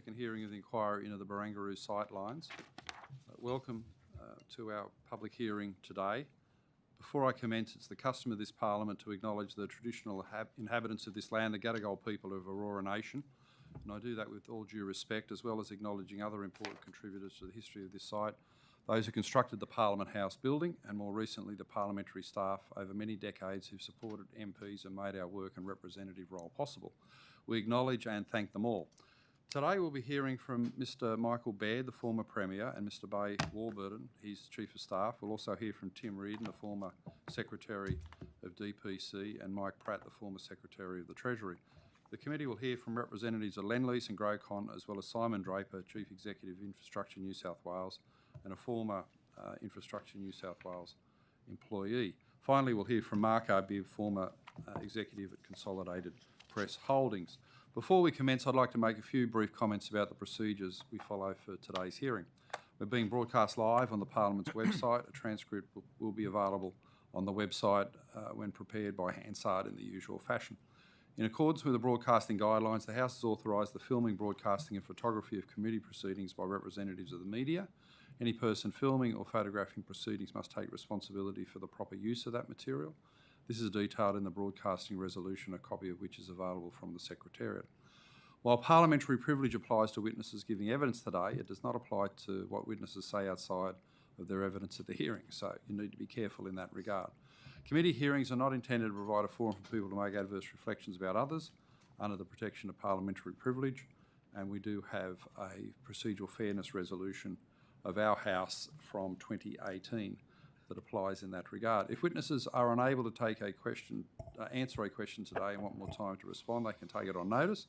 Second hearing of the inquiry into the Barangaroo sightlines. Welcome to our public hearing today. Before I commence, it's the custom of this Parliament to acknowledge the traditional inhabitants of this land, the Gadigal people of Aurora Nation, and I do that with all due respect, as well as acknowledging other important contributors to the history of this site, those who constructed the Parliament House building, and more recently the parliamentary staff over many decades who've supported MPs and made our work and representative role possible. We acknowledge and thank them all. Today we'll be hearing from Mr Michael Baird, the former Premier, and Mr Bay Warburton, his Chief of Staff. We'll also hear from Tim Reardon, the former Secretary of DPC, and Mike Pratt, the former Secretary of the Treasury. The committee will hear from representatives of Lendlease and Grocon, as well as Simon Draper, Chief Executive of Infrastructure New South Wales, and a former Infrastructure New South Wales employee. Finally, we'll hear from Mark Arbib, former Executive at Consolidated Press Holdings. Before we commence, I'd like to make a few brief comments about the procedures we follow for today's hearing. We're being broadcast live on the Parliament's website. A transcript will be available on the website when prepared by Hansard in the usual fashion. In accordance with the broadcasting guidelines, the House has authorised the filming, broadcasting and photography of committee proceedings by representatives of the media. Any person filming or photographing proceedings must take responsibility for the proper use of that material. This is detailed in the broadcasting resolution, a copy of which is available from the Secretariat. While parliamentary privilege applies to witnesses giving evidence today, it does not apply to what witnesses say outside of their evidence at the hearing, so you need to be careful in that regard. Committee hearings are not intended to provide a forum for people to make adverse reflections about others under the protection of parliamentary privilege, and we do have a procedural fairness resolution of our House from 2018 that applies in that regard. If witnesses are unable to take a question, answer a question today and want more time to respond, they can take it on notice.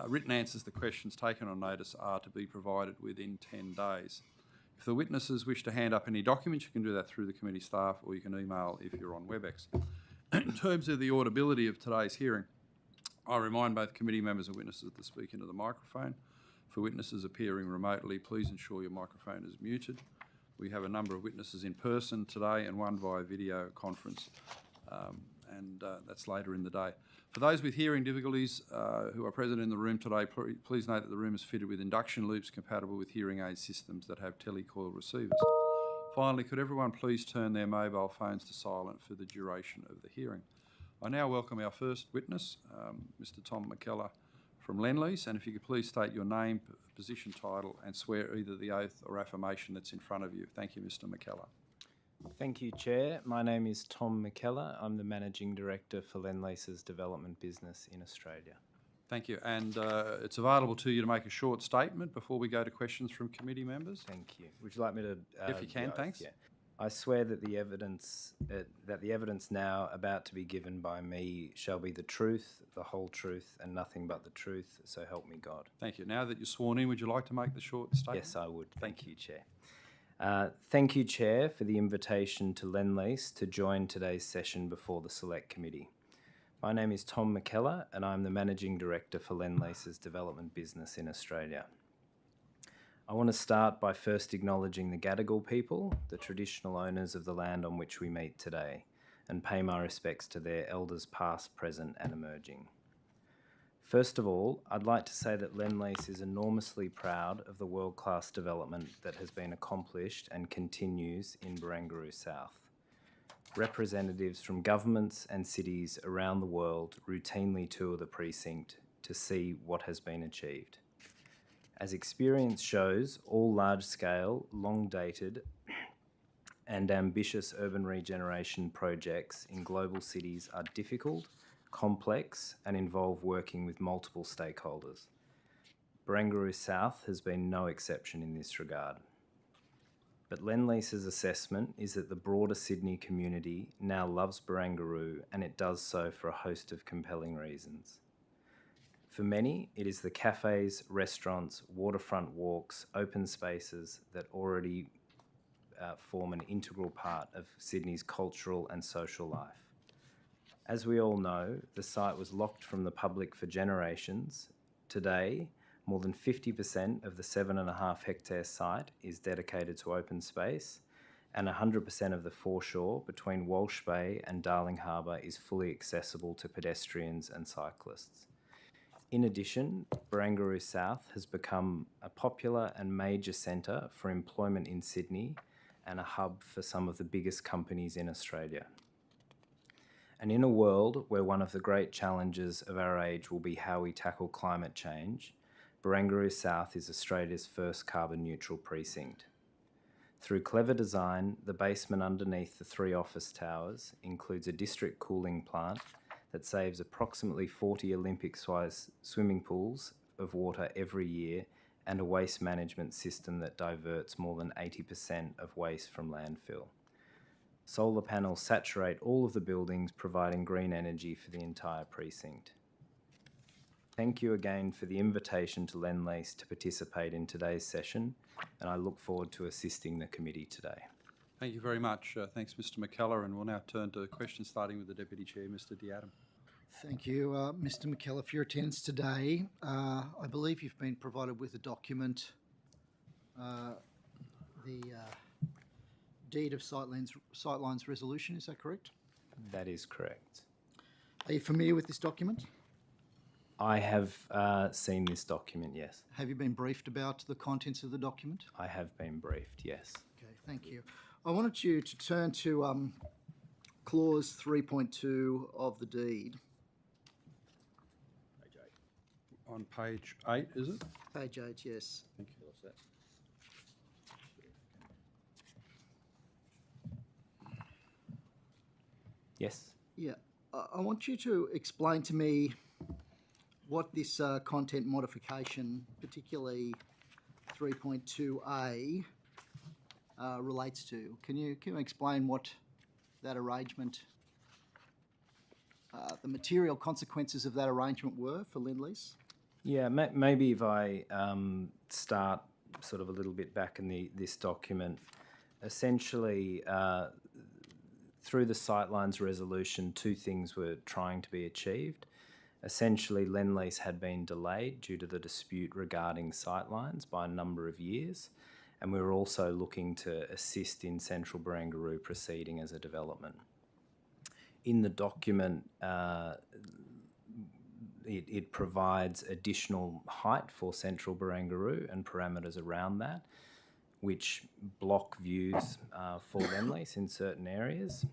Written answers to questions taken on notice are to be provided within 10 days. If the witnesses wish to hand up any documents, you can do that through the committee staff, or you can email if you're on WebEx. In terms of the audibility of today's hearing, I remind both committee members and witnesses to speak into the microphone. For witnesses appearing remotely, please ensure your microphone is muted. We have a number of witnesses in person today and one via video conference, and that's later in the day. For those with hearing difficulties who are present in the room today, please note that the room is fitted with induction loops compatible with hearing aid systems that have telecoil receivers. Finally, could everyone please turn their mobile phones to silent for the duration of the hearing. I now welcome our first witness, Mr Tom McKellar from Lendlease, and if you could please state your name, position, title, and swear either the oath or affirmation that's in front of you. Thank you, Mr McKellar. Thank you, Chair. My name is Tom McKellar. I'm the Managing Director for Lendlease's development business in Australia. Thank you. And it's available to you to make a short statement before we go to questions from committee members. Thank you. Would you like me to... if you can, thanks. Yeah. I swear that the evidence now about to be given by me shall be the truth, the whole truth, and nothing but the truth, so help me God. Thank you. Now that you're sworn in, would you like to make the short statement? Yes, I would. Thank you, Chair. Thank you, Chair, for the invitation to Lendlease to join today's session before the Select Committee. My name is Tom McKellar, and I'm the Managing Director for Lendlease's development business in Australia. I want to start by first acknowledging the Gadigal people, the traditional owners of the land on which we meet today, and pay my respects to their elders past, present and emerging. First of all, I'd like to say that Lendlease is enormously proud of the world-class development that has been accomplished and continues in Barangaroo South. Representatives from governments and cities around the world routinely tour the precinct to see what has been achieved. As experience shows, all large-scale, long-dated and ambitious urban regeneration projects in global cities are difficult, complex and involve working with multiple stakeholders. Barangaroo South has been no exception in this regard. But Lendlease's assessment is that the broader Sydney community now loves Barangaroo, and it does so for a host of compelling reasons. For many, it is the cafes, restaurants, waterfront walks, open spaces that already form an integral part of Sydney's cultural and social life. As we all know, the site was locked from the public for generations. Today, more than 50% of the 7.5 hectare site is dedicated to open space, and 100% of the foreshore between Walsh Bay and Darling Harbour is fully accessible to pedestrians and cyclists. In addition, Barangaroo South has become a popular and major centre for employment in Sydney and a hub for some of the biggest companies in Australia. And in a world where one of the great challenges of our age will be how we tackle climate change, Barangaroo South is Australia's first carbon neutral precinct. Through clever design, the basement underneath the 3 office towers includes a district cooling plant that saves approximately 40 Olympics-sized swimming pools of water every year and a waste management system that diverts more than 80% of waste from landfill. Solar panels saturate all of the buildings, providing green energy for the entire precinct. Thank you again for the invitation to Lendlease to participate in today's session, and I look forward to assisting the committee today. Thank you very much. Thanks, Mr McKellar, and we'll now turn to questions, starting with the Deputy Chair, Mr Diadam. Thank you, Mr McKellar, for your attendance today. I believe you've been provided with a document, the Deed of Sightlines Resolution, is that correct? That is correct. Are you familiar with this document? I have seen this document, yes. Have you been briefed about the contents of the document? I have been briefed, yes. Okay, thank you. I wanted you to turn to clause 3.2 of the deed. On page 8, is it? Page 8, yes. Thank you. Yes. Yeah, I want you to explain to me what this content modification, particularly 3.2a, relates to. Can you explain what that arrangement, the material consequences of that arrangement were for Lendlease? Yeah, maybe if I start sort of a little bit back in this document. Essentially, through the Sightlines resolution, 2 things were trying to be achieved. Essentially, Lendlease had been delayed due to the dispute regarding sightlines by a number of years, and we were also looking to assist in Central Barangaroo proceeding as a development. In the document, it provides additional height for Central Barangaroo and parameters around that, which block views for Lendlease in certain areas.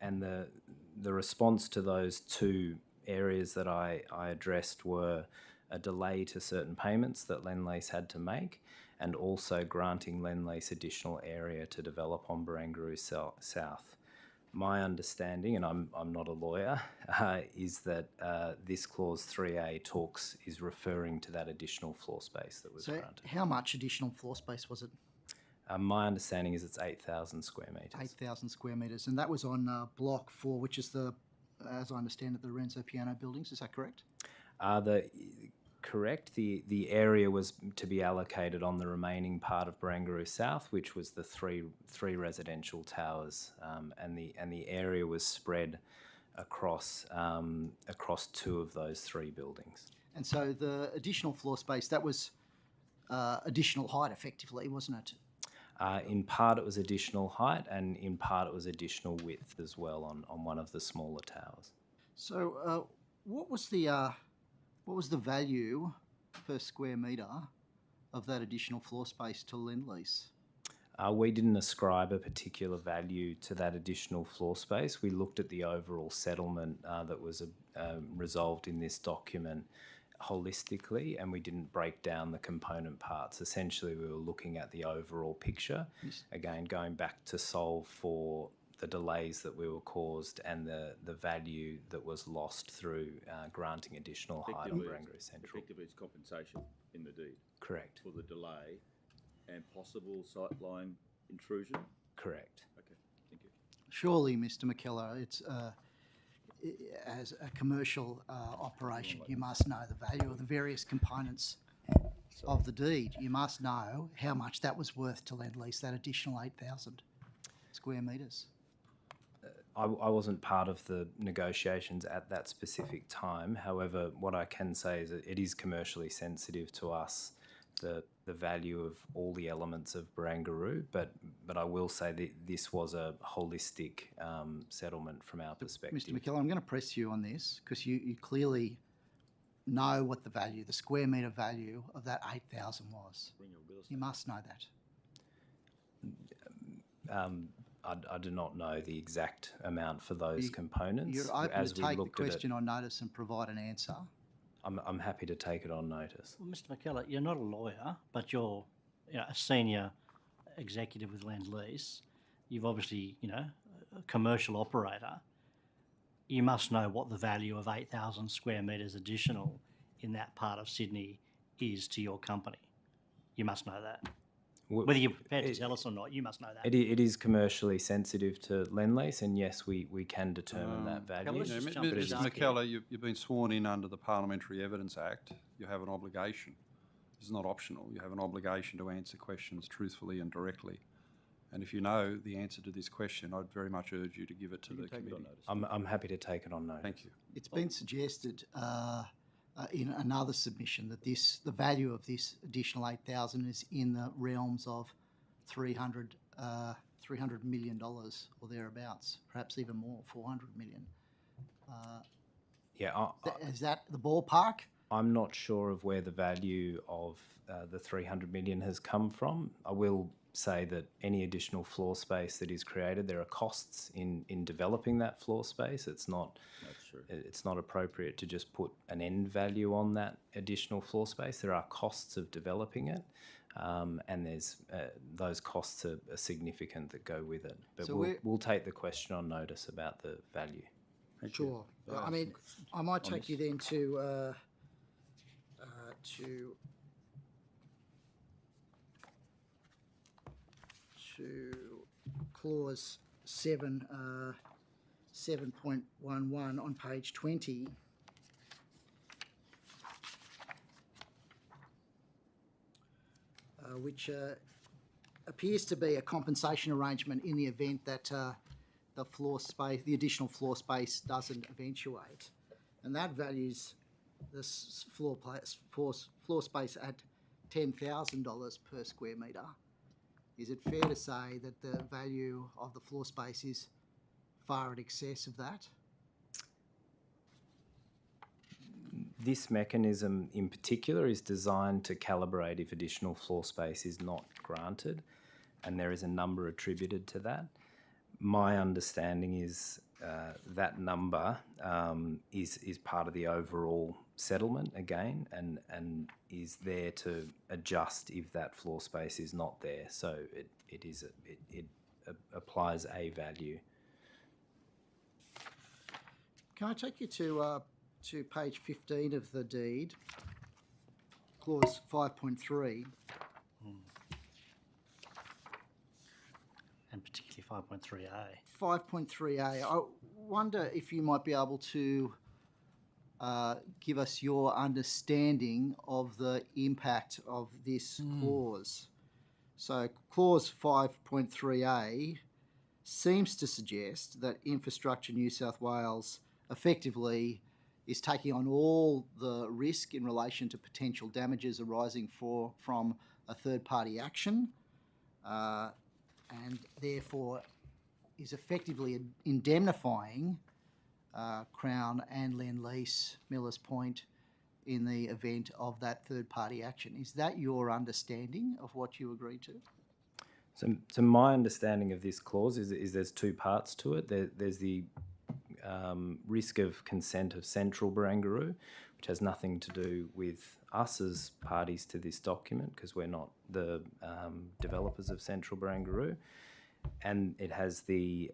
And the response to those 2 areas that I addressed were a delay to certain payments that Lendlease had to make, and also granting Lendlease additional area to develop on Barangaroo South. My understanding, and I'm not a lawyer, is that this clause 3A is referring to that additional floor space that was granted. How much additional floor space was it? My understanding is it's 8,000 square metres. 8,000 square metres, and that was on Block 4, which is as I understand it, the Renzo Piano buildings. Is that correct? Correct. The area was to be allocated on the remaining part of Barangaroo South, which was the three residential towers, and the area was spread across 2 of those 3 buildings. And so the additional floor space, that was additional height, effectively, wasn't it? In part, it was additional height, and in part, it was additional width as well on one of the smaller towers. So, what was the value per square metre of that additional floor space to Lendlease? We didn't ascribe a particular value to that additional floor space. We looked at the overall settlement that was resolved in this document holistically, and we didn't break down the component parts. Essentially, we were looking at the overall picture, again, going back to solve for the delays that we were caused and the value that was lost through granting additional height on Barangaroo Central. Effectively, it's compensation in the deed. Correct. For the delay and possible sightline intrusion? Correct. Okay, thank you. Surely, Mr McKellar, it's as a commercial operation, you must know the value of the various components of the deed. You must know how much that was worth to Lendlease, that additional 8,000 square metres. I wasn't part of the negotiations at that specific time. However, what I can say is that it is commercially sensitive to us, the value of all the elements of Barangaroo, but I will say that this was a holistic settlement from our perspective. Mr McKellar, I'm going to press you on this because you clearly know what the value, the square metre value of that 8,000 was. You must know that. I do not know the exact amount for those components. You're open As to we take the looked at it, question on notice and provide an answer. I'm happy to take it on notice. Well, Mr. McKellar, you're not a lawyer, but you're a senior executive with Lend-Lease. You've obviously, a commercial operator. You must know what the value of 8,000 square metres additional in that part of Sydney is to your company. You must know that. Whether you're prepared to tell us or not, you must know that. It is commercially sensitive to Lend-Lease, and yes, we can determine that value. let's just jump into Mr. that. McKellar, you've been sworn in under the Parliamentary Evidence Act. You have an obligation. It's not optional. You have an obligation to answer questions truthfully and directly. And if you know the answer to this question, I'd very much urge you to give it to the committee. I'm happy to take it on notice. Thank you. It's been suggested in another submission that the value of this additional 8,000 is in the realms of $300 million or thereabouts, perhaps even more, 400 million. Is that the ballpark? I'm not sure of where the value of the 300 million has come from. I will say that any additional floor space that is created, there are costs in developing that floor space. It's not appropriate to just put an end value on that additional floor space. There are costs of developing it, and there's those costs are significant that go with it. But So we'll take the question on notice about the value. Sure. I mean, I might take you then to clause 7.11 on page 20. Which appears to be a compensation arrangement in the event that the additional floor space doesn't eventuate, and that values this floor space at $10,000 per square metre. Is it fair to say that the value of the floor space is far in excess of that? This mechanism in particular is designed to calibrate if additional floor space is not granted, and there is a number attributed to that. My understanding is that number is part of the overall settlement again, and is there to adjust if that floor space is not there. So it applies a value. Can I take you to page 15 of the deed, clause 5.3? And particularly 5.3a. 5.3a. I wonder if you might be able to give us your understanding of the impact of this clause. So clause 5.3a seems to suggest that Infrastructure New South Wales effectively is taking on all the risk in relation to potential damages arising from a third-party action, and therefore is effectively indemnifying Crown and Lend-Lease, Millers Point, in the event of that third-party action. Is that your understanding of what you agreed to? So my understanding of this clause is there's two parts to it. There's the risk of consent of Central Barangaroo, which has nothing to do with us as parties to this document because we're not the developers of Central Barangaroo. And it has the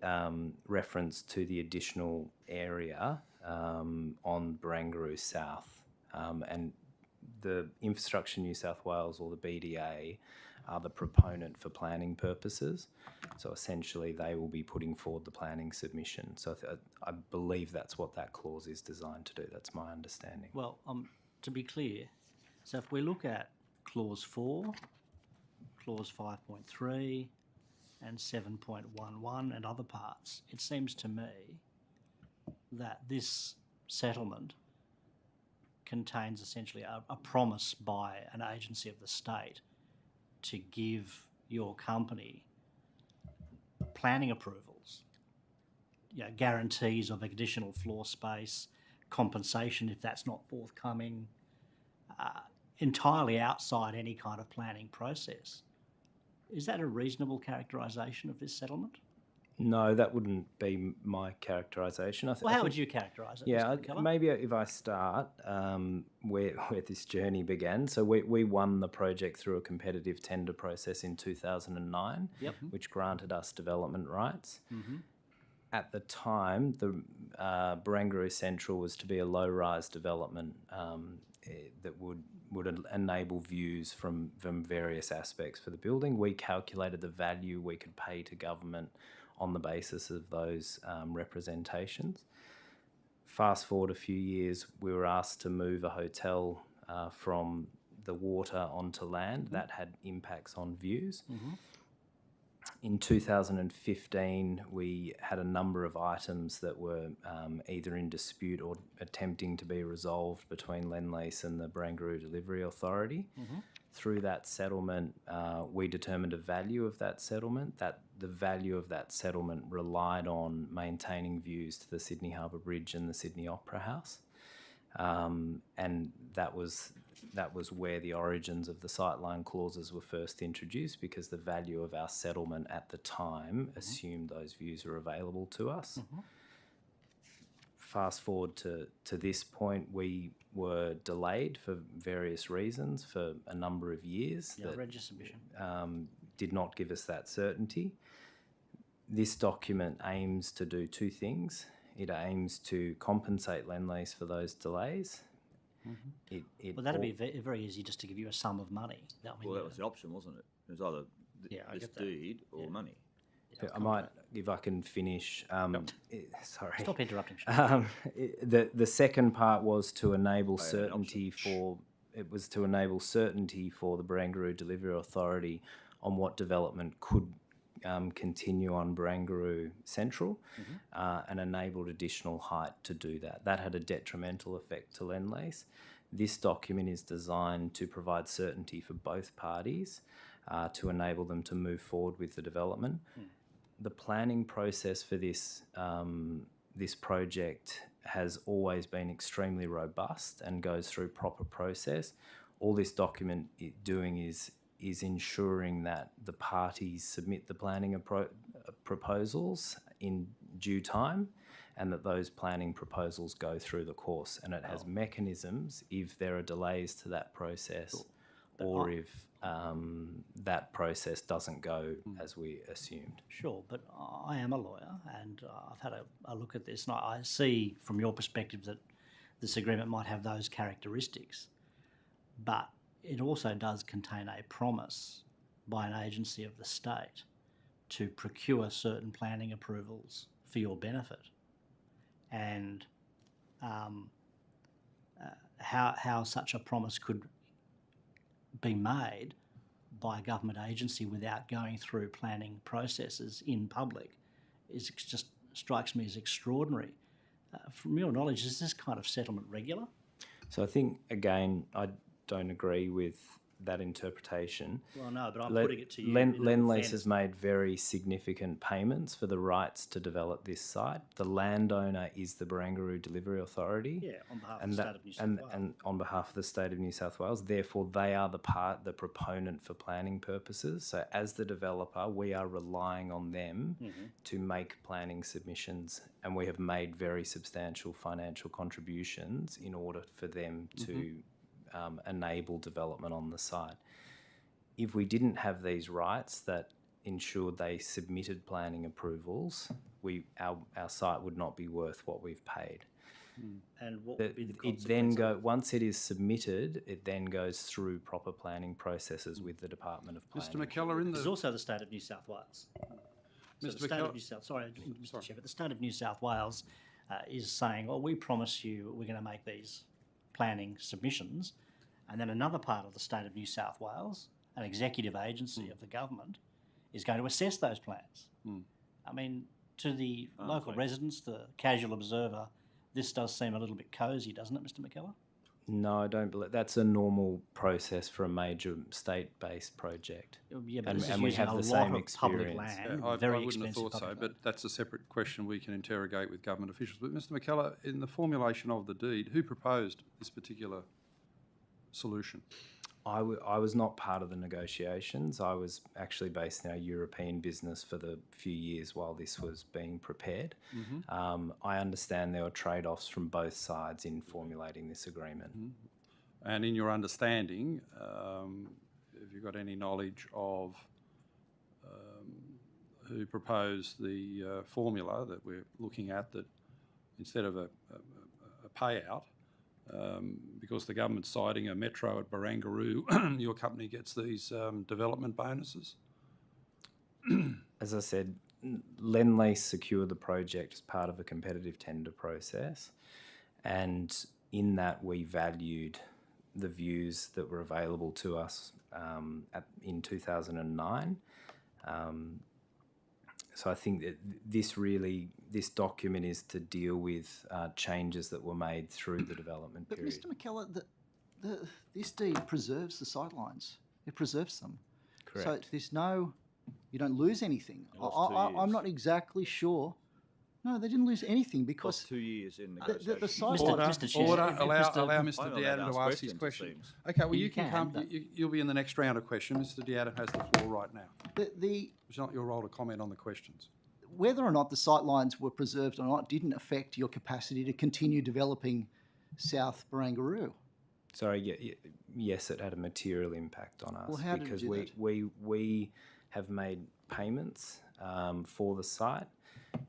reference to the additional area on Barangaroo South. And the Infrastructure New South Wales, or the BDA, are the proponent for planning purposes. So essentially they will be putting forward the planning submission. So I believe that's what that clause is designed to do. That's my understanding. Well, to be clear, so if we look at clause 4, clause 5.3 and 7.11 and other parts, it seems to me that this settlement contains essentially a promise by an agency of the state to give your company planning approvals, guarantees of additional floor space, compensation if that's not forthcoming, entirely outside any kind of planning process. Is that a reasonable characterisation of this settlement? No, that wouldn't be my characterisation. Well, how would you characterise it, Yeah, Mr. McKellar? maybe if I start where this journey began. So we won the project through a competitive tender process in 2009, Yep. which granted us development rights. Mm-hmm. At the time, the Barangaroo Central was to be a low-rise development that would enable views from various aspects for the building. We calculated the value we could pay to government on the basis of those representations. Fast forward a few years, we were asked to move a hotel from the water onto land. That had impacts on views. Mm-hmm. In 2015, we had a number of items that were either in dispute or attempting to be resolved between Lendlease and the Barangaroo Delivery Authority. Mm-hmm. Through that settlement, we determined a value of that settlement. That the value of that settlement relied on maintaining views to the Sydney Harbour Bridge and the Sydney Opera House, and that was where the origins of the sightline clauses were first introduced, because the value of our settlement at the time assumed those views were available to us. Mm-hmm. Fast forward to this point, we were delayed for various reasons for a number of years. Yeah, I that read your submission. did not give us that certainty. This document aims to do two things. It aims to compensate Lendlease for those delays. Well, that'd be very easy just to give you a sum of money. I mean, Well, that was the option, wasn't it? It was either I this get that. deed or money. I might, if I can finish. Sorry. Stop interrupting. Sean. The second part was to enable an certainty for the Barangaroo Delivery Authority on what development could continue on Barangaroo Central, and enabled additional height to do that. That had a detrimental effect to Lendlease. This document is designed to provide certainty for both parties to enable them to move forward with the development. The planning process for this project has always been extremely robust and goes through proper process. All this document doing is ensuring that the parties submit the planning proposals in due time, and that those planning proposals go through the course. And it has mechanisms if there are delays to that process, or if that process doesn't go as we assumed. Sure, but I am a lawyer, and I've had a look at this, and I see from your perspective that this agreement might have those characteristics, but it also does contain a promise by an agency of the state to procure certain planning approvals for your benefit. And how such a promise could be made by a government agency without going through planning processes in public just strikes me as extraordinary. From your knowledge, is this kind of settlement regular? So I think, again, I don't agree with that interpretation. Well, no, but I'm putting it to you. Lendlease has made very significant payments for the rights to develop this site. The landowner is the Barangaroo Delivery Authority. Yeah, on behalf of the State of New South Wales. And on behalf of the State of New South Wales. Therefore, they are the proponent for planning purposes. So as the developer, we are relying on them to make planning submissions, and we have made very substantial financial contributions in order for them to enable development on the site. If we didn't have these rights that ensured they submitted planning approvals, our site would not be worth what we've paid. And what would be the consequence? Once it is submitted, it then goes through proper planning processes with the Department of Planning. Mr. McKellar, There's also the State of New South Wales. So the State of New South, sorry, Mr. Chair, but the State of New South Wales is saying, well, we promise you we're going to make these planning submissions, and then another part of the State of New South Wales, an executive agency of the government, is going to assess those plans. I mean, to the local residents, the casual observer, this does seem a little bit cosy, doesn't it, Mr. McKellar? No, I don't believe that's a normal process for a major state-based project. Yeah, but And- this is and we using have a the lot same of public experience. land, I very wouldn't have expensive thought so, public but land. that's a separate question we can interrogate with government officials. But Mr McKellar, in the formulation of the deed, who proposed this particular solution? I was not part of the negotiations. I was actually based in our European business for the few years while this was being prepared. I understand there were trade-offs from both sides in formulating this agreement. And in your understanding, have you got any knowledge of who proposed the formula that we're looking at, that instead of a payout, because the government's citing a metro at Barangaroo, your company gets these development bonuses? As I said, Lendlease secured the project as part of a competitive tender process, and in that we valued the views that were available to us in 2009. So I think that this document is to deal with changes that were made through the development But period. Mr McKellar, this deed preserves the sightlines. It preserves them. So Correct. you don't lose anything. They lost 2 I'm years. not exactly sure. No, they didn't lose anything Lost because 2 years in the negotiation. sight Mr. lines. Mr. Chair, Order, if allow Mr. Mr I'm not Deatta allowed to to ask ask his questions, question. it seems. Okay, well, You you can come, can, you'll be in the next round of questions. Mr Deatta has the floor right now. It's not your role to comment on the questions. Whether or not the sightlines were preserved or not didn't affect your capacity to continue developing South Barangaroo. Sorry, yes, it had a material impact on us Well, how did it because do that? we have made payments for the site.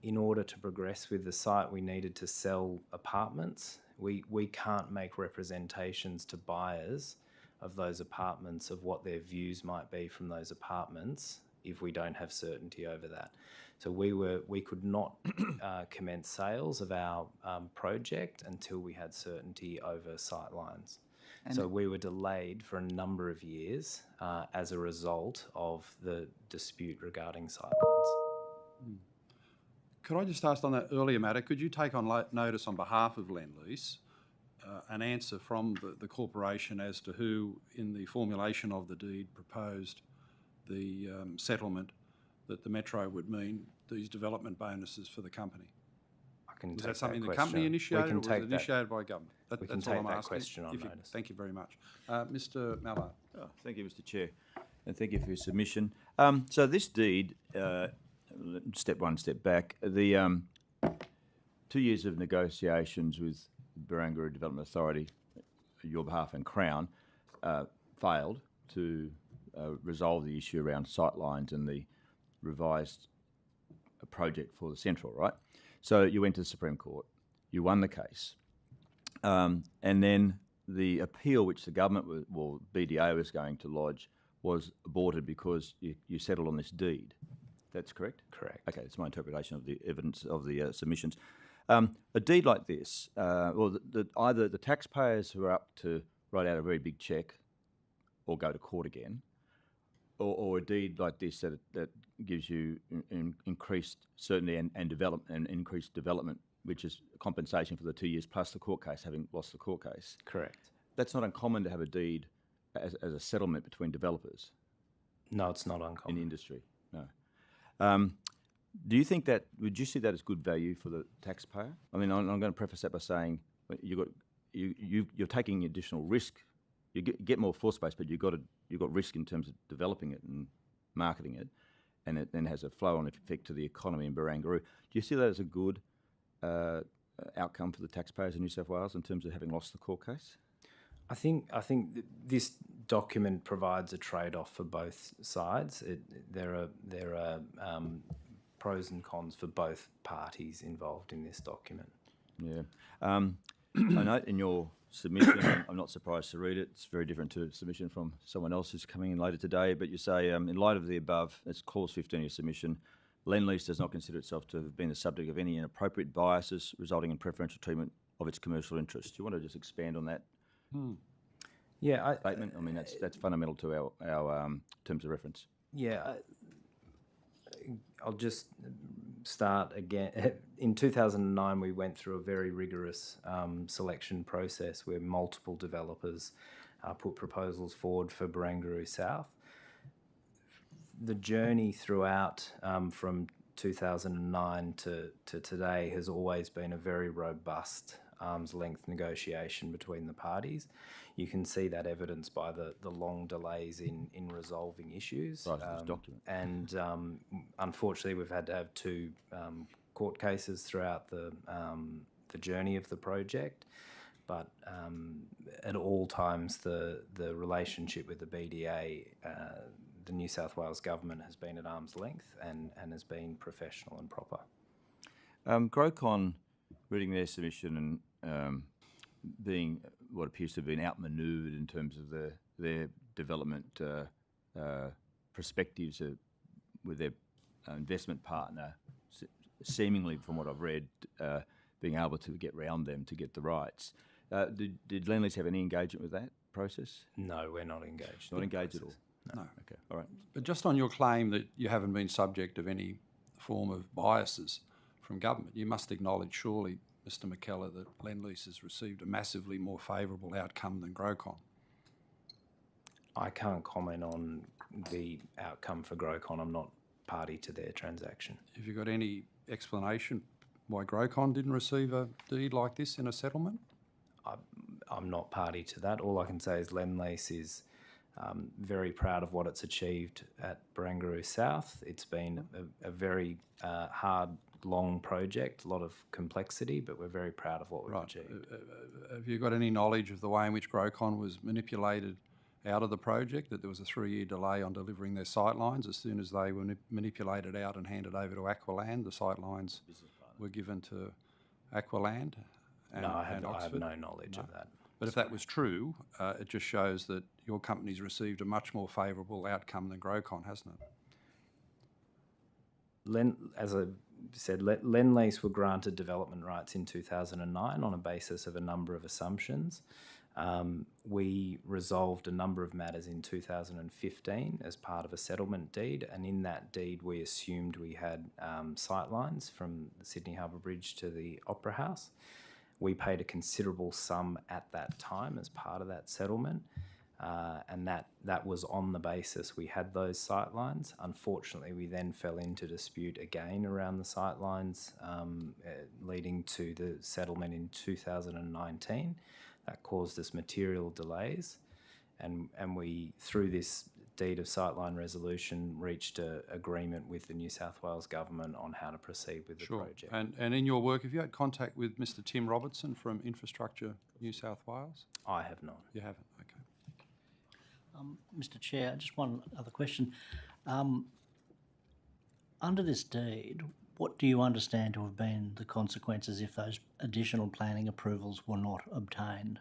In order to progress with the site, we needed to sell apartments. We can't make representations to buyers of those apartments of what their views might be from those apartments if we don't have certainty over that. So we could not commence sales of our project until we had certainty over sightlines. So we were delayed for a number of years as a result of the dispute regarding sightlines. Could I just ask on that earlier matter, could you take on notice on behalf of Lendlease an answer from the corporation as to who, in the formulation of the deed, proposed the settlement that the Metro would mean these development bonuses for the company? I can Was take that something the question. company initiated, or was take it initiated by government? we can That's all take I'm that asking. question on If you- notice. Thank you very much. Mr Mallard. Oh, thank you, Mr Chair, and thank you for your submission. So this deed, step one, step back, the 2 years of negotiations with Barangaroo Development Authority, your behalf and Crown, failed to resolve the issue around sightlines and the revised project for the Central, right? So you went to the Supreme Court, you won the case, and then the appeal which the government, BDO was going to lodge, was aborted because you settled on this deed. That's correct? Correct. Okay, that's my interpretation of the evidence of the submissions. A deed like this, either the taxpayers who are up to write out a very big cheque or go to court again, or a deed like this that gives you increased certainty and increased development, which is compensation for the 2 years plus the court case, having lost the court case. Correct. That's not uncommon to have a deed as a settlement between developers No, it's not in uncommon. the industry. No. Do you think that? Would you see that as good value for the taxpayer? I mean, I'm going to preface that by saying you're taking additional risk. You get more floor space, but you've got risk in terms of developing it and marketing it, and it then has a flow-on effect to the economy in Barangaroo. Do you see that as a good outcome for the taxpayers in New South Wales in terms of having lost the court case? I think this document provides a trade-off for both sides. There are pros and cons for both parties involved in this document. Yeah. I note in your submission, I'm not surprised to read it. It's very different to a submission from someone else who's coming in later today. But you say, in light of the above, it's clause 15 of your submission, Lendlease does not consider itself to have been the subject of any inappropriate biases resulting in preferential treatment of its commercial interests. Do you want to just expand on that Yeah, statement? I mean, that's fundamental to our terms of reference. Yeah, I'll just start again. In 2009, we went through a very rigorous selection process where multiple developers put proposals forward for Barangaroo South. The journey throughout from 2009 to today has always been a very robust arm's length negotiation between the parties. You can see that evidenced by the long delays in resolving issues. Right, this document. And unfortunately, we've had to have two court cases throughout the journey of the project. But at all times, the relationship with the BDA, the New South Wales government, has been at arm's length and has been professional and proper. Grocon, reading their submission and being what appears to have been outmanoeuvred in terms of their development perspectives with their investment partner, seemingly, from what I've read, being able to get round them to get the rights. Did Lendlease have any engagement with that process? No, we're not engaged. Not engaged at all? No. Okay, all right. But just on your claim that you haven't been subject of any form of biases from government, you must acknowledge, surely, Mr McKellar, that Lendlease has received a massively more favourable outcome than Grocon. I can't comment on the outcome for Grocon. I'm not party to their transaction. Have you got any explanation why Grocon didn't receive a deed like this in a settlement? I'm not party to that. All I can say is Lendlease is very proud of what it's achieved at Barangaroo South. It's been a very hard, long project, a lot of complexity, but we're very proud of what we've achieved. Have you got any knowledge of the way in which Grocon was manipulated out of the project, that there was a 3-year delay on delivering their sightlines? As soon as they were manipulated out and handed over to Aqualand, the sightlines were given to Aqualand? No, I have no knowledge of that. But if that was true, it just shows that your company's received a much more favourable outcome than Grocon, hasn't it? As I said, Lendlease were granted development rights in 2009 on a basis of a number of assumptions. We resolved a number of matters in 2015 as part of a settlement deed, and in that deed we assumed we had sightlines from the Sydney Harbour Bridge to the Opera House. We paid a considerable sum at that time as part of that settlement, and that was on the basis we had those sightlines. Unfortunately, we then fell into dispute again around the sightlines, leading to the settlement in 2019. That caused us material delays, and we, through this deed of sightline resolution, reached an agreement with the New South Wales government on how to proceed with the project. And in your work, have you had contact with Mr Tim Robertson from Infrastructure New South Wales? I have not. You haven't? Okay. Mr Chair, just one other question. Under this deed, what do you understand to have been the consequences if those additional planning approvals were not obtained,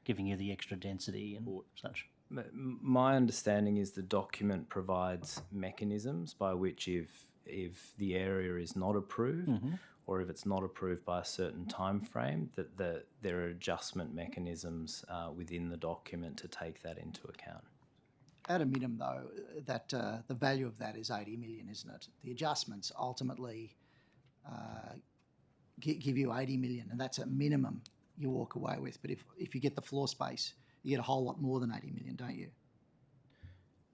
giving you the extra density and such? My understanding is the document provides mechanisms by which if the area is not approved, or if it's not approved by a certain time frame, that there are adjustment mechanisms within the document to take that into account. At a minimum, though, that the value of that is 80 million, isn't it? The adjustments ultimately give you 80 million, and that's a minimum you walk away with. But if you get the floor space, you get a whole lot more than 80 million, don't you?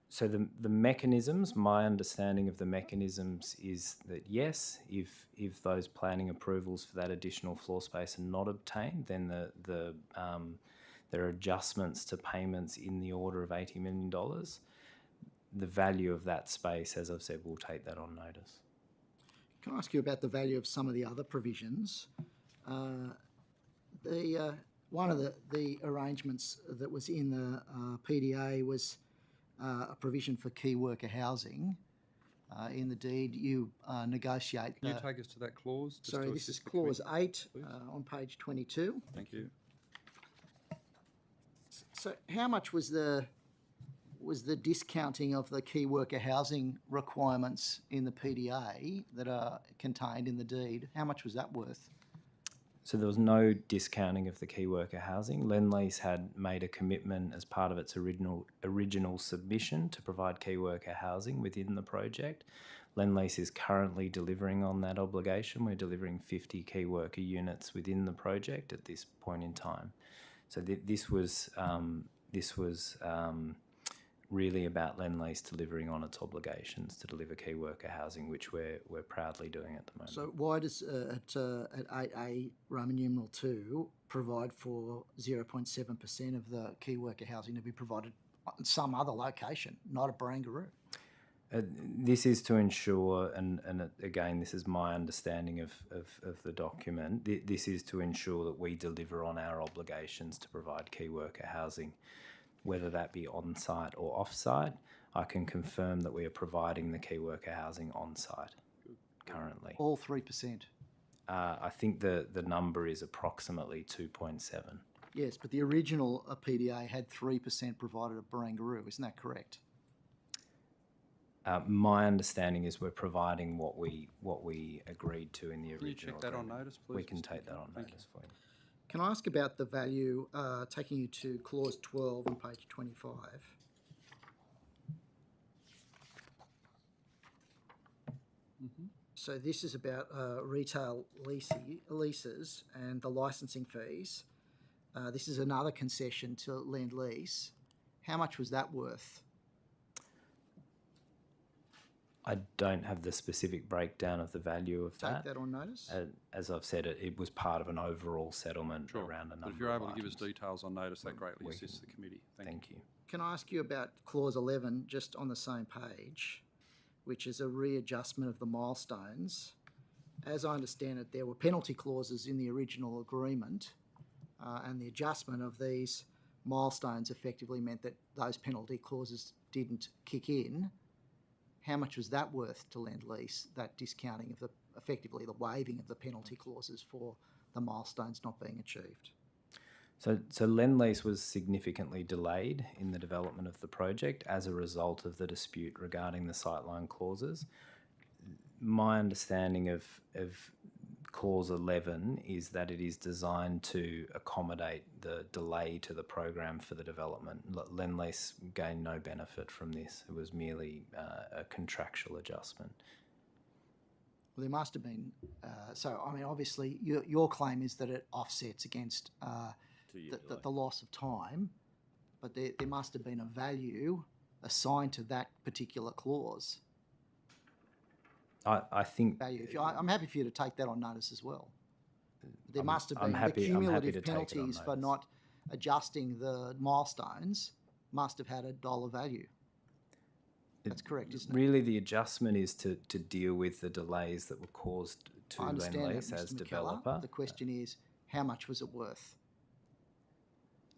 So the mechanisms, my understanding of the mechanisms is that yes, if those planning approvals for that additional floor space are not obtained, then there are adjustments to payments in the order of $80 million. The value of that space, as I've said, we'll take that on notice. Can I ask you about the value of some of the other provisions? One of the arrangements that was in the PDA was a provision for key worker housing. In the deed, you negotiate... Can you take us to that clause? Sorry, this is clause 8 on page 22. Thank you. So how much was the discounting of the key worker housing requirements in the PDA that are contained in the deed? How much was that worth? So there was no discounting of the key worker housing. Lendlease had made a commitment as part of its original submission to provide key worker housing within the project. Lendlease is currently delivering on that obligation. We're delivering 50 key worker units within the project at this point in time. So this was really about Lendlease delivering on its obligations to deliver key worker housing, which we're proudly doing at the moment. So why does at 8A Roman numeral 2 provide for 0.7% of the key worker housing to be provided in some other location, not at Barangaroo? This is to ensure, and again, this is my understanding of the document, this is to ensure that we deliver on our obligations to provide key worker housing, whether that be on-site or off-site. I can confirm that we are providing the key worker housing on-site currently. All 3%? I think the number is approximately 2.7. Yes, but the original PDA had 3% provided at Barangaroo, isn't that correct? My understanding is we're providing what we agreed to in the original. Can you check that on notice, please? We can take that on Thank notice for you. Can I ask about the value, taking you to clause 12 on page 25? So this is about retail leases and the licensing fees. This is another concession to Lendlease. How much was that worth? I don't have the specific breakdown of the value of Take that on notice. As I've said, it was part of an overall settlement Sure. around a number But if you're of able to give us items. details on notice, that greatly We assists the committee. Thank you. Can I ask you about clause 11, just on the same page, which is a readjustment of the milestones? As I understand it, there were penalty clauses in the original agreement, and the adjustment of these milestones effectively meant that those penalty clauses didn't kick in. How much was that worth to Lendlease, that discounting of effectively the waiving of the penalty clauses for the milestones not being achieved? So Lendlease was significantly delayed in the development of the project as a result of the dispute regarding the sightline clauses. My understanding of Clause 11 is that it is designed to accommodate the delay to the program for the development. Lendlease gained no benefit from this. It was merely a contractual adjustment. Well, there must have been. So, I mean, obviously, your claim is that it offsets against the loss of time, but there must have been a value assigned to that particular clause. I think Value. I'm happy for you to take that on notice as well. There must have I'm been happy the to cumulative take it on penalties for notice. not adjusting the milestones must have had a dollar value. That's correct, isn't it? Really, the adjustment is to deal with the delays that were caused to I understand that, Lendlease as Mr. McKellar. developer. The question is, how much was it worth?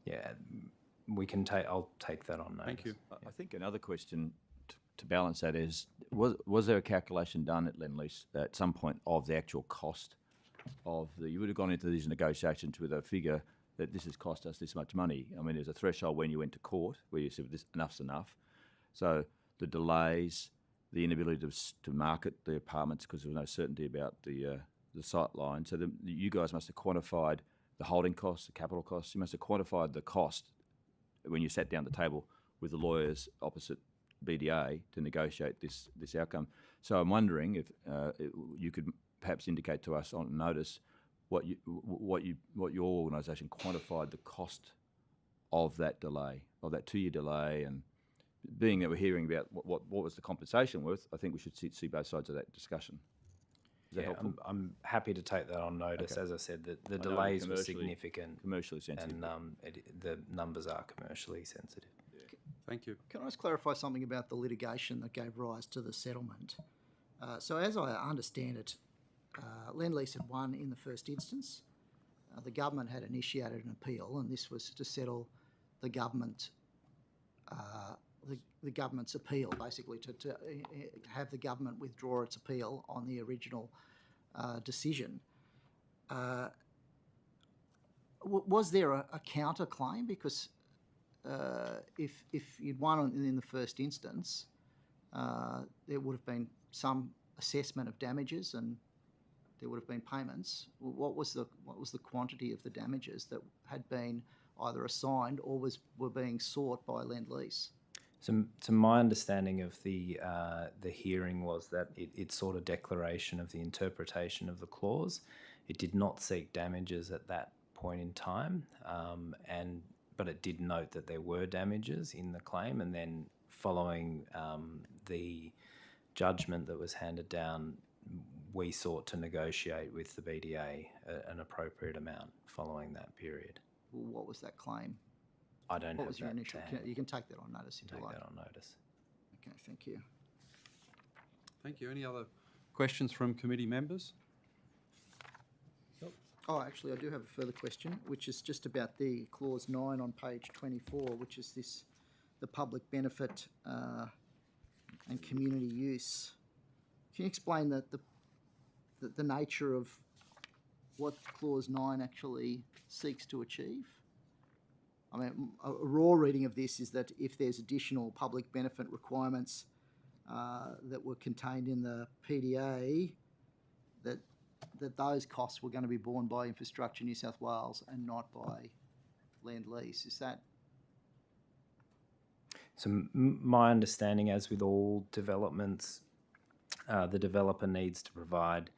Yeah, I'll take that on notice. Thank you. I think another question to balance that is, was there a calculation done at Lendlease at some point of the actual cost of you would have gone into these negotiations with a figure that this has cost us this much money. I mean, there's a threshold when you went to court where you said this enough's enough. So the delays, the inability to market the apartments because there was no certainty about the sight line. So you guys must have quantified the holding costs, the capital costs. You must have quantified the cost when you sat down at the table with the lawyers opposite BDA to negotiate this outcome. So I'm wondering if you could perhaps indicate to us on notice what your organisation quantified the cost of that delay, of that 2-year delay, and being that we're hearing about what was the compensation worth, I think we should see both sides of that discussion. Is that helpful? I'm happy to take that on notice. Okay. As I said, the know delays were commercially- significant, Commercially sensitive. and the numbers are commercially sensitive. Thank you. Can I just clarify something about the litigation that gave rise to the settlement? So as I understand it, Lendlease had won in the first instance. The government had initiated an appeal, and this was to settle the government, the government's appeal, basically to have the government withdraw its appeal on the original decision. Was there a counterclaim? Because if you'd won in the first instance, there would have been some assessment of damages, and there would have been payments. What was the quantity of the damages that had been either assigned or were being sought by Lend-Lease? So, to my understanding of the hearing was that it sought a declaration of the interpretation of the clause. It did not seek damages at that point in time, but it did note that there were damages in the claim, and then following the judgment that was handed down, we sought to negotiate with the BDA an appropriate amount following that period. What was that claim? I don't What have was your that initial? to hand. You can take that on notice if Take you like. that on notice. Okay, thank you. Thank you. Any other questions from committee members? Oh, actually, I do have a further question, which is just about the clause 9 on page 24, which is the public benefit and community use. Can you explain the nature of what clause 9 actually seeks to achieve? I mean, a raw reading of this is that if there's additional public benefit requirements that were contained in the PDA, that those costs were going to be borne by Infrastructure New South Wales and not by Lend-Lease. Is that? So my understanding, as with all developments, the developer needs to provide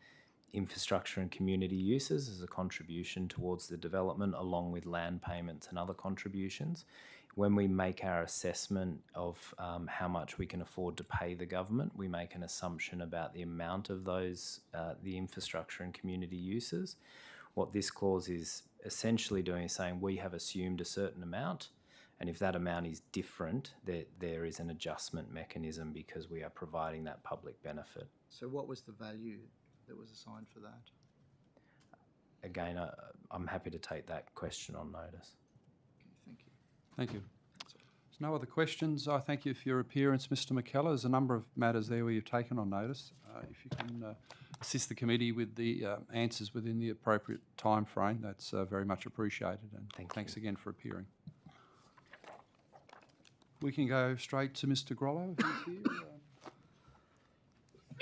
infrastructure and community uses as a contribution towards the development, along with land payments and other contributions. When we make our assessment of how much we can afford to pay the government, we make an assumption about the amount of those, the infrastructure and community uses. What this clause is essentially doing is saying we have assumed a certain amount, and if that amount is different, there is an adjustment mechanism because we are providing that public benefit. So what was the value that was assigned for that? Again, I'm happy to take that question on notice. Okay, thank you. Thank you. There's no other questions. I thank you for your appearance, Mr. McKellar. There's a number of matters there where you've taken on notice. If you can assist the committee with the answers within the appropriate time frame, that's very much appreciated. And thanks again for appearing. We can go straight to Mr. Grollo, who's here.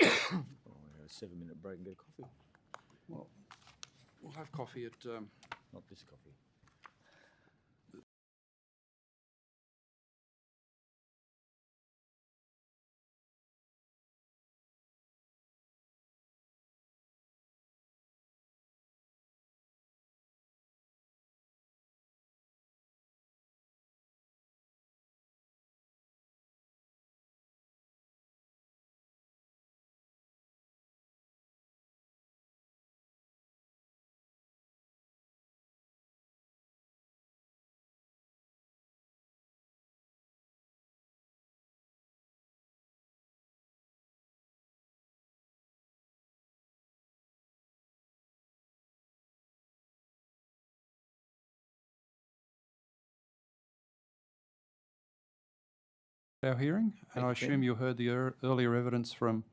Oh, we have a 7-minute break and get a coffee. Well, we'll have coffee at... Not this coffee. our hearing, and I you, assume Chairman. you heard the earlier evidence from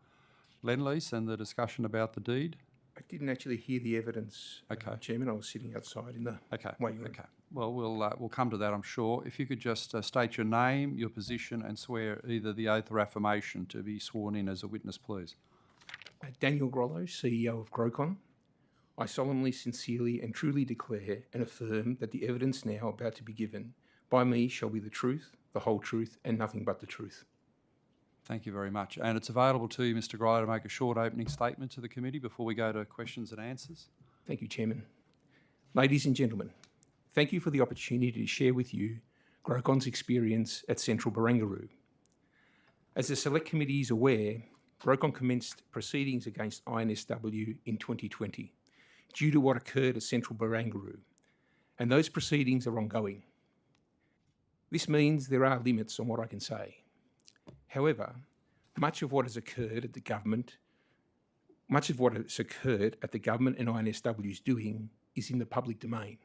Lend-Lease and the discussion about the deed. I didn't actually hear the evidence, Okay. Chairman. I was sitting outside in the waiting room. Okay. Well, we'll come to that, I'm sure. If you could just state your name, your position, and swear either the oath or affirmation to be sworn in as a witness, please. Daniel Grollo, CEO of Grocon. I solemnly, sincerely and truly declare and affirm that the evidence now about to be given by me shall be the truth, the whole truth, and nothing but the truth. Thank you very much. And it's available to you, Mr. Grollo, to make a short opening statement to the committee before we go to questions and answers. Thank you, Chairman. Ladies and gentlemen, thank you for the opportunity to share with you Grocon's experience at Central Barangaroo. As the Select Committee is aware, Grocon commenced proceedings against NSW in 2020 due to what occurred at Central Barangaroo, and those proceedings are ongoing. This means there are limits on what I can say. However, much of what has occurred at the government and INSW's doing is in the public domain.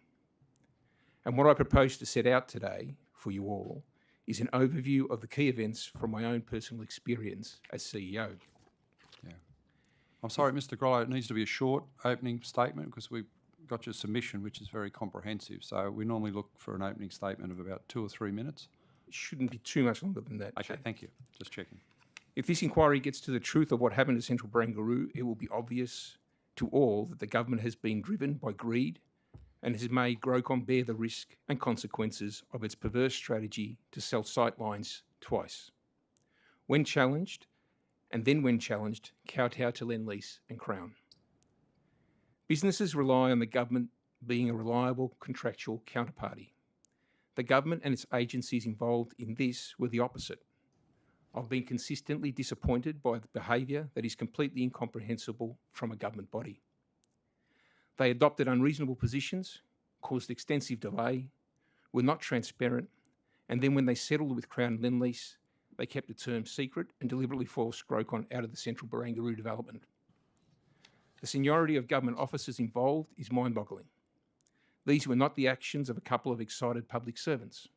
And what I propose to set out today for you all is an overview of the key events from my own personal experience as CEO. Yeah. I'm sorry, Mr. Grollo, it needs to be a short opening statement because we've got your submission, which is very comprehensive. So we normally look for an opening statement of about 2 or 3 minutes. It shouldn't be too much longer than that. Okay, Chair. thank you. Just checking. If this inquiry gets to the truth of what happened at Central Barangaroo, it will be obvious to all that the government has been driven by greed and has made Grocon bear the risk and consequences of its perverse strategy to sell sightlines twice. When challenged, and then when challenged, kowtow to Lendlease and Crown. Businesses rely on the government being a reliable contractual counterparty. The government and its agencies involved in this were the opposite. I've been consistently disappointed by the behaviour that is completely incomprehensible from a government body. They adopted unreasonable positions, caused extensive delay, were not transparent, and then when they settled with Crown and Lendlease, they kept the term secret and deliberately forced Grocon out of the central Barangaroo development. The seniority of government officers involved is mind-boggling. These were not the actions of a couple of excited public servants.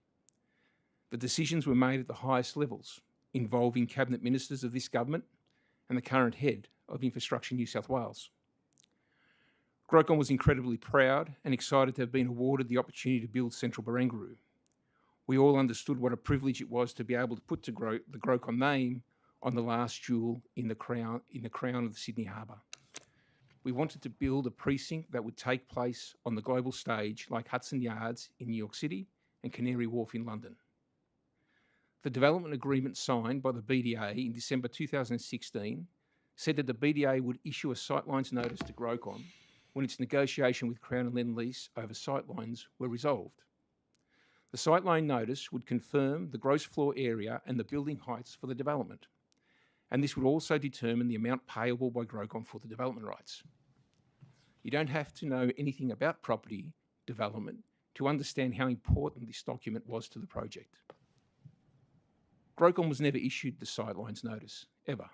The decisions were made at the highest levels, involving cabinet ministers of this government and the current head of Infrastructure New South Wales. Grocon was incredibly proud and excited to have been awarded the opportunity to build Central Barangaroo. We all understood what a privilege it was to be able to put the Grocon name on the last jewel in the crown of the Sydney Harbour. We wanted to build a precinct that would take place on the global stage like Hudson Yards in New York City and Canary Wharf in London. The development agreement signed by the BDA in December 2016 said that the BDA would issue a sightlines notice to Grocon when its negotiation with Crown and Lendlease over sightlines were resolved. The sightline notice would confirm the gross floor area and the building heights for the development, and this would also determine the amount payable by Grocon for the development rights. You don't have to know anything about property development to understand how important this document was to the project. Grocon was never issued the sightlines notice, ever.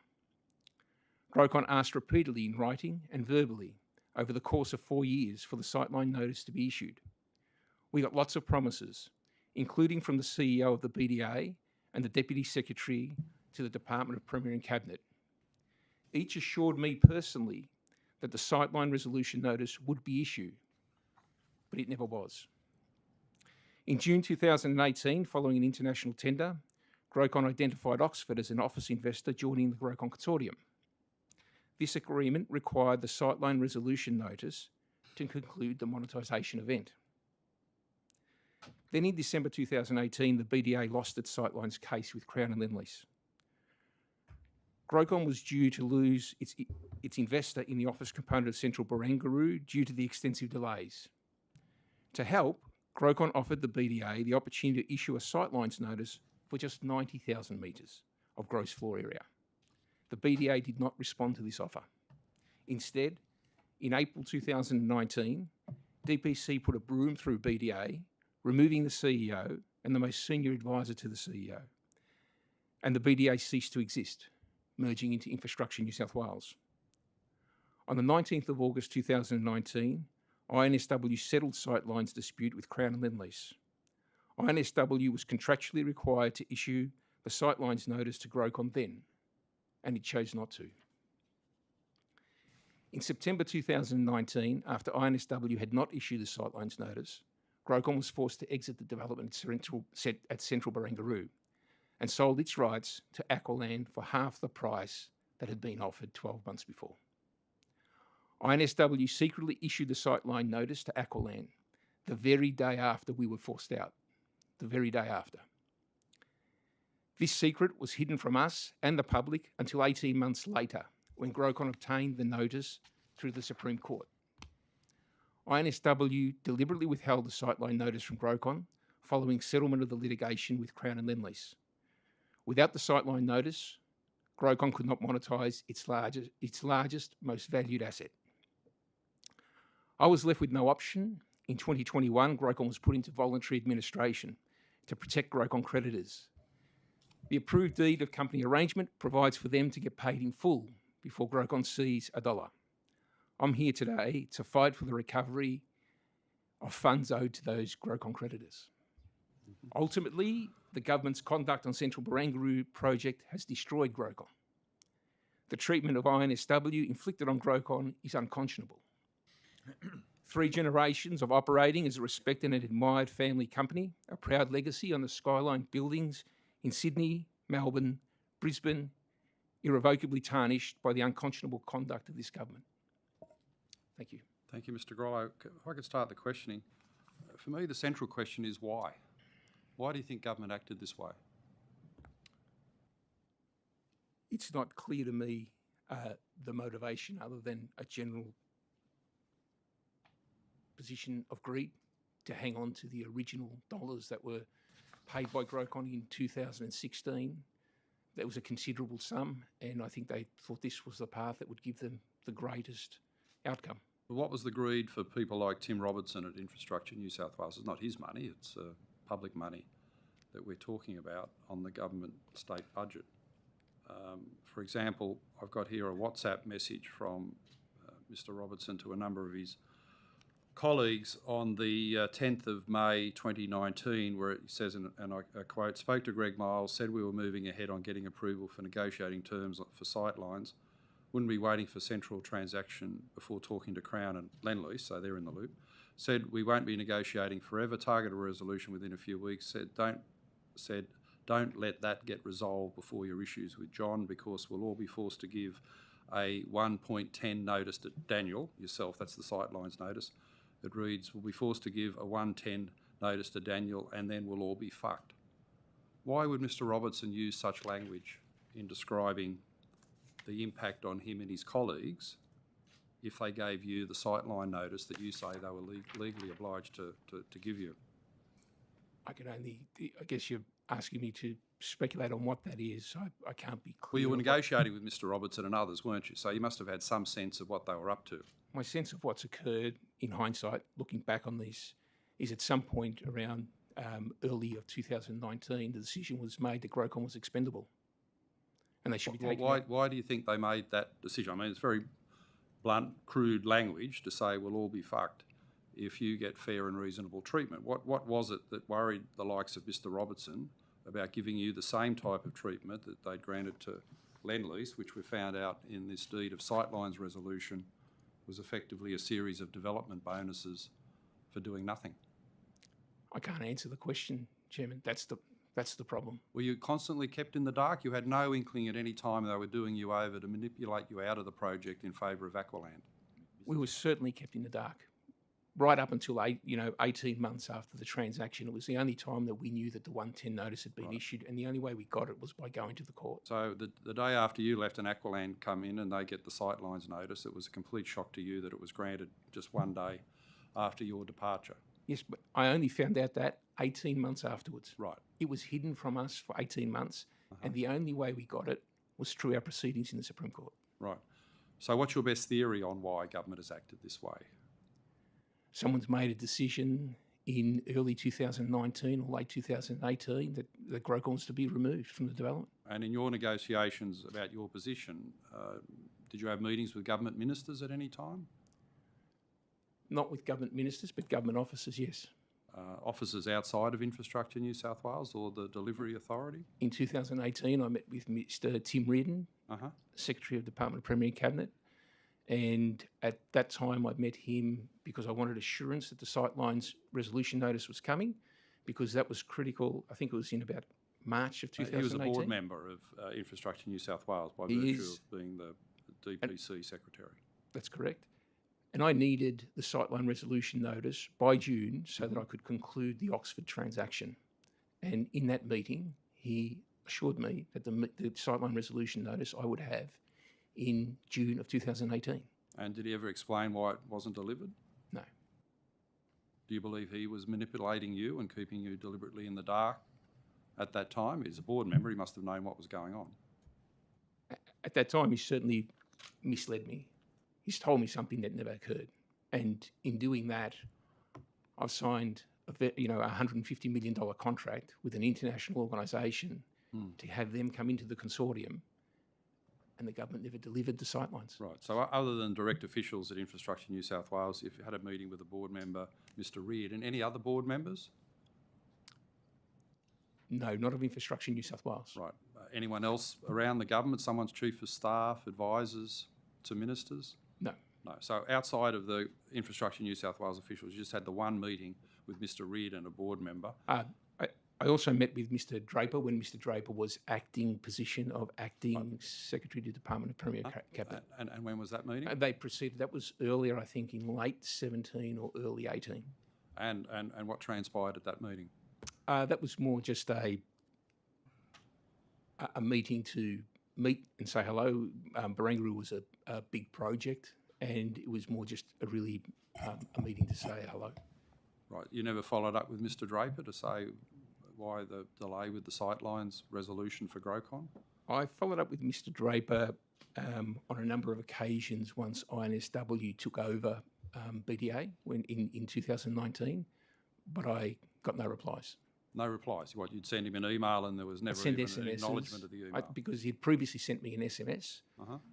Grocon asked repeatedly in writing and verbally over the course of 4 years for the sightline notice to be issued. We got lots of promises, including from the CEO of the BDA and the Deputy Secretary to the Department of Premier and Cabinet. Each assured me personally that the sightline resolution notice would be issued, but it never was. In June 2018, following an international tender, Grocon identified Oxford as an office investor joining the Grocon Consortium. This agreement required the sightline resolution notice to conclude the monetisation event. Then in December 2018, the BDA lost its sightlines case with Crown and Lendlease. Grocon was due to lose its investor in the office component of Central Barangaroo due to the extensive delays. To help, Grocon offered the BDA the opportunity to issue a sightlines notice for just 90,000 metres of gross floor area. The BDA did not respond to this offer. Instead, in April 2019, DPC put a broom through BDA, removing the CEO and the most senior advisor to the CEO. And the BDA ceased to exist, merging into Infrastructure New South Wales. On the 19th of August 2019, INSW settled sightlines dispute with Crown and Lendlease. INSW was contractually required to issue the sightlines notice to Grocon then, and it chose not to. In September 2019, after INSW had not issued the sightlines notice, Grocon was forced to exit the development at Central Barangaroo and sold its rights to Aqualand for half the price that had been offered 12 months before. INSW secretly issued the sightline notice to Aqualand the very day after we were forced out, the very day after. This secret was hidden from us and the public until 18 months later, when Grocon obtained the notice through the Supreme Court. INSW deliberately withheld the sightline notice from Grocon following settlement of the litigation with Crown and Lendlease. Without the sightline notice, Grocon could not monetise its largest, most valued asset. I was left with no option. In 2021, Grocon was put into voluntary administration to protect Grocon creditors. The approved deed of company arrangement provides for them to get paid in full before Grocon sees a dollar. I'm here today to fight for the recovery of funds owed to those Grocon creditors. Ultimately, the government's conduct on Central Barangaroo project has destroyed Grocon. The treatment of INSW inflicted on Grocon is unconscionable. 3 generations of operating as a respected and admired family company, a proud legacy on the skyline buildings in Sydney, Melbourne, Brisbane, irrevocably tarnished by the unconscionable conduct of this government. Thank you. Thank you, Mr. Grollo. If I could start the questioning. For me, the central question is why? Why do you think government acted this way? It's not clear to me the motivation other than a general position of greed to hang on to the original dollars that were paid by Grocon in 2016. That was a considerable sum, and I think they thought this was the path that would give them the greatest outcome. What was the greed for people like Tim Robertson at Infrastructure New South Wales? It's not his money, it's public money that we're talking about on the government state budget. For example, I've got here a WhatsApp message from Mr. Robertson to a number of his colleagues on the 10th of May 2019, where it says, and I quote, "Spoke to Greg Miles, said we were moving ahead on getting approval for negotiating terms for sightlines. Wouldn't be waiting for central transaction before talking to Crown and Lend-Lease," so they're in the loop. "Said we won't be negotiating forever, target a resolution within a few weeks. Said don't let that get resolved before your issues with John, because we'll all be forced to give a 1.10 notice to Daniel," yourself, that's the sightlines notice. It reads, "We'll be forced to give a 110 notice to Daniel, and then we'll all be fucked." Why would Mr. Robertson use such language in describing the impact on him and his colleagues if they gave you the sightline notice that you say they were legally obliged to give you? I guess you're asking me to speculate on what that is. I can't be clear. Well, you were on what- negotiating with Mr. Robertson and others, weren't you? So you must have had some sense of what they were up to. My sense of what's occurred in hindsight, looking back on this, is at some point around early of 2019, the decision was made that Grocon was expendable, and they should be taken out. Why do you think they made that decision? I mean, it's very blunt, crude language to say we'll all be fucked if you get fair and reasonable treatment. What was it that worried the likes of Mr. Robertson about giving you the same type of treatment that they'd granted to Lend-Lease, which we found out in this deed of sightlines resolution was effectively a series of development bonuses for doing nothing? I can't answer the question, Chairman. That's the problem. Were you constantly kept in the dark? You had no inkling at any time they were doing you over to manipulate you out of the project in favour of Aqualand? We were certainly kept in the dark. Right up until 18 months after the transaction, it was the only time that we knew that the 110 notice had been issued, and the only way we got it was by going to the court. So the day after you left and Aqualand come in and they get the sightlines notice, it was a complete shock to you that it was granted just one day after your departure. Yes, but I only found out that 18 months afterwards. Right. It was hidden from us for 18 months, and the only way we got it was through our proceedings in the Supreme Court. Right. So what's your best theory on why government has acted this way? Someone's made a decision in early 2019 or late 2018 that Grocon's to be removed from the development. And in your negotiations about your position, did you have meetings with government ministers at any time? Not with government ministers, but government officers, yes. Officers outside of Infrastructure New South Wales or the Delivery Authority? In 2018, I met with Mr. Tim Reardon, Secretary of Department of Premier Cabinet, and at that time I met him because I wanted assurance that the sightlines resolution notice was coming, because that was critical. I think it was in about March of 2018. He was a board member of Infrastructure New South Wales by virtue of being the DPC Secretary. That's correct. And I needed the sightline resolution notice by June so that I could conclude the Oxford transaction. And in that meeting, he assured me that the sightline resolution notice I would have in June of 2018. And did he ever explain why it wasn't delivered? No. Do you believe he was manipulating you and keeping you deliberately in the dark at that time? He's a board member, he must have known what was going on. At that time, he certainly misled me. He's told me something that never occurred. And in doing that, I've signed a $150 million contract with an international organisation to have them come into the consortium, and the government never delivered the sightlines. Right. So other than direct officials at Infrastructure New South Wales, if you had a meeting with a board member, Mr. Reid, and any other board members? No, not of Infrastructure New South Wales. Right. Anyone else around the government, someone's chief of staff, advisors to ministers? No. No. So outside of the Infrastructure New South Wales officials, you just had the one meeting with Mr. Reid and a board member. I also met with Mr. Draper when Mr. Draper was acting Secretary to the Department of Premier Cabinet. And when was that meeting? They proceeded, that was earlier, I think, in late 17 or early 18. And what transpired at that meeting? That was more just a meeting to meet and say hello. Barangaroo was a big project, and it was more just a meeting to say hello. Right. You never followed up with Mr. Draper to say why the delay with the sightlines resolution for GrowCon? I followed up with Mr. Draper on a number of occasions once INSW took over BDA in 2019, but I got no replies. No replies. What, you'd send him an email and there was never even an acknowledgement of the email? Because he'd previously sent me an SMS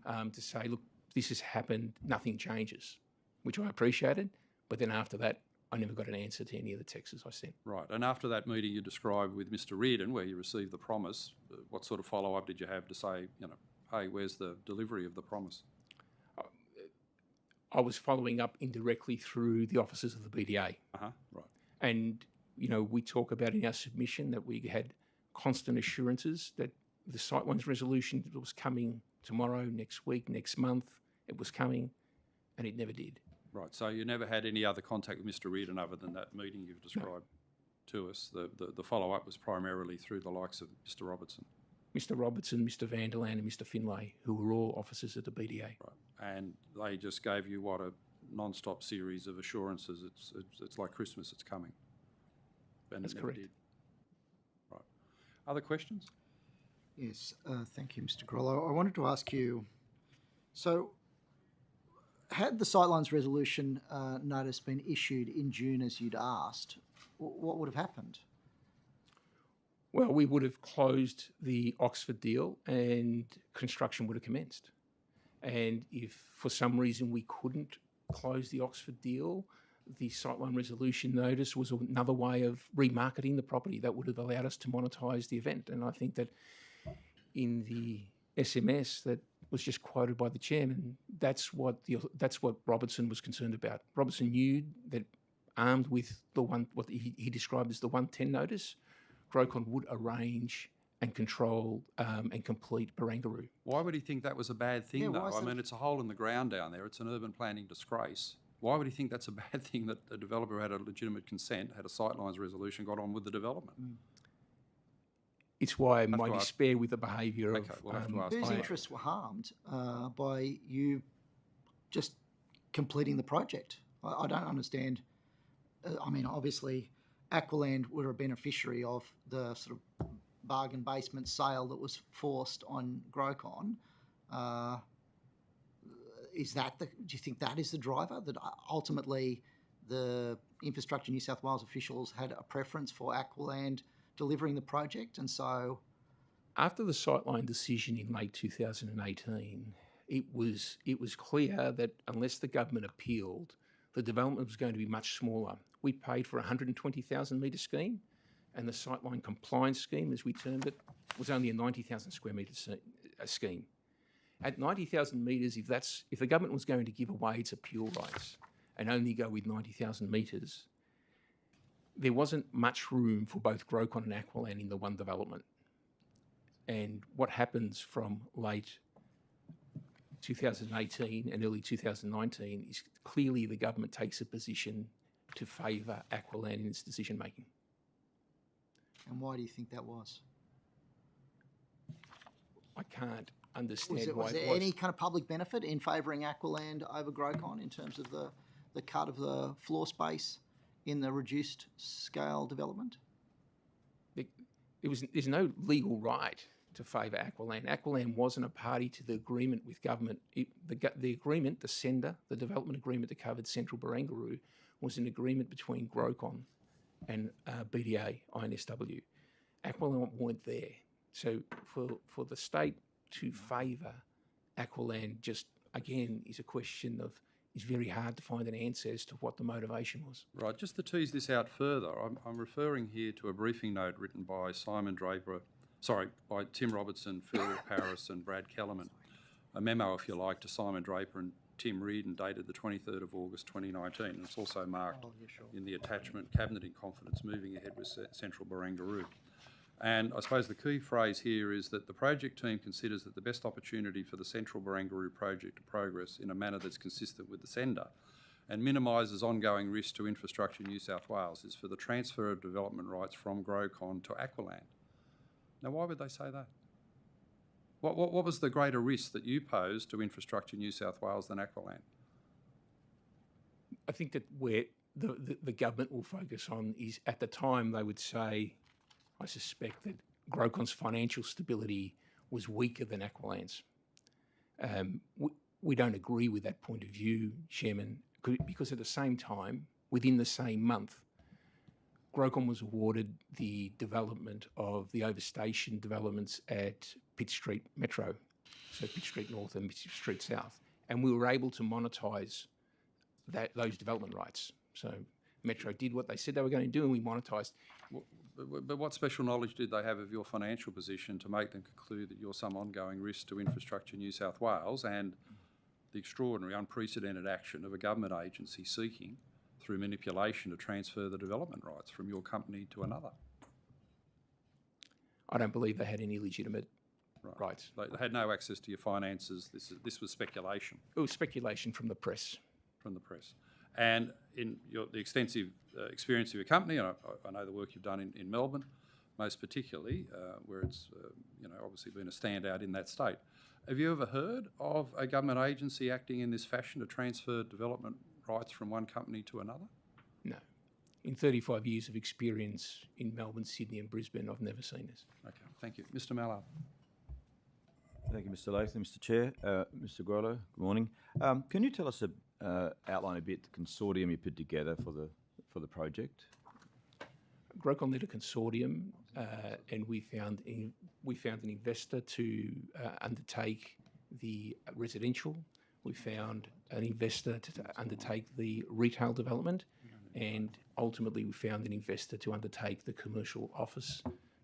to say, look, this has happened, nothing changes, which I appreciated. But then after that, I never got an answer to any of the texts I sent. Right. And after that meeting you described with Mr. Reardon, where you received the promise, what sort of follow-up did you have to say, hey, where's the delivery of the promise? I was following up indirectly through the officers of the BDA. Right. And, we talk about in our submission that we had constant assurances that the sightlines resolution was coming tomorrow, next week, next month. It was coming, and it never did. Right. So you never had any other contact with Mr. Reardon other than that meeting you've described to us? The follow-up was primarily through the likes of Mr. Robertson? Mr. Robertson, Mr. Vanderland and Mr. Finlay, who were all officers at the BDA. Right. And they just gave you, what, a non-stop series of assurances. It's like Christmas, it's coming. And That's it never correct. did. Right. Other questions? Yes, thank you, Mr. Grollo. I wanted to ask you, so had the sightlines resolution notice been issued in June as you'd asked, what would have happened? Well, we would have closed the Oxford deal and construction would have commenced. And if for some reason we couldn't close the Oxford deal, the sightline resolution notice was another way of remarketing the property that would have allowed us to monetise the event. And I think that in the SMS that was just quoted by the chairman, that's what Robertson was concerned about. Robertson knew that armed with what he described as the 110 notice, GrowCon would arrange and control and complete Barangaroo. Why would he think that was a bad thing, though? I mean, it's a hole in the ground down there. It's an urban planning disgrace. Why would he think that's a bad thing that a developer had a legitimate consent, had a sightlines resolution, got on with the development? It's why my despair with the behaviour of... We'll have to ask whose interests were harmed by you just completing the project? I don't understand. I mean, obviously, Aqualand were a beneficiary of the sort of bargain basement sale that was forced on GrowCon. Do you think that is the driver, that ultimately the Infrastructure New South Wales officials had a preference for Aqualand delivering the project? And so... After the sightline decision in late 2018, it was clear that unless the government appealed, the development was going to be much smaller. We paid for a 120,000 metre scheme, and the sightline compliance scheme, as we termed it, was only a 90,000 square metre scheme. At 90,000 metres, if the government was going to give away its appeal rights and only go with 90,000 metres, there wasn't much room for both GrowCon and Aqualand in the one development. And what happens from late 2018 and early 2019 is clearly the government takes a position to favour Aqualand in its decision making. And why do you think that was? I can't understand was there any kind of public benefit in favouring Aqualand over GrowCon in terms of the cut of the floor space in the reduced scale development? There's no legal right to favour Aqualand. Aqualand wasn't a party to the agreement with government. The agreement, the SENDA, the development agreement that covered Central Barangaroo, was an agreement between GrowCon and BDA, INSW. Aqualand weren't there. So for the state to favour Aqualand just, again, is a question of, it's very hard to find an answer as to what the motivation was. Right, just to tease this out further, I'm referring here to a briefing note written by by Tim Robertson, Phil Paris and Brad Kellerman, a memo, if you like, to Simon Draper and Tim Reardon, dated the 23rd of August 2019. And it's also marked in the attachment, Cabinet in confidence, moving ahead with Central Barangaroo. And I suppose the key phrase here is that the project team considers that the best opportunity for the Central Barangaroo project to progress in a manner that's consistent with the sender and minimises ongoing risk to Infrastructure New South Wales is for the transfer of development rights from Grocon to Aqualand. Now, why would they say that? What was the greater risk that you posed to Infrastructure New South Wales than Aqualand? I think that where the government will focus on is, at the time, they would say, I suspect that Grocon's financial stability was weaker than Aqualand's. We don't agree with that point of view, Chairman, because at the same time, within the same month, Grocon was awarded the development of the overstation developments at Pitt Street Metro, so Pitt Street North and Pitt Street South, and we were able to monetise those development rights. So Metro did what they said they were going to do, and we monetised. But what special knowledge did they have of your financial position to make them conclude that you're some ongoing risk to Infrastructure New South Wales and the extraordinary, unprecedented action of a government agency seeking, through manipulation, to transfer the development rights from your company to another? I don't believe they had any legitimate rights. They had no access to your finances. This was speculation. It was speculation from the press. From the press. And in the extensive experience of your company, and I know the work you've done in Melbourne, most particularly, where it's obviously been a standout in that state. Have you ever heard of a government agency acting in this fashion to transfer development rights from one company to another? No. In 35 years of experience in Melbourne, Sydney and Brisbane, I've never seen this. Okay, thank you. Mr Mallard. Thank you, Mr Latham. Mr Chair, Mr Grollo, good morning. Can you tell us, outline a bit the consortium you put together for the project? Grocon led a consortium, and we found an investor to undertake the residential. We found an investor to undertake the retail development, and ultimately we found an investor to undertake the commercial office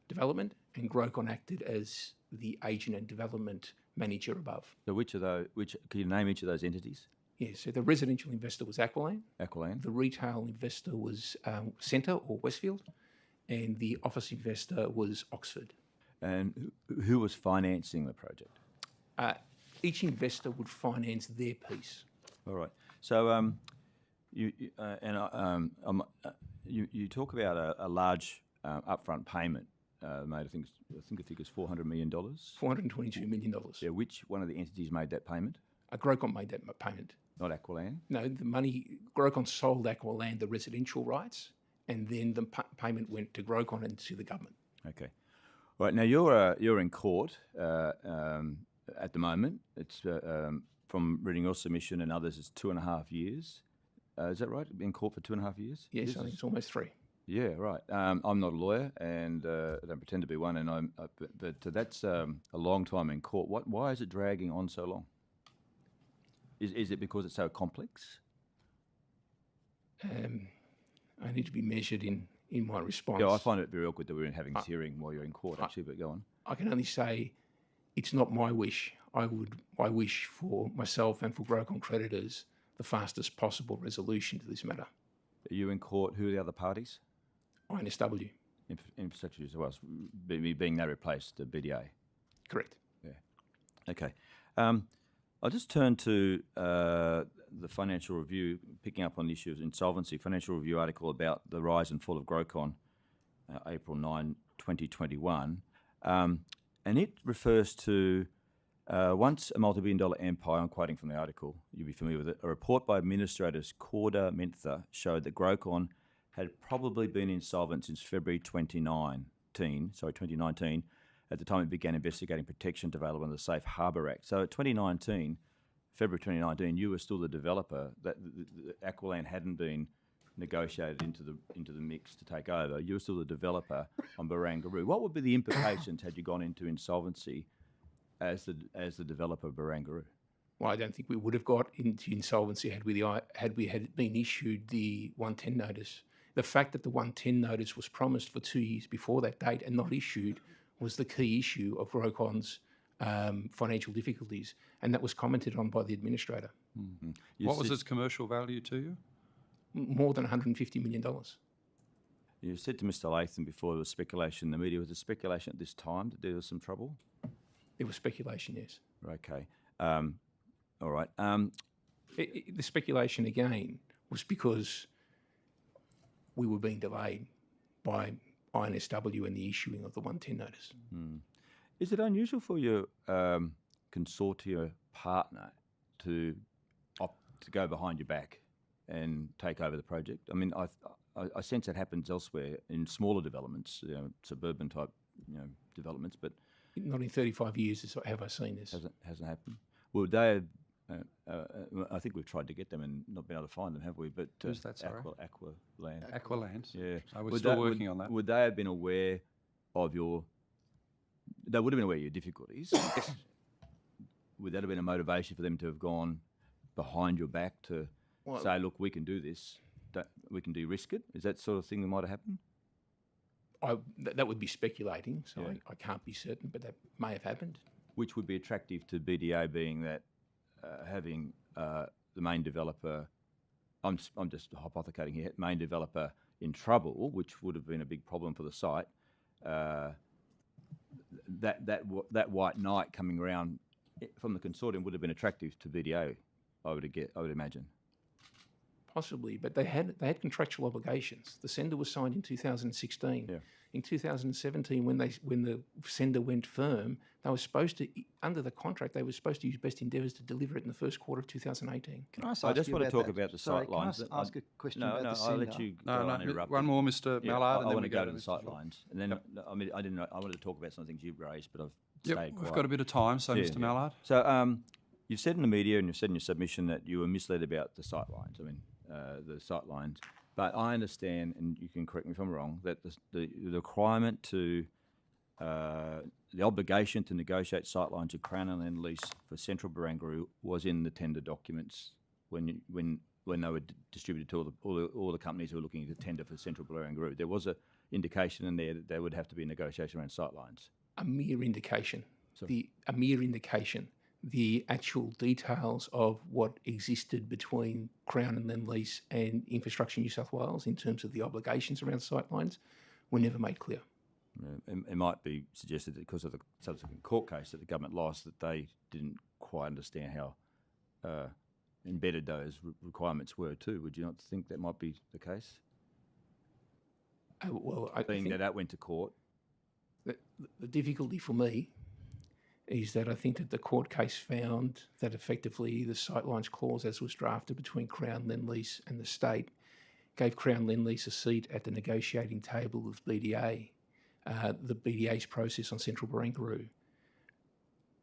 development, and Grocon acted as the agent and development manager above. So can you name each of those entities? Yeah, so the residential investor was Aqualand. Aqualand. The retail investor was Centre or Westfield, and the office investor was Oxford. And who was financing the project? Each investor would finance their piece. All right. So you talk about a large upfront payment made. I think the figure's $400 million. $422 million. Yeah. Which one of the entities made that payment? Grocon made that payment. Not Aqualand. No, the money, Grocon sold Aqualand the residential rights, and then the payment went to Grocon and to the government. Okay. All right. Now you're in court at the moment. It's from reading your submission and others, it's 2.5 years. Is that right? In court for 2.5 years? Yes, I think it's almost 3. Yeah, right. I'm not a lawyer, and I don't pretend to be one. And but that's a long time in court. Why is it dragging on so long? Is it because it's so complex? I need to be measured in my response. Yeah, I find it very awkward that we're having this hearing while you're in court, actually, but go on. I can only say it's not my wish. I wish for myself and for Grocon creditors the fastest possible resolution to this matter. Are you in court? Who are the other parties? NSW. Infrastructure as well, being they replaced the BDA. Correct. Yeah. Okay. I'll just turn to the Financial Review, picking up on the issue of insolvency. Financial Review article about the rise and fall of Grocon, April 9, 2021. And it refers to once a multi-billion-dollar empire, I'm quoting from the article, you'll be familiar with it, a report by administrators Corda Mintha showed that Grocon had probably been insolvent since February 2019, at the time it began investigating protection available under the Safe Harbour Act. So at February 2019, you were still the developer. That the Aqualand hadn't been negotiated into the mix to take over. You were still the developer on Barangaroo. What would be the implications had you gone into insolvency as the developer of Barangaroo? Well, I don't think we would have got into insolvency had we been issued the 110 notice. The fact that the 110 notice was promised for 2 years before that date and not issued was the key issue of Grocon's financial difficulties, and that was commented on by the administrator. You What was said- its commercial value to you? More than $150 million. You said to Mr. Latham before there was speculation in the media. Was there speculation at this time that there was some trouble? There was speculation, yes. Okay. All right. The speculation again was because we were being delayed by NSW and the issuing of the 110 notice. Is it unusual for your consortia partner to go behind your back and take over the project? I mean, I sense that happens elsewhere in smaller developments, suburban type, developments, but Not in 35 years have I seen this. hasn't happened. Well, they, I think we've tried to get them and not been able to find them, have we? But Who's that, sorry? Aqualand. Aqualand. Yeah, We're still working on that. Would they have been aware of your? They would have been aware of your difficulties. Would that have been a motivation for them to have gone behind your back to say, "Look, we can do this. We can de-risk it"? Is that sort of thing that might have happened? That would be speculating, so Yeah. I can't be certain, but that may have happened. Which would be attractive to BDA, being that having the main developer, I'm just hypothecating here, main developer in trouble, which would have been a big problem for the site. That white knight coming around from the consortium would have been attractive to BDA, I would imagine. Possibly, but they had contractual obligations. The sender was signed in 2016. Yeah. In 2017, when the sender went firm, they were supposed to, under the contract, they were supposed to use best endeavours to deliver it in the first quarter of 2018. Can I ask I just you want to about talk that? about the Sorry, sight lines. Can I ask a question No, about no, the I'll sender? let you No, go no, uninterrupted. one more, Mr. Yeah, Mallard, I and then want we to go to to the Mr. sight George. lines, and then I wanted to talk about some things you've raised, but I've Yep, stayed quiet. we've got a bit of time, so Yeah, Mr. yeah. Mallard. So you've said in the media and you've said in your submission that you were misled about the sight lines. I mean, the sight lines. But I understand, and you can correct me if I'm wrong, that the requirement to the obligation to negotiate sight lines of Crown and Land lease for Central Barangaroo was in the tender documents when they were distributed to all the companies who were looking to tender for Central Barangaroo. There was an indication in there that there would have to be a negotiation around sight lines. A mere indication. Sorry. A mere indication. The actual details of what existed between Crown and Land Lease and Infrastructure New South Wales in terms of the obligations around sightlines were never made clear. It might be suggested that because of the subsequent court case that the government lost, that they didn't quite understand how embedded those requirements were too. Would you not think that might be the case? Well, I Being think that went to court. the difficulty for me is that I think that the court case found that effectively the sightlines clause as was drafted between Crown Land Lease and the state gave Crown Land Lease a seat at the negotiating table of BDA, the BDA's process on Central Barangaroo.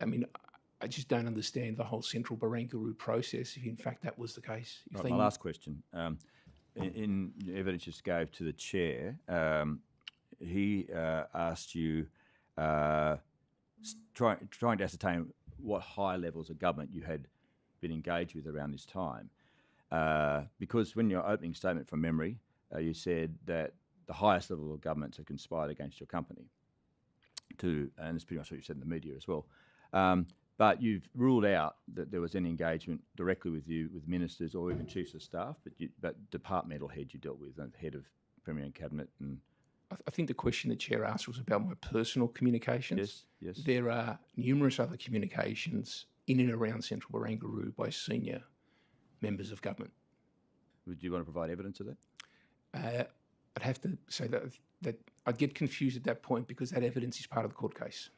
I mean, I just don't understand the whole Central Barangaroo process if in fact that was the case. If Right, they my last question. In the evidence you just gave to the chair, he asked you, trying to ascertain what high levels of government you had been engaged with around this time. Because when your opening statement from memory, you said that the highest level of governments have conspired against your company, and it's pretty much what you said in the media as well. But you've ruled out that there was any engagement directly with you, with ministers or even chiefs of staff, but departmental head you dealt with, and head of Premier and Cabinet. And I think the question the chair asked was about my personal communications. yes, There are numerous other communications in and around Central Barangaroo by senior members of government. Would you want to provide evidence of that? I'd have to say that I'd get confused at that point because that evidence is part of the court case.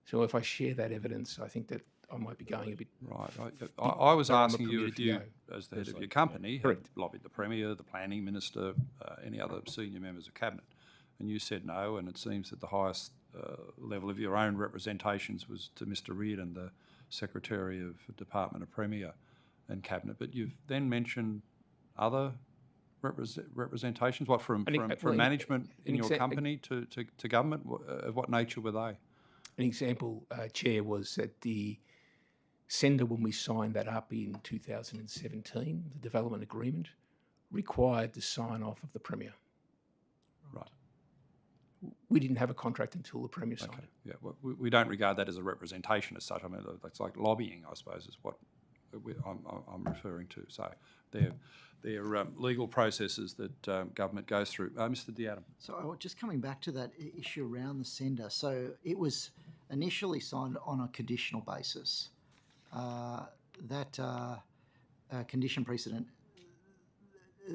So if I share that evidence, I think that I might be going a bit... Right. I was where I'm asking you permitted if to you, go. as the head of your company, had Correct. lobbied the Premier, the Planning Minister, any other senior members of Cabinet, and you said no, and it seems that the highest level of your own representations was to Mr Reardon, the Secretary of Department of Premier and Cabinet, but you've then mentioned other representations, what, from management in your company to government? Of what nature were they? An example, Chair, was that the sender, when we signed that up in 2017, the development agreement, required the sign-off of the Premier. Right. We didn't have a contract until the Premier signed it. Yeah, well, we don't regard that as a representation as such. I mean, that's like lobbying, I suppose, is what I'm referring to. So they're legal processes that government goes through. Mr. Diadam. So just coming back to that issue around the sender. So it was initially signed on a conditional basis. That condition precedent,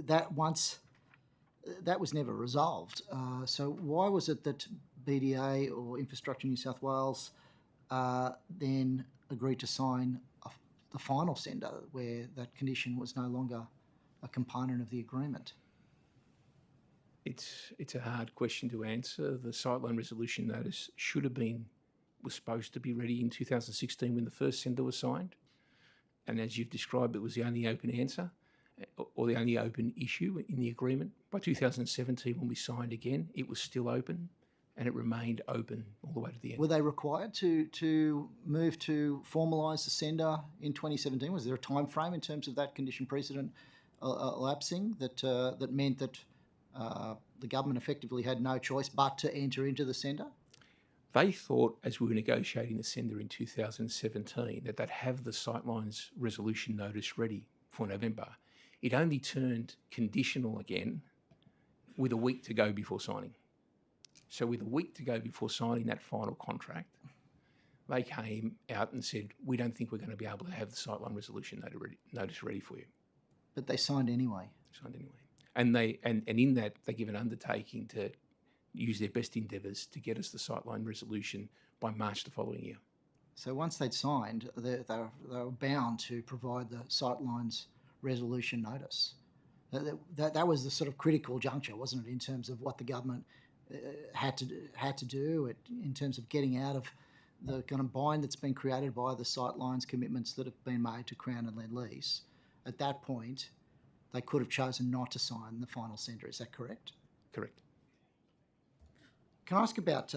that was never resolved. So why was it that BDA or Infrastructure New South Wales then agreed to sign the final sender where that condition was no longer a component of the agreement? It's a hard question to answer. The sightline resolution notice was supposed to be ready in 2016 when the first sender was signed. And as you've described, it was the only open answer or the only open issue in the agreement. By 2017, when we signed again, it was still open and it remained open all the way to the end. Were they required to move to formalise the sender in 2017? Was there a time frame in terms of that condition precedent elapsing that meant that the government effectively had no choice but to enter into the sender? They thought, as we were negotiating the sender in 2017, that they'd have the sightlines resolution notice ready for November. It only turned conditional again with a week to go before signing. So with a week to go before signing that final contract, they came out and said, we don't think we're going to be able to have the sightline resolution notice ready for you. But they signed anyway. And in that, they give an undertaking to use their best endeavours to get us the sightline resolution by March the following year. So once they'd signed, they were bound to provide the sightlines resolution notice. That was the sort of critical juncture, wasn't it, in terms of what the government had to do in terms of getting out of the kind of bind that's been created by the sightlines commitments that have been made to Crown and Lend-Lease. At that point, they could have chosen not to sign the final sender. Is that correct? Correct. Can I ask about,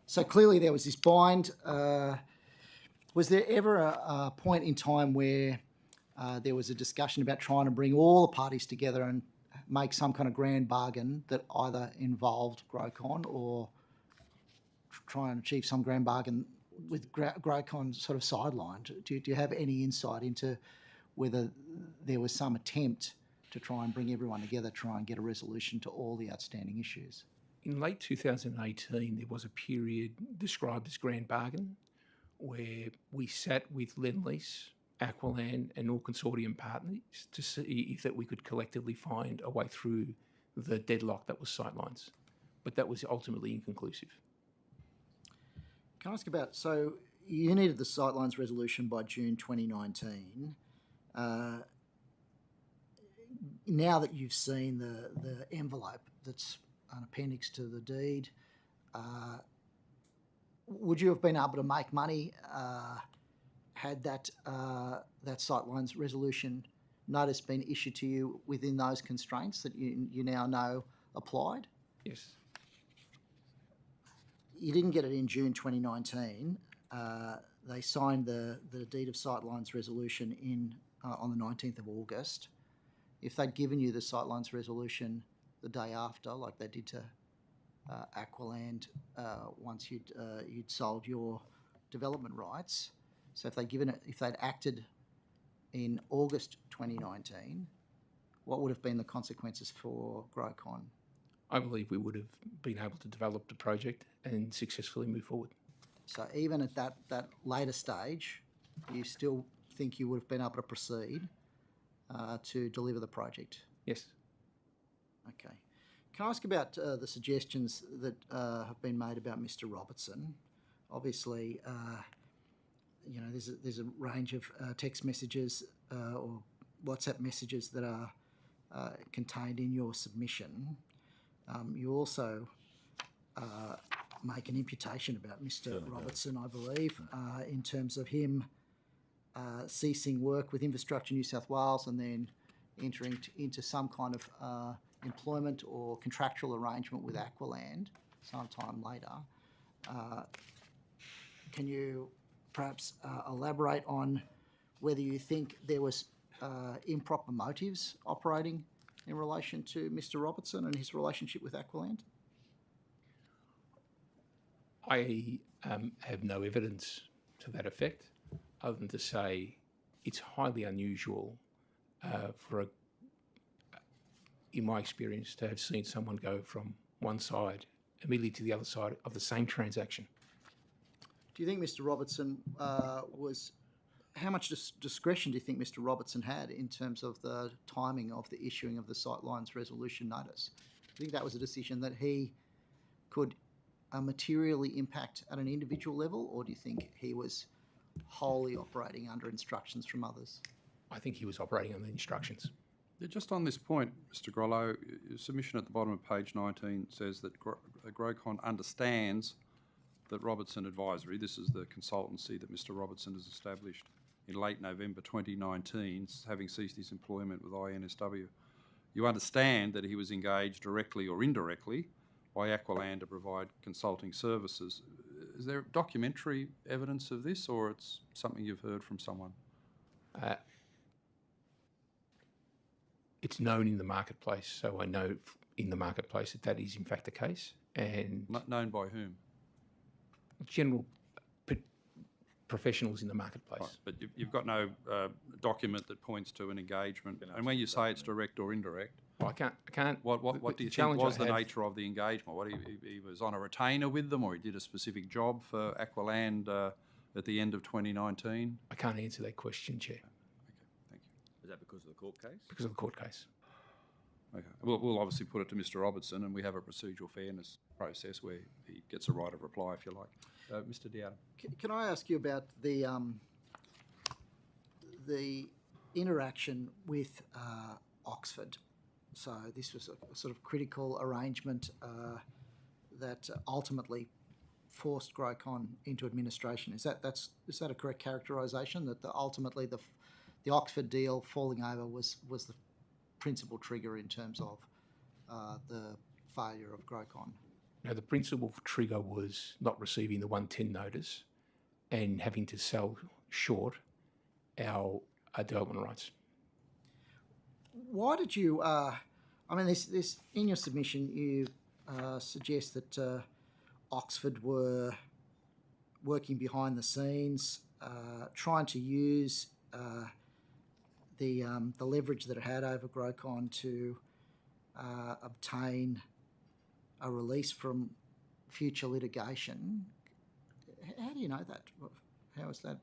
so clearly there was this bind. Was there ever a point in time where there was a discussion about trying to bring all the parties together and make some kind of grand bargain that either involved Grocon or try and achieve some grand bargain with Grocon sort of sidelined? Do you have any insight into whether there was some attempt to try and bring everyone together, try and get a resolution to all the outstanding issues? In late 2018, there was a period described as grand bargain where we sat with Lend-Lease, Aqualand and all consortium partners to see if we could collectively find a way through the deadlock that was sightlines. But that was ultimately inconclusive. Can I ask about, so you needed the sightlines resolution by June 2019. Now that you've seen the envelope that's an appendix to the deed, would you have been able to make money had that sightlines resolution notice been issued to you within those constraints that you now know applied? Yes. You didn't get it in June 2019. They signed the deed of sightlines resolution on the 19th of August. If they'd given you the sightlines resolution the day after, like they did to Aqualand once you'd sold your development rights, so if they'd acted in August 2019, what would have been the consequences for Grocon? I believe we would have been able to develop the project and successfully move forward. So even at that later stage, you still think you would have been able to proceed to deliver the project? Yes. Okay. Can I ask about the suggestions that have been made about Mr. Robertson? Obviously, there's a range of text messages or WhatsApp messages that are contained in your submission. You also make an imputation about Mr. Robertson, I believe, in terms of him ceasing work with Infrastructure New South Wales and then entering into some kind of employment or contractual arrangement with Aqualand sometime later. Can you perhaps elaborate on whether you think there was improper motives operating in relation to Mr. Robertson and his relationship with Aqualand? I have no evidence to that effect, other than to say it's highly unusual in my experience, to have seen someone go from one side immediately to the other side of the same transaction. Do you think Mr. Robertson how much discretion do you think Mr. Robertson had in terms of the timing of the issuing of the Sightlines resolution notice? Do you think that was a decision that he could materially impact at an individual level, or do you think he was wholly operating under instructions from others? I think he was operating under instructions. Yeah, just on this point, Mr. Grollo, your submission at the bottom of page 19 says that Grocon understands that Robertson Advisory, this is the consultancy that Mr. Robertson has established in late November 2019, having ceased his employment with INSW. You understand that he was engaged directly or indirectly by Aqualand to provide consulting services. Is there documentary evidence of this, or it's something you've heard from someone? It's known in the marketplace, so I know in the marketplace that is in fact the case. And Known by whom? general professionals in the marketplace. Right, but you've got no document that points to an engagement. And when you say it's direct or indirect, Well, I can't. what do you think challenge was I the have- nature of the engagement? What he was on a retainer with them, or he did a specific job for Aqualand at the end of 2019? I can't answer that question, Chair, Okay, thank you. Is that because of the court case? because of the court case. Okay, we'll obviously put it to Mr. Robertson, and we have a procedural fairness process where he gets a right of reply, if you like. Mr. Diadam. Can I ask you about the interaction with Oxford? So this was a sort of critical arrangement that ultimately forced Grocon into administration. Is that a correct characterisation? That ultimately the Oxford deal falling over was the principal trigger in terms of the failure of Grocon? Now, the principal trigger was not receiving the 110 notice and having to sell short our development rights. Why did you? This in your submission you suggest that Oxford were working behind the scenes, trying to use the leverage that it had over Grocon to obtain a release from future litigation. How do you know that? How is that?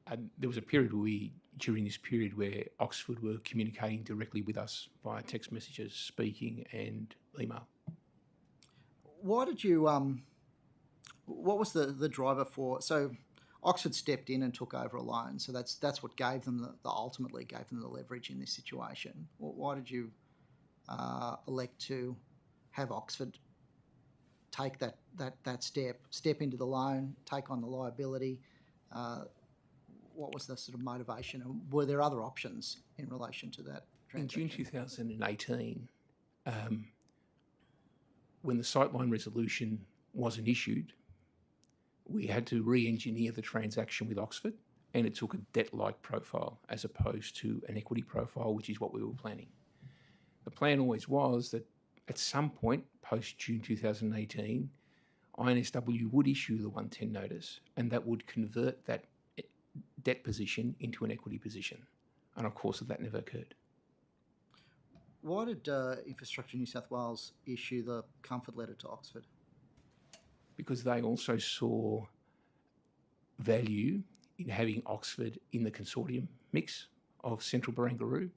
And there was a period during this period where Oxford were communicating directly with us via text messages, speaking and email. Why did you? What was the driver for? So Oxford stepped in and took over a loan. So that's what gave them ultimately gave them the leverage in this situation. Why did you elect to have Oxford take that step into the loan, take on the liability? What was the sort of motivation, and were there other options in relation to that transaction? In June 2018, when the Sightline resolution wasn't issued, we had to re-engineer the transaction with Oxford, and it took a debt-like profile as opposed to an equity profile, which is what we were planning. The plan always was that at some point post-June 2018, INSW would issue the 110 notice, and that would convert that debt position into an equity position. And of course, that never occurred. Why did Infrastructure New South Wales issue the comfort letter to Oxford? Because they also saw value in having Oxford in the consortium mix of Central Barangaroo.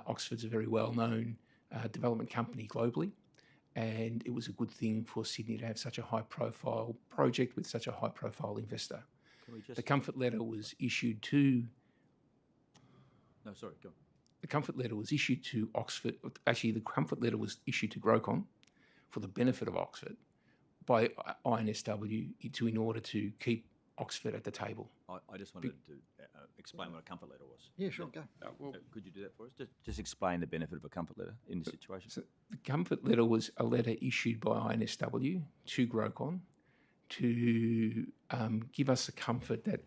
Oxford's a very well-known development company globally, and it was a good thing for Sydney to have such a high-profile project with such a high-profile investor. The comfort letter was issued to... No, sorry, go on. The comfort letter was issued to Oxford. Actually, the comfort letter was issued to Grocon for the benefit of Oxford by INSW in order to keep Oxford at the table. I just wanted to explain what a comfort letter was. Yeah, sure, go. Could you do that for us? Just explain the benefit of a comfort letter in this situation. So the comfort letter was a letter issued by INSW to Grocon to give us the comfort that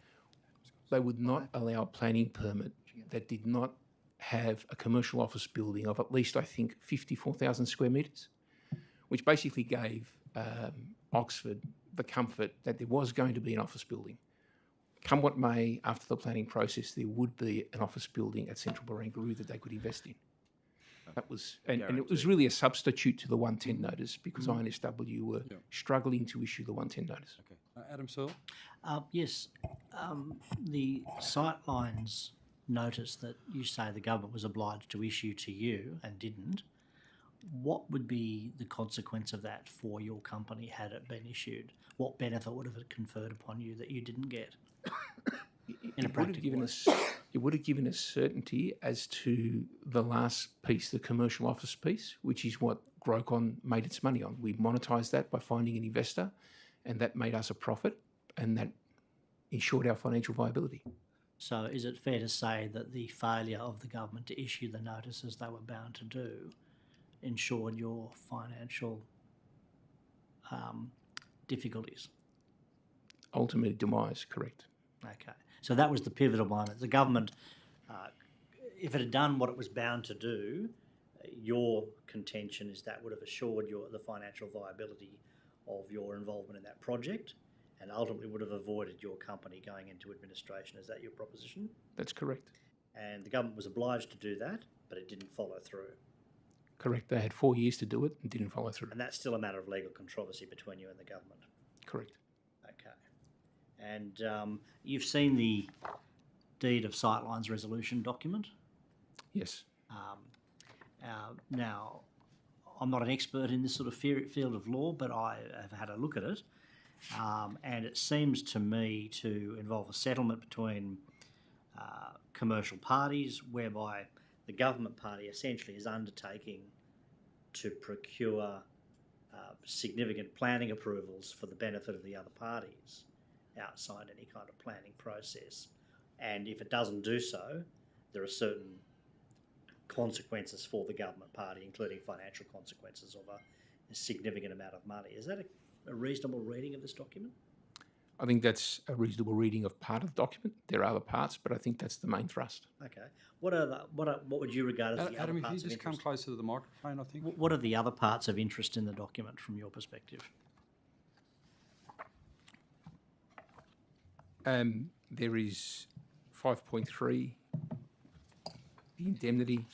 they would not allow a planning permit that did not have a commercial office building of at least, I think, 54,000 square metres, which basically gave Oxford the comfort that there was going to be an office building. Come what may, after the planning process, there would be an office building at Central Barangaroo that they could invest in. That was, and it was really a substitute to the 110 notice because INSW were struggling to issue the 110 notice. Okay. Adam Searle? Yes, the sightlines notice that you say the government was obliged to issue to you and didn't. What would be the consequence of that for your company had it been issued? What benefit would have it conferred upon you that you didn't get? In a practical way. It would have given us certainty as to the last piece, the commercial office piece, which is what Grocon made its money on. We monetised that by finding an investor, and that made us a profit, and that ensured our financial viability. So is it fair to say that the failure of the government to issue the notices they were bound to do ensured your financial difficulties? Ultimately, demise, correct. Okay. So that was the pivotal moment. The government, if it had done what it was bound to do, your contention is that would have assured the financial viability of your involvement in that project and ultimately would have avoided your company going into administration. Is that your proposition? That's correct. And the government was obliged to do that, but it didn't follow through. Correct. They had 4 years to do it and didn't follow through. And that's still a matter of legal controversy between you and the government. Correct. Okay. And you've seen the Deed of Sightlines resolution document? Yes. Now, I'm not an expert in this sort of field of law, but I have had a look at it. And it seems to me to involve a settlement between commercial parties whereby the government party essentially is undertaking to procure significant planning approvals for the benefit of the other parties outside any kind of planning process. And if it doesn't do so, there are certain consequences for the government party, including financial consequences of a significant amount of money. Is that a reasonable reading of this document? I think that's a reasonable reading of part of the document. There are other parts, but I think that's the main thrust. Okay. What would you regard as the Adam, other if parts you of just come interest? closer to the microphone, I think. What are the other parts of interest in the document from your perspective? There is 5.3, the indemnity.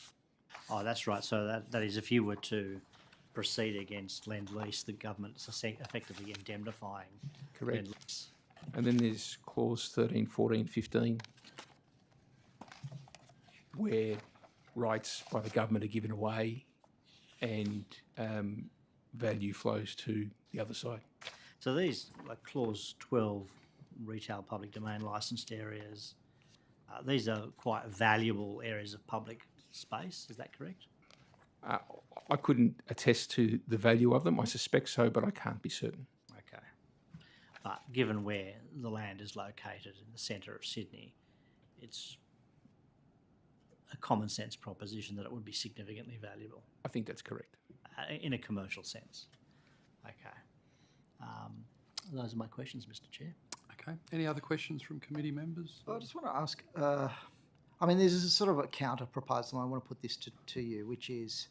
Oh, that's right. So that is if you were to proceed against Lend-Lease, the government's effectively indemnifying Correct. Lend-Lease. And then there's clause 13, 14, 15, where rights by the government are given away and value flows to the other side. So these, like clause 12, retail public domain licensed areas, these are quite valuable areas of public space. Is that correct? I couldn't attest to the value of them. I suspect so, but I can't be certain. Okay. But given where the land is located in the centre of Sydney, it's a common sense proposition that it would be significantly valuable I think that's correct. in a commercial sense. Okay. Those are my questions, Mr. Chair. Okay. Any other questions from committee members? I just want to ask, I mean, there's a sort of a counter proposal. I want to put this to you, which is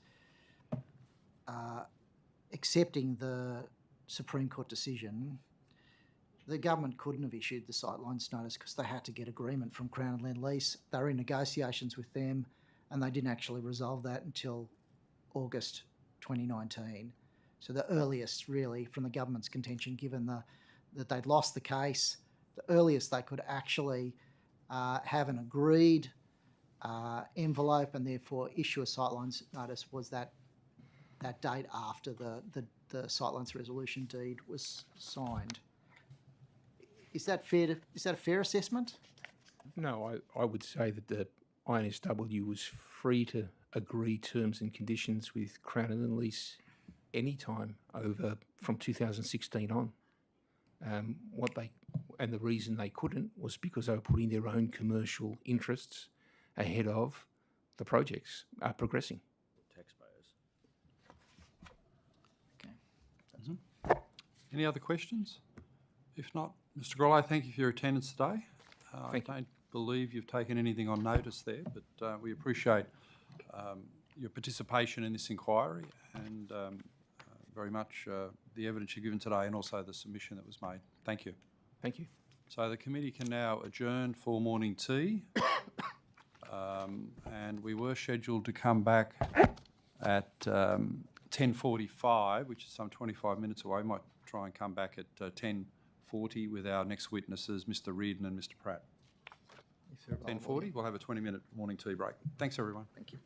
accepting the Supreme Court decision. The government couldn't have issued the sightlines notice because they had to get agreement from Crown and Lend-Lease. They were in negotiations with them and they didn't actually resolve that until August 2019. So the earliest, really, from the government's contention, given that they'd lost the case, the earliest they could actually have an agreed envelope and therefore issue a sightlines notice was that date after the sightlines resolution deed was signed. Is that fair? Is that a fair assessment? No, I would say that the INSW was free to agree terms and conditions with Crown and Lend-Lease any time over from 2016 on. And the reason they couldn't was because they were putting their own commercial interests ahead of the projects progressing. Taxpayers. Okay. Any other questions? If not, Mr. Grollo, thank you for your attendance today. I don't believe you've taken anything on notice there, but we appreciate your participation in this inquiry and very much the evidence you've given today and also the submission that was made. Thank you. Thank you. So the committee can now adjourn for morning tea. And we were scheduled to come back at 10:45, which is some 25 minutes away. Might try and come back at 10:40 with our next witnesses, Mr. Reardon and Mr. Pratt. 10:40, we'll have a 20-minute morning tea break. Thanks, everyone. Thank you.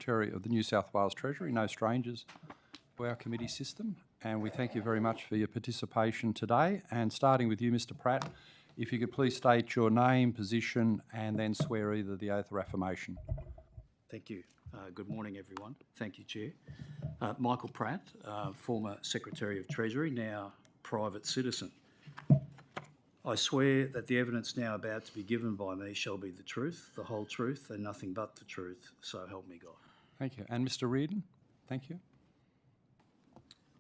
Secretary of the New South Wales Treasury, no strangers to our committee system, and we thank you very much for your participation today. And starting with you, Mr Pratt, if you could please state your name, position, and then swear either the oath or affirmation. Thank you. Good morning, everyone. Thank you, Chair. Michael Pratt, former Secretary of Treasury, now private citizen. I swear that the evidence now about to be given by me shall be the truth, the whole truth, and nothing but the truth, so help me God. Thank you. And Mr Reardon, thank you.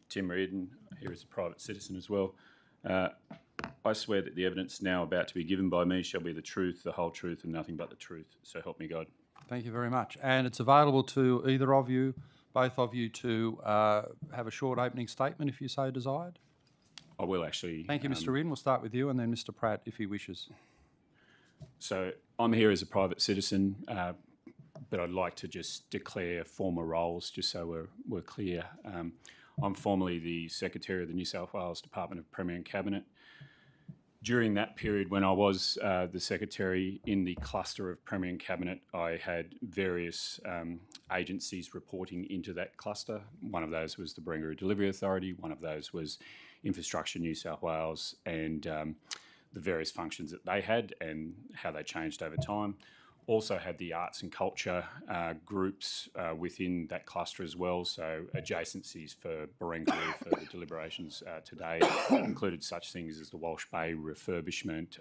Tim Reardon, here as a private citizen as well. I swear that the evidence now about to be given by me shall be the truth, the whole truth, and nothing but the truth, so help me God. Thank you very much. And it's available to either of you, both of you, to have a short opening statement if you so desired. I will actually. Thank you, Mr Reardon. We'll start with you and then Mr Pratt if he wishes. So I'm here as a private citizen, but I'd like to just declare former roles just so we're clear. I'm formerly the Secretary of the New South Wales Department of Premier and Cabinet. During that period when I was the Secretary in the cluster of Premier and Cabinet, I had various agencies reporting into that cluster. One of those was the Barangaroo Delivery Authority, one of those was Infrastructure New South Wales, and the various functions that they had and how they changed over time. Also had the arts and culture groups within that cluster as well, so adjacencies for Barangaroo for the deliberations today included such things as the Walsh Bay refurbishment,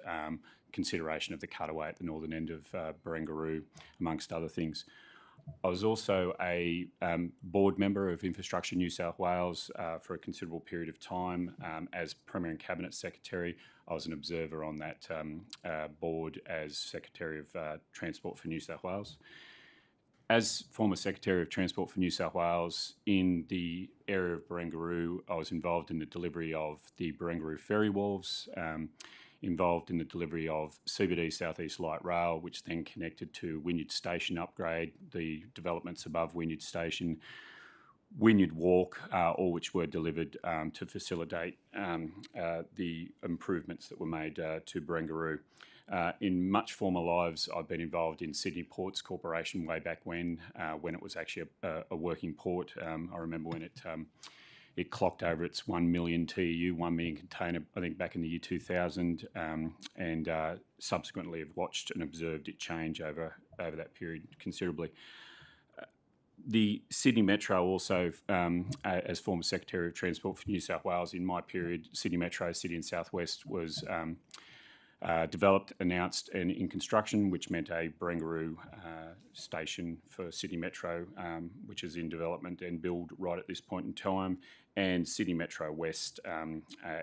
consideration of the cutaway at the northern end of Barangaroo, amongst other things. I was also a board member of Infrastructure New South Wales for a considerable period of time. As Premier and Cabinet Secretary, I was an observer on that board as Secretary of Transport for New South Wales. As former Secretary of Transport for New South Wales, in the area of Barangaroo, I was involved in the delivery of the Barangaroo ferry wharves, involved in the delivery of CBD South East Light Rail, which then connected to Wynyard Station upgrade, the developments above Wynyard Station, Wynyard Walk, all which were delivered to facilitate the improvements that were made to Barangaroo. In much former lives, I've been involved in Sydney Ports Corporation way back when it was actually a working port. I remember when it clocked over its 1 million TEU, 1 million container, I think back in the year 2000, and subsequently have watched and observed it change over that period considerably. The Sydney Metro also, as former Secretary of Transport for New South Wales, in my period, Sydney Metro, City and South West was developed, announced and in construction, which meant a Barangaroo station for Sydney Metro, which is in development and build right at this point in time. And Sydney Metro West,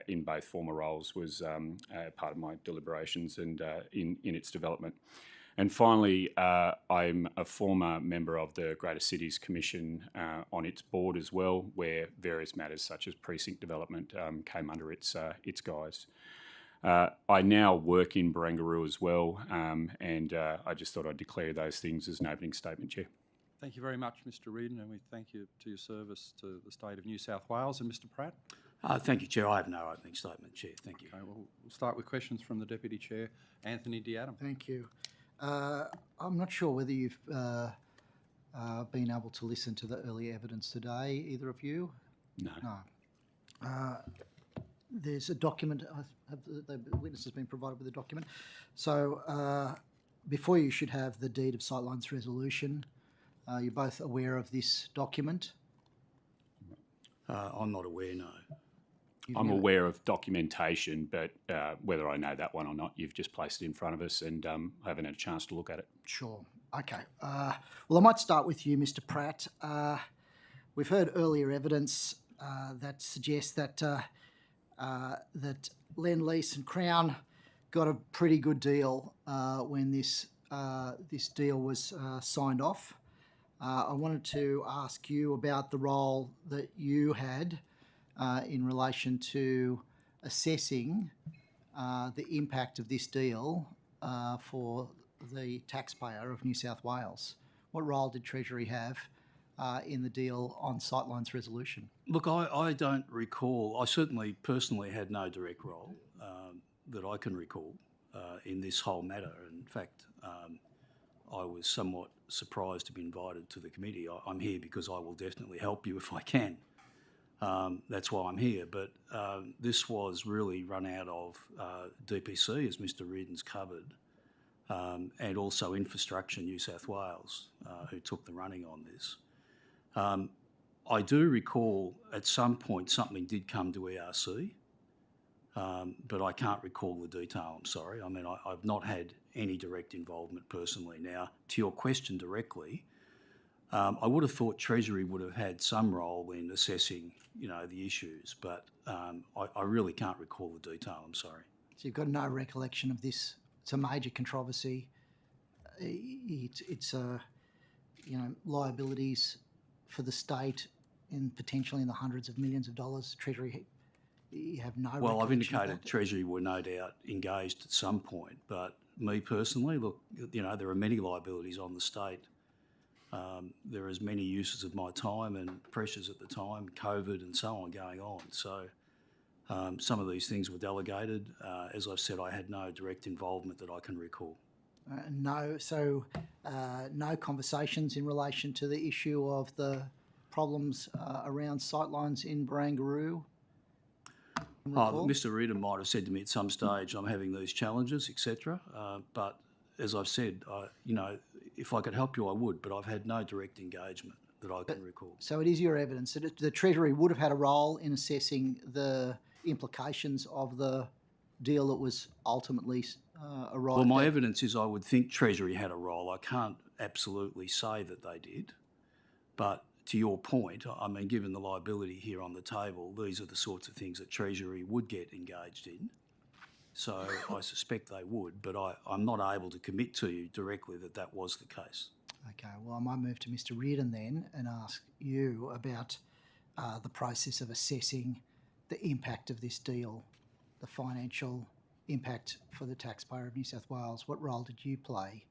in both former roles, was part of my deliberations and in its development. And finally, I'm a former member of the Greater Cities Commission on its board as well, where various matters such as precinct development came under its guise. I now work in Barangaroo as well, and I just thought I'd declare those things as an opening statement, Chair. Thank you very much, Mr Reardon, and we thank you to your service to the State of New South Wales. And Mr Pratt? Thank you, Chair. I have no opening statement, Chair. Thank you. Okay, well, we'll start with questions from the Deputy Chair, Anthony D'Adam. Thank you. I'm not sure whether you've been able to listen to the early evidence today, either of you? No. No. There's a document, the witness has been provided with a document. So before you should have the deed of sightlines resolution. You're both aware of this document? I'm not aware, no. I'm aware of documentation, but whether I know that one or not, you've just placed it in front of us and I haven't had a chance to look at it. Sure. Okay. Well, I might start with you, Mr Pratt. We've heard earlier evidence that suggests that that Lend-Lease and Crown got a pretty good deal when this deal was signed off. I wanted to ask you about the role that you had in relation to assessing the impact of this deal for the taxpayer of New South Wales. What role did Treasury have in the deal on sightlines resolution? Look, I don't recall. I certainly personally had no direct role that I can recall in this whole matter. In fact, I was somewhat surprised to be invited to the committee. I'm here because I will definitely help you if I can. That's why I'm here. But this was really run out of DPC, as Mr. Reardon's covered, and also Infrastructure New South Wales, who took the running on this. I do recall at some point something did come to ERC, but I can't recall the detail, I'm sorry. I mean, I've not had any direct involvement personally. Now, to your question directly, I would have thought Treasury would have had some role in assessing, the issues, but I really can't recall the detail, I'm sorry. So you've got no recollection of this. It's a major controversy. It's liabilities for the state and potentially in the hundreds of millions of dollars. Treasury, you have no Well, I've recollection of indicated that? Treasury were no doubt engaged at some point, but me personally, look, there are many liabilities on the state. There are as many uses of my time and pressures at the time, COVID and so on going on. So some of these things were delegated. As I've said, I had no direct involvement that I can recall. No conversations in relation to the issue of the problems around sightlines in Barangaroo? Mr. Reardon might have said to me at some stage, I'm having these challenges, etc. But as I've said, if I could help you, I would, but I've had no direct engagement that I can recall. So it is your evidence that the Treasury would have had a role in assessing the implications of the deal that was ultimately arrived Well, my at? evidence is I would think Treasury had a role. I can't absolutely say that they did. But to your point, I mean, given the liability here on the table, these are the sorts of things that Treasury would get engaged in. So I suspect they would, but I'm not able to commit to you directly that that was the case. Okay, well, I might move to Mr. Reardon then and ask you about the process of assessing the impact of this deal, the financial impact for the taxpayer of New South Wales. What role did you play?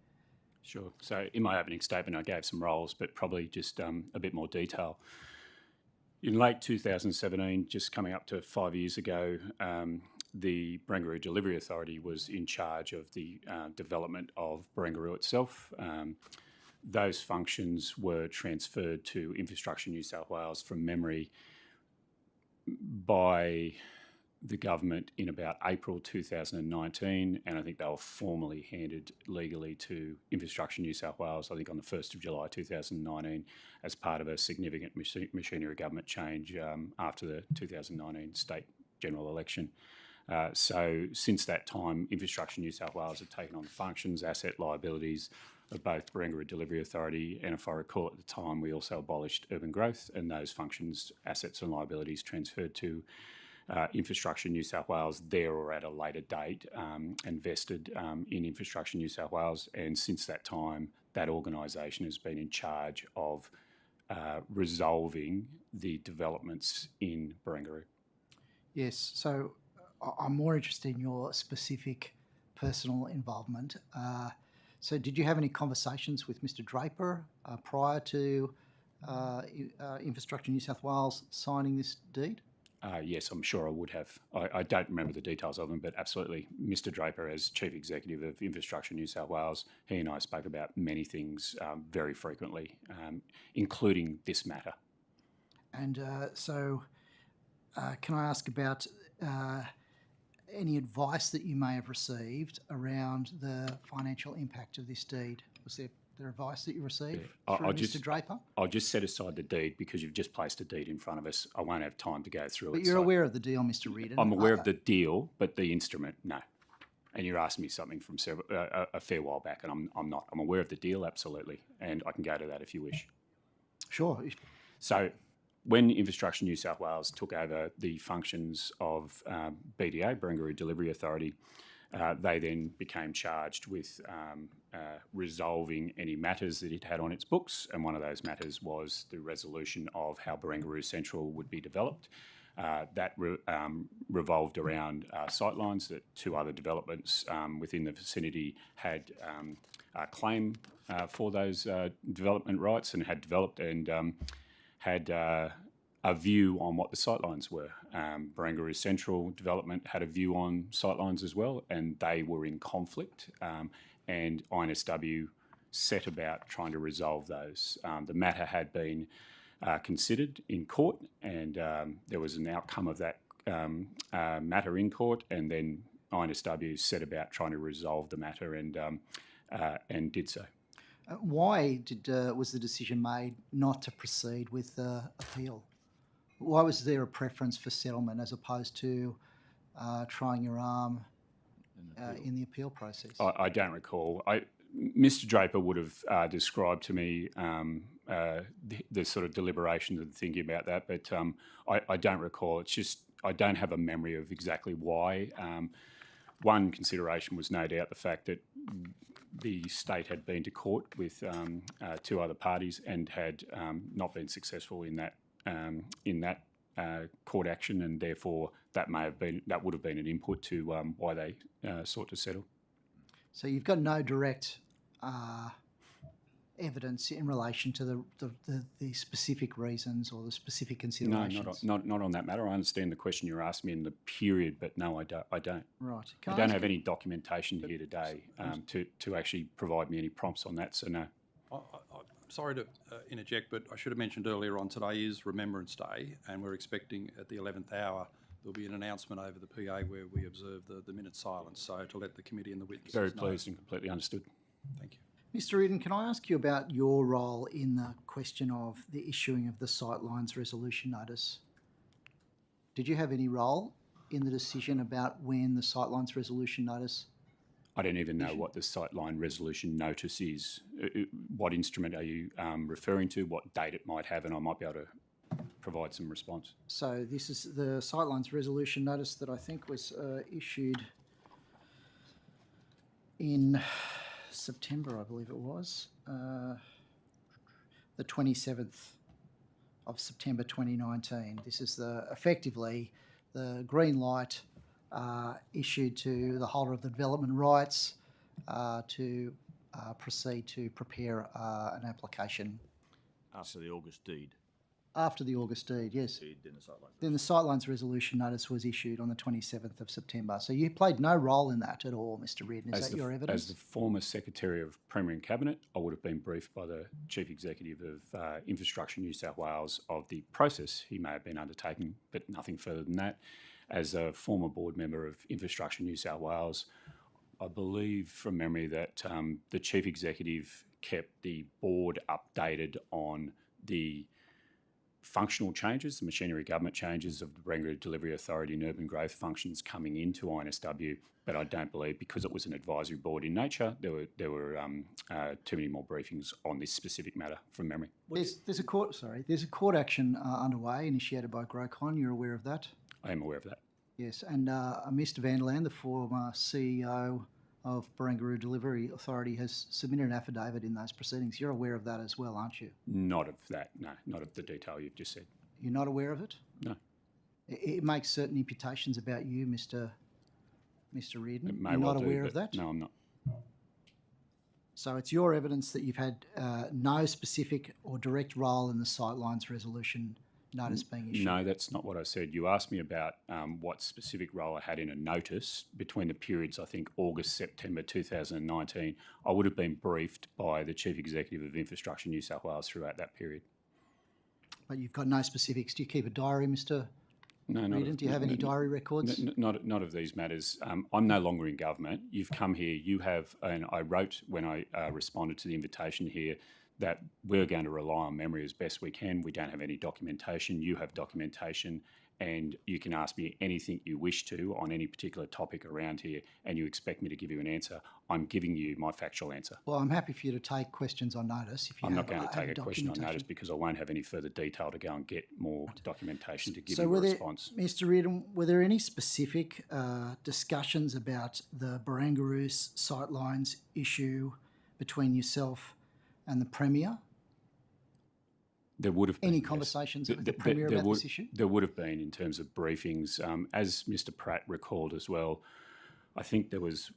Sure. So in my opening statement, I gave some roles, but probably just a bit more detail. In late 2017, just coming up to 5 years ago, the Barangaroo Delivery Authority was in charge of the development of Barangaroo itself. Those functions were transferred to Infrastructure New South Wales from memory by the government in about April 2019, and I think they were formally handed legally to Infrastructure New South Wales, I think on the 1st of July 2019, as part of a significant machinery government change after the 2019 state general election. So since that time, Infrastructure New South Wales have taken on the functions, asset liabilities of both Barangaroo Delivery Authority, and if I recall at the time, we also abolished urban growth, and those functions, assets and liabilities transferred to Infrastructure New South Wales there or at a later date and vested in Infrastructure New South Wales. And since that time, that organisation has been in charge of resolving the developments in Barangaroo. Yes, so I'm more interested in your specific personal involvement. So did you have any conversations with Mr. Draper prior to Infrastructure New South Wales signing this deed? Yes, I'm sure I would have. I don't remember the details of them, but absolutely. Mr. Draper, as Chief Executive of Infrastructure New South Wales, he and I spoke about many things very frequently, including this matter. And can I ask about any advice that you may have received around the financial impact of this deed? Was there advice that you received through Mr. Draper? I'll just set aside the deed because you've just placed a deed in front of us. I won't have time to go through it. But you're aware of the deal, Mr. Reardon? I'm aware of the deal, but the instrument, no. And you're asking me something from a fair while back, and I'm not. I'm aware of the deal, absolutely, and I can go to that if you wish. Sure. So when Infrastructure New South Wales took over the functions of BDA, Barangaroo Delivery Authority, they then became charged with resolving any matters that it had on its books, and one of those matters was the resolution of how Barangaroo Central would be developed. That revolved around sightlines that two other developments within the vicinity had a claim for those development rights and had developed and had a view on what the sightlines were. Barangaroo Central Development had a view on sightlines as well, and they were in conflict. And NSW set about trying to resolve those. The matter had been considered in court, and there was an outcome of that matter in court, and then NSW set about trying to resolve the matter and did so. Why was the decision made not to proceed with the appeal? Why was there a preference for settlement as opposed to trying your arm in the appeal process? I don't recall. Mr. Draper would have described to me the sort of deliberation and thinking about that, but I don't recall. It's just I don't have a memory of exactly why. One consideration was no doubt the fact that the state had been to court with two other parties and had not been successful in that court action, and therefore that would have been an input to why they sought to settle. So you've got no direct evidence in relation to the specific reasons or the specific considerations? No, not on that matter. I understand the question you're asking me in the period, but no, I don't. Right. I don't have any documentation here today to actually provide me any prompts on that, so no. I'm sorry to interject, but I should have mentioned earlier on, today is Remembrance Day, and we're expecting at the 11th hour there'll be an announcement over the PA where we observe the minute silence, so to let the committee and the witnesses Very know. pleased and completely understood. Thank you. Mr. Eden, can I ask you about your role in the question of the issuing of the Sightlines resolution notice? Did you have any role in the decision about when the Sightlines resolution notice? I don't even know what the Sightline resolution notice is. What instrument are you referring to, what date it might have, and I might be able to provide some response. So this is the Sightlines resolution notice that I think was issued in September, I believe it was, the 27th of September 2019. This is effectively the green light issued to the holder of the development rights to proceed to prepare an application. After the August deed. After the August deed, yes. Then Then the the Sightlines. Sightlines resolution notice was issued on the 27th of September. So you played no role in that at all, Mr. Reardon. Is that your evidence? As the former Secretary of Premier and Cabinet, I would have been briefed by the Chief Executive of Infrastructure New South Wales of the process he may have been undertaking, but nothing further than that. As a former board member of Infrastructure New South Wales, I believe from memory that the Chief Executive kept the board updated on the functional changes, the machinery government changes of the Barangaroo Delivery Authority and urban growth functions coming into NSW, but I don't believe, because it was an advisory board in nature, there were too many more briefings on this specific matter from memory. There's a court action underway initiated by Grocon. You're aware of that? I am aware of that. Yes, and Mr. Vanderland, the former CEO of Barangaroo Delivery Authority, has submitted an affidavit in those proceedings. You're aware of that as well, aren't you? Not of that, no, not of the detail you've just said. You're not aware of it? No. It makes certain imputations about you, Mr. Reardon. It may You're well not do, aware but of that? No, I'm not. So it's your evidence that you've had no specific or direct role in the Sightlines resolution notice being issued? No, that's not what I said. You asked me about what specific role I had in a notice between the periods, I think, August, September 2019. I would have been briefed by the Chief Executive of Infrastructure New South Wales throughout that period. But you've got no specifics. Do you keep a diary, Mr. No, Reardon? Do you have any diary records? Not of these matters. I'm no longer in government. You've come here. You have, and I wrote when I responded to the invitation here that we're going to rely on memory as best we can. We don't have any documentation. You have documentation, and you can ask me anything you wish to on any particular topic around here, and you expect me to give you an answer. I'm giving you my factual answer. Well, I'm happy for you to take questions on notice. If you I'm have, not going to take a question on documentation. notice because I won't have any further detail to go and get more documentation to give So you a were there, response. Mr. Reardon, were there any specific discussions about the Barangaroo's Sightlines issue between yourself and the Premier? There would have been Any yes. conversations with the Premier about this issue? There would have been in terms of briefings. As Mr. Pratt recalled as well, I think there was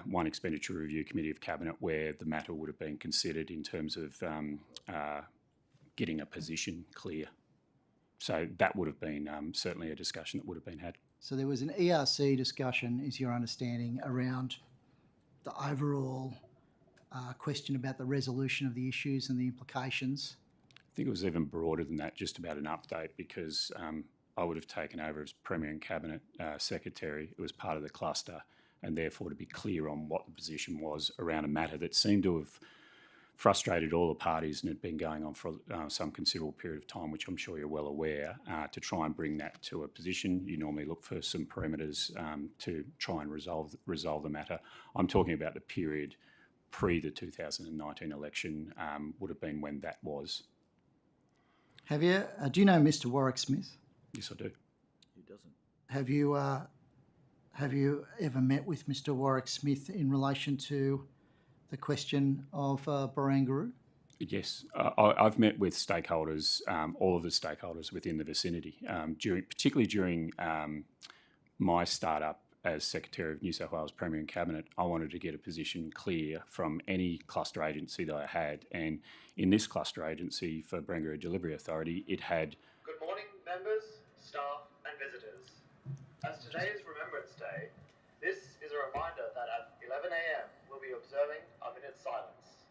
one expenditure review committee of cabinet where the matter would have been considered in terms of getting a position clear. So that would have been certainly a discussion that would have been had. So there was an ERC discussion, is your understanding, around the overall question about the resolution of the issues and the implications. I think it was even broader than that, just about an update, because I would have taken over as Premier and Cabinet Secretary. It was part of the cluster, and therefore to be clear on what the position was around a matter that seemed to have frustrated all the parties and had been going on for some considerable period of time, which I'm sure you're well aware, to try and bring that to a position. You normally look for some parameters to try and resolve the matter. I'm talking about the period pre the 2019 election, would have been when that was. Have you? Do you know Mr. Warwick Smith? Yes, I do. He doesn't. Have you ever met with Mr. Warwick Smith in relation to the question of Barangaroo? Yes, I've met with stakeholders, all of the stakeholders within the vicinity, particularly during my start-up as Secretary of New South Wales Premier and Cabinet. I wanted to get a position clear from any cluster agency that I had, and in this cluster agency for Barangaroo Delivery Authority, it had... Good morning, members, staff and visitors. As today is Remembrance Day, this is a reminder that at 11 a.m. we'll be observing a minute's silence.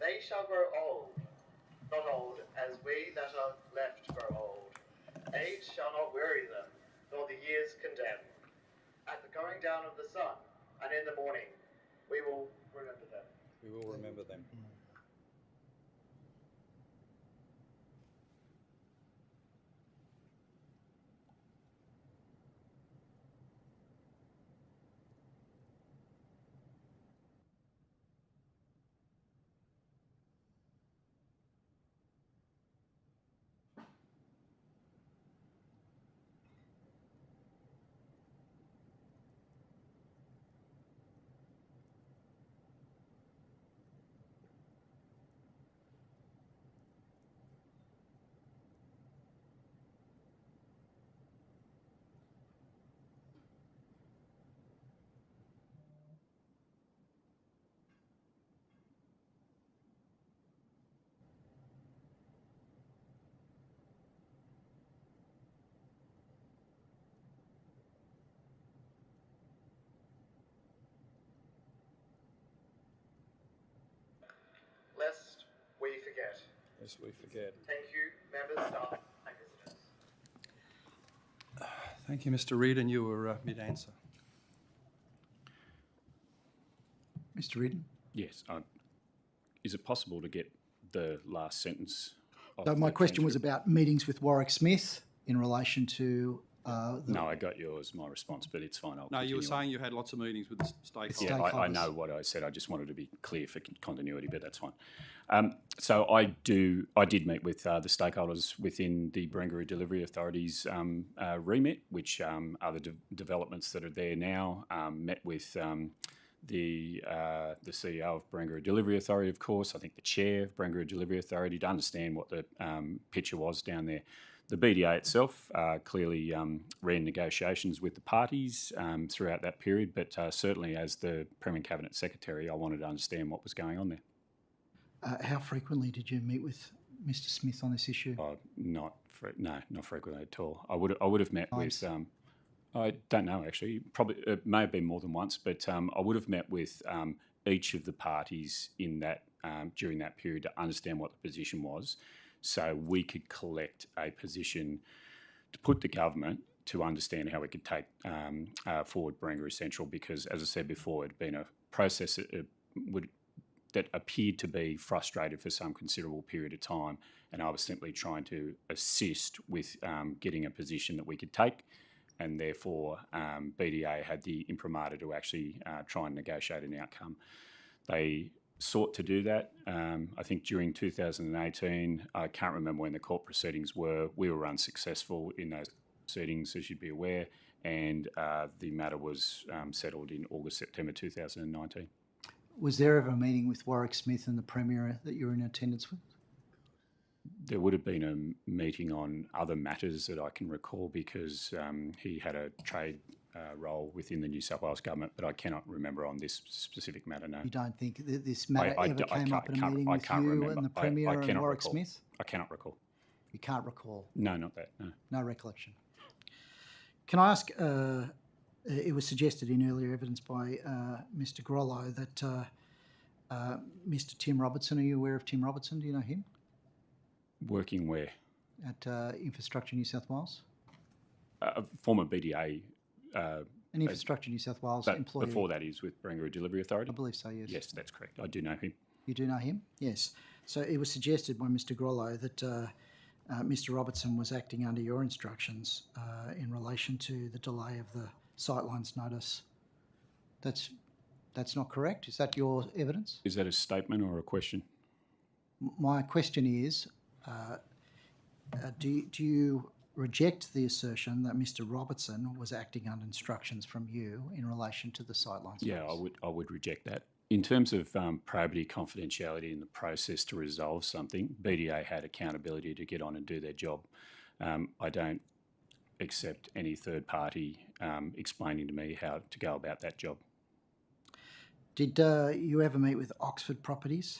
They shall grow old, not old as we that are left grow old. Age shall not weary them, nor the years condemn. At the going down of the sun, and in the morning, we will remember them. We will remember them. Lest we forget. Lest we forget. Thank you, members, staff and visitors. Thank you, Mr. Reid, and you were mid-answer. Mr. Reardon? Yes. Is it possible to get the last sentence of So my the question was transcript? about meetings with Warwick Smith in relation to No, I got yours, my response, but it's fine. I'll No, you were continue on. saying you had lots of meetings with the stakeholders. Yeah, I know stakeholders. what I said. I just wanted to be clear for continuity, but that's fine. So I did meet with the stakeholders within the Barangaroo Delivery Authority's remit, which are the developments that are there now. Met with the CEO of Barangaroo Delivery Authority, of course. I think the chair of Barangaroo Delivery Authority to understand what the picture was down there. The BDA itself clearly ran negotiations with the parties throughout that period, but certainly as the Premier and Cabinet Secretary, I wanted to understand what was going on there. how frequently did you meet with Mr. Smith on this issue? Not frequently at all. I would have met Nice. with. I don't know actually. Probably it may have been more than once, but I would have met with each of the parties in that during that period to understand what the position was, so we could collect a position to put the government to understand how we could take forward Barangaroo Central, because, as I said before, it had been a process that appeared to be frustrated for some considerable period of time, and I was simply trying to assist with getting a position that we could take, and therefore BDA had the imprimatur to actually try and negotiate an outcome. They sought to do that. I think during 2018, I can't remember when the court proceedings were, we were unsuccessful in those proceedings, as you'd be aware, and the matter was settled in August, September 2019. Was there ever a meeting with Warwick Smith and the Premier that you were in attendance with? There would have been a meeting on other matters that I can recall, because he had a trade role within the New South Wales government, but I cannot remember on this specific matter, no. You don't think that this matter ever came up in a meeting with you remember. and the Premier and cannot Warwick recall. Smith? I cannot recall. You can't recall? No, not that, no. No recollection. Can I ask, it was suggested in earlier evidence by Mr. Grollo that Mr. Tim Robertson, are you aware of Tim Robertson? Do you know him? Working where? At Infrastructure New South Wales? Former BDA. An Infrastructure New South Wales But employee. before that, he's with Barangaroo Delivery Authority. I believe so, yes. Yes, that's correct. I do know him. You do know him? Yes. So it was suggested by Mr. Grollo that Mr. Robertson was acting under your instructions in relation to the delay of the sightlines notice. That's not correct? Is that your evidence? Is that a statement or a question? My question is, do you reject the assertion that Mr. Robertson was acting under instructions from you in relation to the sightlines Yeah, notice? I would reject that. In terms of probity, confidentiality in the process to resolve something, BDA had accountability to get on and do their job. I don't accept any third party explaining to me how to go about that job. Did you ever meet with Oxford Properties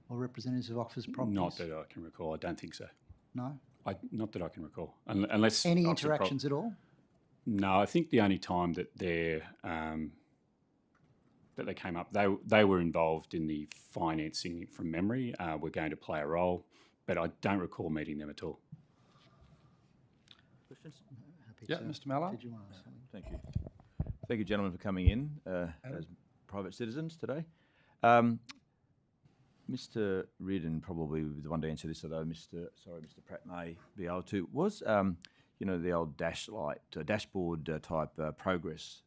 or representatives of Oxford Properties? Not that I can recall. I don't think so. No? Not that I can recall. Unless Any Oxford interactions at all? No, I think the only time that they came up, they were involved in the financing from memory. Were going to play a role, but I don't recall meeting them at all. Questions? Happy Yeah, to- Mr. Mallow? Did you want to say something? Thank you. Thank you, gentlemen, for coming in as private citizens today. Mr. Reardon probably would be the one to answer this, although Mr. Pratt may be able to. Was the old dashboard type progress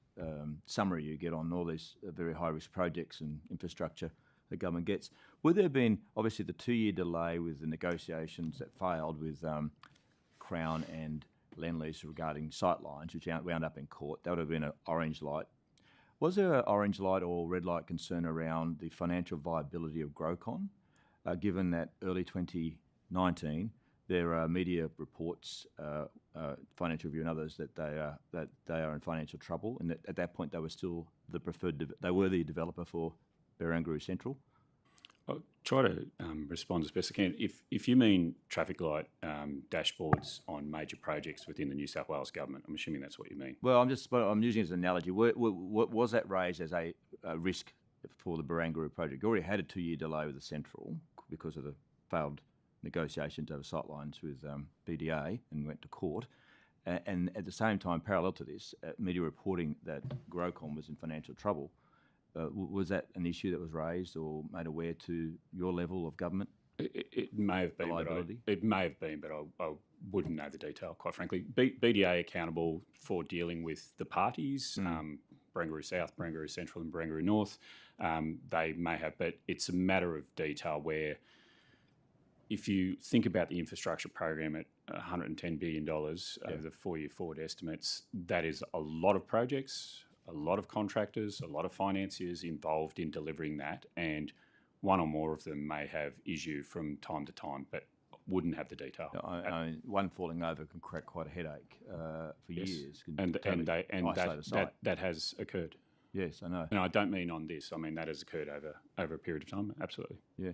summary you get on all these very high risk projects and infrastructure the government gets? Would there have been obviously the 2-year delay with the negotiations that failed with Crown and Lendlease regarding sightlines, which wound up in court? That would have been an orange light. Was there an orange light or red light concern around the financial viability of Grocon, given that early 2019 there are media reports, Financial Review and others, that they are in financial trouble, and that at that point they were still the preferred. They were the developer for Barangaroo Central. I'll try to respond as best I can. If you mean traffic light dashboards on major projects within the New South Wales government, I'm assuming that's what you mean. Well, I'm using it as an analogy. Was that raised as a risk for the Barangaroo project? You already had a 2-year delay with the Central because of the failed negotiations over sightlines with BDA and went to court. And at the same time, parallel to this, media reporting that Grocon was in financial trouble. Was that an issue that was raised or made aware to your level of government? It may have been, Liability? it may have been, but I wouldn't know the detail, quite frankly. BDA accountable for dealing with the parties, Barangaroo South, Barangaroo Central and Barangaroo North. They may have, but it's a matter of detail where if you think about the infrastructure program at $110 billion over the 4-year forward estimates, that is a lot of projects, a lot of contractors, a lot of financiers involved in delivering that, and one or more of them may have issue from time to time, but wouldn't have the detail. One falling over can create quite a headache for years. That has occurred. Yes, I know. And I don't mean on this. I mean that has occurred over a period of time. Absolutely. Yeah.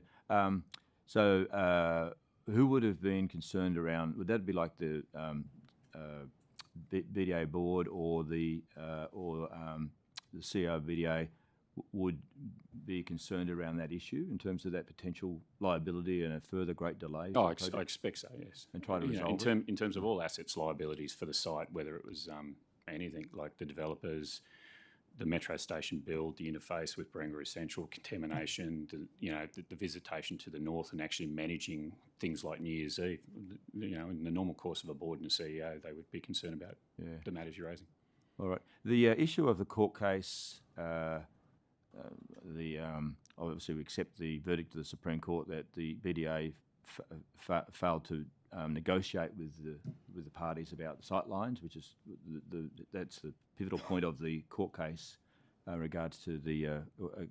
So who would have been concerned around? Would that be like the BDA board or the CEO of BDA would be concerned around that issue in terms of that potential liability and a further great delay? Oh, I expect so, yes. And try to resolve it? In terms of all assets liabilities for the site, whether it was anything like the developers, the metro station build, the interface with Barangaroo Central, contamination, the visitation to the north, and actually managing things like New Year's Eve. In the normal course of a board and a CEO, they would be concerned about the matters you're raising. All right. The issue of the court case, obviously we accept the verdict of the Supreme Court that the BDA failed to negotiate with the parties about the sightlines, which is that's the pivotal point of the court case regards to the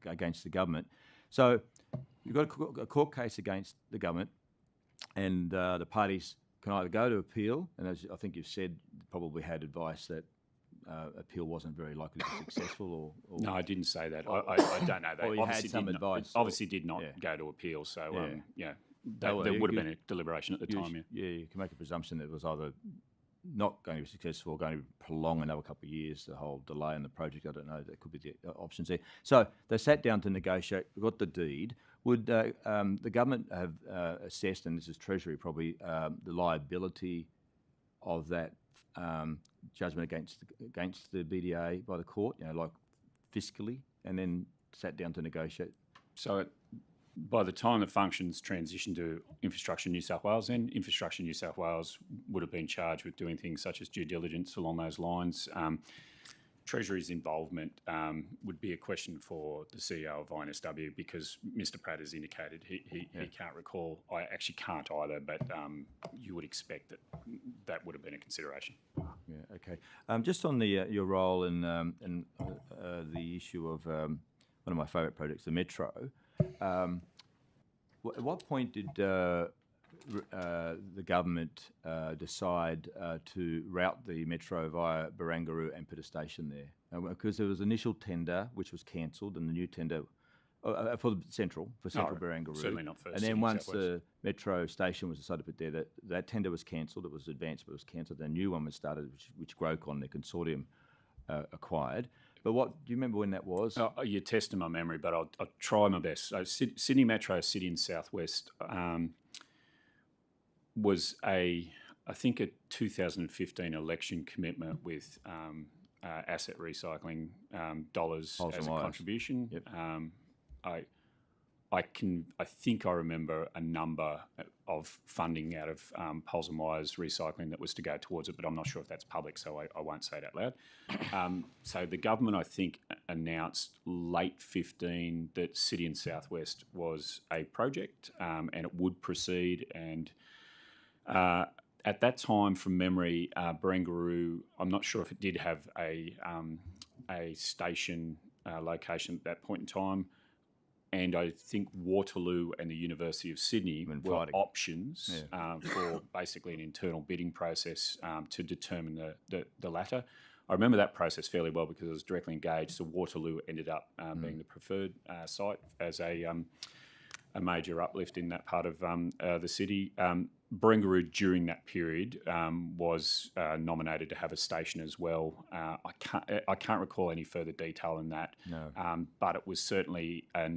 against the government. So you've got a court case against the government, and the parties can either go to appeal, and as I think you've said, probably had advice that appeal wasn't very likely to be successful. Or no, I didn't say that. I don't know that. Or you had some advice. Obviously did not go to appeal, so there would have been a deliberation at the time. Yeah, you can make a presumption that it was either not going to be successful, going to prolong another couple of years, the whole delay in the project. I don't know. That could be the options there. So they sat down to negotiate, got the deed. Would the government have assessed, and this is Treasury probably, the liability of that judgment against the BDA by the court, like fiscally, and then sat down to negotiate? So by the time the functions transitioned to Infrastructure New South Wales, then Infrastructure New South Wales would have been charged with doing things such as due diligence along those lines. Treasury's involvement would be a question for the CEO of NSW, because Mr. Pratt has indicated he can't recall. I actually can't either, but you would expect that would have been a consideration. Yeah, okay. Just on the your role in the issue of one of my favourite projects, the Metro. At what point did the government decide to route the Metro via Barangaroo and put a station there? Because there was initial tender which was cancelled, and the new tender for Central Barangaroo. Certainly not first. And then once the Metro station was decided to put there, that tender was cancelled. It was advanced, but it was cancelled. A new one was started, which Grocon, the consortium, acquired. But do you remember when that was? You're testing my memory, but I'll try my best. So Sydney Metro City and Southwest was I think a 2015 election commitment with asset recycling dollars as a contribution. Yep. I think I remember a number of funding out of Poles and Wires recycling that was to go towards it, but I'm not sure if that's public, so I won't say it out loud. So the government, I think, announced late 15 that City and Southwest was a project and it would proceed. And at that time, from memory, Barangaroo, I'm not sure if it did have a station location at that point in time. And I think Waterloo and the University of Sydney were options for basically an internal bidding process to determine the latter. I remember that process fairly well because I was directly engaged. So Waterloo ended up being the preferred site as a major uplift in that part of the city. Barangaroo during that period was nominated to have a station as well. I can't recall any further detail than that. No. But it was certainly a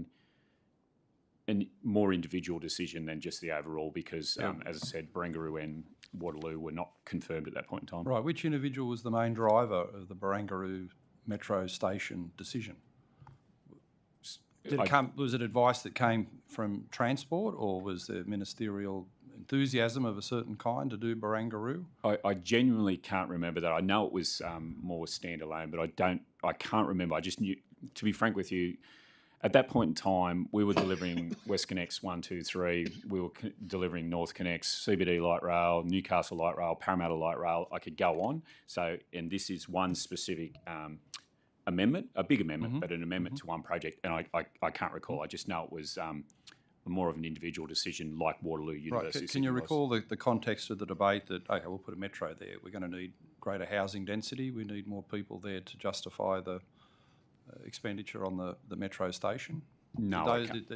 more individual decision than just the overall, because, as I said, Barangaroo and Waterloo were not confirmed at that point in time. Right. Which individual was the main driver of the Barangaroo Metro station decision? Was it advice that came from Transport, or was there ministerial enthusiasm of a certain kind to do Barangaroo? I genuinely can't remember that. I know it was more standalone, but I can't remember. I just knew, to be frank with you, at that point in time, we were delivering WestConnex 1, 2, 3. We were delivering NorthConnex, CBD Light Rail, Newcastle Light Rail, Parramatta Light Rail. I could go on. So, and this is one specific amendment, a big amendment, but an amendment to one project. And I can't recall. I just know it was more of an individual decision, like Waterloo University. Right. Can you recall the context of the debate that, okay, we'll put a metro there. We're going to need greater housing density. We need more people there to justify the expenditure on the metro station? No,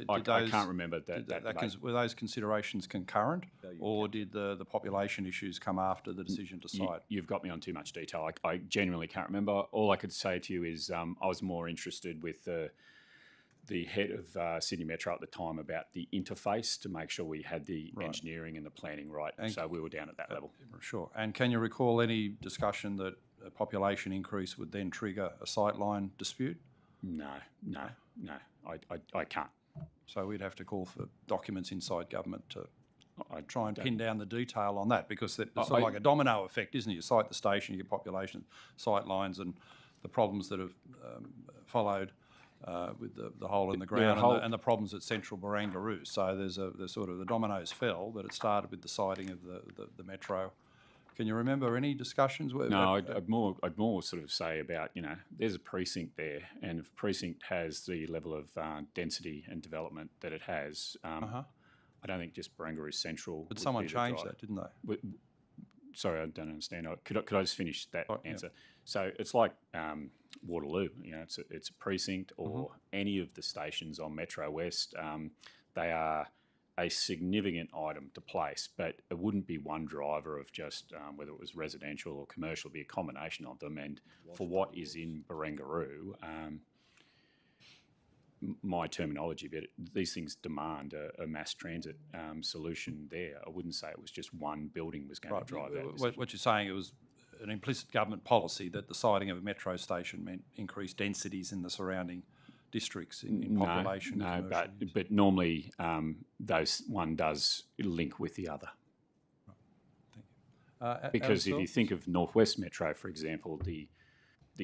I can't remember that. Were those considerations concurrent, or did the population issues come after the decision to site? You've got me on too much detail. I genuinely can't remember. All I could say to you is I was more interested with the head of Sydney Metro at the time about the interface to make sure we had the engineering and the planning right. So we were down at that level. Sure. And can you recall any discussion that a population increase would then trigger a sightline dispute? No. I can't. So we'd have to call for documents inside government to try and pin down the detail on that, because it's sort of like a domino effect, isn't it? You site the station, you get population, sight lines, and the problems that have followed with the hole in the ground and the problems at Central Barangaroo. So there's sort of the dominoes fell, but it started with the siting of the metro. Can you remember any discussions? No, I'd more sort of say about, there's a precinct there, and if precinct has the level of density and development that it has, I don't think just Barangaroo Central. But someone changed that, didn't they? Sorry, I don't understand. Could I just finish that answer? Yeah. So it's like Waterloo. It's a precinct, or any of the stations on Metro West. They are a significant item to place, but it wouldn't be one driver of just whether it was residential or commercial. It'd be a combination of them. And for what is in Barangaroo, my terminology, but these things demand a mass transit solution there. I wouldn't say it was just one building was going to drive that decision. What you're saying, it was an implicit government policy that the siting of a metro station meant increased densities in the surrounding districts in population. No, but normally one does link with the other. Thank you. Because if you think of Northwest Metro, for example, the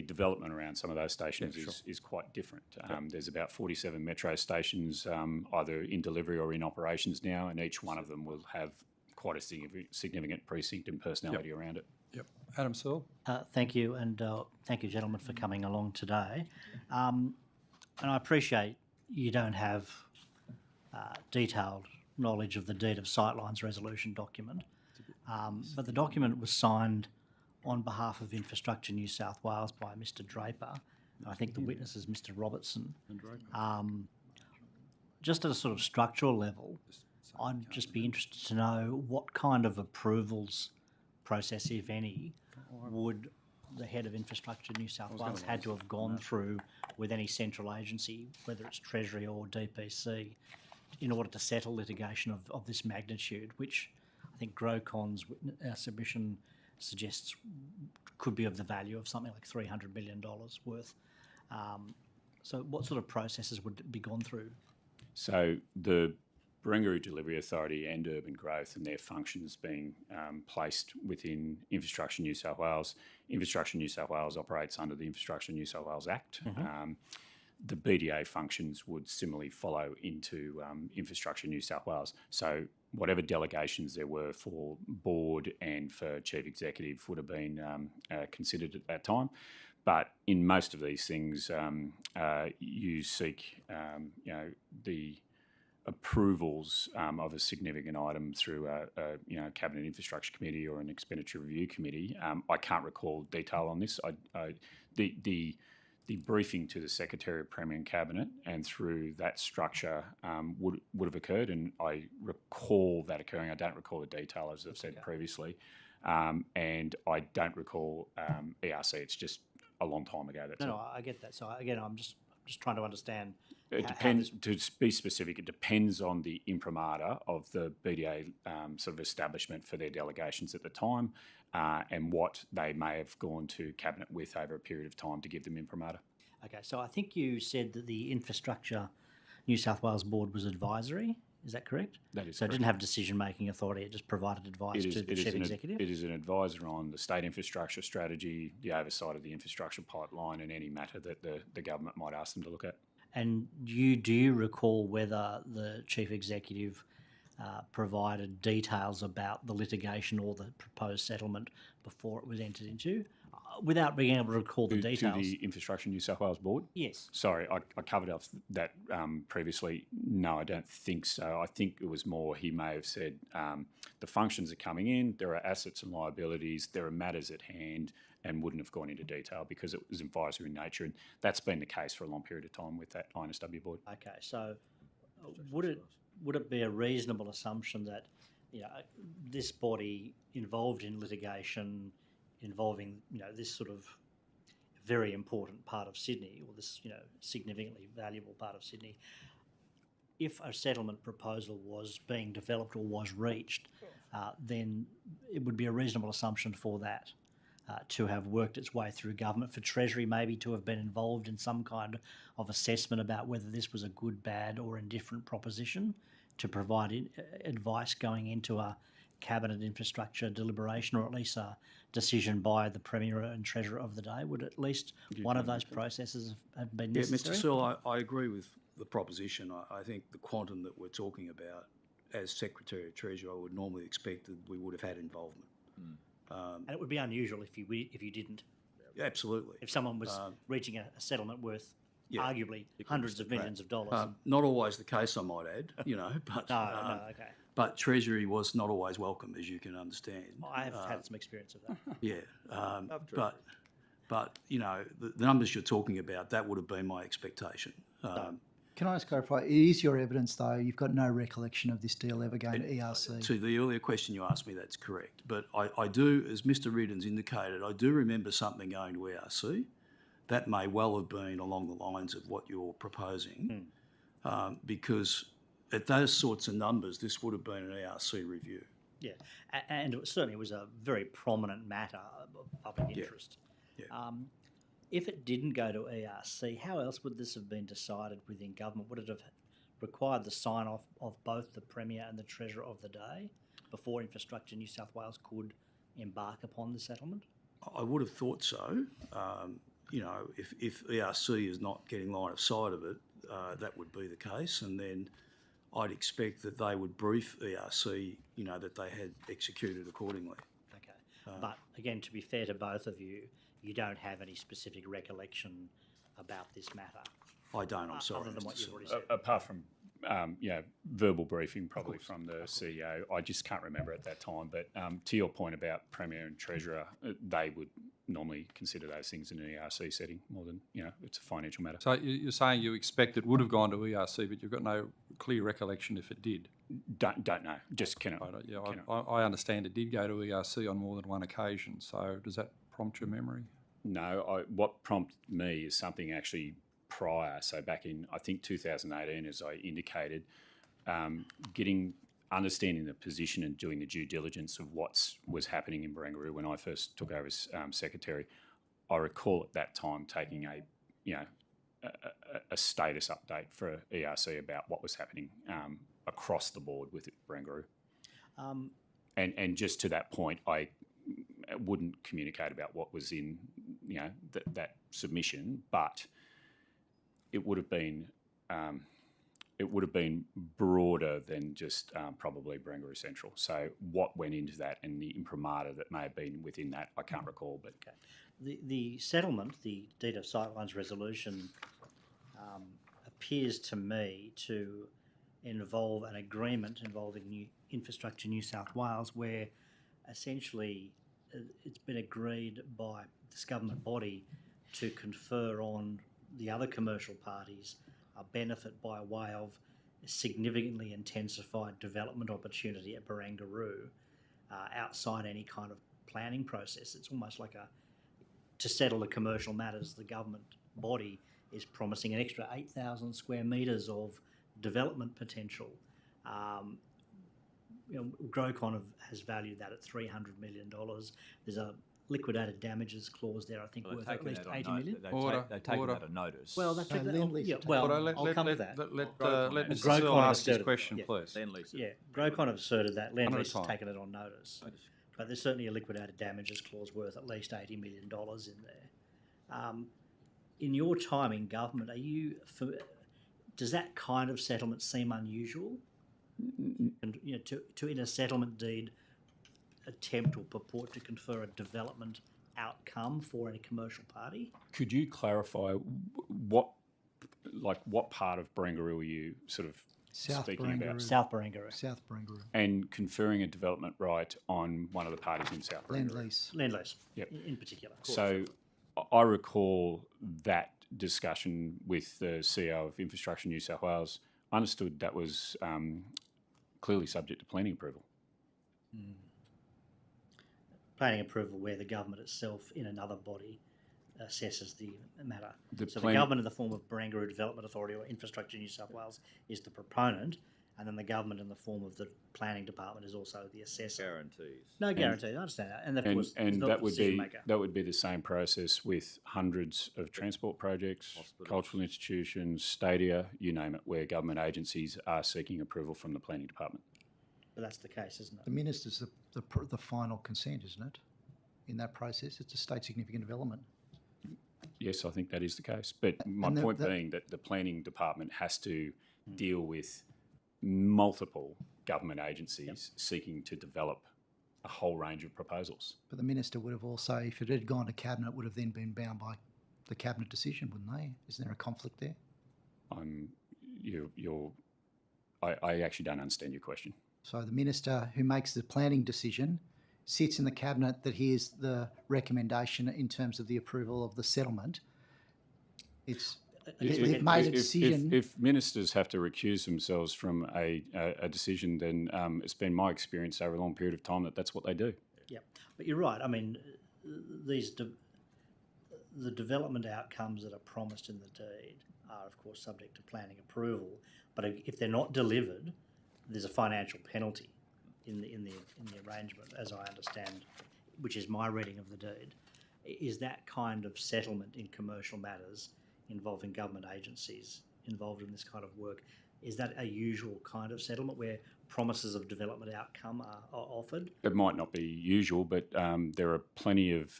development around some of those stations is quite different. There's about 47 metro stations either in delivery or in operations now, and each one of them will have quite a significant precinct and personality around it. Yep. Adam Searle. Thank you, and thank you, gentlemen, for coming along today. And I appreciate you don't have detailed knowledge of the Deed of Sightlines resolution document, but the document was signed on behalf of Infrastructure New South Wales by Mr. Draper. I think the witness is Mr. Robertson. Just at a sort of structural level, I'd just be interested to know what kind of approvals process, if any, would the head of Infrastructure New South Wales had to have gone through with any central agency, whether it's Treasury or DPC, in order to settle litigation of this magnitude, which I think GrowCon's submission suggests could be of the value of something like $300 million worth. So what sort of processes would be gone through? So the Barangaroo Delivery Authority and Urban Growth and their functions being placed within Infrastructure New South Wales. Infrastructure New South Wales operates under the Infrastructure New South Wales Act. The BDA functions would similarly follow into Infrastructure New South Wales. So whatever delegations there were for board and for chief executive would have been considered at that time. But in most of these things, you seek, the approvals of a significant item through a cabinet infrastructure committee or an expenditure review committee. I can't recall detail on this. The briefing to the Secretary of Premier and Cabinet and through that structure would have occurred, and I recall that occurring. I don't recall the detail, as I've said previously, and I don't recall ERC. It's just a long time ago. No, I get that. So again, I'm just trying to understand. It depends. To be specific, it depends on the imprimatur of the BDA sort of establishment for their delegations at the time, and what they may have gone to Cabinet with over a period of time to give them imprimatur. Okay, so I think you said that the Infrastructure New South Wales Board was advisory. Is that correct? That is so correct. it didn't have decision-making authority. It just provided advice to the chief executive? It is an advisor on the state infrastructure strategy, the oversight of the infrastructure pipeline, and any matter that the government might ask them to look at. And do you recall whether the chief executive provided details about the litigation or the proposed settlement before it was entered into, without being able to recall the details? To the Infrastructure New South Wales Board? Yes. Sorry, I covered off that previously. No, I don't think so. I think it was more he may have said the functions are coming in, there are assets and liabilities, there are matters at hand, and wouldn't have gone into detail because it was advisory in nature. And that's been the case for a long period of time with that NSW board. Okay, so would it be a reasonable assumption that this body involved in litigation involving this sort of very important part of Sydney, or this significantly valuable part of Sydney, if a settlement proposal was being developed or was reached, then it would be a reasonable assumption for that to have worked its way through government, for Treasury maybe to have been involved in some kind of assessment about whether this was a good, bad or indifferent proposition, to provide advice going into a cabinet infrastructure deliberation, or at least a decision by the Premier and Treasurer of the day. Would at least one of those processes have been necessary? Mr. Searle, I agree with the proposition. I think the quantum that we're talking about, as Secretary of Treasury, I would normally expect that we would have had involvement. And it would be unusual if you didn't. Absolutely. If someone was reaching a settlement worth arguably hundreds of millions of dollars. Not always the case, I might add, but okay. But Treasury was not always welcome, as you can understand. I have had some experience of that. Yeah, but the numbers you're talking about, that would have been my expectation. Can I just clarify? It is your evidence, though. You've got no recollection of this deal ever going to ERC. To the earlier question you asked me, that's correct. But I do, as Mr Riddens indicated, I do remember something going to ERC. That may well have been along the lines of what you're proposing, because at those sorts of numbers, this would have been an ERC review. Yeah, and it certainly was a very prominent matter of public interest. Yeah. If it didn't go to ERC, how else would this have been decided within government? Would it have required the sign-off of both the Premier and the Treasurer of the day before Infrastructure New South Wales could embark upon the settlement? I would have thought so. You know, if ERC is not getting line of sight of it, that would be the case, and then I'd expect that they would brief ERC, you know, that they had executed accordingly. Okay, but again, to be fair to both of you, you don't have any specific recollection about this matter. I don't, I'm sorry. Other than Mr. what you've Silver. already said. Apart from, verbal briefing probably from the CEO, I just can't remember at that time. But to your point about Premier and Treasurer, they would normally consider those things in an ERC setting more than, it's a financial matter. So you're saying you expect it would have gone to ERC, but you've got no clear recollection if it did? Don't know. Just cannot. I understand it did go to ERC on more than one occasion. So does that prompt your memory? No, what prompted me is something actually prior. So back in, I think, 2018, as I indicated, understanding the position and doing the due diligence of what was happening in Barangaroo when I first took over as Secretary. I recall at that time taking a status update for ERC about what was happening across the board with Barangaroo. And just to that point, I wouldn't communicate about what was in that submission, but it would have been broader than just probably Barangaroo Central. So what went into that and the imprimatur that may have been within that, I can't recall. But the settlement, the Deed of Sightlines resolution, appears to me to involve an agreement involving Infrastructure New South Wales, where essentially it's been agreed by this government body to confer on the other commercial parties a benefit by way of significantly intensified development opportunity at Barangaroo outside any kind of planning process. It's almost like to settle the commercial matters, the government body is promising an extra 8,000 square metres of development potential. Grocon has valued that at $300 million. There's a liquidated damages clause there, I think, worth at least 80 million. They've taken that on notice. Well, I'll come to that. Let Mr. Grocon Searle ask his asserted- question, yeah. please. Yeah, Grocon have asserted that Land One at a Lease has time. taken it on notice. But there's certainly a liquidated damages clause worth at least $80 million in there. In your time in government, does that kind of settlement seem unusual? And to in a settlement deed attempt or purport to confer a development outcome for any commercial party? could you clarify what part of Barangaroo are you sort of speaking about? South Barangaroo. South Barangaroo. And conferring a development right on one of the parties in South Land Barangaroo. lease. Land lease, Yep. in particular. So I recall that discussion with the CEO of Infrastructure New South Wales. I understood that was clearly subject to planning approval. Planning approval where the government itself in another body assesses the matter. The So the planning- government in the form of Barangaroo Development Authority or Infrastructure New South Wales is the proponent, and then the government in the form of the planning department is also the assessor. Guarantees. No guarantee, I understand that. And of And, course, and the that would decision be maker. that would be the same process with hundreds of transport projects, Hospitals. cultural institutions, stadia, you name it, where government agencies are seeking approval from the planning department. But that's the case, isn't The it? minister's the final consent, isn't it? In that process, it's a state significant development. Yes, I think that is the case. But my And point being that the planning department has to deal with multiple government agencies seeking to develop a whole range of proposals. But the minister would have also, if it had gone to cabinet, would have then been bound by the cabinet decision, wouldn't they? Isn't there a conflict there? I actually don't understand your question. So the minister who makes the planning decision sits in the cabinet that hears the recommendation in terms of the approval of the settlement. It's They've made a decision. If ministers have to recuse themselves from a decision, then it's been my experience over a long period of time that that's what they do. Yeah, but you're right. I mean, the development outcomes that are promised in the deed are, of course, subject to planning approval. But if they're not delivered, there's a financial penalty in the arrangement, as I understand, which is my reading of the deed. Is that kind of settlement in commercial matters involving government agencies involved in this kind of work, is that a usual kind of settlement where promises of development outcome are offered? It might not be usual, but there are plenty of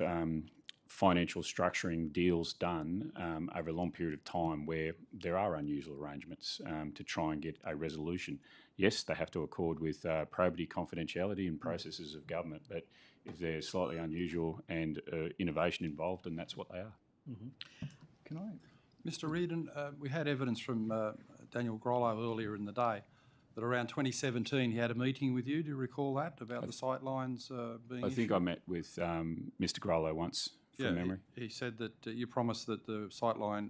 financial structuring deals done over a long period of time where there are unusual arrangements to try and get a resolution. Yes, they have to accord with probity, confidentiality and processes of government, but if they're slightly unusual and innovation involved, then that's what they are. Mm-hmm. Can I? Mr. Reardon, we had evidence from Daniel Grollo earlier in the day that around 2017 he had a meeting with you. Do you recall that, about the sightlines being I think issued? I met with Mr. Grollo once, from memory. He said that you promised that the sightline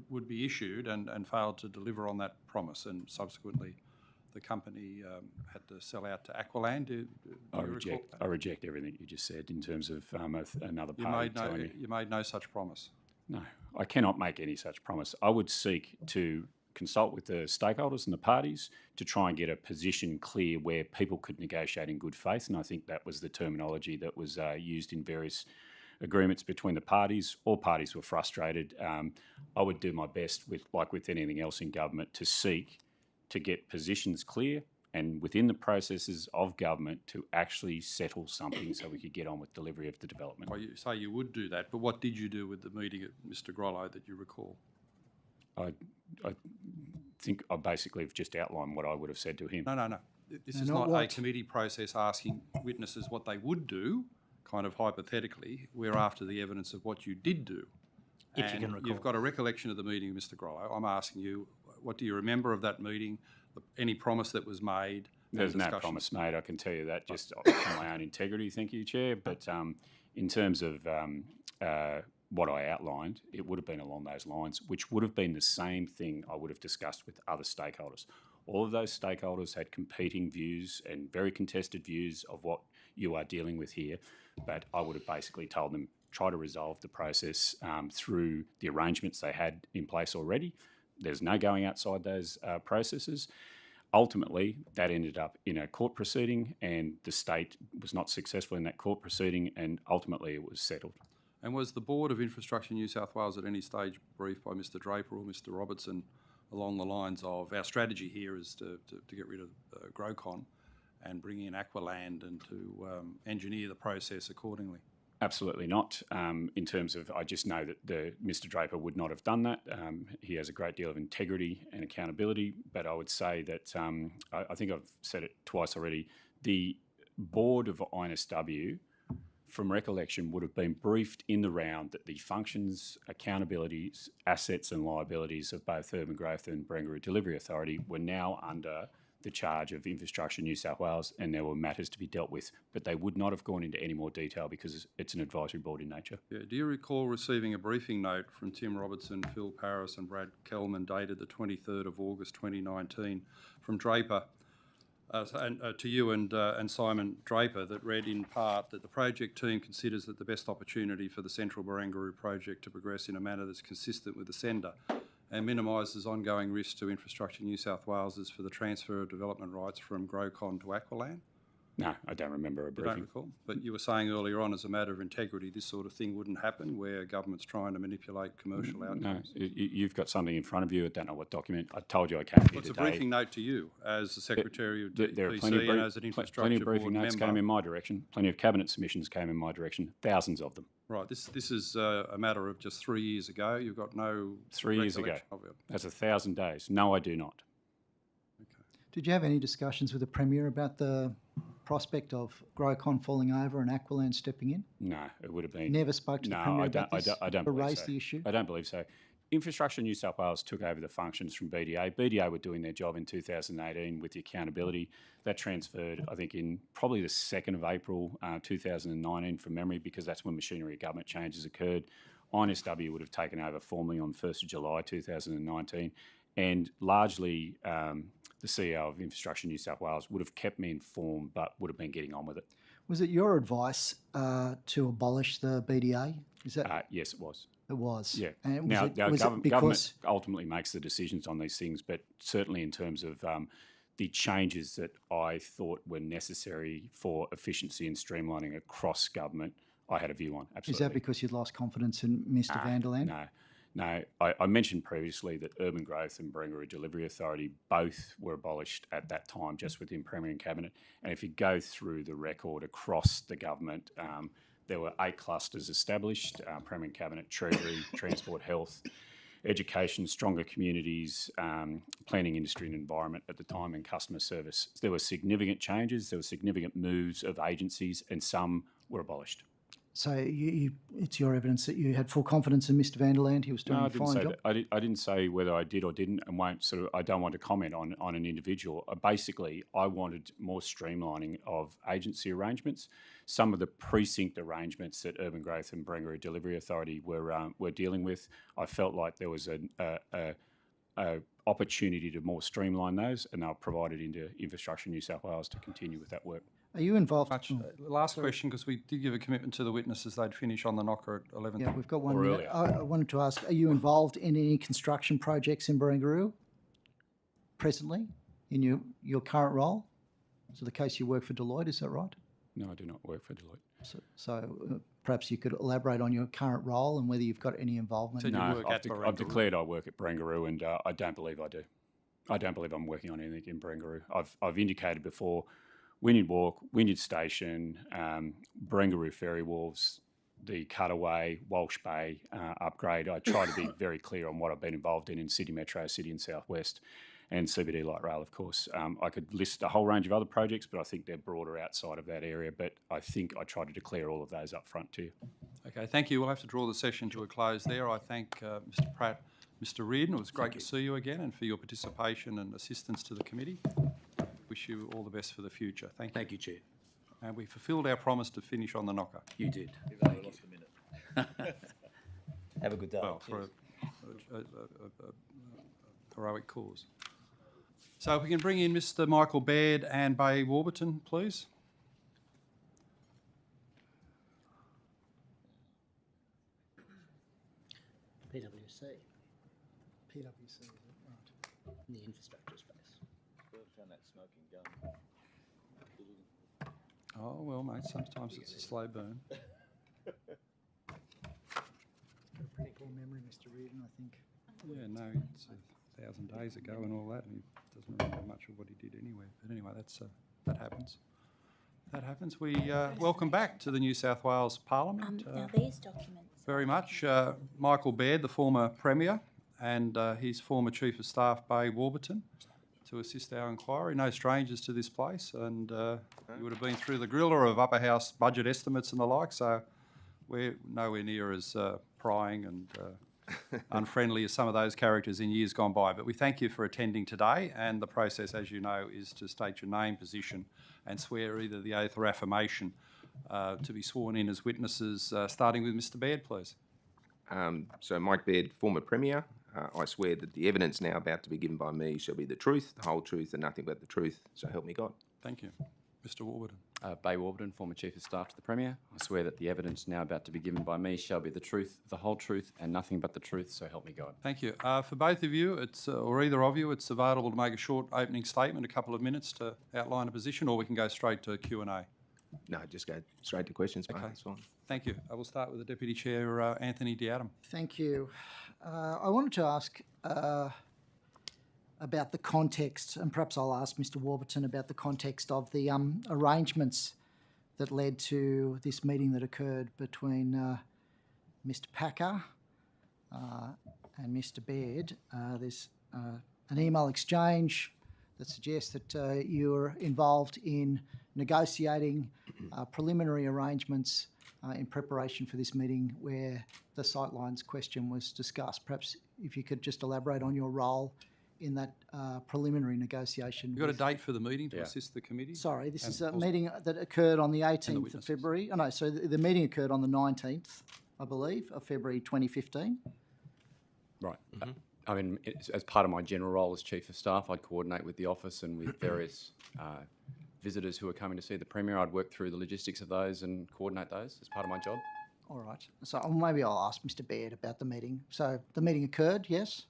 would be issued and failed to deliver on that promise, and subsequently the company had to sell out to Aqualand. Do you recall that? I reject everything you just said in terms of another party telling me. You made no such promise. No, I cannot make any such promise. I would seek to consult with the stakeholders and the parties to try and get a position clear where people could negotiate in good faith, and I think that was the terminology that was used in various agreements between the parties. All parties were frustrated. I would do my best, like with anything else in government, to seek to get positions clear and within the processes of government to actually settle something so we could get on with delivery of the development. Well, you say you would do that, but what did you do with the meeting at Mr. Grollo that you recall? I think I basically have just outlined what I would have said to him. No. This is not a committee process asking witnesses what they would do, kind of hypothetically. We're after the evidence of what you did do. If you can recall. You've got a recollection of the meeting with Mr. Grollo. I'm asking you, what do you remember of that meeting? Any promise that was made? There's no promise made, I can tell you that, just on my own integrity, thank you, Chair. But in terms of what I outlined, it would have been along those lines, which would have been the same thing I would have discussed with other stakeholders. All of those stakeholders had competing views and very contested views of what you are dealing with here, but I would have basically told them, try to resolve the process through the arrangements they had in place already. There's no going outside those processes. Ultimately, that ended up in a court proceeding, and the state was not successful in that court proceeding, and ultimately it was settled. And was the Board of Infrastructure New South Wales at any stage briefed by Mr. Draper or Mr. Robertson along the lines of our strategy here is to get rid of GrowCon and bring in Aqualand and to engineer the process accordingly? Absolutely not. In terms of, I just know that Mr. Draper would not have done that. He has a great deal of integrity and accountability, but I would say that, I think I've said it twice already, the board of NSW, from recollection, would have been briefed in the round that the functions, accountabilities, assets and liabilities of both Urban Growth and Barangaroo Delivery Authority were now under the charge of Infrastructure New South Wales, and there were matters to be dealt with, but they would not have gone into any more detail because it's an advisory board in nature. Yeah. Do you recall receiving a briefing note from Tim Robertson, Phil Paris and Brad Kellman dated the 23rd of August 2019 from Draper to you and Simon Draper that read in part that the project team considers that the best opportunity for the Central Barangaroo project to progress in a manner that's consistent with the sender and minimises ongoing risks to Infrastructure New South Wales is for the transfer of development rights from GrowCon to Aqualand? No, I don't remember a You briefing. don't recall? But you were saying earlier on, as a matter of integrity, this sort of thing wouldn't happen where government's trying to manipulate commercial outcomes? No, you've got something in front of you. I don't know what document. I told you I came here What's today. a briefing note to you as the Secretary of There are DC plenty of, and as an infrastructure plenty of board briefing notes member? came in my direction. Plenty of cabinet submissions came in my direction. Thousands of them. Right, this is a matter of just 3 years ago. You've got no 3 years ago. recollection of it. That's 1,000 days. No, I do not. Did you have any discussions with the Premier about the prospect of GrowCon falling over and Aqualand stepping in? No, it would have been. Never spoke to the No, Premier I about this? don't to believe raise so. the issue? I don't believe so. Infrastructure New South Wales took over the functions from BDA. BDA were doing their job in 2018 with the accountability. That transferred, I think, in probably the 2nd of April 2019 from memory, because that's when machinery of government changes occurred. NSW would have taken over formally on 1st of July 2019, and largely the CEO of Infrastructure New South Wales would have kept me informed but would have been getting on with it. Was it your advice to abolish the BDA? Is that Yes, it was. it was? Yeah. And Now, was it because government ultimately makes the decisions on these things, but certainly in terms of the changes that I thought were necessary for efficiency and streamlining across government, I had a view on. Absolutely. is that because you'd lost confidence in Mr. Vanderland? No. I mentioned previously that Urban Growth and Barangaroo Delivery Authority both were abolished at that time, just within Premier and Cabinet. And if you go through the record across the government, there were 8 clusters established: Premier and Cabinet, Treasury, Transport, Health, Education, Stronger Communities, Planning, Industry and Environment at the time, and Customer Service. There were significant changes, there were significant moves of agencies, and some were abolished. So it's your evidence that you had full confidence in Mr. Vanderland. He was doing No, I a didn't fine say job. that. I didn't say whether I did or didn't, and won't. I don't want to comment on an individual. Basically, I wanted more streamlining of agency arrangements. Some of the precinct arrangements that Urban Growth and Barangaroo Delivery Authority were dealing with, I felt like there was a opportunity to more streamline those, and they were provided into Infrastructure New South Wales to continue with that work. Are you involved? Last question, because we did give a commitment to the witnesses they'd finish on the knocker at 11. Yeah, we've got 1 Or minute. earlier. I wanted to ask, are you involved in any construction projects in Barangaroo presently in your current role? So the case you work for Deloitte, is that right? No, I do not work for Deloitte. So perhaps you could elaborate on your current role and whether you've got any involvement. So you No, work I've, at I've Barangaroo? declared I work at Barangaroo, and I don't believe I do. I don't believe I'm working on anything in Barangaroo. I've indicated before, Wynyard Walk, Wynyard Station, Barangaroo Ferry Wharves, the Cutaway, Walsh Bay upgrade. I try to be very clear on what I've been involved in City Metro, City and South West, and CBD Light Rail, of course. I could list a whole range of other projects, but I think they're broader outside of that area. But I think I try to declare all of those up front to you. Okay, thank you. We'll have to draw the session to a close there. I thank Mr. Pratt, Mr. Reardon. It was great to see you again, and for your participation and assistance to the committee. Wish you all the best for the future. Thank you. Thank you, Chair. And we fulfilled our promise to finish on the knocker. You did. Thank you. Have a good day. Well, for a heroic cause. So if we can bring in Mr. Michael Baird and Bay Warburton, please. PwC, PwC, right. in the infrastructure space. Found that smoking gun. Oh, well, mate, sometimes it's a slow burn. Got a pretty poor memory, Mr. Reardon, I think. Yeah, no, it's 1,000 days ago and all that, and he doesn't remember much of what he did anywhere. But anyway, that happens. That happens. We welcome back to the New South Wales Parliament. Now these documents. Very much. Michael Baird, the former Premier, and his former Chief of Staff, Bay Warburton, to assist our inquiry. No strangers to this place, and you would have been through the griller of upper house budget estimates and the like, so we're nowhere near as prying and unfriendly as some of those characters in years gone by. But we thank you for attending today, and the process, as you know, is to state your name, position, and swear either the oath or affirmation to be sworn in as witnesses, starting with Mr. Baird, please. So Mike Baird, former Premier, I swear that the evidence now about to be given by me shall be the truth, the whole truth, and nothing but the truth. So help me God. Thank you. Mr. Warburton. Bay Warburton, former Chief of Staff to the Premier. I swear that the evidence now about to be given by me shall be the truth, the whole truth, and nothing but the truth, so help me God. Thank you. For both of you, or either of you, it's available to make a short opening statement, a couple of minutes to outline a position, or we can go straight to Q&A. No, just go straight to questions, mate. Okay. That's fine. Thank you. I will start with the Deputy Chair, Anthony D'Adam. Thank you. I wanted to ask about the context, and perhaps I'll ask Mr. Warburton about the context of the arrangements that led to this meeting that occurred between Mr. Packer and Mr. Baird. There's an email exchange that suggests that you were involved in negotiating preliminary arrangements in preparation for this meeting where the sightlines question was discussed. Perhaps if you could just elaborate on your role in that preliminary negotiation. You've got a date for the meeting to assist the committee? Sorry, this And is a also- meeting that occurred on the 18th of witnesses. February. Oh, no, so the meeting occurred on the 19th I believe, of February 2015. Right. I mean, as part of my general role as Chief of Staff, I'd coordinate with the office and with various visitors who are coming to see the Premier. I'd work through the logistics of those and coordinate those as part of my job. All right. So maybe I'll ask Mr. Baird about the meeting. So the meeting occurred, yes?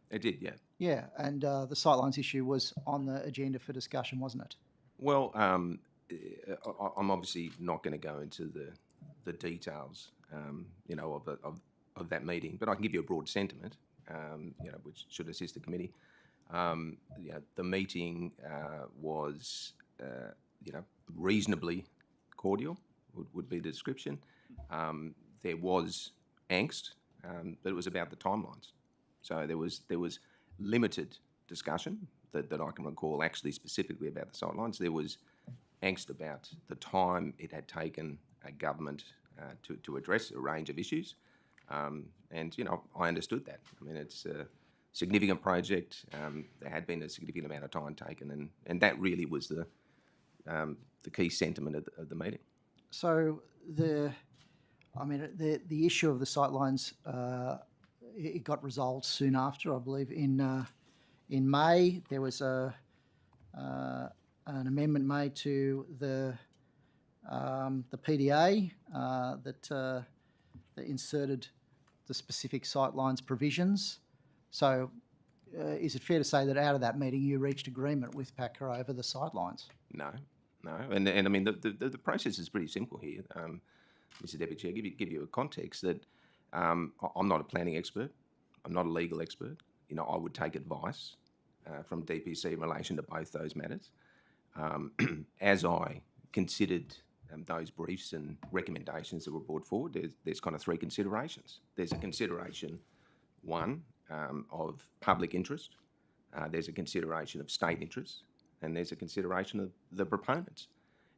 It did, yeah. Yeah, and the sightlines issue was on the agenda for discussion, wasn't it? Well, I'm obviously not going to go into the details, of that meeting, but I can give you a broad sentiment, which should assist the committee. The meeting was, reasonably cordial, would be the description. There was angst, but it was about the timelines. So there was limited discussion that I can recall actually specifically about the sightlines. There was angst about the time it had taken a government to address a range of issues. And I understood that. I mean, it's a significant project. There had been a significant amount of time taken, and that really was the key sentiment of the meeting. So the issue of the sightlines, it got resolved soon after, I believe. In May, there was an amendment made to the PDA that inserted the specific sightlines provisions. So is it fair to say that out of that meeting you reached agreement with PACA over the sightlines? No. And I mean, the process is pretty simple here. Mr. Deputy Chair, give you a context that I'm not a planning expert. I'm not a legal expert. I would take advice from DPC in relation to both those matters. As I considered those briefs and recommendations that were brought forward, there's kind of three considerations. There's a consideration, one, of public interest. There's a consideration of state interest, and there's a consideration of the proponents.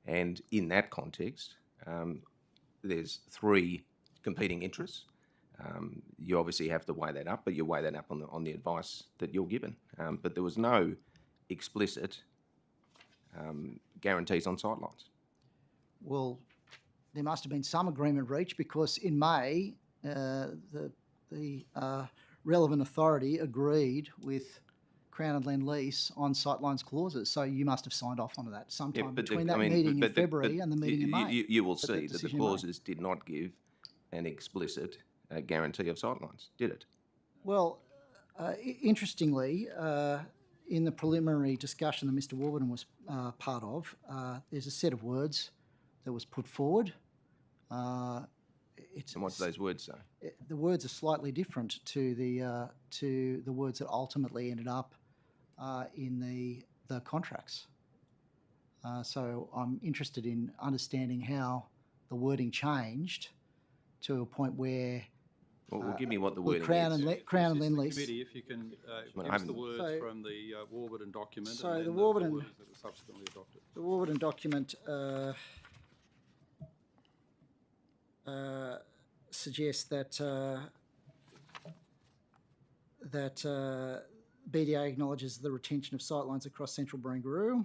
And in that context, there's three competing interests. You obviously have to weigh that up, but you weigh that up on the advice that you're given. But there was no explicit guarantees on sightlines. Well, there must have been some agreement reached because in May, the relevant authority agreed with Crown and Lend-Lease on sightlines clauses. So you must have signed off on that sometime between that meeting in February and the meeting in May. You will see that the clauses did not give an explicit guarantee of sightlines, did it? Well, interestingly, in the preliminary discussion that Mr. Warburton was part of, there's a set of words that was put forward. And what do those words say? The words are slightly different to the words that ultimately ended up in the contracts. So I'm interested in understanding how the wording changed to a point where. Well, give me what the wording Crown is. Crown and Lend-Lease. Committee, if you can give us the words from the Warburton document. So and the then Warburton, the words that were subsequently adopted. The Warburton document suggests that BDA acknowledges the retention of sightlines across central Barangaroo,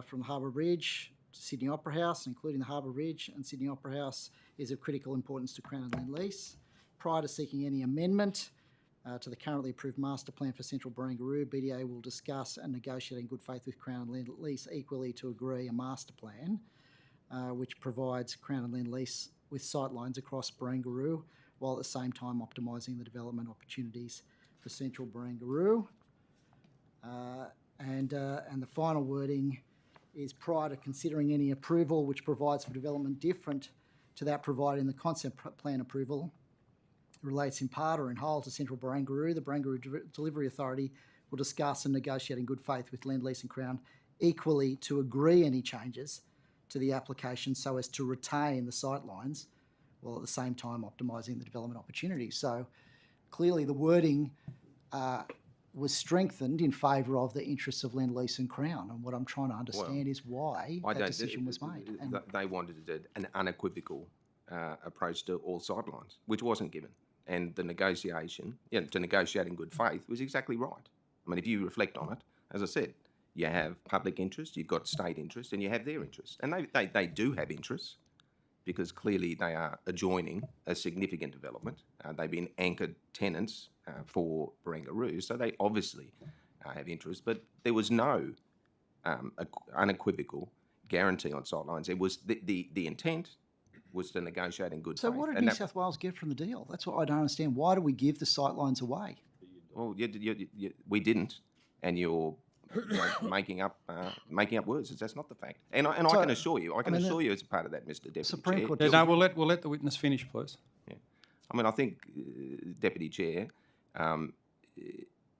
from Harbour Bridge to Sydney Opera House, including the Harbour Bridge and Sydney Opera House, is of critical importance to Crown and Lend-Lease. Prior to seeking any amendment to the currently approved master plan for central Barangaroo, BDA will discuss and negotiate in good faith with Crown and Lend-Lease equally to agree a master plan which provides Crown and Lend-Lease with sightlines across Barangaroo, while at the same time optimising the development opportunities for central Barangaroo. And the final wording is prior to considering any approval which provides for development different to that provided in the concept plan approval, relates in part or in whole to central Barangaroo, the Barangaroo Delivery Authority will discuss and negotiate in good faith with Lend-Lease and Crown equally to agree any changes to the application so as to retain the sightlines, while at the same time optimising the development opportunities. So clearly the wording was strengthened in favour of the interests of Lend-Lease and Crown, and what I'm trying to understand is why that decision was made. And they wanted an unequivocal approach to all sightlines, which wasn't given. And the negotiation, to negotiate in good faith, was exactly right. I mean, if you reflect on it, as I said, you have public interest, you've got state interest, and you have their interest. And they do have interests, because clearly they are adjoining a significant development. They've been anchored tenants for Barangaroo, so they obviously have interest. But there was no unequivocal guarantee on sightlines. It was the intent was to negotiate in good So faith. what did and New that- South Wales get from the deal? That's what I don't understand. Why do we give the sightlines away? Well, we didn't, and you're making up words. That's not the fact. And I So, can assure you, as a part of that, Mr. Deputy Supreme Chair. Court Yeah, no, we'll let the witness finish, please. I mean, I think, Deputy Chair,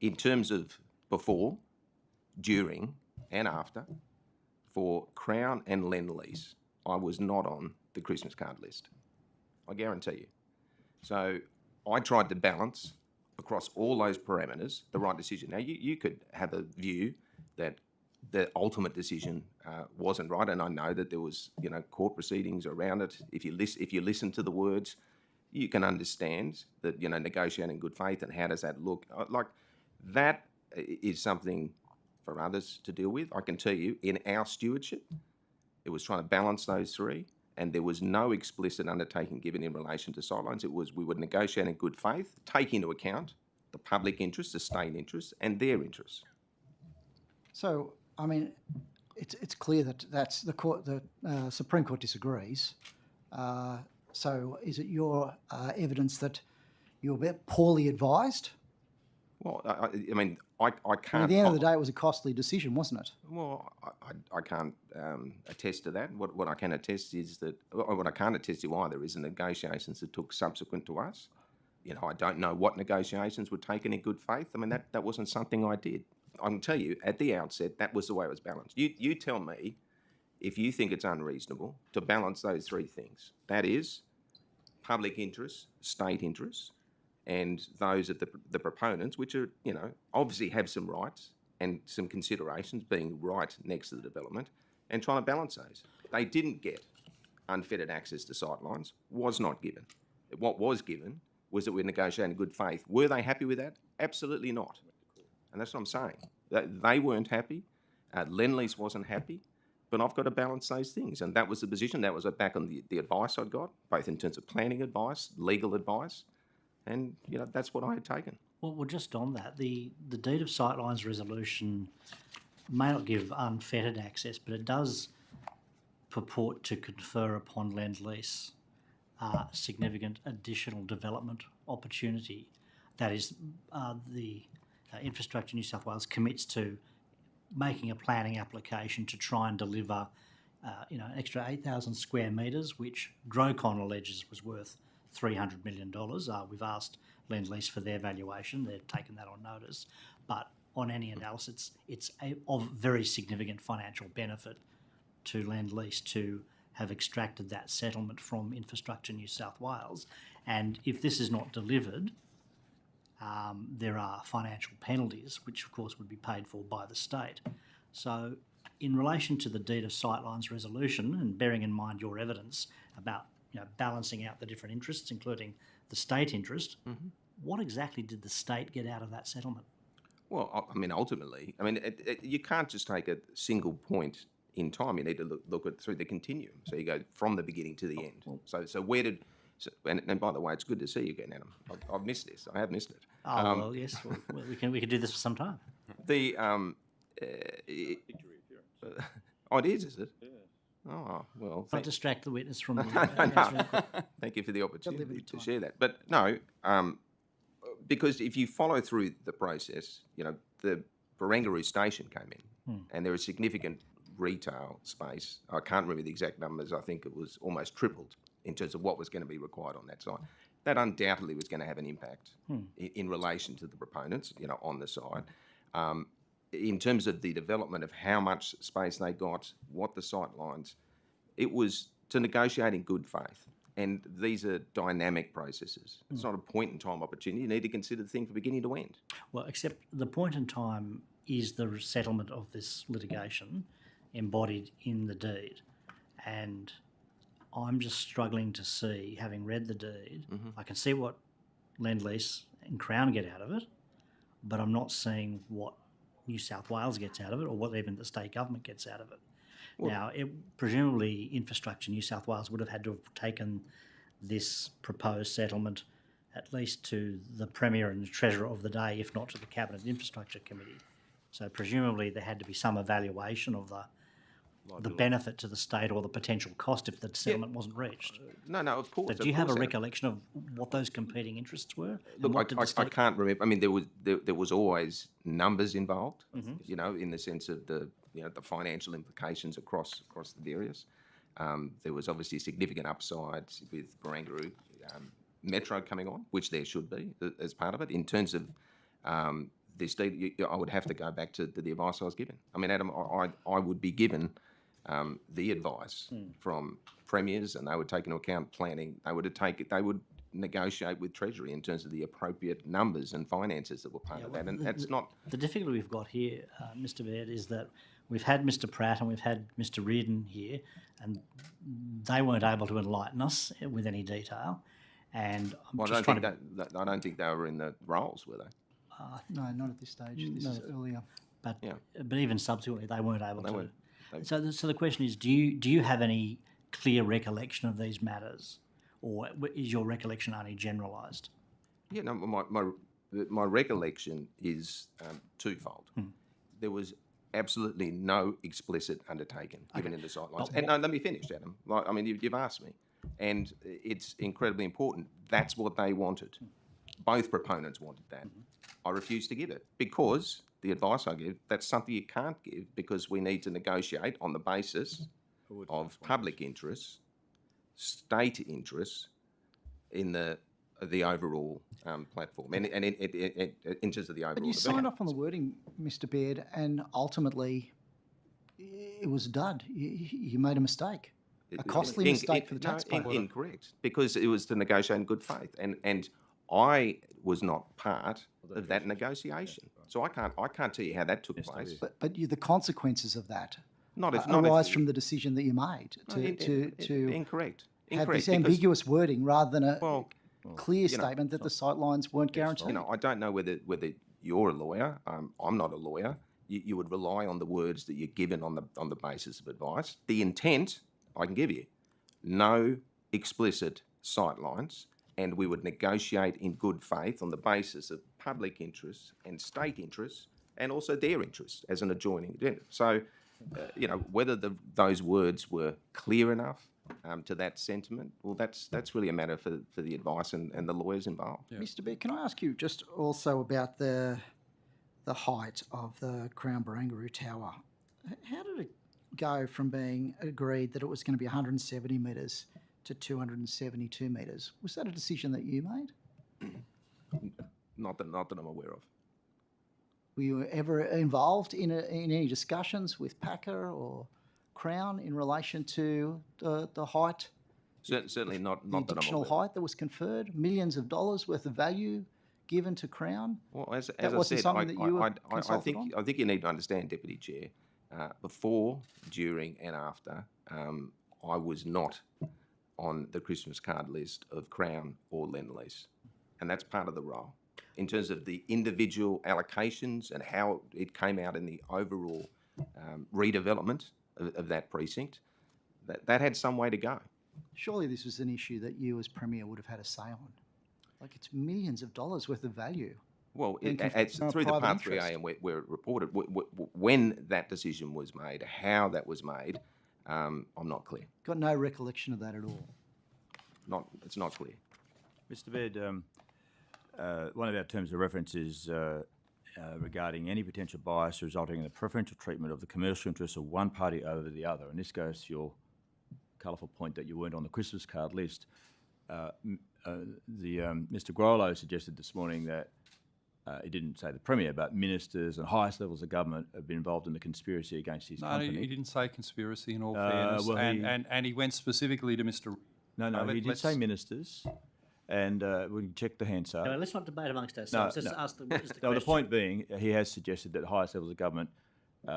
in terms of before, during, and after, for Crown and Lend-Lease, I was not on the Christmas card list. I guarantee you. So I tried to balance across all those parameters the right decision. Now, you could have a view that the ultimate decision wasn't right, and I know that there was, court proceedings around it. If you listen to the words, you can understand that, negotiating in good faith and how does that look. Like, that is something for others to deal with. I can tell you, in our stewardship, it was trying to balance those three, and there was no explicit undertaking given in relation to sightlines. It was we would negotiate in good faith, take into account the public interest, the state interest, and their interests. So, I mean, it's clear that that's the court. The Supreme Court disagrees. So, is it your evidence that you were poorly advised? Well, I mean, I can't. At the end of the day, it was a costly decision, wasn't it? Well, I can't attest to that. What I can attest is that what I can't attest to either is the negotiations that took subsequent to us. I don't know what negotiations were taken in good faith. I mean, that wasn't something I did. I can tell you at the outset that was the way it was balanced. You tell me if you think it's unreasonable to balance those three things. That is public interests, state interests, and those of the proponents, which are, obviously have some rights and some considerations, being right next to the development, and trying to balance those. They didn't get unfettered access to sightlines, was not given. What was given was that we're negotiating in good faith. Were they happy with that? Absolutely not. And that's what I'm saying. They weren't happy. Lend-Lease wasn't happy. But I've got to balance those things. And that was the position. That was back on the advice I'd got, both in terms of planning advice, legal advice, and that's what I had taken. Well, just on that, the deed of sightlines resolution may not give unfettered access, but it does purport to confer upon Lend-Lease significant additional development opportunity. That is, the Infrastructure New South Wales commits to making a planning application to try and deliver, an extra 8,000 square metres, which Grocon alleges was worth $300 million. We've asked Lend-Lease for their valuation. They've taken that on notice. But on any analysis, it's of very significant financial benefit to Lend-Lease to have extracted that settlement from Infrastructure New South Wales. And if this is not delivered, there are financial penalties, which of course would be paid for by the state. So in relation to the deed of sightlines resolution, and bearing in mind your evidence about balancing out the different interests, including the state interest, what exactly did the state get out of that settlement? Well, I mean, ultimately, you can't just take a single point in time. You need to look at through the continuum. So you go from the beginning to the end. So where did... and by the way, it's good to see you again, Adam. I've missed this. I have missed it. Well, yes. We can do this for some time. It is it? Yeah. Oh, well. Not distract the witness from the... Thank you for the opportunity to share that. But no, because if you follow through the process, the Barangaroo station came in and there was significant retail space. I can't remember the exact numbers. I think it was almost tripled in terms of what was going to be required on that site. That undoubtedly was going to have an impact in relation to the proponents, on the side. In terms of the development of how much space they got, what the sight lines, it was to negotiate in good faith. And these are dynamic processes. It's not a point-in-time opportunity. You need to consider the thing from beginning to end. Well, except the point in time is the settlement of this litigation embodied in the deed. And I'm just struggling to see, having read the deed, I can see what Lend-Lease and Crown get out of it, but I'm not seeing what New South Wales gets out of it or what even the state government gets out of it. Now, presumably Infrastructure New South Wales would have had to have taken this proposed settlement at least to the Premier and the Treasurer of the day, if not to the Cabinet Infrastructure Committee. So presumably there had to be some evaluation of the benefit to the state or the potential cost if the settlement wasn't reached. No, of course. But do you have a recollection of what those competing interests were? Look, I can't remember. I mean, there was always numbers involved, you know, in the sense of the financial implications across the various. There was obviously significant upsides with Barangaroo Metro coming on, which there should be as part of it. In terms of this deed, I would have to go back to the advice I was given. I mean, Adam, I would be given the advice from premiers, and they would take into account planning. They would negotiate with Treasury in terms of the appropriate numbers and finances that were part of that. And that's not... The difficulty we've got here, Mr. Baird, is that we've had Mr. Pratt and we've had Mr. Reardon here, and they weren't able to enlighten us with any detail. And I'm I don't think they were in the roles, were they? No, not at this stage. This is earlier. But even subsequently, they weren't able to. So the question is, do you have any clear recollection of these matters, or is your recollection only generalised? Yeah, no, my recollection is twofold. There was absolutely no explicit undertaking given in the sightlines. And no, let me finish, Adam. I mean, you've asked me, and it's incredibly important. That's what they wanted. Both proponents wanted that. I refused to give it because the advice I give, that's something you can't give because we need to negotiate on the basis of public interests, state interests in the overall platform, and in terms of the overall. But you signed off on the wording, Mr. Baird, and ultimately it was a dud. You made a mistake, a costly mistake for the taxpayer. Incorrect, because it was to negotiate in good faith, and I was not part of that negotiation, so I can't tell you how that took place. But the consequences of that arise from the decision that you made to incorrect. Have this ambiguous wording rather than a clear statement that the sightlines weren't guaranteed. You know, I don't know whether you're a lawyer. I'm not a lawyer. You would rely on the words that you're given on the basis of advice. The intent I can give you, no explicit sightlines, and we would negotiate in good faith on the basis of public interests and state interests, and also their interests as an adjoining agenda. So, whether those words were clear enough to that sentiment, well, that's really a matter for the advice and the lawyers involved. Yeah. Mr. Baird, can I ask you just also about the height of the Crown Barangaroo Tower? How did it go from being agreed that it was going to be 170 metres to 272 metres? Was that a decision that you made? Not that I'm aware of. Were you ever involved in any discussions with Packer or Crown in relation to the height? Certainly not The that I'm additional aware of. height that was conferred, millions of dollars worth of value given to Crown? Well, as That I wasn't said, something that you were consulted on? I think you need to understand, Deputy Chair, before, during and after, I was not on the Christmas card list of Crown or Lend-Lease, and that's part of the role. In terms of the individual allocations and how it came out in the overall redevelopment of that precinct, that had some way to go. Surely this was an issue that you as Premier would have had a say on. Like, it's millions of dollars worth of value. Well, Being it's conferred through the on Part private 3A and where it reported, when that decision was made, how that was made, I'm not clear. Got no recollection of that at all. It's not clear. Mr. Baird, one of our terms of reference is regarding any potential bias resulting in the preferential treatment of the commercial interests of one party over the other. And this goes to your colourful point that you weren't on the Christmas card list. Mr. Grollo suggested this morning that he didn't say the Premier, but ministers and highest levels of government have been involved in the conspiracy against his company. No, he didn't say conspiracy in all fairness, well, and he went specifically to Mr. No, he did say ministers, and we can check the Hansard. Anyway, let's not debate amongst ourselves. Just ask the question. The point being, he has suggested that highest levels of government. What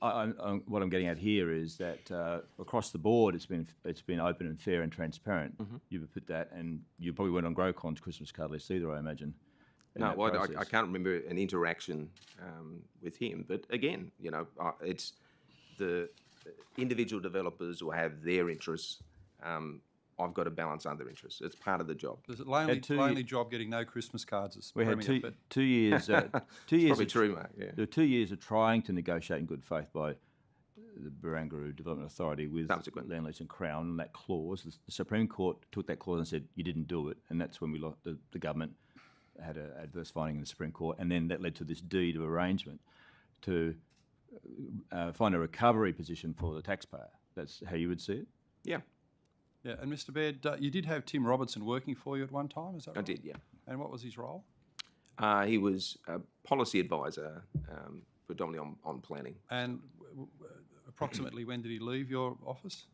I'm getting at here is that across the board, it's been open and fair and transparent. Mm-hmm. You've put that, and you probably weren't on GrowCon's Christmas card list either, I imagine. No, I can't remember an interaction with him. But again, it's the individual developers will have their interests. I've got to balance other interests. It's part of the job. Is it lonely, Had 2 lonely job getting no Christmas cards as We had Premier? 2 years. 2 years. Probably true, mate. Yeah. There were 2 years of trying to negotiate in good faith by the Barangaroo Development Authority with Subsequent. Land Lease and Crown, and that clause. The Supreme Court took that clause and said you didn't do it, and that's when we lost. The government had an adverse finding in the Supreme Court, and then that led to this deed of arrangement to find a recovery position for the taxpayer. That's how you would see it. Yeah, Yeah, and Mr. Baird, you did have Tim Robertson working for you at one time, is that right? I did, yeah. And what was his role? He was a policy advisor, predominantly on planning. And approximately when did he leave your office?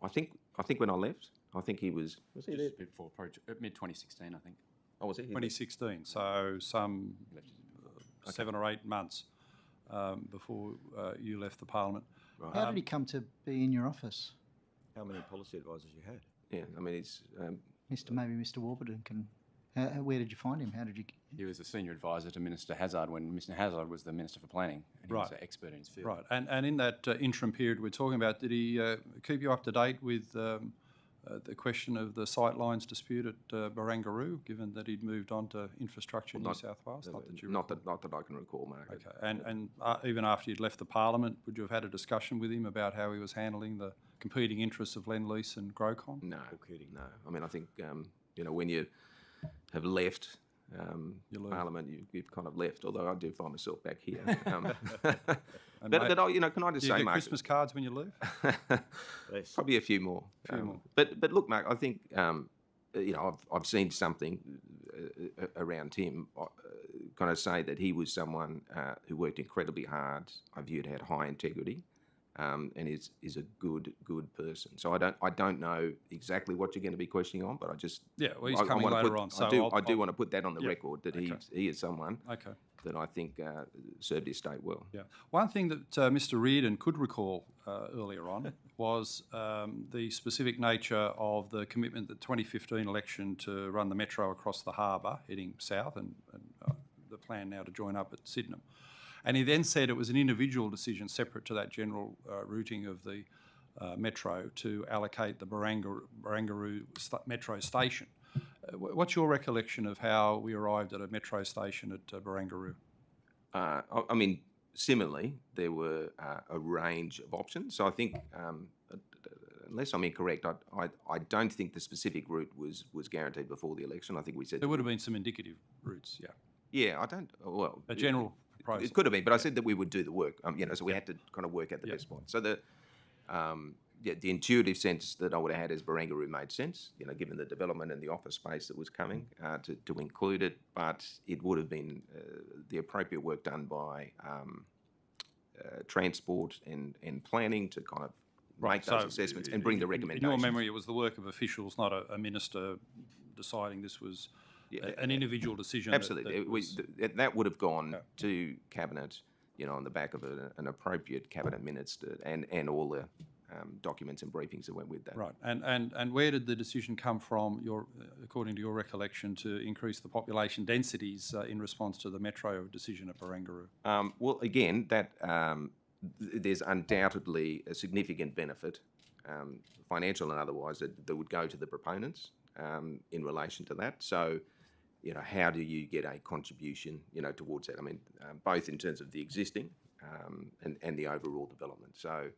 I think when I left, I think he was he there? Just before mid 2016, I think. Oh, was he? 2016, so some 7 or 8 months before you left the Parliament. Right. How did he come to be in your office? How many policy advisors you had? Yeah, I mean, he's Maybe Mr. Warburton can. Where did you find him? How did you? He was a senior advisor to Minister Hazzard when Minister Hazzard was the Minister for Planning, and he was Right. an expert in his field. Right, and in that interim period we're talking about, did he keep you up to date with the question of the sightlines dispute at Barangaroo, given that he'd moved on to infrastructure in New South Wales? not that I can recall, Mark. Okay, and even after you'd left the Parliament, would you have had a discussion with him about how he was handling the competing interests of Lend Lease and Grocon? No, no. I mean, I think when you have left You leave. Parliament, you've kind of left. Although I do find myself back here. And but mate, can I just do you say, get Mark? Christmas cards when you leave? Probably a few more. More. But look, Mark, I think I've seen something around him. Kind of say that he was someone who worked incredibly hard. I viewed had high integrity, and is a good person. So I don't know exactly what you're going to be questioning on, but I just Yeah, well, he's I coming wanna later put- on. So I do want to put that on the Yeah, record that okay. he is someone Okay. that I think served his state well. Yeah. One thing that Mr. Reardon could recall earlier on was the specific nature of the commitment, the 2015 election to run the metro across the harbour, heading south, and the plan now to join up at Sydenham. And he then said it was an individual decision separate to that general routing of the metro to allocate the Barangaroo metro station. What's your recollection of how we arrived at a metro station at Barangaroo? I mean, similarly, there were a range of options. So I think, unless I'm incorrect, I don't think the specific route was guaranteed before the election. I think we said There would have been some indicative routes, yeah. Yeah, I don't. Well, A general proposal. It could have been, but I said that we would do the work. So we had to kind of work out the best point. So the intuitive sense that I would have had as Barangaroo made sense, given the development and the office space that was coming to include it. But it would have been the appropriate work done by transport and planning to kind of make those assessments and bring the recommendations. In your memory, it was the work of officials, not a minister deciding this was an individual decision. Absolutely. That would have gone to Cabinet, on the back of an appropriate Cabinet minutes and all the documents and briefings that went with that. Right. And where did the decision come from, according to your recollection, to increase the population densities in response to the metro decision at Barangaroo? Well, again, that there's undoubtedly a significant benefit, financial and otherwise, that would go to the proponents in relation to that. So, how do you get a contribution, towards that? I mean, both in terms of the existing and the overall development. So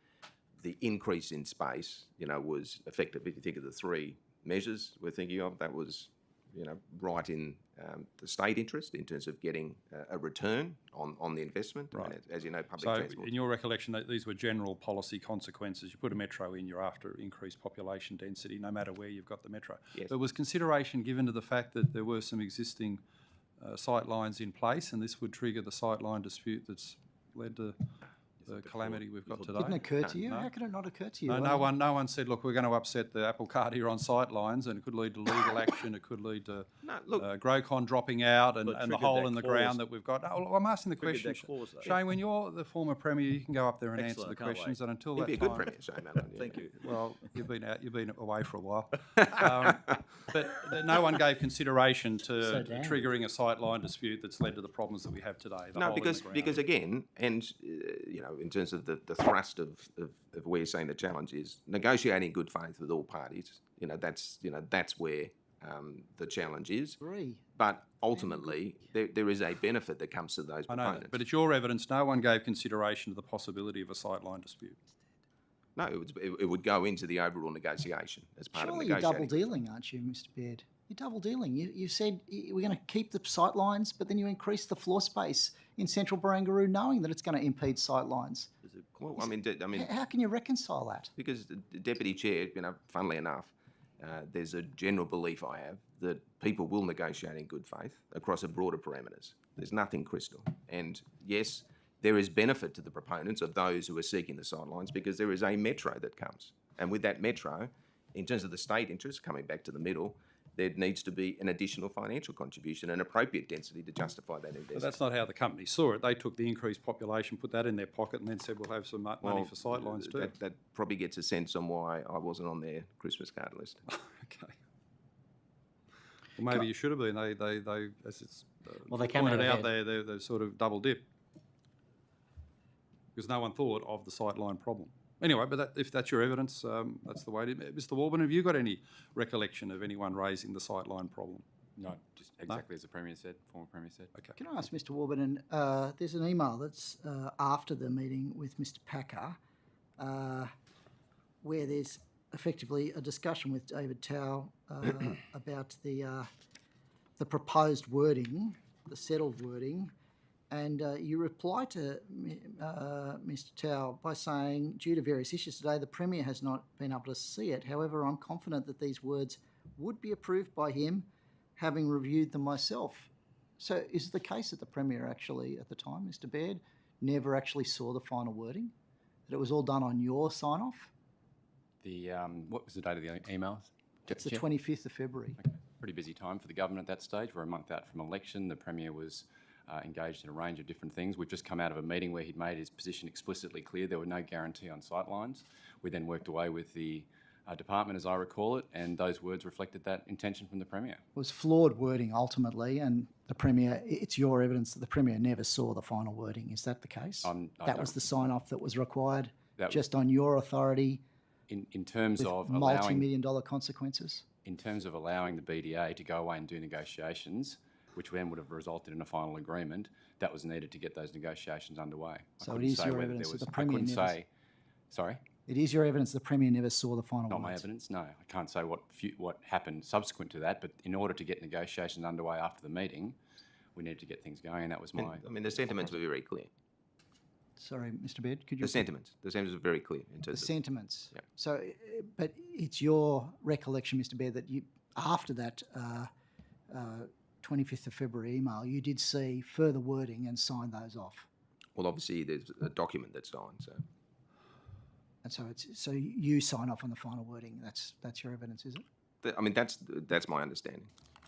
the increase in space, was effective. If you think of the 3 measures we're thinking of, that was, right in the state interest in terms of getting a return on the investment. Right. And as you know, public So transport. in your recollection, that these were general policy consequences. You put a metro in, you're after increased population density, no matter where you've got the metro. Yes. But was consideration given to the fact that there were some existing sight lines in place, and this would trigger the sightline dispute that's led to the calamity we've got today? Didn't occur to you? No. How could it not occur to you? No, no one said, look, we're going to upset the apple cart here on sight lines, and it could lead to legal action, it could lead to Grocon dropping out and the triggered hole that in the clause. ground that we've got. No, I'm asking the Triggered question. that clause, though. Shane, when you're the former Premier, you can go up there and Excellent, answer the I can't questions, wait. and until He'd that be a time... good premier, Shane Allen. Thank you. Well, you've been away for a while. But no one gave consideration to So damn. triggering a sightline dispute that's led to the problems that we have today. the No, hole in the ground. because again, and in terms of the thrust of where you're saying the challenge is, negotiating in good faith with all parties. That's where the challenge is. Agree. But ultimately, there is a benefit that comes to those I know proponents. that, but it's your evidence. No one gave consideration to the possibility of a sightline dispute. No, it would go into the overall negotiation as part Surely of you're negotiating. double dealing, aren't you, Mr. Baird? You're double dealing. You said we're going to keep the sight lines, but then you increase the floor space in central Barangaroo, knowing that it's going to impede sight lines. Well, How can you reconcile that? because the Deputy Chair, funnily enough, there's a general belief I have that people will negotiate in good faith across a broader parameters. There's nothing crystal. And yes, there is benefit to the proponents of those who are seeking the sidelines because there is a metro that comes. And with that metro, in terms of the state interest, coming back to the middle, there needs to be an additional financial contribution, an appropriate density to justify that investment. But that's not how the company saw it. They took the increased population, put that in their pocket, and then said, we'll have some money for sightlines too. That probably gets a sense on why I wasn't on their Christmas card list. Okay. Well, maybe you should have been. They as it's Well, they came pointed out out, ahead. they sort of double dip because no one thought of the sightline problem. Anyway, but if that's your evidence, that's the way it is. Mr. Warburton, have you got any recollection of anyone raising the sightline problem? No, just exactly as the Premier said, former Premier said. Okay. Can I ask Mr. Warburton, there's an email that's after the meeting with Mr. Packer where there's effectively a discussion with David Tao about the proposed wording, the settled wording, and you reply to Mr. Tao by saying, due to various issues today, the Premier has not been able to see it. However, I'm confident that these words would be approved by him, having reviewed them myself. So is it the case that the Premier actually, at the time, Mr. Baird, never actually saw the final wording? That it was all done on your sign-off? What was the date of the emails? It's the Chair? 25th of February. Okay. Pretty busy time for the government at that stage. We're a month out from election. The Premier was engaged in a range of different things. We've just come out of a meeting where he'd made his position explicitly clear. There were no guarantee on sightlines. We then worked away with the department, as I recall it, and those words reflected that intention from the Premier. It was flawed wording ultimately, and the Premier, it's your evidence that the Premier never saw the final wording. Is that the case? That was the sign-off that was required That was- just on your authority In terms with of multi-million dollar consequences? in terms of allowing the BDA to go away and do negotiations, which then would have resulted in a final agreement, that was needed to get those negotiations underway. So it is your evidence that the Premier I couldn't never... say, sorry, It is your evidence the Premier never saw the final not my words. evidence, no. I can't say what happened subsequent to that, but in order to get negotiations underway after the meeting, we needed to get things going, and that was my... The sentiments were very clear. Sorry, Mr. Baird, could you... The sentiments were very clear in The terms of... sentiments. Yeah. So, but it's your recollection, Mr. Baird, that you, after that 25th of February email, you did see further wording and signed those off. Well, obviously, there's a document that's signed, so... And so you sign off on the final wording. That's your evidence, is it? That's my understanding.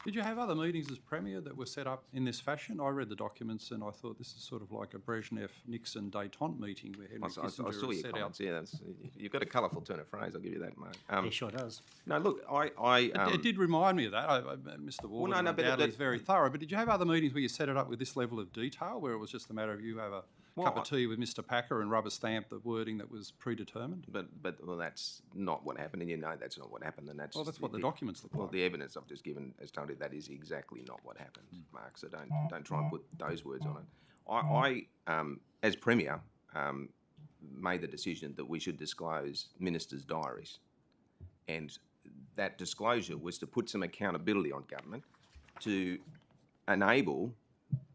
Did you have other meetings as Premier that were set up in this fashion? I read the documents and I thought this is sort of like a Brezhnev-Nixon détente meeting where Henry I Kissinger saw has your set comments. out... Yeah, you've got a colourful turn of phrase. I'll give you that, mate. He sure does. No, look, It did remind me of that. Mr. Warburton undoubtedly is very thorough, but did you have other meetings where you set it up with this level of detail, where it was just a matter of you have a cup of tea with Mr. Packer and rubber stamp the wording that was predetermined? But that's not what happened, and you know that's not what happened, and that's... Well, that's what the documents look Well, like. the evidence I've just given has told you that is exactly not what happened, Mark, so don't try and put those words on it. I as Premier, made the decision that we should disclose ministers' diaries, and that disclosure was to put some accountability on government to enable,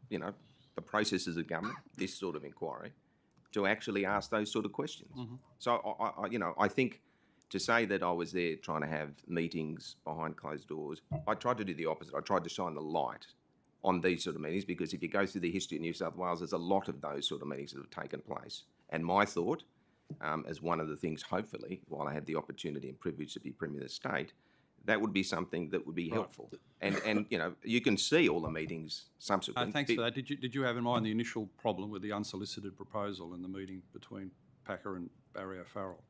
the processes of government, this sort of inquiry, to actually ask those sort of questions. Mm-hmm. So, I think to say that I was there trying to have meetings behind closed doors, I tried to do the opposite. I tried to shine the light on these sort of meetings, because if you go through the history of New South Wales, there's a lot of those sort of meetings that have taken place. And my thought, as one of the things, hopefully, while I had the opportunity and privilege to be Premier of the state, that would be something that would be helpful. And you can see all the meetings subsequent. Thanks for that. Did you have in mind the initial problem with the unsolicited proposal in the meeting between Packer and Barry O'Farrell?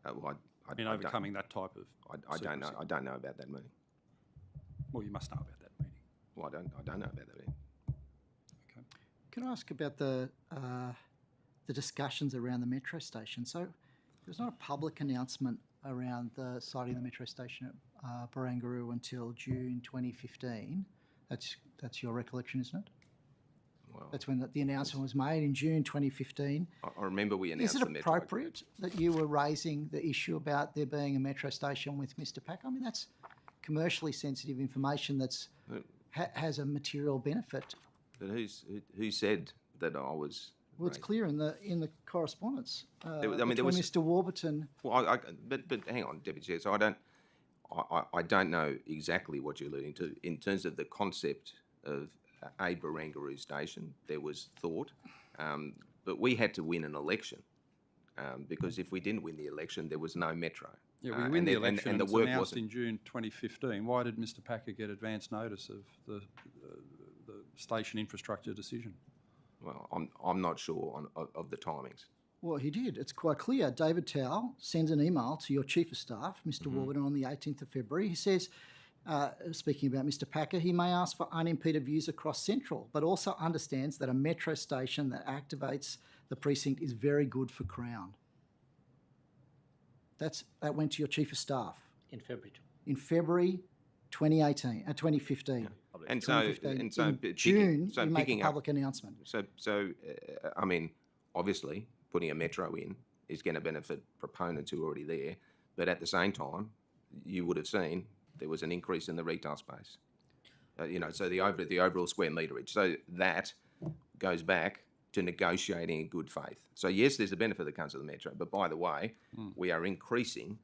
Overcoming that type of... I don't know. I don't know about that meeting. Well, you must know about that meeting. Well, I don't know about that meeting. Okay. Can I ask about the the discussions around the metro station. So there was not a public announcement around the siting of the metro station at Barangaroo until June 2015. That's your recollection, isn't it? Well, That's when the announcement was made in June 2015. I remember we announced Is the it metro. appropriate that you were raising the issue about there being a metro station with Mr. Packer? I mean, that's commercially sensitive information that's has a material benefit. But who said that I was? Well, it's clear in the correspondence There was- between Mr. Warburton. Well, but hang on, Deputy Chair. So I don't know exactly what you're alluding to in terms of the concept of a Barangaroo station. There was thought, but we had to win an election because if we didn't win the election, there was no metro. Yeah, we win the election and the it's work announced wasn't. in June 2015. Why did Mr. Packer get advance notice of the station infrastructure decision? Well, I'm not sure of the timings. Well, he did. It's quite clear. David Towell sends an email to your Chief of Staff, Mr. Warburton, on the 18th of February. He says, speaking about Mr. Packer, he may ask for unimpeded views across Central, but also understands that a metro station that activates the precinct is very good for Crown. That went to your Chief of Staff in February. in February 2015. And so, 2015. and so, in picking- June, so you make a picking up- public announcement. So, I mean, obviously, putting a metro in is going to benefit proponents who are already there, but at the same time, you would have seen there was an increase in the retail space. So the overall square meterage. So that goes back to negotiating in good faith. So yes, there's a benefit that comes to the metro, but by the way, we are increasing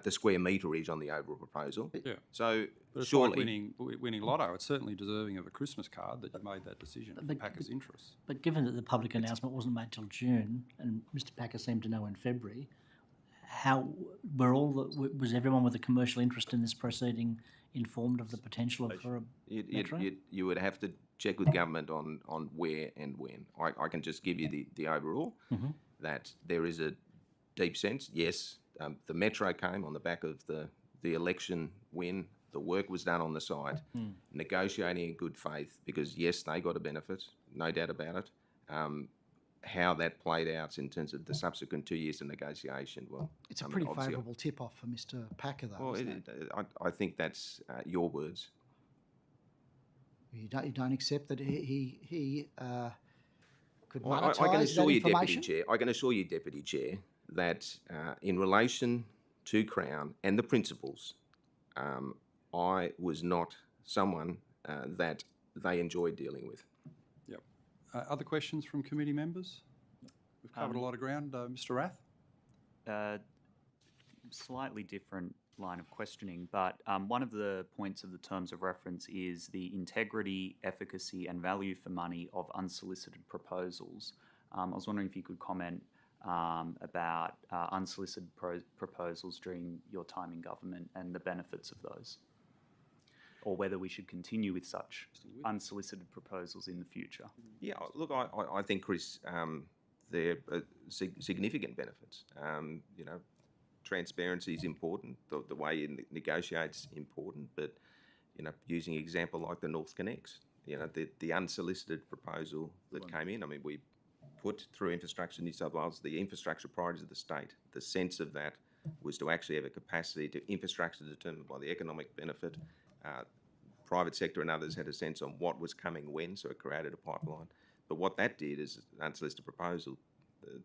the square meterage on the overall proposal. Yeah. So But it's surely, like winning lotto. It's certainly deserving of a Christmas card that you made that decision for Packer's interests. But given that the public announcement wasn't made till June, and Mr. Packer seemed to know in February, was everyone with a commercial interest in this proceeding informed of the potential for a metro? you would have to check with government on where and when. I can just give you the overall, that there is a deep sense, yes, the metro came on the back of the election win. The work was done on the site, negotiating in good faith, because yes, they got a benefit, no doubt about it. How that played out in terms of the subsequent 2 years of negotiation, well, It's a I mean, pretty obviously- favourable tip-off for Mr. Packer, though, Well, isn't it? I think that's your words. You don't accept that he could Well, monetise I can that assure you, information? Deputy Chair, I can assure you, Deputy Chair, that in relation to Crown and the principles, I was not someone that they enjoyed dealing with. Yep. Other questions from committee members? We've covered a lot of ground. Mr. Rath? Slightly different line of questioning, but one of the points of the terms of reference is the integrity, efficacy and value for money of unsolicited proposals. I was wondering if you could comment about unsolicited proposals during your time in government and the benefits of those, or whether we should continue with such unsolicited proposals in the future. Yeah, look, I think, Chris, there are significant benefits. Transparency is important. The way you negotiate's important, but using an example like the North Connects, the unsolicited proposal that came in. I mean, we put through Infrastructure New South Wales the infrastructure priorities of the state. The sense of that was to actually have a capacity to infrastructure determined by the economic benefit. Private sector and others had a sense on what was coming when, so it created a pipeline. But what that did is an unsolicited proposal.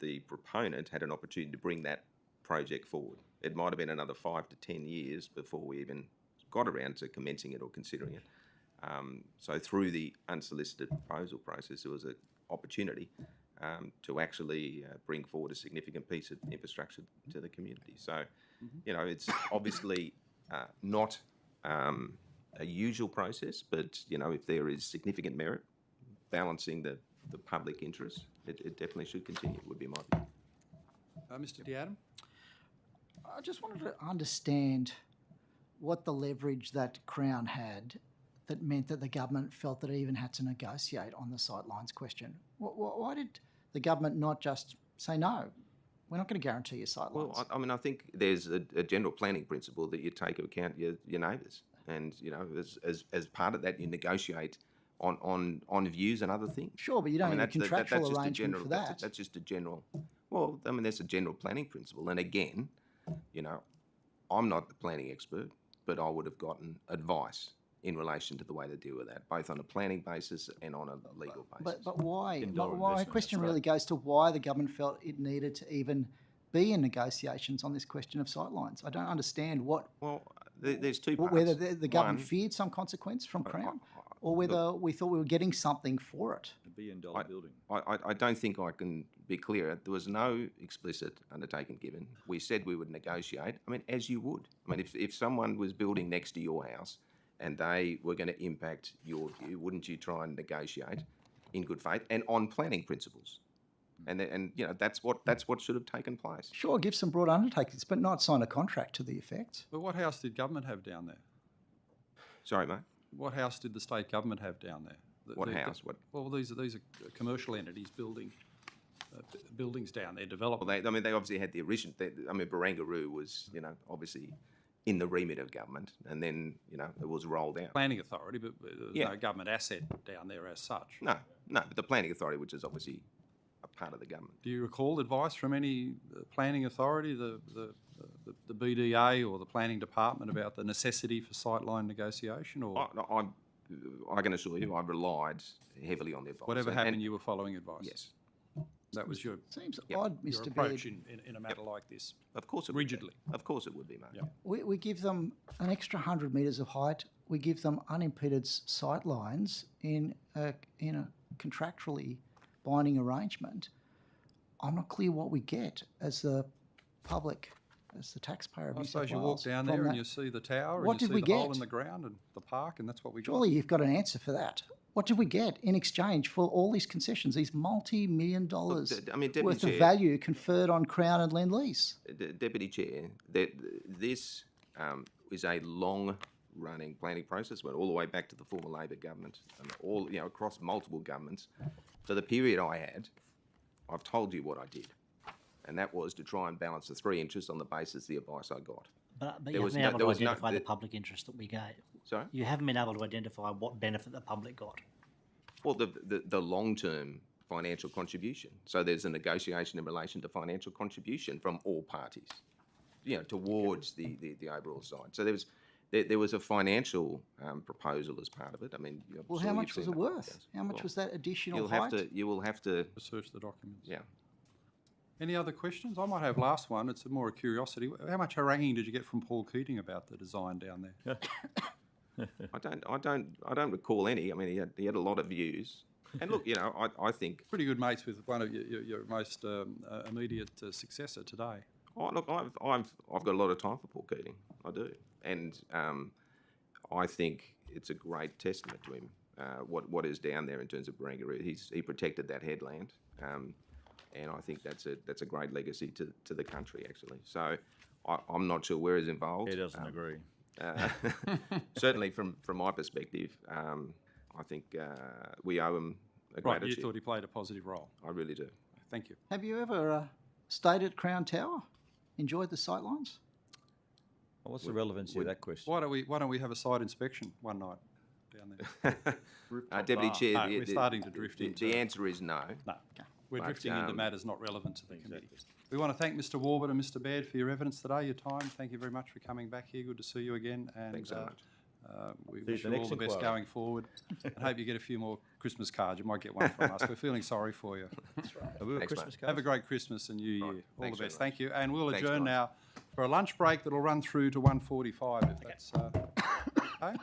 The proponent had an opportunity to bring that project forward. It might have been another 5 to 10 years before we even got around to commencing it or considering it. So through the unsolicited proposal process, there was an opportunity to actually bring forward a significant piece of infrastructure to the community. So, it's obviously not a usual process, but, if there is significant merit, balancing the public interest, it definitely should continue, would be my view. Mr. Diadam? I just wanted to understand what the leverage that Crown had that meant that the government felt that it even had to negotiate on the sightlines question. Why did the government not just say, no, we're not going to guarantee your sightlines? Well, I think there's a general planning principle that you take into account your neighbours. And, as part of that, you negotiate on views and other things. Sure, but you don't need a contractual just arrangement for that. That's just a general. Well, I mean, that's a general planning principle. And again, you know, I'm not the planning expert, but I would have gotten advice in relation to the way to deal with that, both on a planning basis and on a legal basis. But why? Indoor My investment, question that's really goes to why the government felt it needed to even be in negotiations on this question of sightlines. I don't understand what Well, there's two parts. whether the government One, feared some consequence from Crown, or whether we thought we were getting something for it. A $1 billion building. I don't think I can be clearer. There was no explicit undertaking given. We said we would negotiate. I mean, as you would. I mean, if someone was building next to your house and they were going to impact your view, wouldn't you try and negotiate in good faith and on planning principles? And you know, that's what should have taken place. Sure, give some broad undertakings, but not sign a contract to the effect. But what house did government have down there? Sorry, mate. What house did the state government have down there? What house? What? Well, these are commercial entities building buildings down there, development. Well, they obviously had the original. I mean, Barangaroo was, you know, obviously in the remit of government, and then, you know, it was rolled out. Planning authority, but there's Yeah. no government asset down there as such. No, but the planning authority, which is obviously a part of the government. Do you recall advice from any planning authority, the BDA or the planning department about the necessity for sightline negotiation, or I can assure you, I relied heavily on the advice. whatever And- happened, you were following advice? Yes, That was your Seems Yep. odd, your Mr. approach Baird. in a matter like this. of course it Rigidly. Would be. Of course it would be, mate. Yeah. We give them an extra 100 metres of height. We give them unimpeded sight lines in a contractually binding arrangement. I'm not clear what we get as the public, as the taxpayer of I New South suppose you walk Wales down from there that. and you see the tower What and you did see we the hole get? in the ground and the park, and that's what we got. Surely you've got an answer for that. What did we get in exchange for all these concessions, these multi-million dollars I mean, Deputy worth of Chair- value conferred on Crown and Lend-Lease? Deputy Chair, this is a long-running planning process. Went all the way back to the former Labor government, and all, you know, across multiple governments. For the period I had, I've told you what I did, and that was to try and balance the three interests on the basis of the advice I got. But There you was haven't been no- able there to was no- identify the the- public interest that we gave. Sorry? You haven't been able to identify what benefit the public got. Well, the long-term financial contribution. So there's a negotiation in relation to financial contribution from all parties, you know, towards the overall side. So there was a financial proposal as part of it. I mean, Well, how much was it worth? How much was that additional You will have to. Research the documents. Yeah. Any other questions? I might have last one. It's more a curiosity. How much haranguing did you get from Paul Keating about the design down there? I don't recall any. I mean, he had a lot of views. And look, you know, I think. Pretty good mates with one of your most immediate successor today. Oh, look, I've got a lot of time for Paul Keating. I do, and I think it's a great testament to him. What is down there in terms of Barangaroo. He protected that headland, and I think that's a great legacy to the country, actually. So I'm not sure where he's involved. He doesn't agree. Certainly from my perspective, I think we owe him a Right, gratitude. you thought he played a positive role. I really do. Thank you. Have you ever stayed at Crown Tower? Enjoyed the sightlines? Well, what's the relevancy of that question? Why don't we have a site inspection one night down there? Deputy Chair, No, we're starting to drift into the answer is no. No, we're But, drifting into matters not relevant to the committee. We want to thank Mr. Warburton and Mr. Baird for your evidence today, your time. Thank you very much for coming back here. Good to see you again. And Thanks so much. We See you wish at the you all next the best inquiry. going forward, and hope you get a few more Christmas cards. You might get one from us. We're feeling sorry for you. Have we got Thanks, Christmas mate. cards? Have a great Christmas and New Year. All Thanks the very best. much. Thank you. And we'll Thanks, adjourn guys. now for a lunch break that'll run through to 1:45 if that's okay.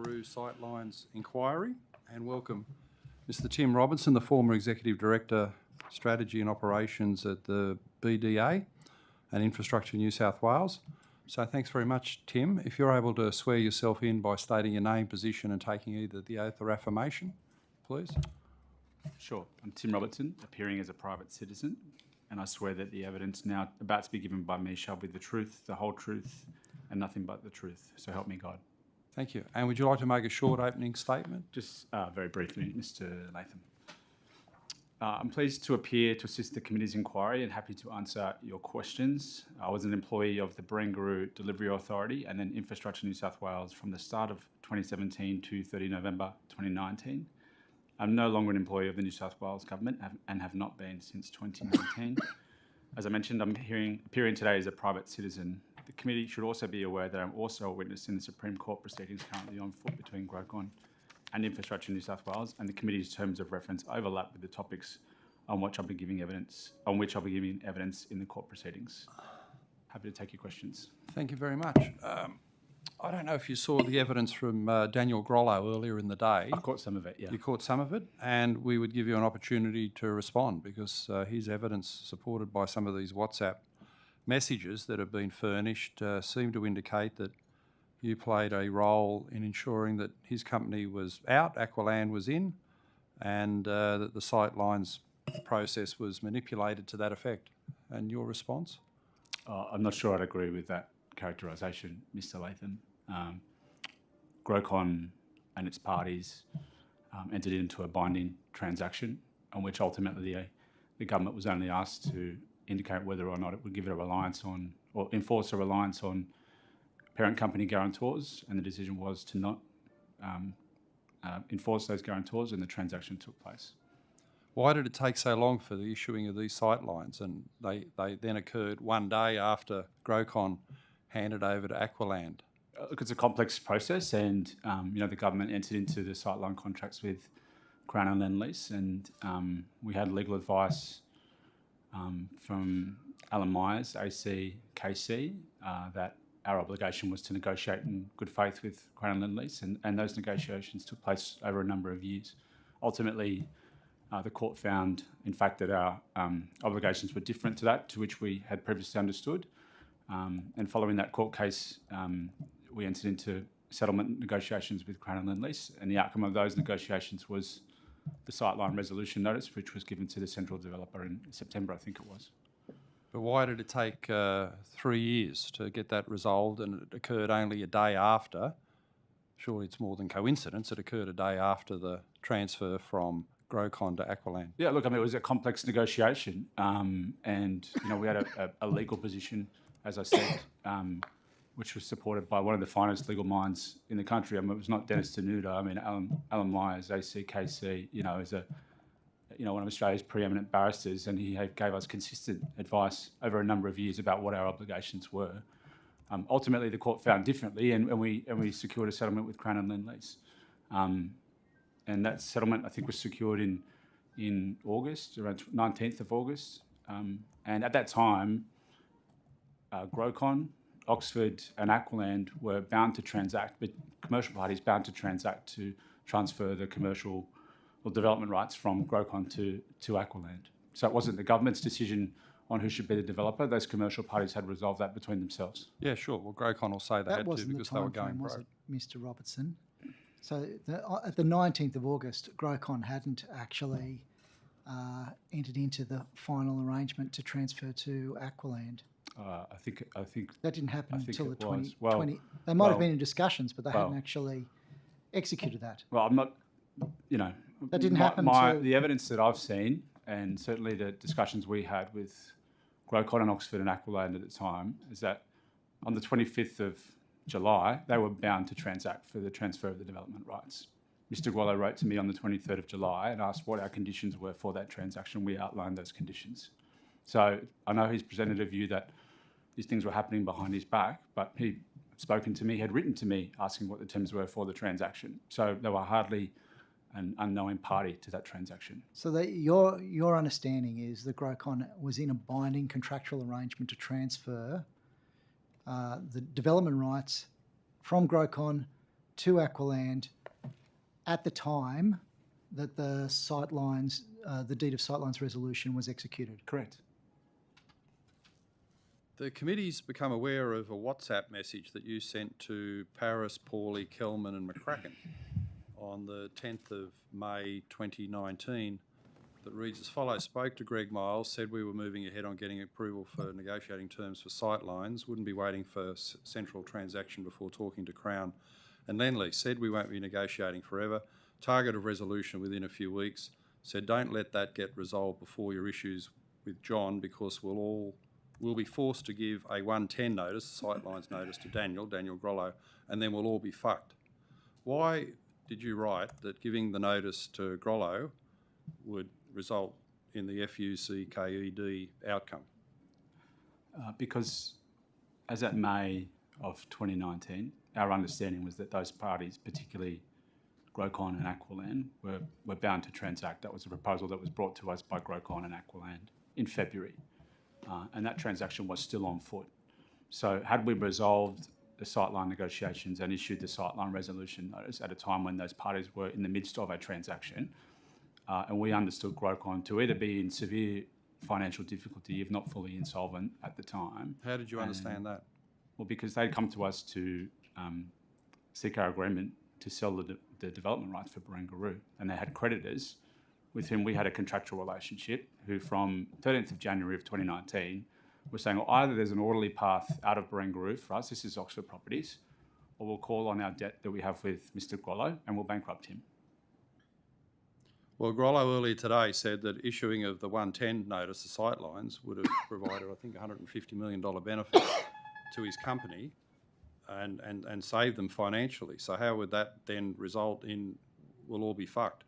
Barangaroo Sightlines Inquiry, and welcome Mr. Tim Robinson, the former Executive Director, Strategy and Operations at the BDA and Infrastructure New South Wales. So thanks very much, Tim. If you're able to swear yourself in by stating your name, position and taking either the oath or affirmation, please. Sure. I'm Tim Robertson, appearing as a private citizen, and I swear that the evidence now about to be given by me shall be the truth, the whole truth, and nothing but the truth. So help me God. Thank you. And would you like to make a short opening statement? Just very briefly, Mr. Latham. I'm pleased to appear to assist the committee's inquiry and happy to answer your questions. I was an employee of the Barangaroo Delivery Authority and then Infrastructure New South Wales from the start of 2017 to 30 November 2019. I'm no longer an employee of the New South Wales Government and have not been since 2019. As I mentioned, I'm appearing today as a private citizen. The committee should also be aware that I'm also a witness in the Supreme Court proceedings currently on foot between Grocon and Infrastructure New South Wales, and the committee's terms of reference overlap with the topics on which I'll be giving evidence in the court proceedings. Happy to take your questions. Thank you very much. I don't know if you saw the evidence from Daniel Grollo earlier in the day. I caught some of it, yeah. You caught some of it, and we would give you an opportunity to respond because his evidence, supported by some of these WhatsApp messages that have been furnished, seem to indicate that you played a role in ensuring that his company was out, Aqualand was in, and that the sightlines process was manipulated to that effect. And your response? I'm not sure I'd agree with that characterisation, Mr. Latham. Grocon and its parties entered into a binding transaction on which ultimately the government was only asked to indicate whether or not it would give it a reliance on or enforce a reliance on parent company guarantors, and the decision was to not enforce those guarantors, and the transaction took place. Why did it take so long for the issuing of these sightlines? And they then occurred one day after Grocon handed over to Aqualand. Look, it's a complex process, and the government entered into the sightline contracts with Crown and Lend-Lease, and we had legal advice from Alan Myers, AC, KC, that our obligation was to negotiate in good faith with Crown and Lend-Lease, and those negotiations took place over a number of years. Ultimately, the court found, in fact, that our obligations were different to that to which we had previously understood. And following that court case, we entered into settlement negotiations with Crown and Lend-Lease, and the outcome of those negotiations was the sightline resolution notice, which was given to the central developer in September, I think it was. But why did it take 3 years to get that resolved, and it occurred only a day after? Surely it's more than coincidence. It occurred a day after the transfer from Grocon to Aqualand. Yeah, look, I mean, it was a complex negotiation, and we had a legal position, as I said, which was supported by one of the finest legal minds in the country. I mean, it was not Dennis Tenuta. I mean, Alan Myers, ACKC, is one of Australia's preeminent barristers, and he gave us consistent advice over a number of years about what our obligations were. Ultimately, the court found differently, and we secured a settlement with Crown and Lend-Lease. And that settlement, I think, was secured in August, around 19th of August. And at that time, Grocon, Oxford and Aqualand were bound to transact, but commercial parties bound to transact to transfer the commercial or development rights from Grocon to Aqualand. So it wasn't the government's decision on who should be the developer. Those commercial parties had resolved that between themselves. Yeah, sure. Well, Grocon will say they had to because they were going was broke. it, Mr. Robertson? So at the 19th of August, Grocon hadn't actually entered into the final arrangement to transfer to Aqualand. I think That didn't happen until the 20. Well, they might have been in discussions, but they hadn't actually executed that. Well, I'm not, That didn't happen the evidence that I've seen, and certainly the discussions we had with Grocon and Oxford and Aqualand at the time, is that on the 25th of July, they were bound to transact for the transfer of the development rights. Mr. Guello wrote to me on the 23rd of July and asked what our conditions were for that transaction. We outlined those conditions. So I know he's presented a view that these things were happening behind his back, but he spoken to me, had written to me asking what the terms were for the transaction. So they were hardly an unknowing party to that transaction. So your understanding is that Grocon was in a binding contractual arrangement to transfer the development rights from Grocon to Aqualand at the time that the sightlines, the deed of sightlines resolution was executed. Correct. The committee's become aware of a WhatsApp message that you sent to Paris, Pawley, Kelman and McCracken on the 10th of May 2019 that reads as follows. Spoke to Greg Miles, said we were moving ahead on getting approval for negotiating terms for sightlines, wouldn't be waiting for central transaction before talking to Crown and Lendlease. Said we won't be negotiating forever. Target of resolution within a few weeks. Said don't let that get resolved before your issues with John, because we'll be forced to give a 110 notice, sightlines notice to Daniel Grollo, and then we'll all be fucked. Why did you write that giving the notice to Grollo would result in the FUCKED outcome? Because as at May of 2019, our understanding was that those parties, particularly Grocon and Aqualand, were bound to transact. That was a proposal that was brought to us by Grocon and Aqualand in February. And that transaction was still on foot. So had we resolved the sightline negotiations and issued the sightline resolution notice at a time when those parties were in the midst of a transaction, and we understood Grocon to either be in severe financial difficulty, if not fully insolvent at the time. How did you understand that? Well, because they'd come to us to seek our agreement to sell the development rights for Barangaroo, and they had creditors with whom we had a contractual relationship, who from 13th of January of 2019 were saying, well, either there's an orderly path out of Barangaroo for us, this is Oxford Properties, or we'll call on our debt that we have with Mr. Grollo and we'll bankrupt him. Well, Grollo earlier today said that issuing of the 110 notice, the sightlines, would have provided, I think, $150 million benefit to his company and saved them financially. So how would that then result in we'll all be fucked?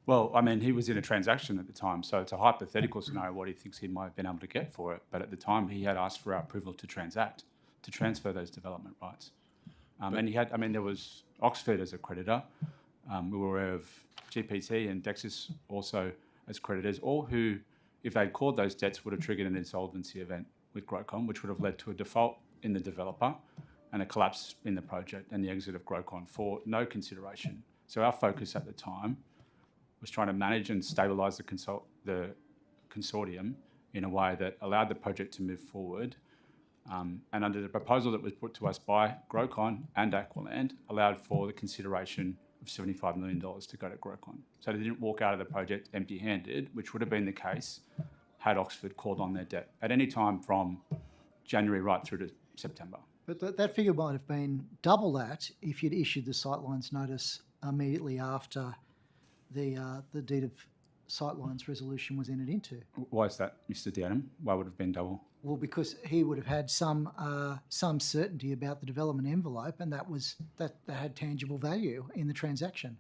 Well, I mean, he was in a transaction at the time, so it's a hypothetical scenario what he thinks he might have been able to get for it. But at the time, he had asked for our approval to transact, to transfer those development rights. And he had, I mean, there was Oxford as a creditor. We were aware of GPT and Dexis also as creditors, all who, if they'd called those debts, would have triggered an insolvency event with Grocon, which would have led to a default in the developer and a collapse in the project and the exit of Grocon for no consideration. So our focus at the time was trying to manage and stabilise the consortium in a way that allowed the project to move forward, and under the proposal that was put to us by Grocon and Aqualand, allowed for the consideration of $75 million to go to Grocon. So they didn't walk out of the project empty-handed, which would have been the case had Oxford called on their debt at any time from January right through to September. But that figure might have been double that if you'd issued the sightlines notice immediately after the deed of sightlines resolution was entered into. Why is that, Mr. Deanham? Why would it have been double? Well, because he would have had some certainty about the development envelope, and that had tangible value in the transaction.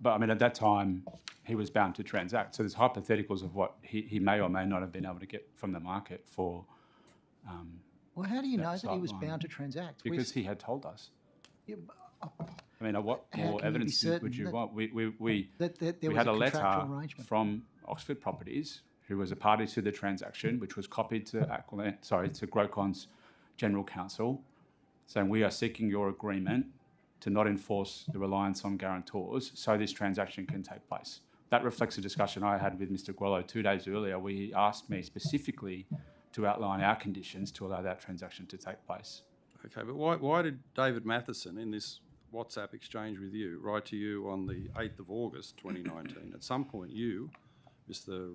But I mean, at that time, he was bound to transact. So there's hypotheticals of what he may or may not have been able to get from the market for. Well, how do you know that he was bound to transact? Because he had told us. Yeah, I mean, what more evidence would you want? We there had was a letter arrangement from Oxford Properties, who was a party to the transaction, which was copied to Grocon's General Counsel, saying we are seeking your agreement to not enforce the reliance on guarantors so this transaction can take place. That reflects a discussion I had with Mr. Grollo 2 days earlier, where he asked me specifically to outline our conditions to allow that transaction to take place. Okay, but why did David Matheson, in this WhatsApp exchange with you, write to you on the 8th of August 2019? At some point you, Mr.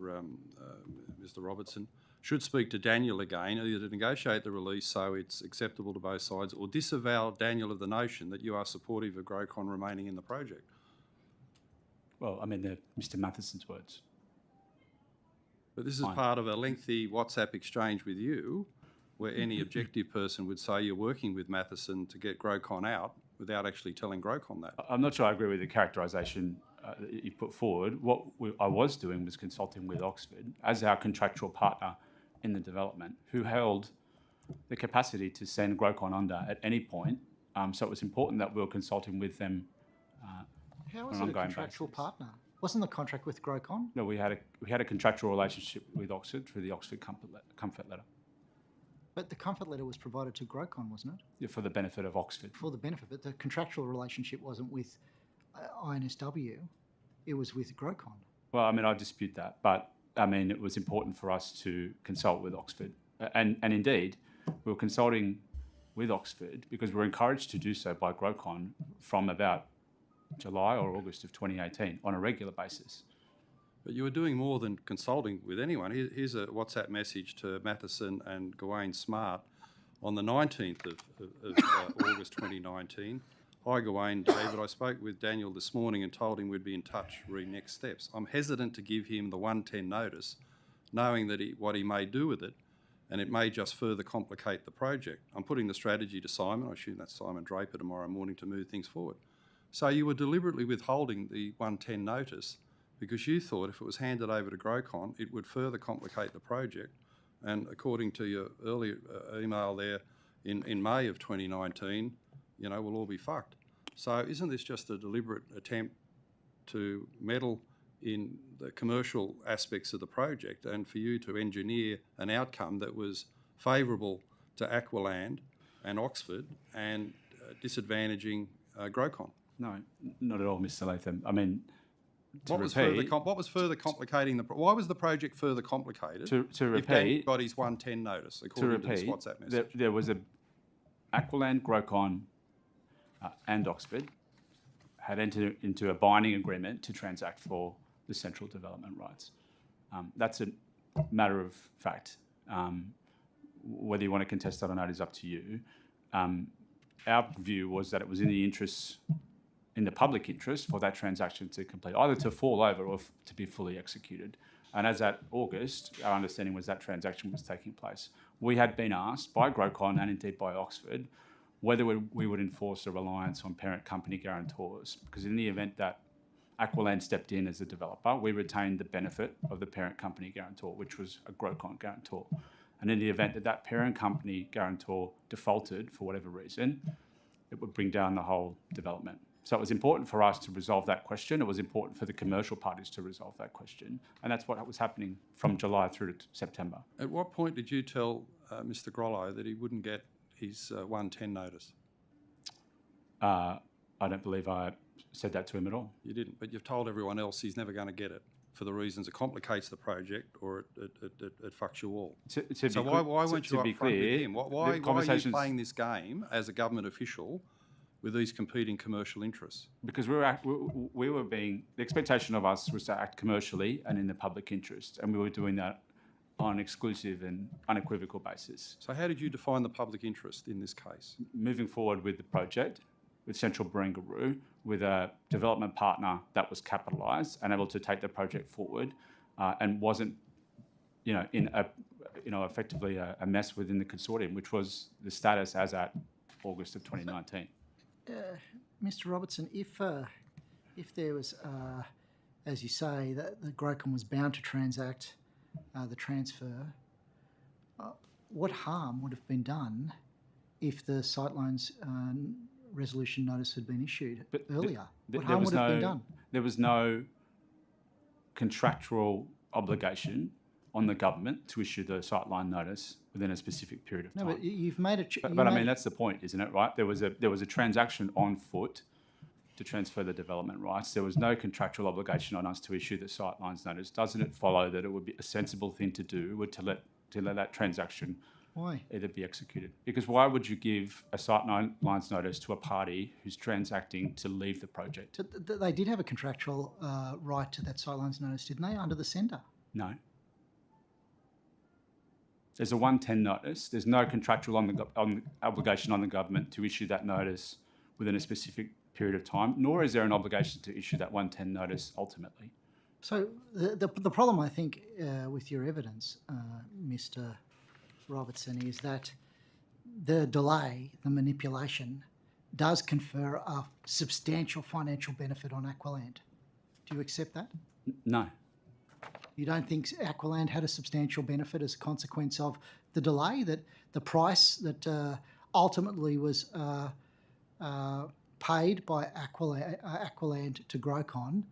Robertson, should speak to Daniel again, either to negotiate the release so it's acceptable to both sides, or disavow Daniel of the notion that you are supportive of Grocon remaining in the project. Well, I mean, they're Mr. Matheson's words. But this is part of a lengthy WhatsApp exchange with you, where any objective person would say you're working with Matheson to get Grocon out without actually telling Grocon that. I'm not sure I agree with the characterisation that you put forward. What I was doing was consulting with Oxford as our contractual partner in the development, who held the capacity to send Grocon under at any point. So it was important that we were consulting with them. How was it a contractual partner? Wasn't the contract with Grocon? No, we had a contractual relationship with Oxford through the Oxford Comfort Letter. But the comfort letter was provided to Grocon, wasn't it? Yeah, for the benefit of Oxford. For the benefit, but the contractual relationship wasn't with INSW, it was with Grocon. Well, I mean, I dispute that, but I mean, it was important for us to consult with Oxford. And indeed, we were consulting with Oxford because we were encouraged to do so by Grocon from about July or August of 2018 on a regular basis. But you were doing more than consulting with anyone. Here's a WhatsApp message to Matheson and Gawain Smart on the 19th of August 2019. Hi Gawain, David, I spoke with Daniel this morning and told him we'd be in touch re next steps. I'm hesitant to give him the 110 notice, knowing that what he may do with it, and it may just further complicate the project. I'm putting the strategy to Simon, I assume that's Simon Draper, tomorrow morning to move things forward. So you were deliberately withholding the 110 notice because you thought if it was handed over to Grocon, it would further complicate the project. And according to your earlier email there in May of 2019, you know, we'll all be fucked. So isn't this just a deliberate attempt to meddle in the commercial aspects of the project and for you to engineer an outcome that was favourable to Aqualand and Oxford and disadvantaging Grocon? No, not at all, Mr. Latham. I mean, what was further complicating why was the project further complicated? To if repeat, Dan got his 110 notice, according to this WhatsApp message. There was a Aqualand, Grocon, and Oxford had entered into a binding agreement to transact for the central development rights. That's a matter of fact. Whether you want to contest that or not is up to you. Our view was that it was in the public interest for that transaction to complete, either to fall over or to be fully executed. And as at August, our understanding was that transaction was taking place. We had been asked by Grocon and indeed by Oxford whether we would enforce a reliance on parent company guarantors, because in the event that Aqualand stepped in as a developer, we retained the benefit of the parent company guarantor, which was a Grocon guarantor. And in the event that that parent company guarantor defaulted for whatever reason, it would bring down the whole development. So it was important for us to resolve that question. It was important for the commercial parties to resolve that question. And that's what was happening from July through to September. At what point did you tell Mr. Grollo that he wouldn't get his 110 notice? I don't believe I said that to him at all. You didn't, but you've told everyone else he's never going to get it for the reasons it complicates the project or it fucks you all. So why weren't you upfront with him? Why are you playing this game as a government official with these competing commercial interests? Because the expectation of us was to act commercially and in the public interest, and we were doing that on an exclusive and unequivocal basis. So how did you define the public interest in this case? Moving forward with the project, with Central Barangaroo, with a development partner that was capitalised and able to take the project forward, and wasn't, effectively a mess within the consortium, which was the status as at August of 2019. Mr. Robertson, if there was, as you say, that the Grocon was bound to transact the transfer, what harm would have been done if the sightlines resolution notice had been issued earlier? What harm would have been done? There was no contractual obligation on the government to issue the sightline notice within a specific period of time. No, but you've made it. But I mean, that's the point, isn't it? Right? There was a transaction on foot to transfer the development rights. There was no contractual obligation on us to issue the sightlines notice. Doesn't it follow that it would be a sensible thing to do to let that transaction either be executed? Because why would you give a sightlines notice to a party who's transacting to leave the project? They did have a contractual right to that sightlines notice, didn't they, under the SENDA? No. There's a 110 notice. There's no contractual obligation on the government to issue that notice within a specific period of time, nor is there an obligation to issue that 110 notice ultimately. So the problem, I think, with your evidence, Mr. Robertson, is that the delay, the manipulation, does confer a substantial financial benefit on Aqualand. Do you accept that? No. You don't think Aqualand had a substantial benefit as a consequence of the delay, that the price that ultimately was paid by Aqualand to Grocon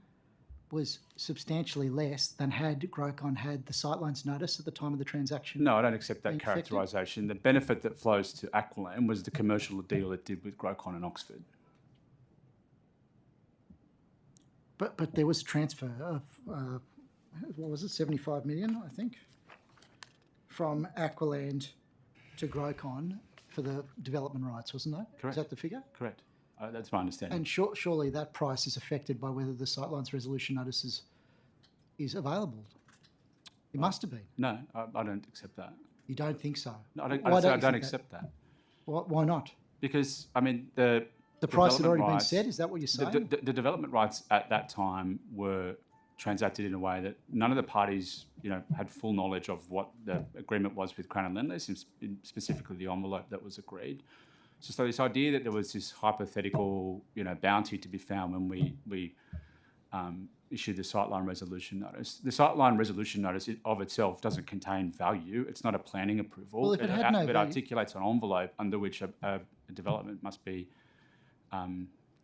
was substantially less than had Grocon had the sightlines notice at the time of the transaction? No, I don't accept that being effective? characterisation. The benefit that flows to Aqualand was the commercial deal it did with Grocon and Oxford. But there was transfer of, what was it, 75 million, I think, from Aqualand to Grocon for the development rights, wasn't that? Correct. Is that the figure? Correct. That's my understanding. And surely that price is affected by whether the sightlines resolution notice is available. It must have been. No, I don't accept that. You don't think so? No, I don't, Why I don't you think accept that. Why not? Because, I mean, the price had already been rights- set, is that what you're saying? The development rights at that time were transacted in a way that none of the parties, had full knowledge of what the agreement was with Crown and Lendlease, specifically the envelope that was agreed. So this idea that there was this hypothetical, bounty to be found when we issued the sightline resolution notice. The sightline resolution notice of itself doesn't contain value. It's not a planning approval. Well, if it had no it value- articulates an envelope under which a development must be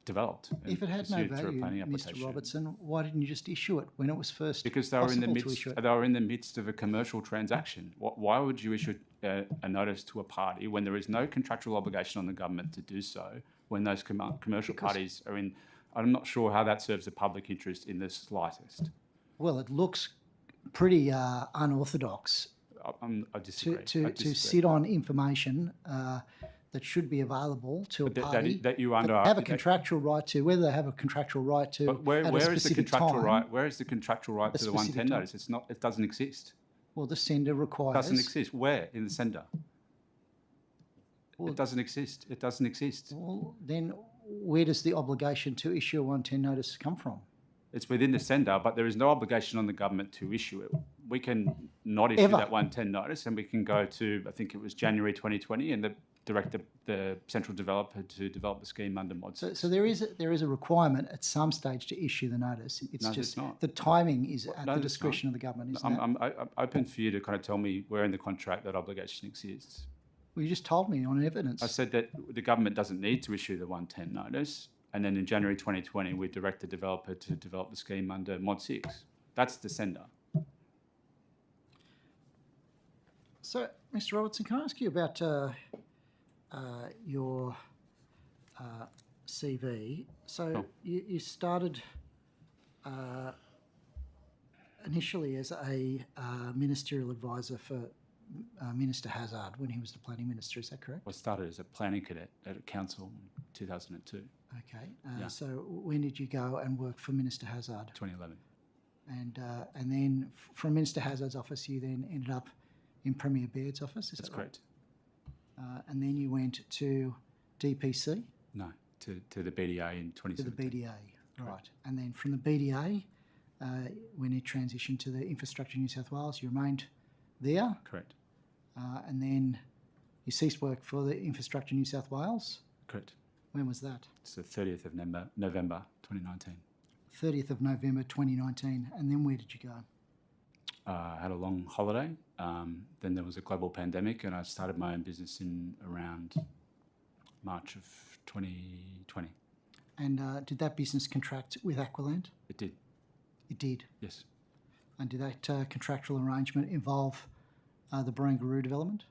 developed. If it and had no pursued through a value, planning Mr. application. Robertson, why didn't you just issue it when it was first Because they were in the possible to midst. issue it? They were in the midst of a commercial transaction. Why would you issue a notice to a party when there is no contractual obligation on the government to do so? When those commercial parties are in, I'm not sure how that serves the public interest in the slightest. Well, it looks pretty unorthodox I disagree. to sit on information that should be available to a But party that you that under have a contractual right to, whether they have a contractual right to But where at a is the specific contractual time. right? Where is the contractual right A to the 110 specific time. notice? It's not. It doesn't exist. Well, the sender requires. Doesn't exist. Where in the sender? Well- It doesn't exist. It doesn't exist. Well, then where does the obligation to issue a 110 notice come from? It's within the sender, but there is no obligation on the government to issue it. We can not issue Ever. that 110 notice, and we can go to, I think it was January 2020, and direct the central developer to develop the scheme under Mod 6. So there is a requirement at some stage to issue the notice. It's No, there's just not. the timing is at No, the there's discretion not. of the government, isn't it? I'm open for you to kind of tell me where in the contract that obligation exists. Well, you just told me on evidence. I said that the government doesn't need to issue the 110 notice, and then in January 2020, we direct the developer to develop the scheme under Mod 6. That's the sender. So, Mr. Robertson, can I ask you about your CV? So Sure. you started initially as a ministerial advisor for Minister Hazzard when he was the planning minister. Is that correct? I started as a planning cadet at a council in 2002, Okay. Yeah. So when did you go and work for Minister Hazzard? 2011. And then from Minister Hazzard's office, you then ended up in Premier Baird's office. Is That's that right? correct. And then you went to DPC, No, to the BDA in to the 2017. BDA, right? And then from the BDA, when you transitioned to the Infrastructure New South Wales, you remained there, Correct. and then you ceased work for the Infrastructure New South Wales. Correct. When was that? It's the 30th of November 2019. 30th of November 2019. And then where did you go? I had a long holiday. Then there was a global pandemic, and I started my own business in around March of 2020. And did that business contract with Aqualand? It did, It did. yes. And did that contractual arrangement involve the Barangaroo development?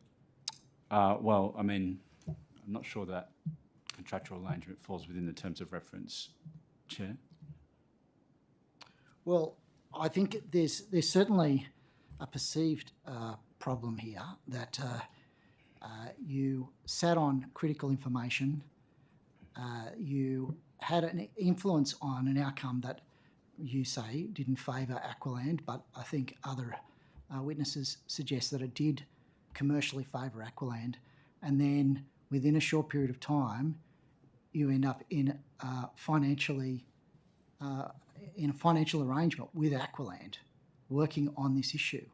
Well, I mean, I'm not sure that contractual arrangement falls within the terms of reference, Chair. Well, I think there's certainly a perceived problem here that you sat on critical information, you had an influence on an outcome that you say didn't favour Aqualand, but I think other witnesses suggest that it did commercially favour Aqualand, and then within a short period of time, you end up in a financial arrangement with Aqualand, working on this issue.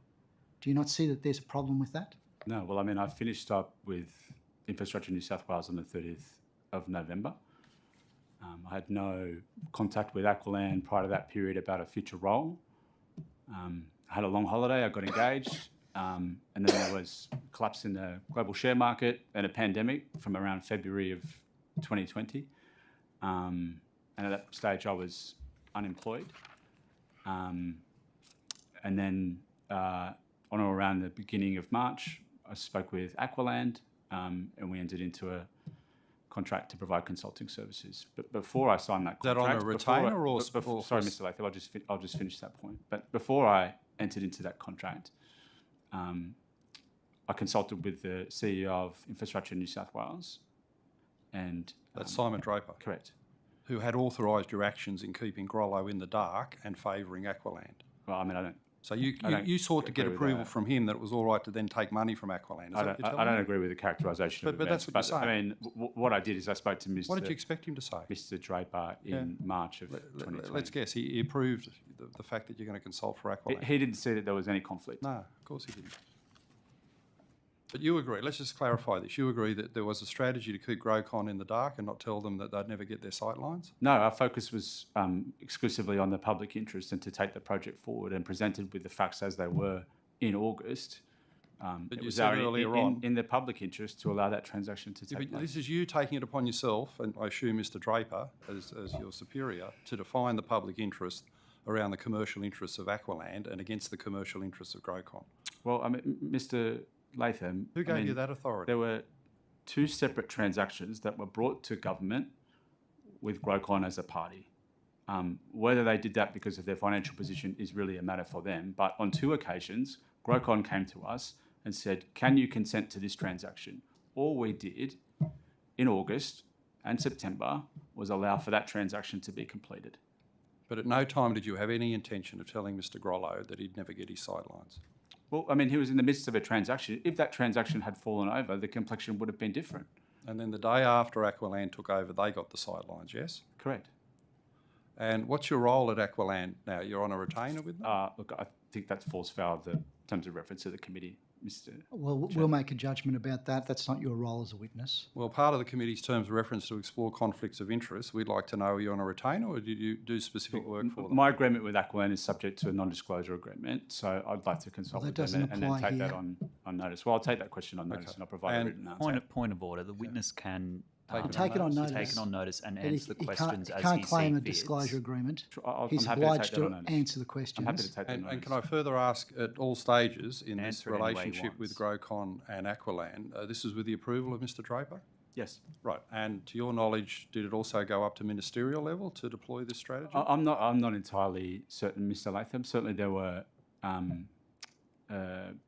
Do you not see that there's a problem with that? No, well, I mean, I finished up with Infrastructure New South Wales on the 30th of November. I had no contact with Aqualand prior to that period about a future role. I had a long holiday, I got engaged, and then there was a collapse in the global share market and a pandemic from around February of 2020. And at that stage I was unemployed. And then on or around the beginning of March, I spoke with Aqualand, and we entered into a contract to provide consulting services. But before I signed that Is that contract, on a retainer or sorry, Mr. Latham, I'll just finish that point. But before I entered into that contract, I consulted with the CEO of Infrastructure New South Wales, and That's Simon Draper, correct. who had authorised your actions in keeping Grollo in the dark and favouring Aqualand. Well, I mean, I don't. So you I don't sought to get agree with approval that. from him that it was all right to then take money from Aqualand. Is that what you're telling I don't me? agree with the characterisation of But events. that's what you're I mean, what I did is I spoke to Mr. What did you expect him to say? Mr. Draper in March of 2020. Let's guess. He approved the fact that you're going to consult for Aqualand. He didn't see that there was any conflict. No, of course he didn't. But you agree, let's just clarify this, you agree that there was a strategy to keep Grocon in the dark and not tell them that they'd never get their sight lines? No, our focus was exclusively on the public interest and to take the project forward, and presented with the facts as they were in August. But it you was said earlier on... in the public interest to allow that transaction to take place. This is you taking it upon yourself, and I assume Mr Draper, as your superior, to define the public interest around the commercial interests of Aqualand and against the commercial interests of Grocon. Well, I mean, Mr Latham... Who gave you that authority? There were two separate transactions that were brought to government with Grocon as a party. Whether they did that because of their financial position is really a matter for them. But on two occasions, Grocon came to us and said, can you consent to this transaction? All we did in August and September was allow for that transaction to be completed. But at no time did you have any intention of telling Mr Grollo that he'd never get his sidelines? Well, I mean, he was in the midst of a transaction. If that transaction had fallen over, the complexion would have been different. And then the day after Aqualand took over, they got the sidelines, yes? Correct. And what's your role at Aqualand now? You're on a retainer with them? Look, I think that falls foul of the terms of reference of the committee, Mr. Well, we'll make a judgment about that. That's not your role as a witness. Well, part of the committee's terms of reference to explore conflicts of interest, we'd like to know, are you on a retainer or did you do specific work for them? My agreement with Aqualand is subject to a non-disclosure agreement, so I'd like to consult with them and then take that on notice. Well, I'll take that question on notice and I'll provide a written answer. Point of order. The witness can take it on notice. Take it on notice and But answer the questions as he can't he claim a sees fit. disclosure agreement. I'm He's happy to obliged take that on to notice. answer the questions. I'm happy to take that on And notice. can I further ask, at all stages in this Answer it any way he relationship with wants. Grocon and Aqualand, this is with the approval of Mr Draper? Yes. Right, and to your knowledge, did it also go up to ministerial level to deploy this strategy? I'm not entirely certain, Mr. Latham. Certainly there were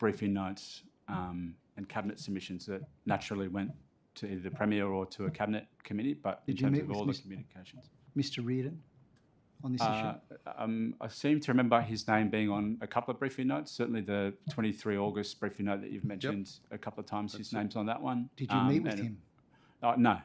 briefing notes and cabinet submissions that naturally went to either the Premier or to a cabinet committee, but in Did you terms meet of with all the Mr. communications. Mr Reardon on this issue? I seem to remember his name being on a couple of briefing notes. Certainly the 23 August briefing note that you've mentioned a couple of times, his name's on that one. Did you meet with and- him? No.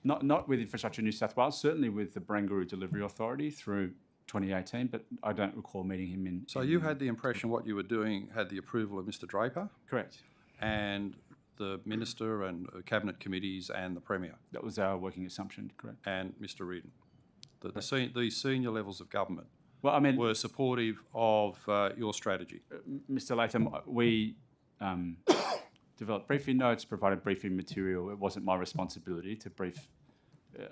Not with Infrastructure New South Wales, certainly with the Barangaroo Delivery Authority through 2018, but I don't recall meeting him in... So you had the impression what you were doing had the approval of Mr Draper Correct. and the Minister and cabinet committees and the Premier That was our working assumption, correct. and Mr Reardon. These senior levels of government Well, I mean, were supportive of your strategy. Mr. Latham, we developed briefing notes, provided briefing material. It wasn't my responsibility to brief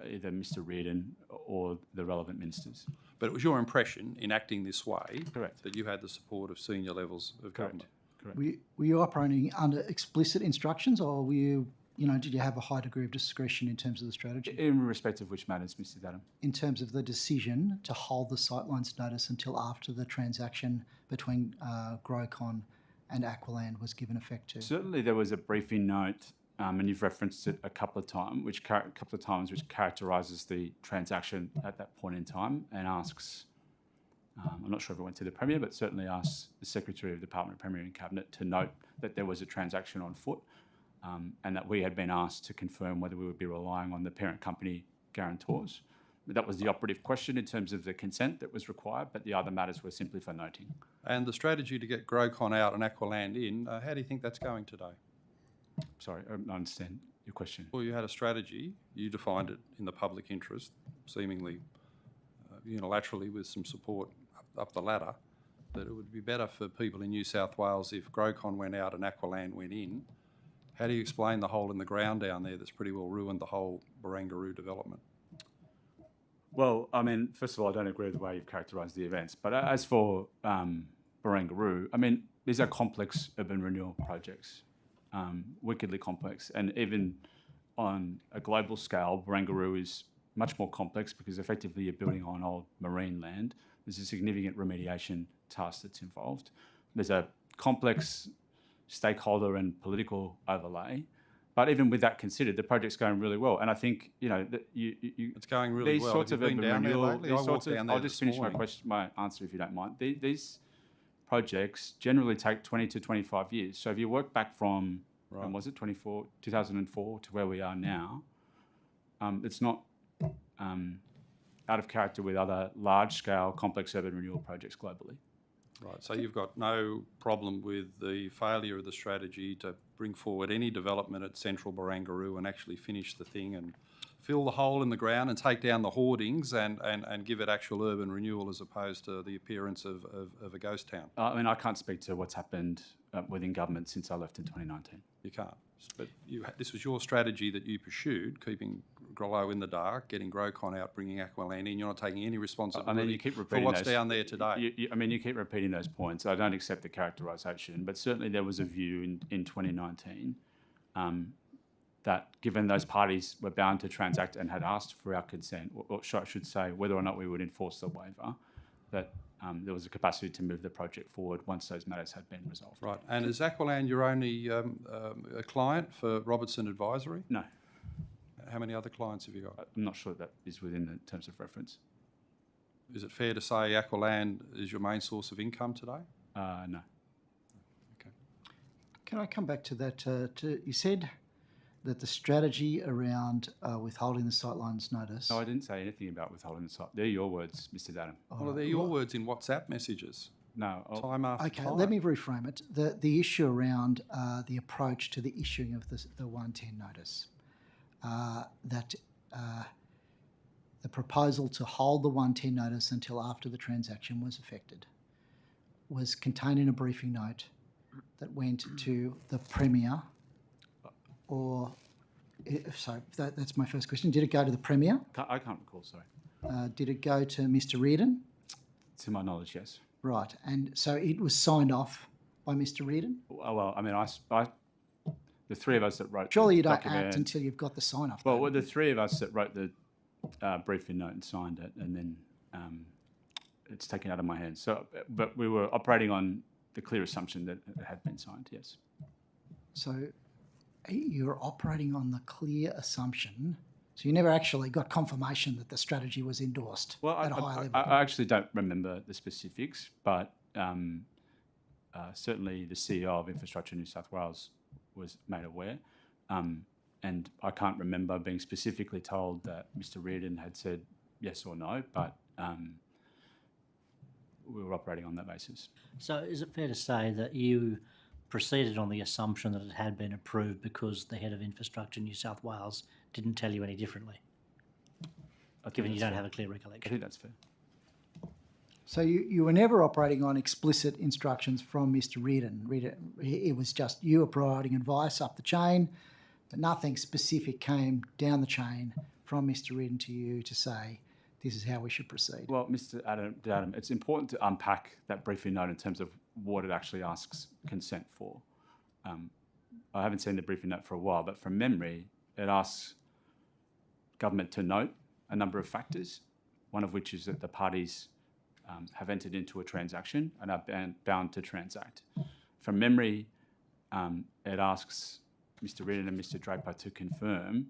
either Mr. Reardon or the relevant ministers. But it was your impression in acting this way Correct. that you had the support of senior levels of government. Correct. Were you operating under explicit instructions, or were you, did you have a high degree of discretion in terms of the strategy? In respect of which matters, Mr. Dadham? In terms of the decision to hold the sightlines notice until after the transaction between Grocon and Aqualand was given effect to? Certainly there was a briefing note, and you've referenced it a couple of times, which characterises the transaction at that point in time and asks, I'm not sure if it went to the Premier, but certainly asks the Secretary of the Department of Premier and Cabinet to note that there was a transaction on foot and that we had been asked to confirm whether we would be relying on the parent company guarantors. That was the operative question in terms of the consent that was required, but the other matters were simply for noting. And the strategy to get Grocon out and Aqualand in, how do you think that's going today? Sorry, I don't understand your question. Well, you had a strategy, you defined it in the public interest, seemingly unilaterally with some support up the ladder, that it would be better for people in New South Wales if Grocon went out and Aqualand went in. How do you explain the hole in the ground down there that's pretty well ruined the whole Barangaroo development? Well, I mean, first of all, I don't agree with the way you've characterised the events. But as for Barangaroo, I mean, these are complex urban renewal projects, wickedly complex. And even on a global scale, Barangaroo is much more complex because effectively you're building on old marine land. There's a significant remediation task that's involved. There's a complex stakeholder and political overlay. But even with that considered, the project's going really well. And I think, you know, that It's going really these well. sorts Have of you been urban down there renewal, lately? these I sorts walked of, down there I'll just this finish morning. my answer if you don't mind. These projects generally take 20 to 25 years. So if you work back from, when was it, 2004 to where we are now, it's not out of character with other large-scale complex urban renewal projects globally. Right, so you've got no problem with the failure of the strategy to bring forward any development at Central Barangaroo and actually finish the thing and fill the hole in the ground and take down the hoardings and give it actual urban renewal as opposed to the appearance of a ghost town? I mean, I can't speak to what's happened within government since I left in 2019. You can't. But this was your strategy that you pursued, keeping Grollo in the dark, getting Grocon out, bringing Aqualand in. You're not taking any responsibility I mean, you keep for repeating what's those, down there today. I mean, you keep repeating those points. I don't accept the characterisation, but certainly there was a view in 2019 that given those parties were bound to transact and had asked for our consent, or I should say whether or not we would enforce the waiver, that there was a capacity to move the project forward once those matters had been resolved. Right. And is Aqualand your only a client for Robertson Advisory? No. How many other clients have you got? I'm not sure that is within the terms of reference. Is it fair to say Aqualand is your main source of income today? No. Okay. Can I come back to that? You said that the strategy around withholding the sightlines notice. No, I didn't say anything about withholding the site. They're your words, Mr. Dadham. Well, they're your words in WhatsApp messages. No. Time after Okay, time. let me reframe it. The issue around the approach to the issuing of the 110 notice, that the proposal to hold the 110 notice until after the transaction was effected was contained in a briefing note that went to the Premier, or, sorry, that's my first question. Did it go to the Premier? I can't recall, sorry. Did it go to Mr. Reardon? To my knowledge, yes. Right, and so it was signed off by Mr. Reardon? Well, I mean, the three of us that wrote Surely the you don't document, act until you've got the sign-off. Well, the three of us that wrote the briefing note and signed it, and then it's taken out of my hands. So, but we were operating on the clear assumption that it had been signed, yes. So you're operating on the clear assumption. So you never actually got confirmation that the strategy was endorsed at a higher level? I actually don't remember the specifics, but certainly the CEO of Infrastructure New South Wales was made aware. And I can't remember being specifically told that Mr. Reardon had said yes or no, but we were operating on that basis. So is it fair to say that you proceeded on the assumption that it had been approved because the head of Infrastructure New South Wales didn't tell you any differently, given you don't have a clear I recollection? think that's fair. So you were never operating on explicit instructions from Mr. Reardon. It was just you were providing advice up the chain, but nothing specific came down the chain from Mr. Reardon to you to say, this is how we should proceed. Well, Mr. Adam, it's important to unpack that briefing note in terms of what it actually asks consent for. I haven't seen the briefing note for a while, but from memory, it asks government to note a number of factors, one of which is that the parties have entered into a transaction and are bound to transact. From memory, it asks Mr. Reardon and Mr. Draper to confirm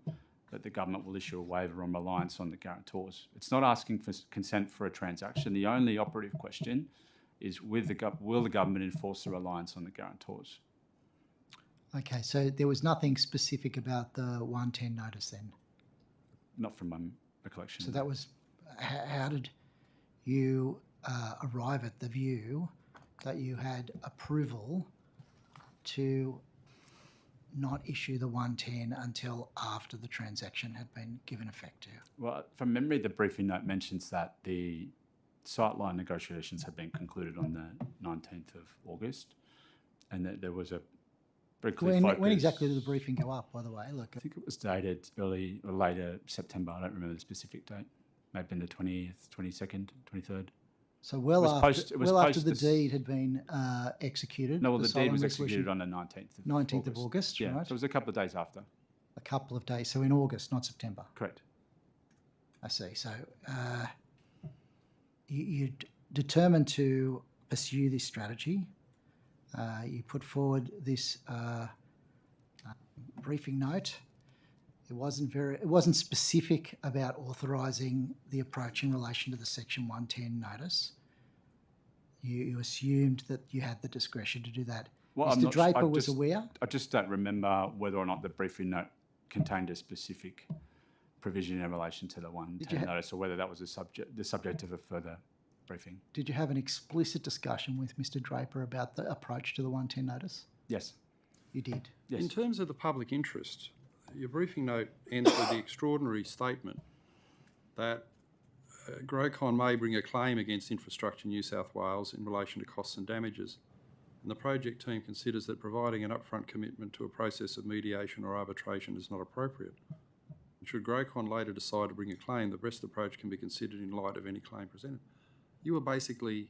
that the government will issue a waiver on reliance on the guarantors. It's not asking for consent for a transaction. The only operative question is will the government enforce the reliance on the guarantors? Okay, so there was nothing specific about the 110 notice then? Not from my recollection. So that was, how did you arrive at the view that you had approval to not issue the 110 until after the transaction had been given effect to? Well, from memory, the briefing note mentions that the sightline negotiations had been concluded on the 19th of August and that there was a very clear focus. When exactly did the briefing go up, by the way? Look, I think it was dated early or later September. I don't remember the specific date. Maybe been the 20th, 22nd, 23rd. So well was after, post- it was well after post the this- deed had been executed. No, well, the deed solemn was resolution, executed on the 19th of 19th of August, Yeah, right? so it was a couple of days after. A couple of days, so in August, not September. Correct. I see. So you determined to pursue this strategy. You put forward this briefing note. It wasn't specific about authorising the approach in relation to the Section 110 notice. You assumed that you had the discretion to do that. Well, I'm Mr. not su- I Draper was just- aware. I just don't remember whether or not the briefing note contained a specific provision in relation to the 110 notice, or whether that was the subject of a further briefing. Did you have an explicit discussion with Mr. Draper about the approach to the 110 notice? Yes. You did. Yes. In terms of the public interest, your briefing note ends with the extraordinary statement that Grocon may bring a claim against Infrastructure New South Wales in relation to costs and damages, and the project team considers that providing an upfront commitment to a process of mediation or arbitration is not appropriate. And should Grocon later decide to bring a claim, the best approach can be considered in light of any claim presented. You were basically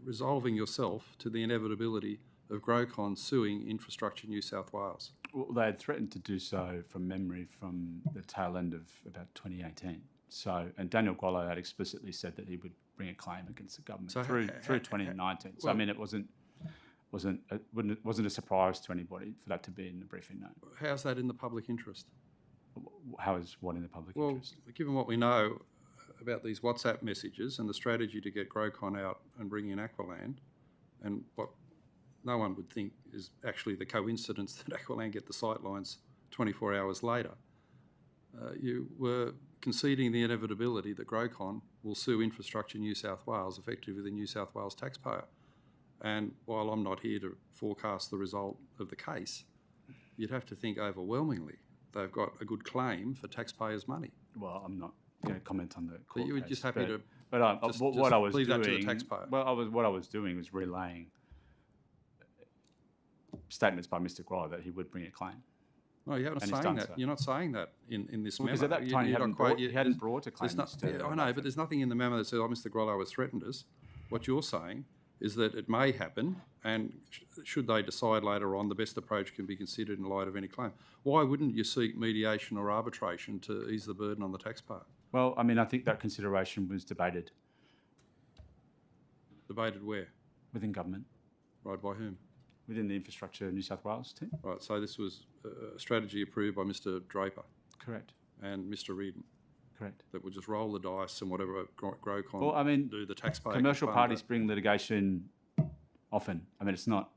resolving yourself to the inevitability of Grocon suing Infrastructure New South Wales. Well, they had threatened to do so from memory from the tail end of about 2018. So, and Daniel Gwallow had explicitly said that he would bring a claim against the government through 2019. So, I mean, it wasn't a surprise to anybody for that to be in the briefing note. How's that in the public interest? How is what in the public Well, interest? given what we know about these WhatsApp messages and the strategy to get Grocon out and bring in Aqualand, and what no one would think is actually the coincidence that Aqualand get the sightlines 24 hours later, you were conceding the inevitability that Grocon will sue Infrastructure New South Wales, effectively the New South Wales taxpayer. And while I'm not here to forecast the result of the case, you'd have to think overwhelmingly they've got a good claim for taxpayers' money. Well, I'm not going to comment on the court But you were case, just happy to But what I was leave doing, that to the taxpayer. Well, what I was doing was relaying statements by Mr. Gwallow that he would bring a claim. No, you haven't And he's saying done that. so. You're not saying that in this Well, memo. because at that time he hadn't brought a claim. I know, but there's nothing in the memo that says, oh, Mr. Grollo has threatened us. What you're saying is that it may happen, and should they decide later on, the best approach can be considered in light of any claim. Why wouldn't you seek mediation or arbitration to ease the burden on the taxpayer? Well, I mean, I think that consideration was debated Debated where? within government, Right, by whom? within the Infrastructure New South Wales team. Right, so this was a strategy approved by Mr. Draper Correct. and Mr. Reardon, Correct. that would just roll the dice and whatever Grocon Well, I mean, do, the taxpayer. commercial can fund parties it. bring litigation often. I mean, it's not,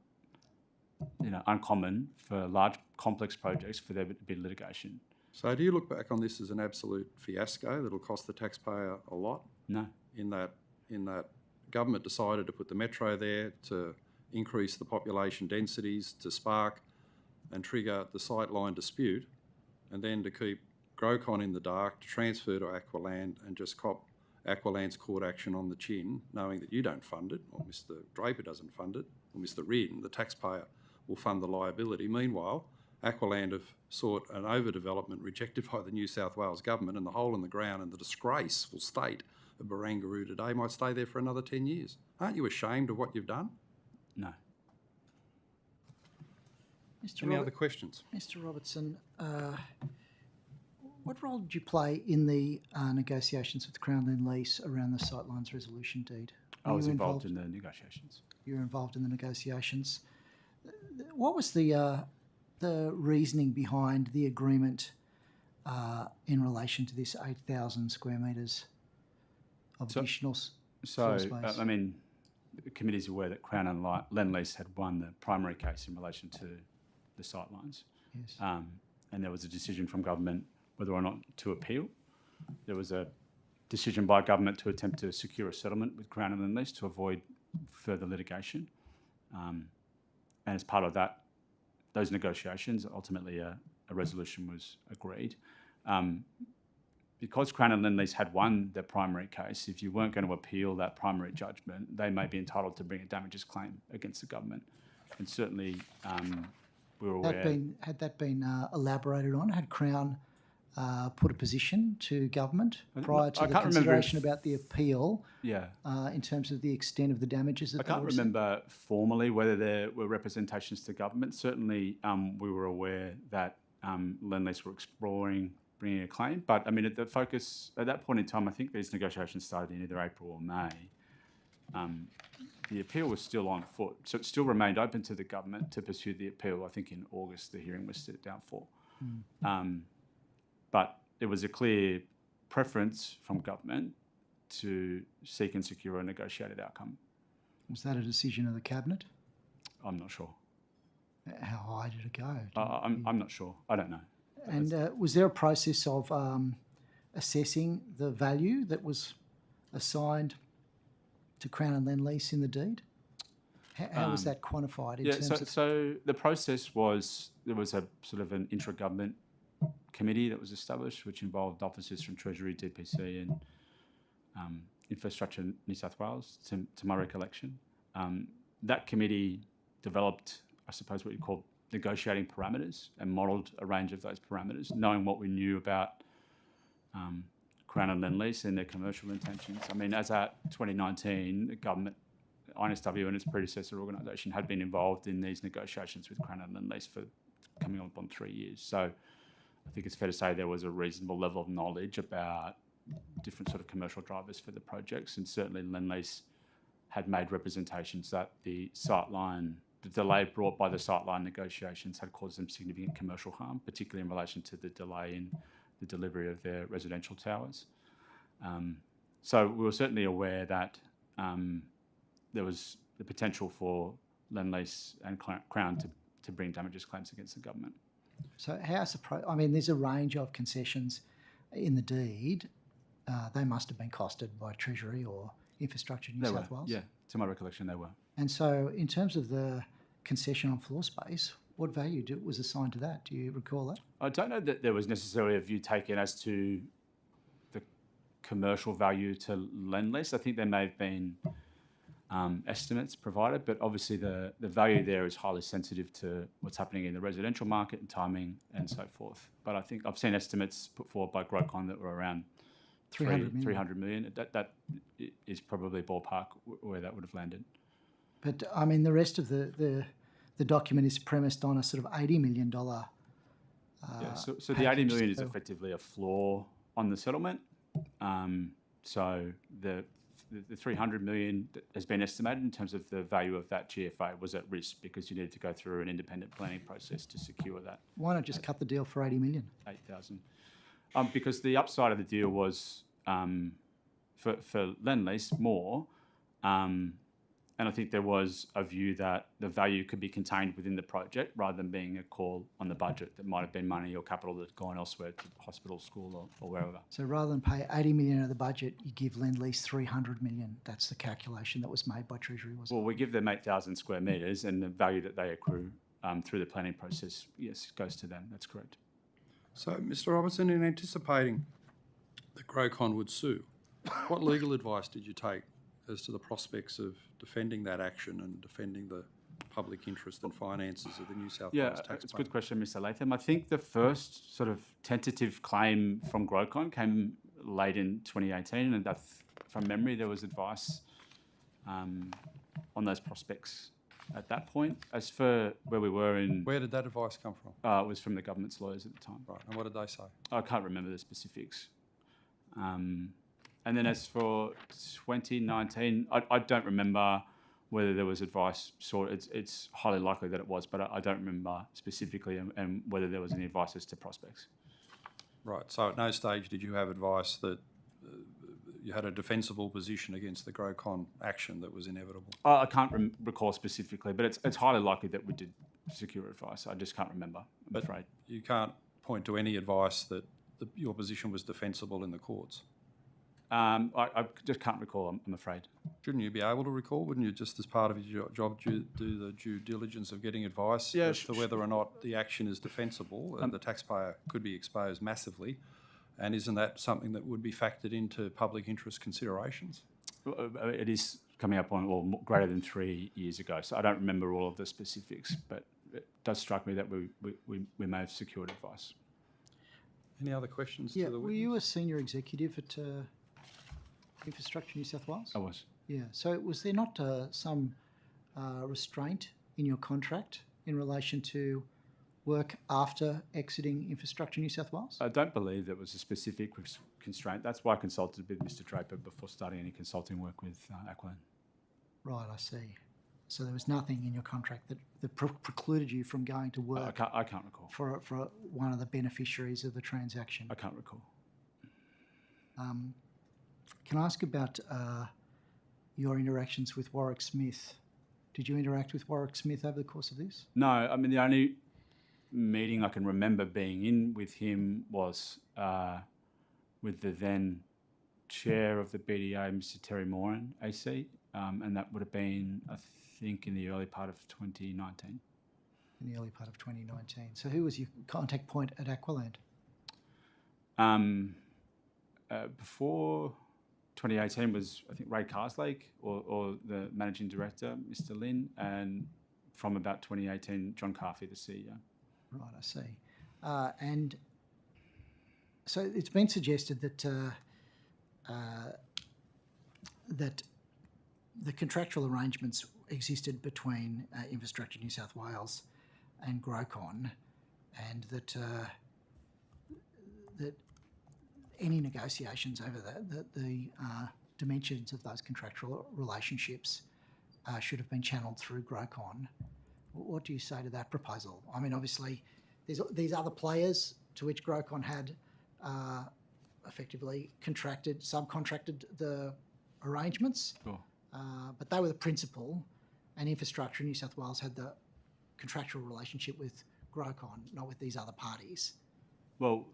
uncommon for large, complex projects for there to be litigation. So do you look back on this as an absolute fiasco that'll cost the taxpayer a lot? No. In that government decided to put the metro there to increase the population densities, to spark and trigger the sightline dispute, and then to keep Grocon in the dark, to transfer to Aqualand and just cop Aqualand's court action on the chin, knowing that you don't fund it, or Mr. Draper doesn't fund it, or Mr. Reardon, the taxpayer, will fund the liability. Meanwhile, Aqualand have sought an overdevelopment rejected by the New South Wales government, and the hole in the ground and the disgraceful state of Barangaroo today might stay there for another 10 years. Aren't you ashamed of what you've done? No. Any other questions? Mr. Robertson, what role did you play in the negotiations with the Crown Land Lease around the Sightlines resolution deed? I was involved in the negotiations. You were involved in the negotiations. What was the reasoning behind the agreement in relation to this 8,000 square metres of additional floor space? I mean, the committee is aware that Crown and Lendlease had won the primary case in relation to the sightlines. Yes. And there was a decision from government whether or not to appeal. There was a decision by government to attempt to secure a settlement with Crown and Lendlease to avoid further litigation. And as part of those negotiations, ultimately a resolution was agreed. Because Crown and Lendlease had won their primary case, if you weren't going to appeal that primary judgment, they may be entitled to bring a damages claim against the government. And certainly we were aware... Had that been elaborated on? Had Crown put a position to government prior to I the can't remember consideration if- about the appeal Yeah. in terms of the extent of the damages that I they can't were receiving? remember formally whether there were representations to government. Certainly, we were aware that Lendlease were exploring bringing a claim. But I mean, at that point in time, I think these negotiations started in either April or May. The appeal was still on foot, so it still remained open to the government to pursue the appeal. I think in August the hearing was set down for. But it was a clear preference from government to seek and secure a negotiated outcome. Was that a decision of the Cabinet? I'm not sure. How high did it go? I'm not sure. I don't know. And was there a process of assessing the value that was assigned to Crown and Lendlease in the deed? How was that quantified in terms of... So the process was, there was a sort of an intra-government committee that was established, which involved officers from Treasury, DPC and Infrastructure New South Wales, to my recollection. That committee developed, I suppose, what you call negotiating parameters and modelled a range of those parameters, knowing what we knew about Crown and Lendlease and their commercial intentions. I mean, as at 2019, the government, NSW and its predecessor organisation had been involved in these negotiations with Crown and Lendlease for coming up on 3 years. So I think it's fair to say there was a reasonable level of knowledge about different sort of commercial drivers for the projects, and certainly Lendlease had made representations that the delay brought by the sightline negotiations had caused them significant commercial harm, particularly in relation to the delay in the delivery of their residential towers. So we were certainly aware that there was the potential for Lendlease and Crown to bring damages claims against the government. So I mean, there's a range of concessions in the deed. They must have been costed by Treasury or Infrastructure New South Wales? Yeah, to my recollection, they were. And so in terms of the concession on floor space, what value was assigned to that? Do you recall that? I don't know that there was necessarily a view taken as to the commercial value to Lendlease. I think there may have been estimates provided, but obviously the value there is highly sensitive to what's happening in the residential market and timing and so forth. But I think I've seen estimates put forward by Grocon that were around 300 million. That is probably ballpark where that would have landed. But I mean, the rest of the document is premised on a sort of $80 million. So the 80 million is effectively a floor on the settlement. So the 300 million that has been estimated in terms of the value of that GFA was at risk because you needed to go through an independent planning process to secure that. Why not just cut the deal for 80 million? 8,000. Because the upside of the deal was for Lendlease more, and I think there was a view that the value could be contained within the project rather than being a call on the budget that might have been money or capital that's gone elsewhere to hospital, school or wherever. So rather than pay 80 million of the budget, you give Lendlease 300 million. That's the calculation that was made by Treasury, wasn't it? Well, we give them 8,000 square metres and the value that they accrue through the planning process, yes, goes to them. That's correct. So, Mr. Robertson, in anticipating that Grocon would sue, what legal advice did you take as to the prospects of defending that action and defending the public interest and finances of the New South Wales taxpayer? It's a good question, Mr. Latham. I think the first sort of tentative claim from Grocon came late in 2018, and from memory there was advice on those prospects at that point. As for where we were in... Where did that advice come from? It was from the government's lawyers at the time. Right, and what did they say? I can't remember the specifics. And then as for 2019, I don't remember whether there was advice sought. It's highly likely that it was, but I don't remember specifically and whether there was any advice as to prospects. Right, so at no stage did you have advice that you had a defensible position against the Grocon action that was inevitable? I can't recall specifically, but it's highly likely that we did secure advice. I just can't remember, I'm afraid. You can't point to any advice that your position was defensible in the courts? I just can't recall, I'm afraid. Shouldn't you be able to recall? Wouldn't you, just as part of your job, do the due diligence of getting advice as to whether or not the action is defensible? And the taxpayer could be exposed massively. And isn't that something that would be factored into public interest considerations? It is coming up on, well, greater than 3 years ago, so I don't remember all of the specifics, but it does strike me that we may have secured advice. Any other questions Yeah, to the were witness? you a senior executive at Infrastructure New South Wales? I was. Yeah, so was there not some restraint in your contract in relation to work after exiting Infrastructure New South Wales? I don't believe there was a specific constraint. That's why I consulted with Mr. Draper before starting any consulting work with Aquilin. Right, I see. So there was nothing in your contract that precluded you from going to work I can't recall. for one of the beneficiaries of the transaction. I can't recall. Can I ask about your interactions with Warwick Smith? Did you interact with Warwick Smith over the course of this? No, I mean, the only meeting I can remember being in with him was with the then chair of the BDA, Mr. Terry Moran, AC, and that would have been, I think, in the early part of 2019. In the early part of 2019. So who was your contact point at Aqualand? Before 2018 was, I think, Ray Carslake or the managing director, Mr. Lynn, and from about 2018, John Carfey, the CEO. Right, I see. And so it's been suggested that that the contractual arrangements existed between Infrastructure New South Wales and Grocon, and that that any negotiations over the dimensions of those contractual relationships should have been channeled through Grocon. What do you say to that proposal? I mean, obviously, there's these other players to which Grocon had effectively subcontracted the arrangements, Sure. but they were the principal, and Infrastructure New South Wales had the contractual relationship with Grocon, not with these other parties. Well,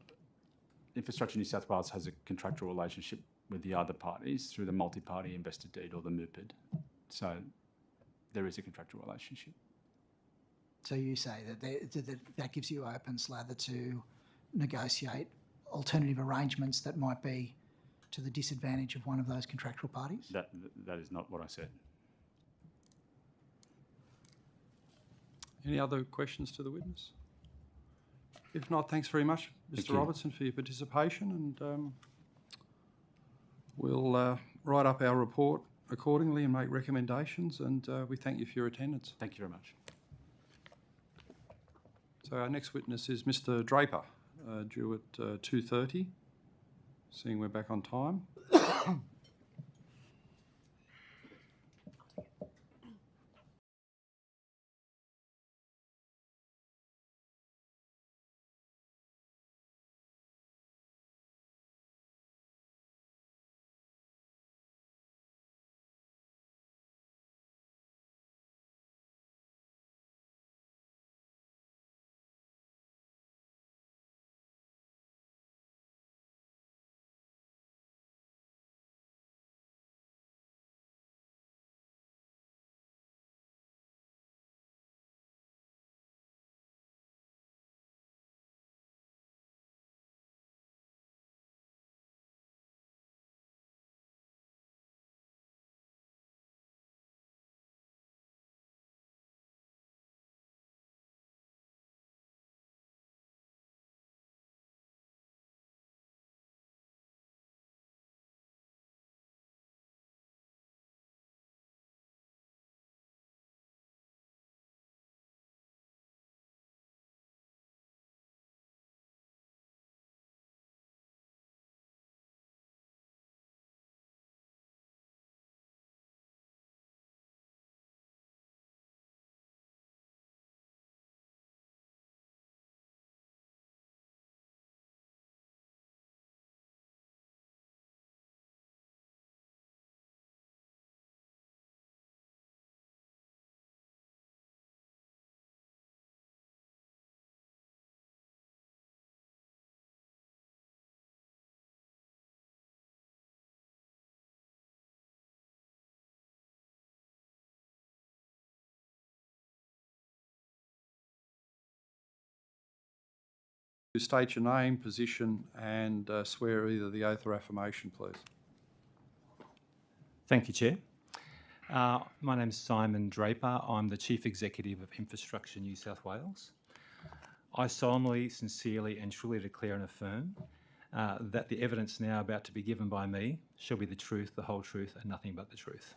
Infrastructure New South Wales has a contractual relationship with the other parties through the multi-party investor deed or the MUPID. So there is a contractual relationship. So you say that gives you open slather to negotiate alternative arrangements that might be to the disadvantage of one of those contractual parties? That is not what I said. Any other questions to the witness? If not, thanks very much, Thank Mr. you. Robertson, for your participation, and we'll write up our report accordingly and make recommendations, and we thank you for your attendance. Thank you very much. So our next witness is Mr. Draper, due at 2:30. Seeing we're back on time. You state your name, position, and swear either the oath or affirmation, please. Thank you, Chair. My name is Simon Draper. I'm the Chief Executive of Infrastructure New South Wales. I solemnly, sincerely and truly declare and affirm that the evidence now about to be given by me shall be the truth, the whole truth and nothing but the truth.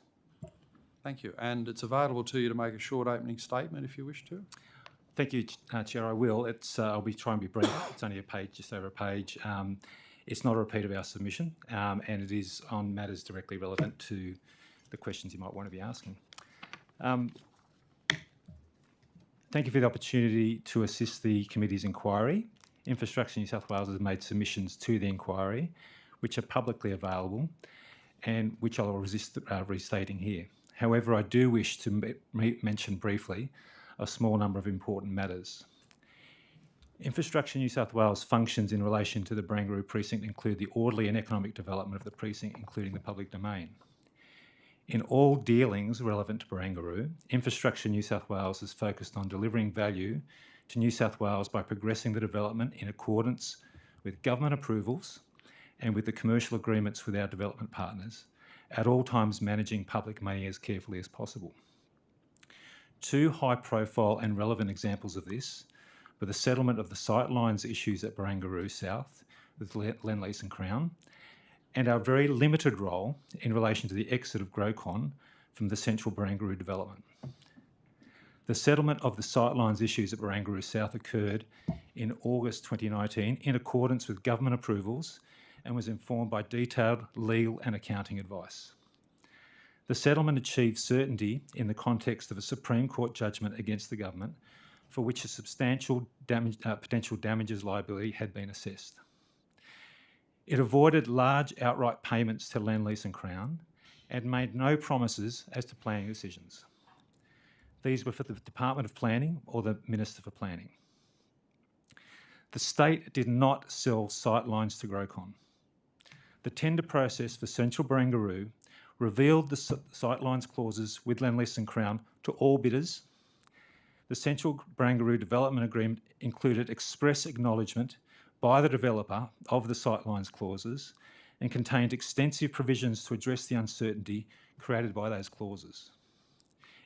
Thank you. And it's available to you to make a short opening statement if you wish to. Thank you, Chair. I will. I'll be trying to be brief. It's only a page, just over a page. It's not a repeat of our submission, and it is on matters directly relevant to the questions you might want to be asking. Thank you for the opportunity to assist the committee's inquiry. Infrastructure New South Wales has made submissions to the inquiry, which are publicly available and which I'll resist restating here. However, I do wish to mention briefly a small number of important matters. Infrastructure New South Wales functions in relation to the Barangaroo precinct include the orderly and economic development of the precinct, including the public domain. In all dealings relevant to Barangaroo, Infrastructure New South Wales is focused on delivering value to New South Wales by progressing the development in accordance with government approvals and with the commercial agreements with our development partners, at all times managing public money as carefully as possible. Two high-profile and relevant examples of this were the settlement of the sightlines issues at Barangaroo South with Lendlease and Crown, and our very limited role in relation to the exit of Grocon from the central Barangaroo development. The settlement of the sightlines issues at Barangaroo South occurred in August 2019 in accordance with government approvals and was informed by detailed legal and accounting advice. The settlement achieved certainty in the context of a Supreme Court judgment against the government for which a substantial potential damages liability had been assessed. It avoided large outright payments to Lendlease and Crown and made no promises as to planning decisions. These were for the Department of Planning or the Minister for Planning. The state did not sell sightlines to Grocon. The tender process for Central Barangaroo revealed the sightlines clauses with Lendlease and Crown to all bidders. The Central Barangaroo Development Agreement included express acknowledgement by the developer of the sightlines clauses and contained extensive provisions to address the uncertainty created by those clauses,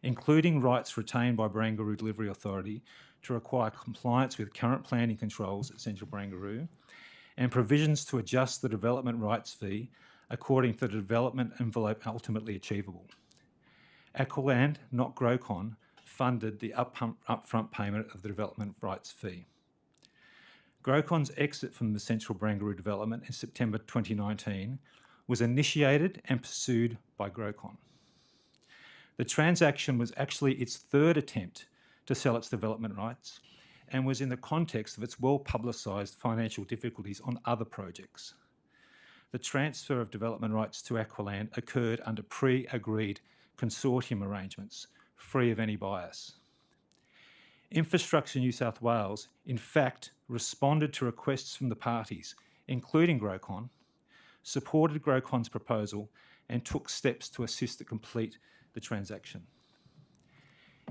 including rights retained by Barangaroo Delivery Authority to require compliance with current planning controls at Central Barangaroo and provisions to adjust the development rights fee according to the development envelope ultimately achievable. Aqualand, not Grocon, funded the upfront payment of the development rights fee. Grocon's exit from the Central Barangaroo development in September 2019 was initiated and pursued by Grocon. The transaction was actually its third attempt to sell its development rights and was in the context of its well-publicised financial difficulties on other projects. The transfer of development rights to Aqualand occurred under pre-agreed consortium arrangements, free of any bias. Infrastructure New South Wales, in fact, responded to requests from the parties, including Grocon, supported Grocon's proposal and took steps to assist to complete the transaction.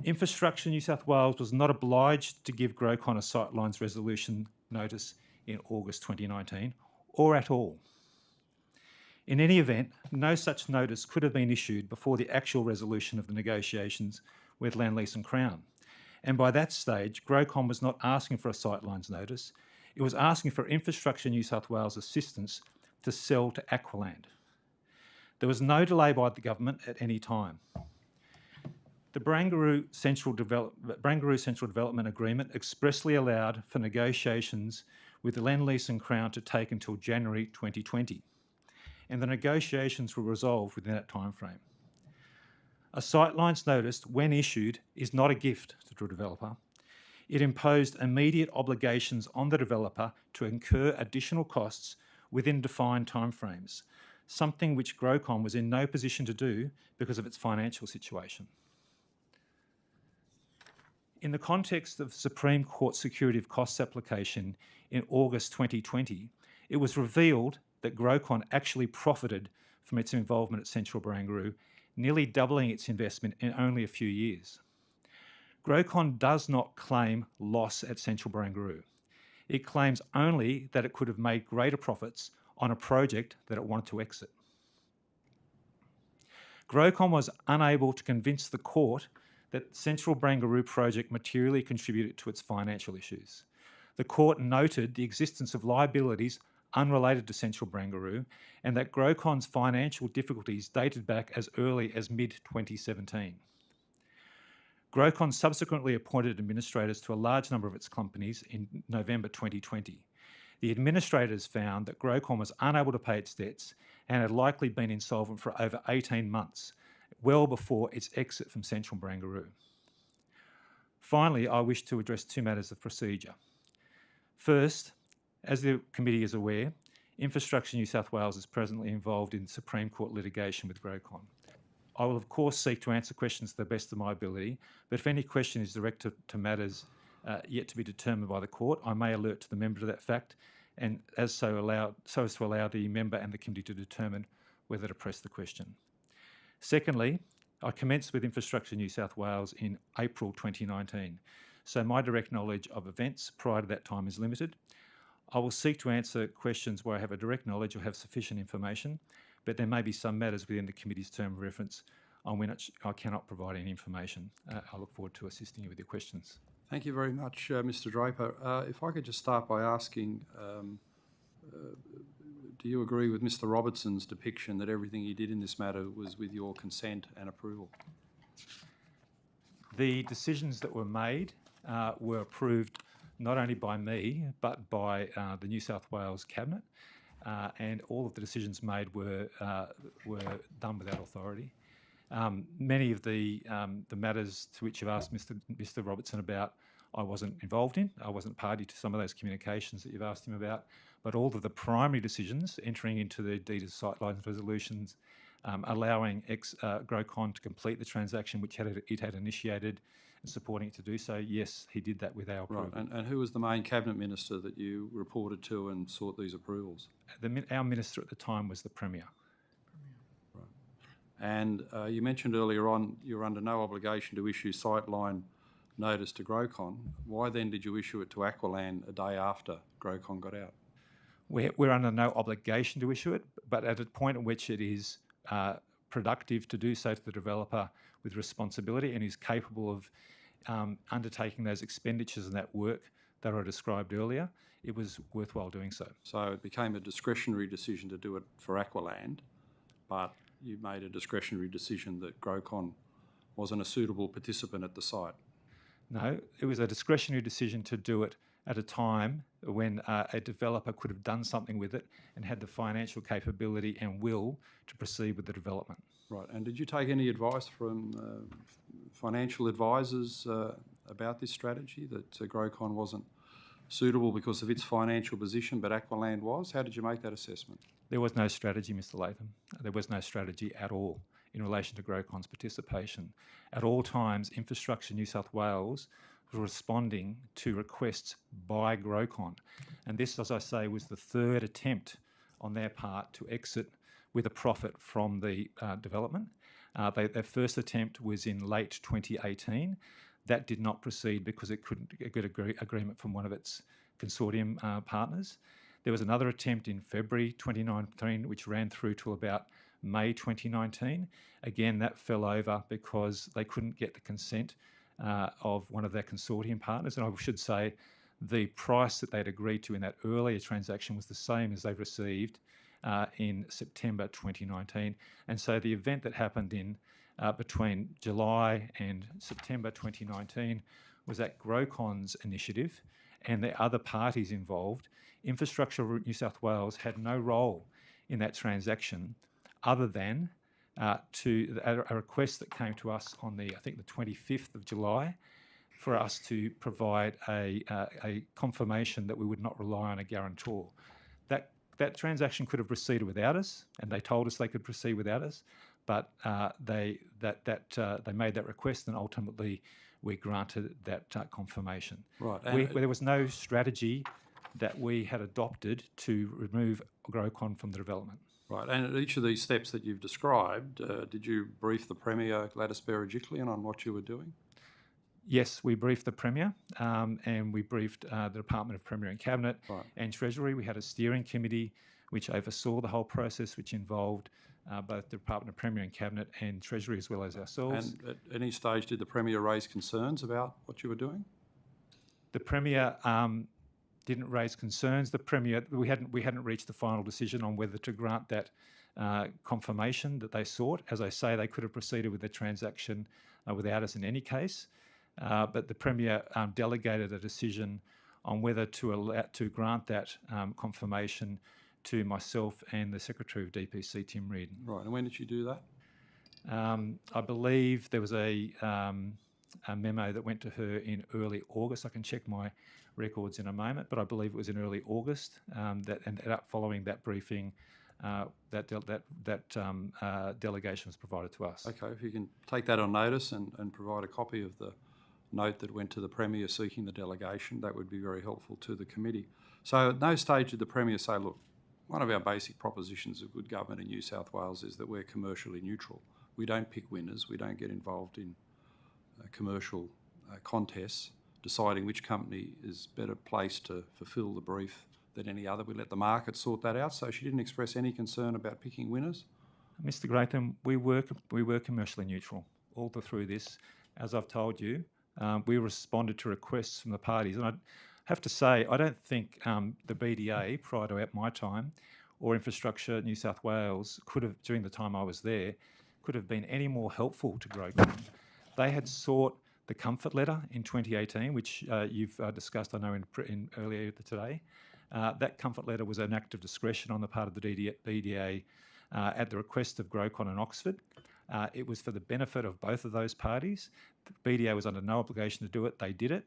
Infrastructure New South Wales was not obliged to give Grocon a sightlines resolution notice in August 2019, or at all. In any event, no such notice could have been issued before the actual resolution of the negotiations with Lendlease and Crown. And by that stage, Grocon was not asking for a sightlines notice, it was asking for Infrastructure New South Wales assistance to sell to Aqualand. There was no delay by the government at any time. The Barangaroo Central Development Agreement expressly allowed for negotiations with Lendlease and Crown to take until January 2020, and the negotiations were resolved within that timeframe. A sightlines notice, when issued, is not a gift to a developer. It imposed immediate obligations on the developer to incur additional costs within defined timeframes, something which Grocon was in no position to do because of its financial situation. In the context of the Supreme Court Security of Costs application in August 2020, it was revealed that Grocon actually profited from its involvement at Central Barangaroo, nearly doubling its investment in only a few years. Grocon does not claim loss at Central Barangaroo. It claims only that it could have made greater profits on a project that it wanted to exit. Grocon was unable to convince the court that Central Barangaroo project materially contributed to its financial issues. the court noted the existence of liabilities unrelated to Central Barangaroo and that Grocon's financial difficulties dated back as early as mid-2017. Grocon subsequently appointed administrators to a large number of its companies in November 2020. The administrators found that Grocon was unable to pay its debts and had likely been insolvent for over 18 months, well before its exit from Central Barangaroo. Finally, I wish to address two matters of procedure. First, as the committee is aware, Infrastructure New South Wales is presently involved in Supreme Court litigation with Grocon. I will of course seek to answer questions to the best of my ability, but if any question is directed to matters yet to be determined by the court, I may alert to the member of that fact, and so as to allow the member and the committee to determine whether to press the question. Secondly, I commenced with Infrastructure New South Wales in April 2019, so my direct knowledge of events prior to that time is limited. I will seek to answer questions where I have a direct knowledge or have sufficient information, but there may be some matters within the committee's term of reference on which I cannot provide any information. I look forward to assisting you with your questions. Thank you very much, Mr. Draper. If I could just start by asking, do you agree with Mr. Robertson's depiction that everything he did in this matter was with your consent and approval? The decisions that were made were approved not only by me, but by the New South Wales Cabinet, and all of the decisions made were done without authority. Many of the matters to which you've asked Mr. Robertson about, I wasn't involved in. I wasn't party to some of those communications that you've asked him about, but all of the primary decisions entering into the deed of sightlines resolutions, allowing Grocon to complete the transaction which it had initiated and supporting it to do so, yes, he did that with our approval. Right, and who was the main Cabinet Minister that you reported to and sought these approvals? Our Minister at the time was the Premier. Right. And you mentioned earlier on you're under no obligation to issue sightline notice to Grocon. Why then did you issue it to Aqualand a day after Grocon got out? We're under no obligation to issue it, but at a point at which it is productive to do so to the developer with responsibility and is capable of undertaking those expenditures and that work that I described earlier, it was worthwhile doing so. So it became a discretionary decision to do it for Aqualand, but you made a discretionary decision that Grocon wasn't a suitable participant at the site. No, it was a discretionary decision to do it at a time when a developer could have done something with it and had the financial capability and will to proceed with the development. Right, and did you take any advice from financial advisors about this strategy, that Grocon wasn't suitable because of its financial position, but Aqualand was? How did you make that assessment? There was no strategy, Mr. Latham. There was no strategy at all in relation to Grocon's participation. At all times, Infrastructure New South Wales was responding to requests by Grocon. And this, as I say, was the third attempt on their part to exit with a profit from the development. Their first attempt was in late 2018. That did not proceed because it couldn't get agreement from one of its consortium partners. There was another attempt in February 2019, which ran through to about May 2019. Again, that fell over because they couldn't get the consent of one of their consortium partners. And I should say the price that they'd agreed to in that earlier transaction was the same as they received in September 2019. And so the event that happened in between July and September 2019 was at Grocon's initiative and the other parties involved. Infrastructure New South Wales had no role in that transaction other than to a request that came to us on the 25th of July for us to provide a confirmation that we would not rely on a guarantor. That transaction could have proceeded without us, and they told us they could proceed without us, but they made that request, and ultimately we granted that confirmation. Right. There was no strategy that we had adopted to remove Grocon from the development. Right, and at each of these steps that you've described, did you brief the Premier, Gladys Berejiklian, on what you were doing? Yes, we briefed the Premier and we briefed the Department of Premier and Cabinet and Treasury. We had a steering committee which oversaw the whole process, which involved both the Department of Premier and Cabinet and Treasury as well as ourselves. And at any stage did the Premier raise concerns about what you were doing? The Premier didn't raise concerns. The Premier, we hadn't reached the final decision on whether to grant that confirmation that they sought. As I say, they could have proceeded with the transaction without us in any case, but the Premier delegated a decision on whether to grant that confirmation to myself and the Secretary of DPC, Tim Reid. Right, and when did you do that? I believe there was a memo that went to her in early August. I can check my records in a moment, but I believe it was in early August. Following that briefing, that delegation was provided to us. Okay, if you can take that on notice and provide a copy of the note that went to the Premier seeking the delegation, that would be very helpful to the committee. So at no stage did the Premier say, look, one of our basic propositions of good government in New South Wales is that we're commercially neutral. We don't pick winners. We don't get involved in commercial contests, deciding which company is better placed to fulfil the brief than any other. We let the market sort that out. So she didn't express any concern about picking winners. Mr. Gratham, we were commercially neutral all through this. As I've told you, we responded to requests from the parties. And I have to say, I don't think the BDA, prior to my time, or Infrastructure New South Wales could have, during the time I was there, could have been any more helpful to GrowCon. They had sought the comfort letter in 2018, which you've discussed, I know, in earlier today. That comfort letter was an act of discretion on the part of the BDA at the request of GrowCon and Oxford. It was for the benefit of both of those parties. The BDA was under no obligation to do it. They did it.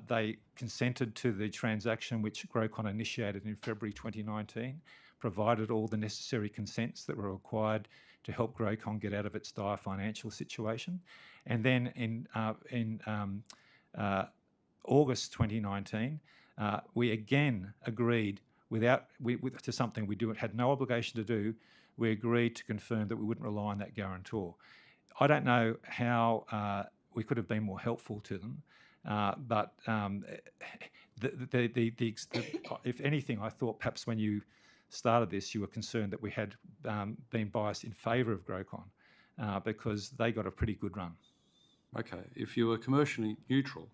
They consented to the transaction which GrowCon initiated in February 2019, provided all the necessary consents that were required to help GrowCon get out of its dire financial situation. And then in August 2019, we again agreed to something we had no obligation to do. We agreed to confirm that we wouldn't rely on that guarantor. I don't know how we could have been more helpful to them, but if anything, I thought perhaps when you started this, you were concerned that we had been biased in favour of GrowCon because they got a pretty good run. Okay, if you were commercially neutral,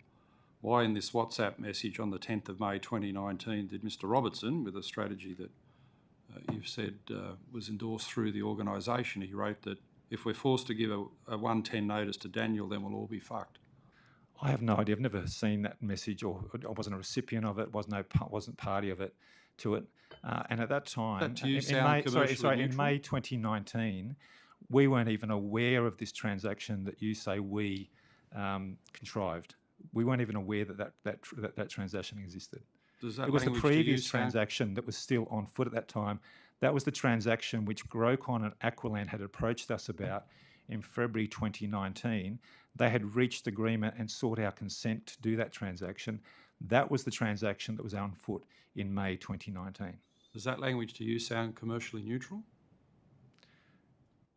why in this WhatsApp message on the 10th of May 2019 did Mr Robertson, with a strategy that you've said was endorsed through the organisation, he wrote that if we're forced to give a 110 notice to Daniel, then we'll all be fucked? I have no idea. I've never seen that message, or I wasn't a recipient of it, wasn't party of it to it. And at that time, in May 2019, we weren't even aware of this transaction that you say we contrived. We weren't even aware that transaction existed. It was the previous transaction that was still on foot at that time. That was the transaction which GrowCon and Aqualand had approached us about in February 2019. They had reached agreement and sought our consent to do that transaction. That was the transaction that was on foot in May 2019. Does that language to you sound commercially neutral?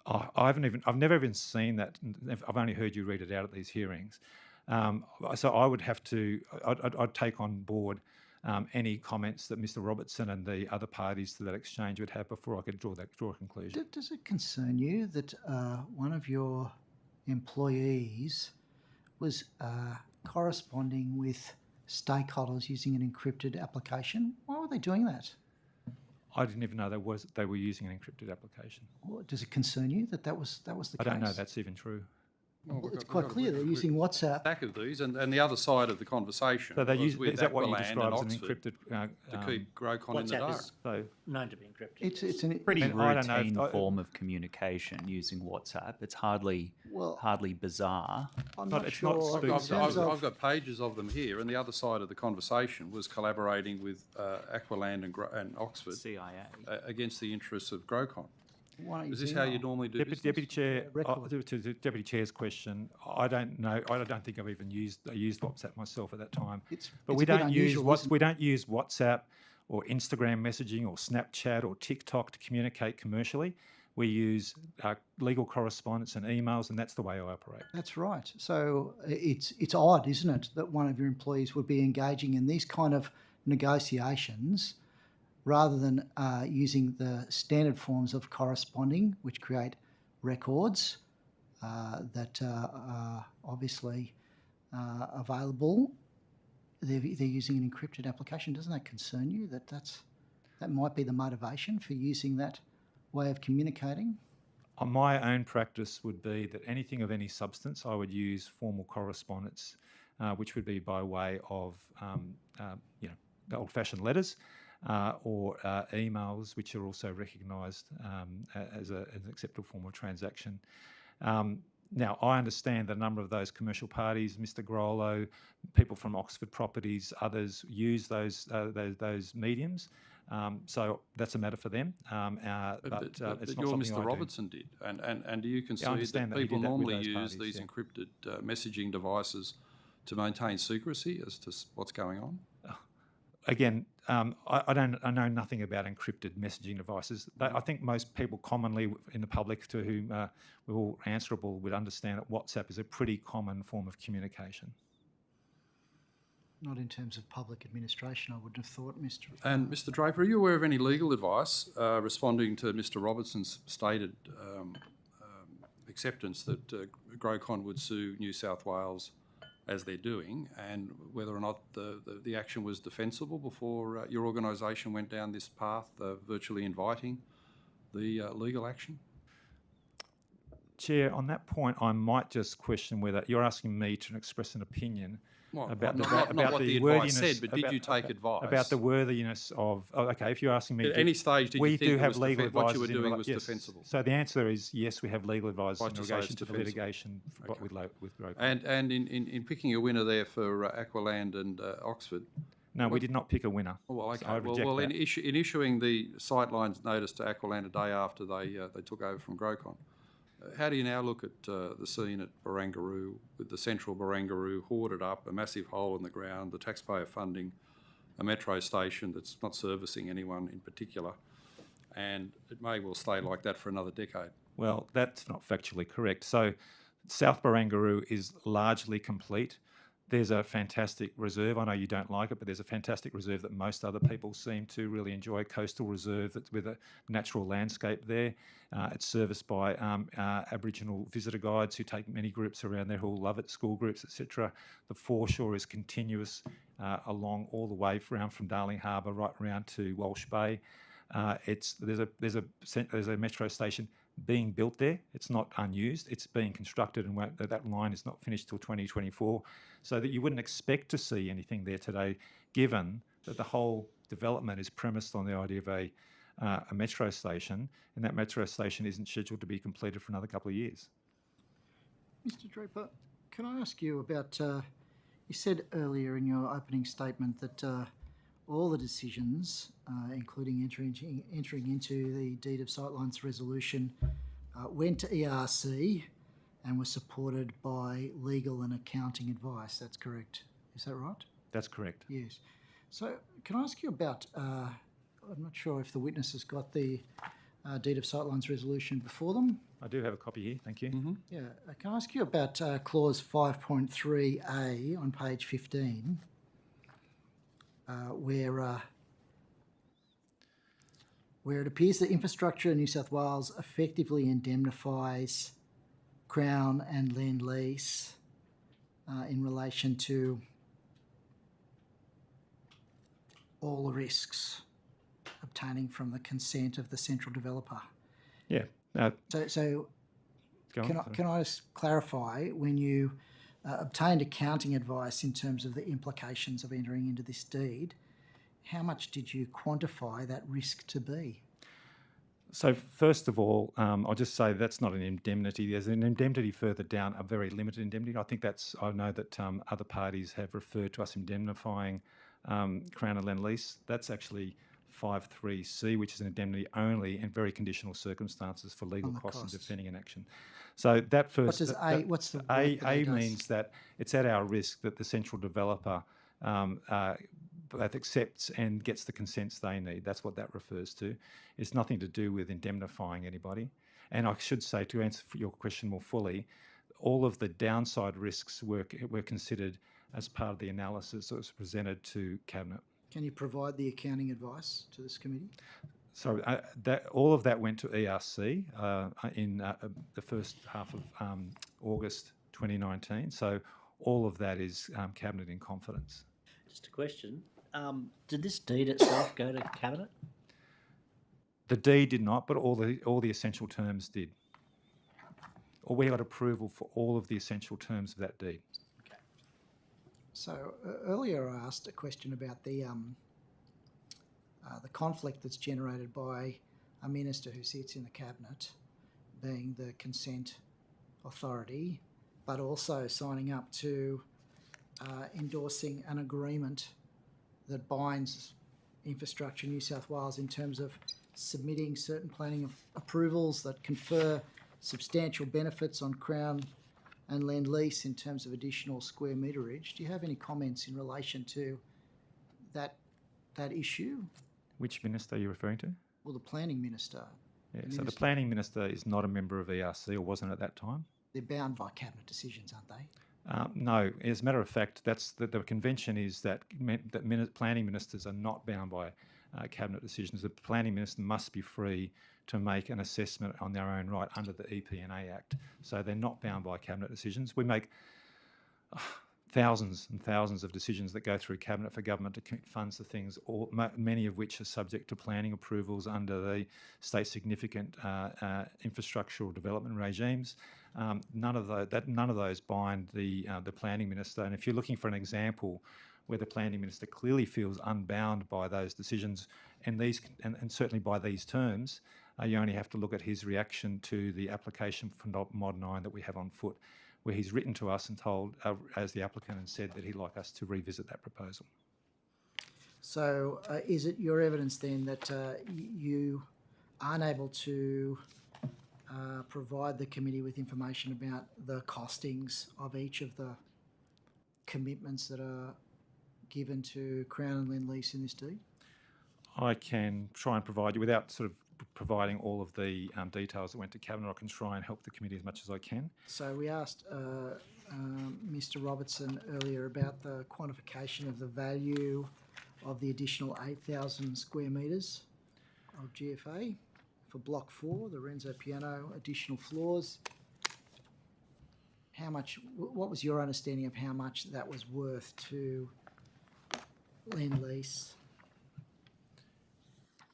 I've never even seen that. I've only heard you read it out at these hearings. So I would have to, I'd take on board any comments that Mr Robertson and the other parties to that exchange would have before I could draw a conclusion. Does it concern you that one of your employees was corresponding with stakeholders using an encrypted application? Why were they doing that? I didn't even know they were using an encrypted application. Well, does it concern you that was the case? I don't know that's even true. Well, it's quite clear they're using WhatsApp. Stack of these, and the other side of the conversation. So they use, is that what you describe as an encrypted? To keep GrowCon in the dark. So known to be encrypted. It's a pretty routine form of communication using WhatsApp. It's hardly bizarre. I'm not it's sure. I've got pages of them here, and the other side of the conversation was collaborating with Aqualand and Oxford CIA against the interests of GrowCon. Is this do how that? you normally do business? Deputy Chair, to the Deputy Chair's question, I don't know. I don't think I've even used WhatsApp myself at that time. But we don't use WhatsApp or Instagram messaging or Snapchat or TikTok to communicate commercially. We use legal correspondence and emails, and that's the way I operate. That's right. So it's odd, isn't it, that one of your employees would be engaging in these kind of negotiations rather than using the standard forms of corresponding, which create records that are obviously available. they're using an encrypted application. Doesn't that concern you, that might be the motivation for using that way of communicating? My own practice would be that anything of any substance, I would use formal correspondence, which would be by way of the old-fashioned letters or emails, which are also recognised as an acceptable form of transaction. Now, I understand that a number of those commercial parties, Mr. Grollo, people from Oxford Properties, others use those mediums. So that's a matter for them. But it's not you're something Mr. I Robertson did, and do you concede understand that that he people did that with normally those use parties, these yeah. encrypted messaging devices to maintain secrecy as to what's going on? Again, I know nothing about encrypted messaging devices. I think most people commonly in the public to whom we're all answerable would understand that WhatsApp is a pretty common form of communication. Not in terms of public administration, I wouldn't have thought, Mr. And Mr. Draper, are you aware of any legal advice responding to Mr. Robertson's stated acceptance that Grocon would sue New South Wales as they're doing, and whether or not the action was defensible before your organisation went down this path, virtually inviting the legal action? Chair, on that point, I might just question whether you're asking me to express an opinion about not what the advice said, but did you take advice about the worthiness of? Oh, okay, if you're asking me, at any stage, did you think what you were doing was yes. defensible? So the answer is yes. We have legal advice in Right to say relation it's to the defensible. litigation with Grocon. And in picking a winner there for Aqualand and Oxford. No, we did not pick a winner. Oh, well, okay. So I reject Well, that. in issuing the sightlines notice to Aqualand a day after they took over from Grocon, how do you now look at the scene at Barangaroo with the central Barangaroo hoarded up, a massive hole in the ground, the taxpayer funding a metro station that's not servicing anyone in particular, and it may well stay like that for another decade? Well, that's not factually correct. So South Barangaroo is largely complete. There's a fantastic reserve. I know you don't like it, but there's a fantastic reserve that most other people seem to really enjoy, a coastal reserve that's with a natural landscape there. It's serviced by Aboriginal visitor guides who take many groups around there who all love it, school groups, etc. The foreshore is continuous along all the way around from Darling Harbour right around to Walsh Bay. There's a metro station being built there. It's not unused. It's being constructed, and that line is not finished till 2024. So that you wouldn't expect to see anything there today, given that the whole development is premised on the idea of a metro station, and that metro station isn't scheduled to be completed for another couple of years. Mr. Draper, can I ask you about? You said earlier in your opening statement that all the decisions, including entering into the Deed of Sightlines resolution, went to ERC and were supported by legal and accounting advice. That's correct. Is that right? That's correct. Yes. So can I ask you about, I'm not sure if the witness has got the Deed of Sightlines resolution before them. I do have a copy here, thank you. Yeah. Can I ask you about clause 5.3a on page 15, where it appears that Infrastructure in New South Wales effectively indemnifies Crown and Lend-Lease in relation to all the risks obtaining from the consent of the central developer. Yeah. So can I just clarify, when you obtained accounting advice in terms of the implications of entering into this deed, how much did you quantify that risk to be? So first of all, I'll just say that's not an indemnity. There's an indemnity further down, a very limited indemnity. I know that other parties have referred to us indemnifying Crown and Lend-Lease. That's actually 5.3c, which is an indemnity only in very conditional circumstances for legal costs and defending an action. So that first... What does A, what's the... A means that it's at our risk that the central developer both accepts and gets the consents they need. That's what that refers to. It's nothing to do with indemnifying anybody. And I should say, to answer your question more fully, all of the downside risks were considered as part of the analysis that was presented to Cabinet. Can you provide the accounting advice to this committee? So all of that went to ERC in the first half of August 2019. So all of that is Cabinet in confidence. Just a question. Did this deed itself go to Cabinet? The deed did not, but all the essential terms did. Or we got approval for all of the essential terms of that deed. So earlier I asked a question about the conflict that's generated by a minister who sits in the Cabinet, being the consent authority, but also signing up to endorsing an agreement that binds Infrastructure New South Wales in terms of submitting certain planning approvals that confer substantial benefits on Crown and Lend Lease in terms of additional square meterage. Do you have any comments in relation to that issue? Which minister are you referring to? Well, the planning minister. Yeah, so the planning minister is not a member of ERC, or wasn't at that time. They're bound by Cabinet decisions, aren't they? No, as a matter of fact, the convention is that planning ministers are not bound by Cabinet decisions. The planning minister must be free to make an assessment on their own right under the EPNA Act. So they're not bound by Cabinet decisions. We make thousands and thousands of decisions that go through Cabinet for government to commit funds to things, many of which are subject to planning approvals under the state significant infrastructural development regimes. None of those bind the planning minister. And if you're looking for an example where the planning minister clearly feels unbound by those decisions and certainly by these terms, you only have to look at his reaction to the application for Mod 9 that we have on foot, where he's written to us and told, as the applicant, and said that he'd like us to revisit that proposal. So is it your evidence then that you aren't able to provide the committee with information about the costings of each of the commitments that are given to Crown and Lend Lease in this deed? I can try and provide you, without sort of providing all of the details that went to Cabinet, I can try and help the committee as much as I can. So we asked Mr. Robertson earlier about the quantification of the value of the additional 8,000 square metres of GFA for Block 4, the Renzo Piano additional floors. How much? What was your understanding of how much that was worth to Lend Lease?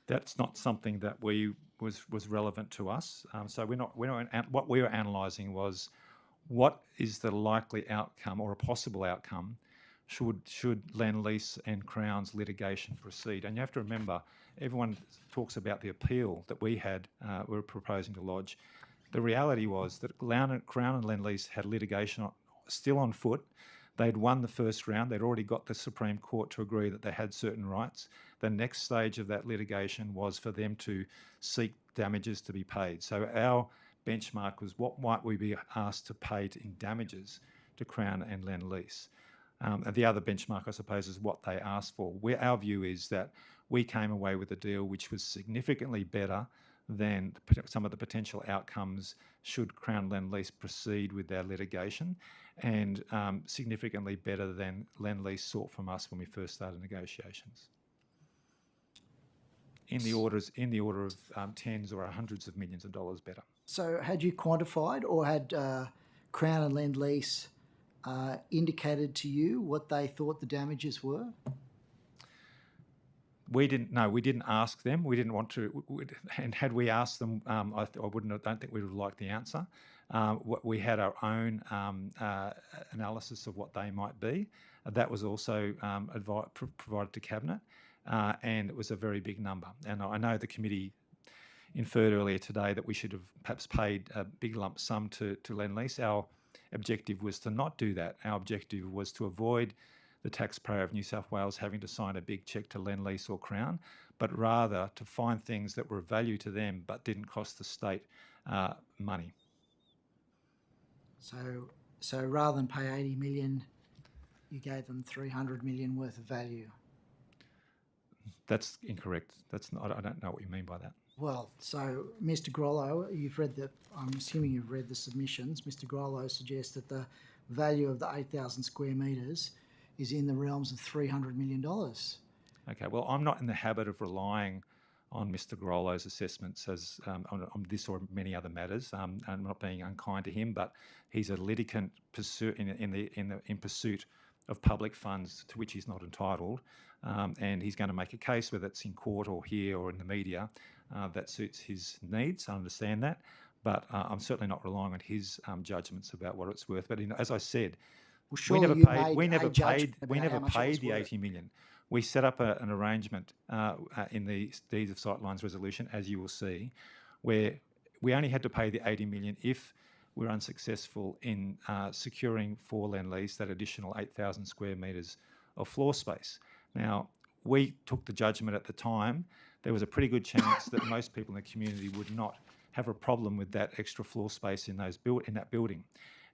That's not something that was relevant to us. So what we were analysing was what is the likely outcome or a possible outcome should Lend Lease and Crown's litigation proceed. And you have to remember, everyone talks about the appeal that we were proposing to lodge. The reality was that Crown and Lend Lease had litigation still on foot. They'd won the first round. They'd already got the Supreme Court to agree that they had certain rights. The next stage of that litigation was for them to seek damages to be paid. So our benchmark was, what might we be asked to pay in damages to Crown and Lend Lease? And the other benchmark, I suppose, is what they asked for. Our view is that we came away with a deal which was significantly better than some of the potential outcomes should Crown Lend Lease proceed with their litigation, and significantly better than Lend Lease sought from us when we first started negotiations. In the order of tens or hundreds of millions of dollars better. So had you quantified, or had Crown and Lend Lease indicated to you what they thought the damages were? We didn't ask them. We didn't want to. And had we asked them, I don't think we would have liked the answer. We had our own analysis of what they might be. That was also provided to Cabinet, and it was a very big number. And I know the committee inferred earlier today that we should have perhaps paid a big lump sum to Lend Lease. Our objective was to not do that. Our objective was to avoid the taxpayer of New South Wales having to sign a big cheque to Lend Lease or Crown, but rather to find things that were of value to them but didn't cost the state money. So rather than pay 80 million, you gave them 300 million worth of value. That's incorrect. I don't know what you mean by that. Well, so Mr. Grollo, I'm assuming you've read the submissions. Mr. Grollo suggests that the value of the 8,000 square metres is in the realms of $300 million. Okay, well, I'm not in the habit of relying on Mr. Grollo's assessments as on this or many other matters. I'm not being unkind to him, but he's a litigant in pursuit of public funds to which he's not entitled, and he's going to make a case, whether it's in court or here or in the media, that suits his needs. I understand that, but I'm certainly not relying on his judgments about what it's worth. But as I said, we never paid the 80 million. We set up an arrangement in the Deeds of Sightlines resolution, as you will see, where we only had to pay the 80 million if we're unsuccessful in securing for Lendlease that additional 8,000 square metres of floor space. Now, we took the judgment at the time. There was a pretty good chance that most people in the community would not have a problem with that extra floor space in that building.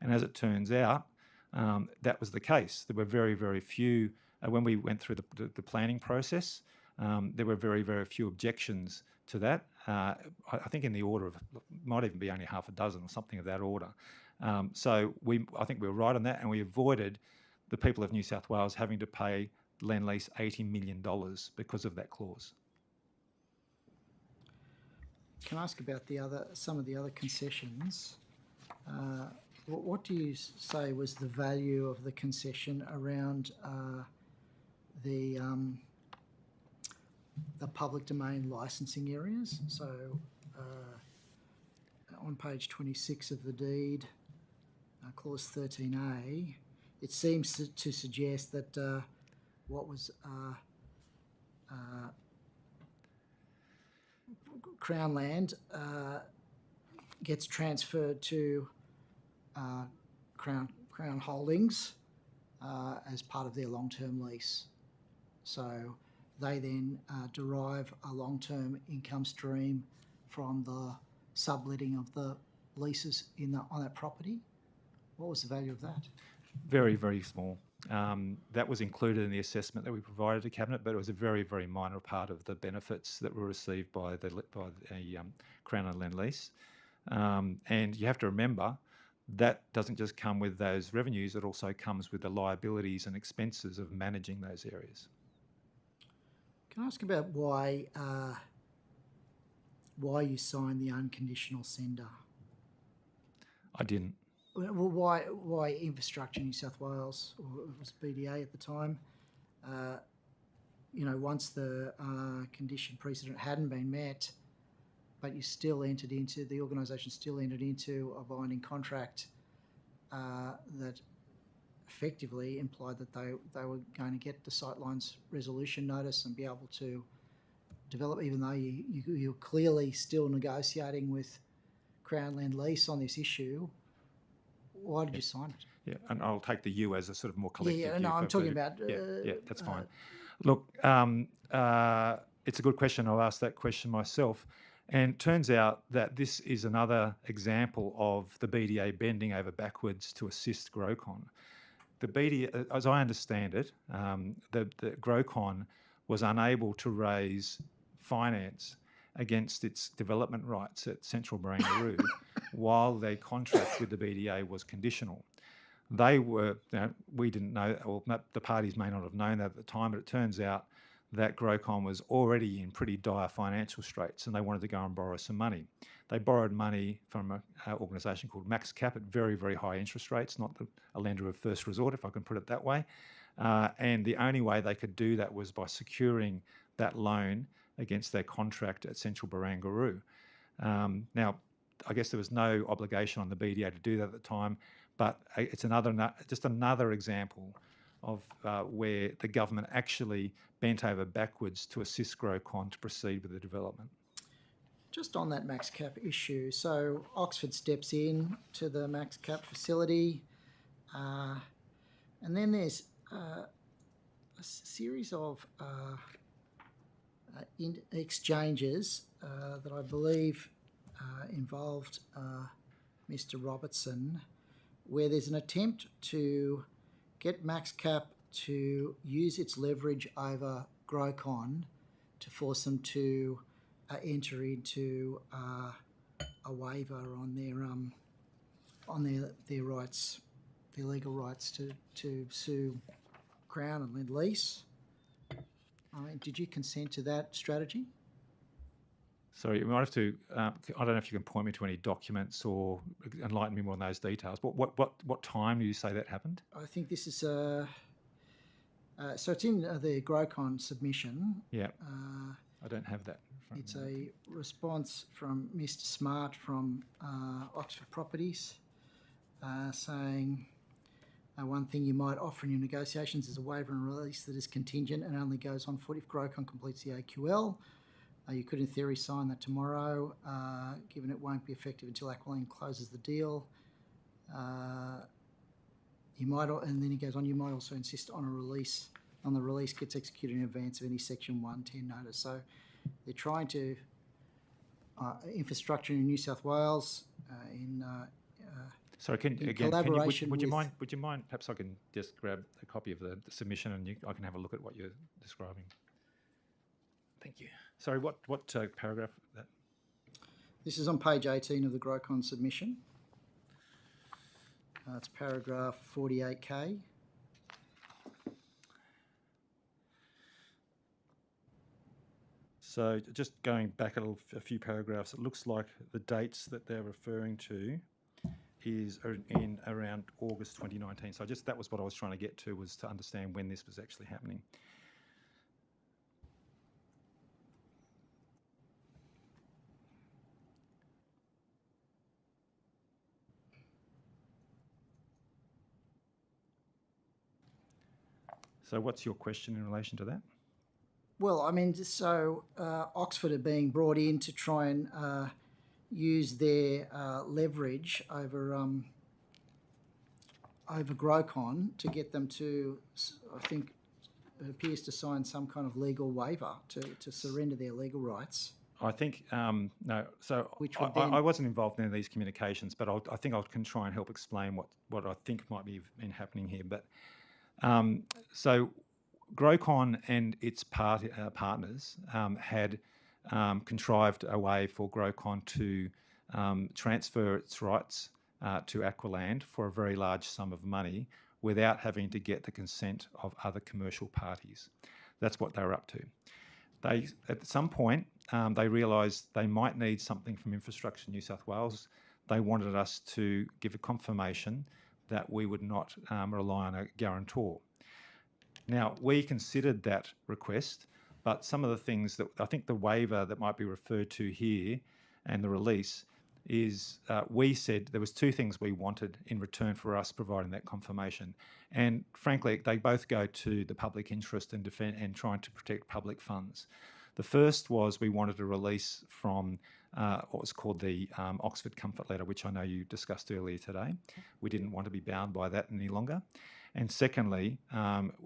And as it turns out, that was the case. There were very, very few, when we went through the planning process, there were very, very few objections to that. I think in the order of, might even be only half a dozen or something of that order. So I think we were right on that, and we avoided the people of New South Wales having to pay Lendlease $80 million because of that clause. Can I ask about some of the other concessions? What do you say was the value of the concession around the public domain licensing areas? So on page 26 of the deed, clause 13A, it seems to suggest that what was Crown land gets transferred to Crown Holdings as part of their long-term lease. So they then derive a long-term income stream from the subletting of the leases on that property. What was the value of that? Very, very small. That was included in the assessment that we provided to Cabinet, but it was a very, very minor part of the benefits that were received by the Crown and Lendlease. And you have to remember, that doesn't just come with those revenues, it also comes with the liabilities and expenses of managing those areas. Can I ask about why you signed the unconditional sender? I didn't. Well, why Infrastructure New South Wales, or it was BDA at the time? Once the condition precedent hadn't been met, but the organisation still entered into a binding contract that effectively implied that they were going to get the Sightlines resolution notice and be able to develop, even though you're clearly still negotiating with Crown Lendlease on this issue. Why did you sign it? Yeah, and I'll take the you as a sort of more collective view. No, I'm talking about... Yeah, that's fine. Look, it's a good question. I'll ask that question myself. And it turns out that this is another example of the BDA bending over backwards to assist Grocon. The BDA, as I understand it, the Grocon was unable to raise finance against its development rights at Central Barangaroo while their contract with the BDA was conditional. They were, we didn't know, or the parties may not have known that at the time, but it turns out that Grocon was already in pretty dire financial straits and they wanted to go and borrow some money. They borrowed money from an organisation called MaxCap at very, very high interest rates, not a lender of first resort, if I can put it that way. And the only way they could do that was by securing that loan against their contract at Central Barangaroo. Now, I guess there was no obligation on the BDA to do that at the time, but it's just another example of where the government actually bent over backwards to assist Grocon to proceed with the development. Just on that MaxCap issue, so Oxford steps in to the MaxCap facility, and then there's a series of exchanges that I believe involved Mr. Robertson, where there's an attempt to get MaxCap to use its leverage over Grocon to force them to enter into a waiver on their rights, their legal rights to sue Crown and Lendlease. Did you consent to that strategy? Sorry, you might have to. I don't know if you can point me to any documents or enlighten me more on those details. What time do you say that happened? I think this is So it's in the Grocon submission. Yeah. I don't have that in front It's of me. a response from Mr. Smart from Oxford Properties saying one thing you might offer in your negotiations is a waiver and release that is contingent and only goes on foot if Grocon completes the AQL. You could, in theory, sign that tomorrow, given it won't be effective until Aqualine closes the deal. You might, and then he goes on, you might also insist on a release, on the release gets executed in advance of any Section 110 notice. So they're trying to, infrastructure in New South Wales, Sorry, collaboration would you with- mind, perhaps I can just grab a copy of the submission and I can have a look at what you're describing. Thank you. Sorry, what paragraph? That? This is on page 18 of the Grocon submission. It's paragraph 48K. So just going back a few paragraphs, it looks like the dates that they're referring to are in around August 2019. So that was what I was trying to get to, was to understand when this was actually happening. So what's your question in relation to that? Well, I mean, so Oxford are being brought in to try and use their leverage over Grocon to get them to, I think, it appears to sign some kind of legal waiver to surrender their legal rights. I think, no, so Which would then- I wasn't involved in any of these communications, but I think I can try and help explain what I think might be been happening here. But so Grocon and its partners had contrived a way for Grocon to transfer its rights to Aqualand for a very large sum of money without having to get the consent of other commercial parties. That's what they were up to. They, at some point, they realised they might need something from Infrastructure New South Wales. They wanted us to give a confirmation that we would not rely on a guarantor. Now, we considered that request, but some of the things that I think the waiver that might be referred to here and the release is we said there was two things we wanted in return for us providing that confirmation. And frankly, they both go to the public interest and trying to protect public funds. The first was we wanted a release from what was called the Oxford Comfort Letter, which I know you discussed earlier today. We didn't want to be bound by that any longer. And secondly,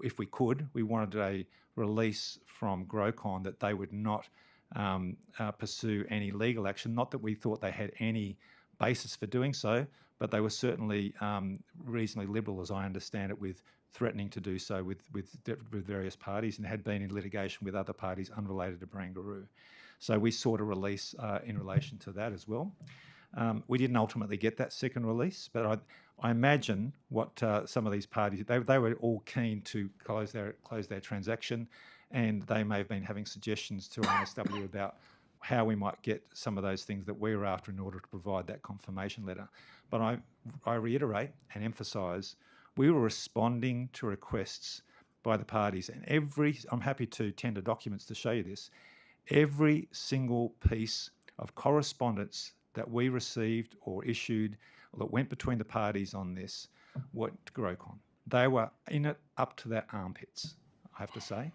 if we could, we wanted a release from Grocon that they would not pursue any legal action. Not that we thought they had any basis for doing so, but they were certainly reasonably liberal, as I understand it, with threatening to do so with various parties and had been in litigation with other parties unrelated to Barangaroo. So we sought a release in relation to that as well. We didn't ultimately get that second release, but I imagine what some of these parties, they were all keen to close their transaction, and they may have been having suggestions to NSW about how we might get some of those things that we were after in order to provide that confirmation letter. But I reiterate and emphasise, we were responding to requests by the parties, and I'm happy to tender documents to show you this, every single piece of correspondence that we received or issued or that went between the parties on this went to Grocon. They were in it up to their armpits, I have to say.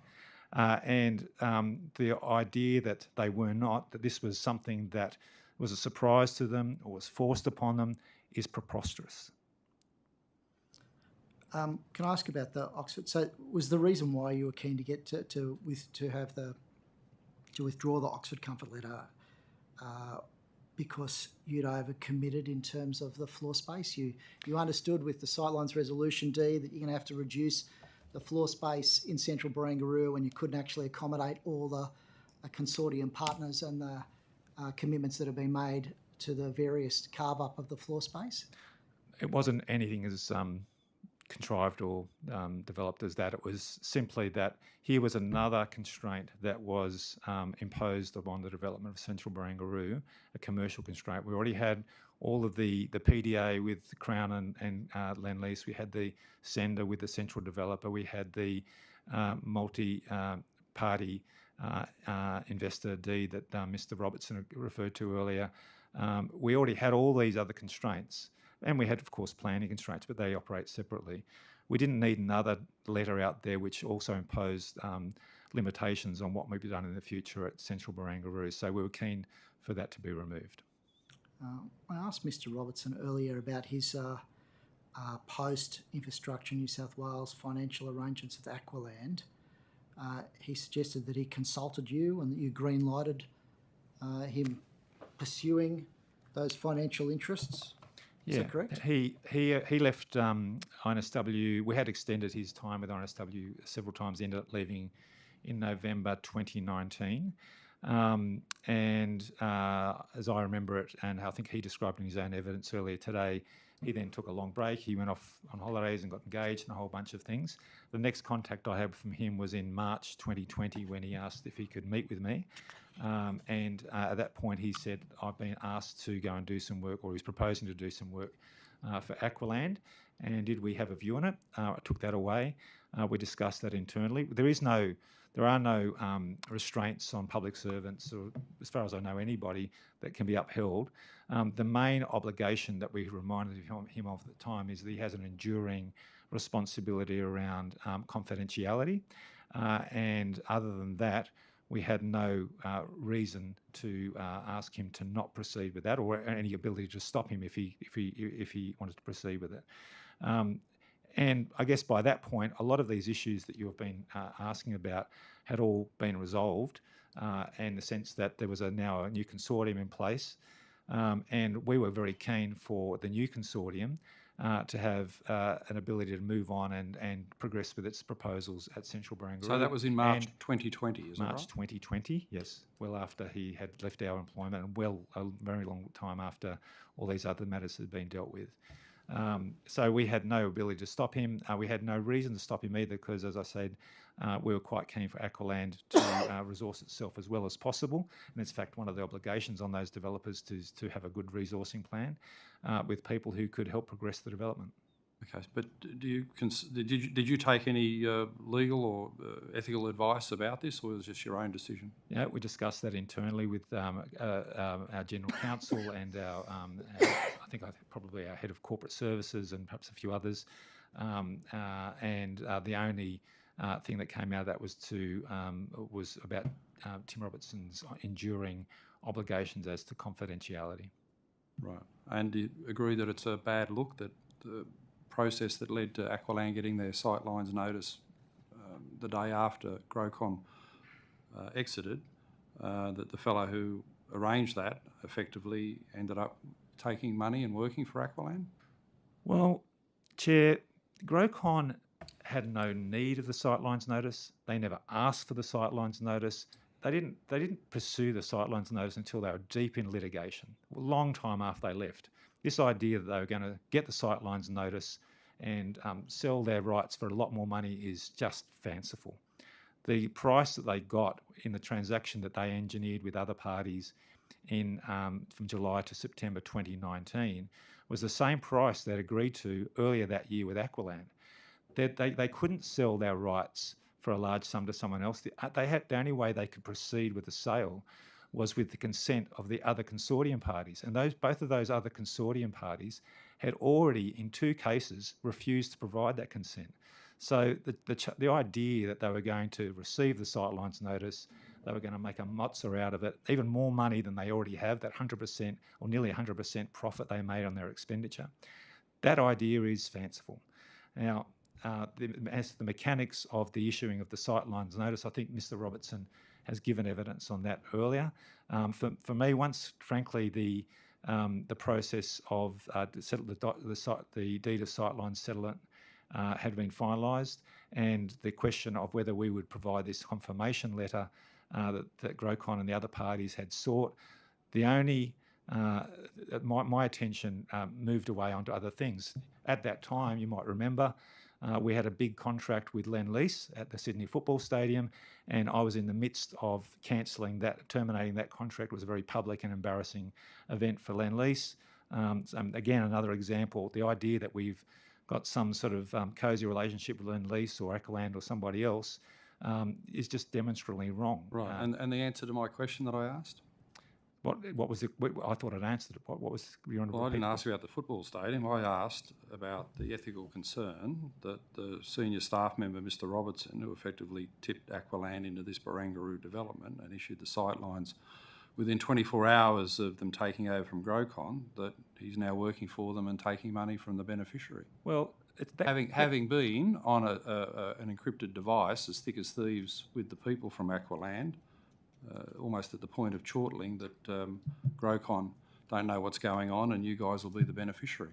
And the idea that they were not, that this was something that was a surprise to them or was forced upon them, is preposterous. Can I ask about the Oxford? So, was the reason why you were keen to get to withdraw the Oxford Comfort Letter because you'd overcommitted in terms of the floor space? You understood with the Sightlines Resolution D that you're going to have to reduce the floor space in central Barangaroo, and you couldn't actually accommodate all the consortium partners and the commitments that have been made to the various carve-up of the floor space? It wasn't anything as contrived or developed as that. It was simply that here was another constraint that was imposed upon the development of central Barangaroo, a commercial constraint. We already had all of the PDA with the Crown and Lend Lease. We had the sender with the central developer. We had the multi-party investor deed that Mr. Robertson referred to earlier, we already had all these other constraints. And we had, of course, planning constraints, but they operate separately. We didn't need another letter out there which also imposed limitations on what might be done in the future at Central Barangaroo. So we were keen for that to be removed. I asked Mr. Robertson earlier about his post-Infrastructure New South Wales financial arrangements with Aqualand. He suggested that he consulted you and that you green-lighted him pursuing those financial interests. Is that correct? He left NSW. We had extended his time with NSW several times. He ended up leaving in November 2019. And as I remember it, and I think he described in his own evidence earlier today, he then took a long break. He went off on holidays and got engaged in a whole bunch of things. The next contact I had from him was in March 2020 when he asked if he could meet with me. And at that point he said, I've been asked to go and do some work, or he's proposing to do some work for Aqualand. And did we have a view on it? I took that away. We discussed that internally. There are no restraints on public servants, or as far as I know, anybody that can be upheld. The main obligation that we reminded him of at the time is that he has an enduring responsibility around confidentiality. And other than that, we had no reason to ask him to not proceed with that, or any ability to stop him if he wanted to proceed with it. And I guess by that point, a lot of these issues that you have been asking about had all been resolved, in the sense that there was now a new consortium in place, and we were very keen for the new consortium to have an ability to move on and progress with its proposals at Central Barangaroo. So that was in March 2020, is that right? March 2020, yes. Well after he had left our employment, and a very long time after all these other matters had been dealt with. So we had no ability to stop him. We had no reason to stop him either, because, as I said, we were quite keen for Aqualand to resource itself as well as possible. And it's in fact one of the obligations on those developers to have a good resourcing plan with people who could help progress the development. Okay, but did you take any legal or ethical advice about this, or was it just your own decision? Yeah, we discussed that internally with our general counsel and I think probably our head of corporate services and perhaps a few others. And the only thing that came out of that was about Tim Robertson's enduring obligations as to confidentiality. Right, and do you agree that it's a bad look that the process that led to Aqualand getting their sightlines notice the day after GrowCon exited, that the fellow who arranged that effectively ended up taking money and working for Aqualand? Well, Chair, GrowCon had no need of the sightlines notice. They never asked for the sightlines notice. They didn't pursue the sightlines notice until they were deep in litigation, a long time after they left. This idea that they were going to get the sightlines notice and sell their rights for a lot more money is just fanciful. The price that they got in the transaction that they engineered with other parties from July to September 2019 was the same price they'd agreed to earlier that year with Aqualand. They couldn't sell their rights for a large sum to someone else. The only way they could proceed with the sale was with the consent of the other consortium parties. And both of those other consortium parties had already, in 2 cases, refused to provide that consent. So the idea that they were going to receive the sightlines notice, they were going to make a mozza out of it, even more money than they already have, that 100% or nearly 100% profit they made on their expenditure. That idea is fanciful. Now, as to the mechanics of the issuing of the sightlines notice, I think Mr. Robertson has given evidence on that earlier. For me, once, frankly, the process of the deed of sightlines settlement had been finalised, and the question of whether we would provide this confirmation letter that GrowCon and the other parties had sought, the only my attention moved away onto other things. At that time, you might remember, we had a big contract with Lend-Lease at the Sydney Football Stadium, and I was in the midst of terminating that contract. It was a very public and embarrassing event for Lend-Lease. Again, another example, the idea that we've got some sort of cosy relationship with Lend-Lease or Aqualand or somebody else is just demonstrably wrong. Right. And the answer to my question that I asked? What was it? I thought I'd answered it. What was you want to Well, I didn't repeat? ask about the football stadium. I asked about the ethical concern that the senior staff member, Mr. Robertson, who effectively tipped Aqualand into this Barangaroo development and issued the sightlines within 24 hours of them taking over from Grocon, that he's now working for them and taking money from the beneficiary. Well, Having been on an encrypted device as thick as thieves with the people from Aqualand, almost at the point of chortling that Grocon don't know what's going on and you guys will be the beneficiary.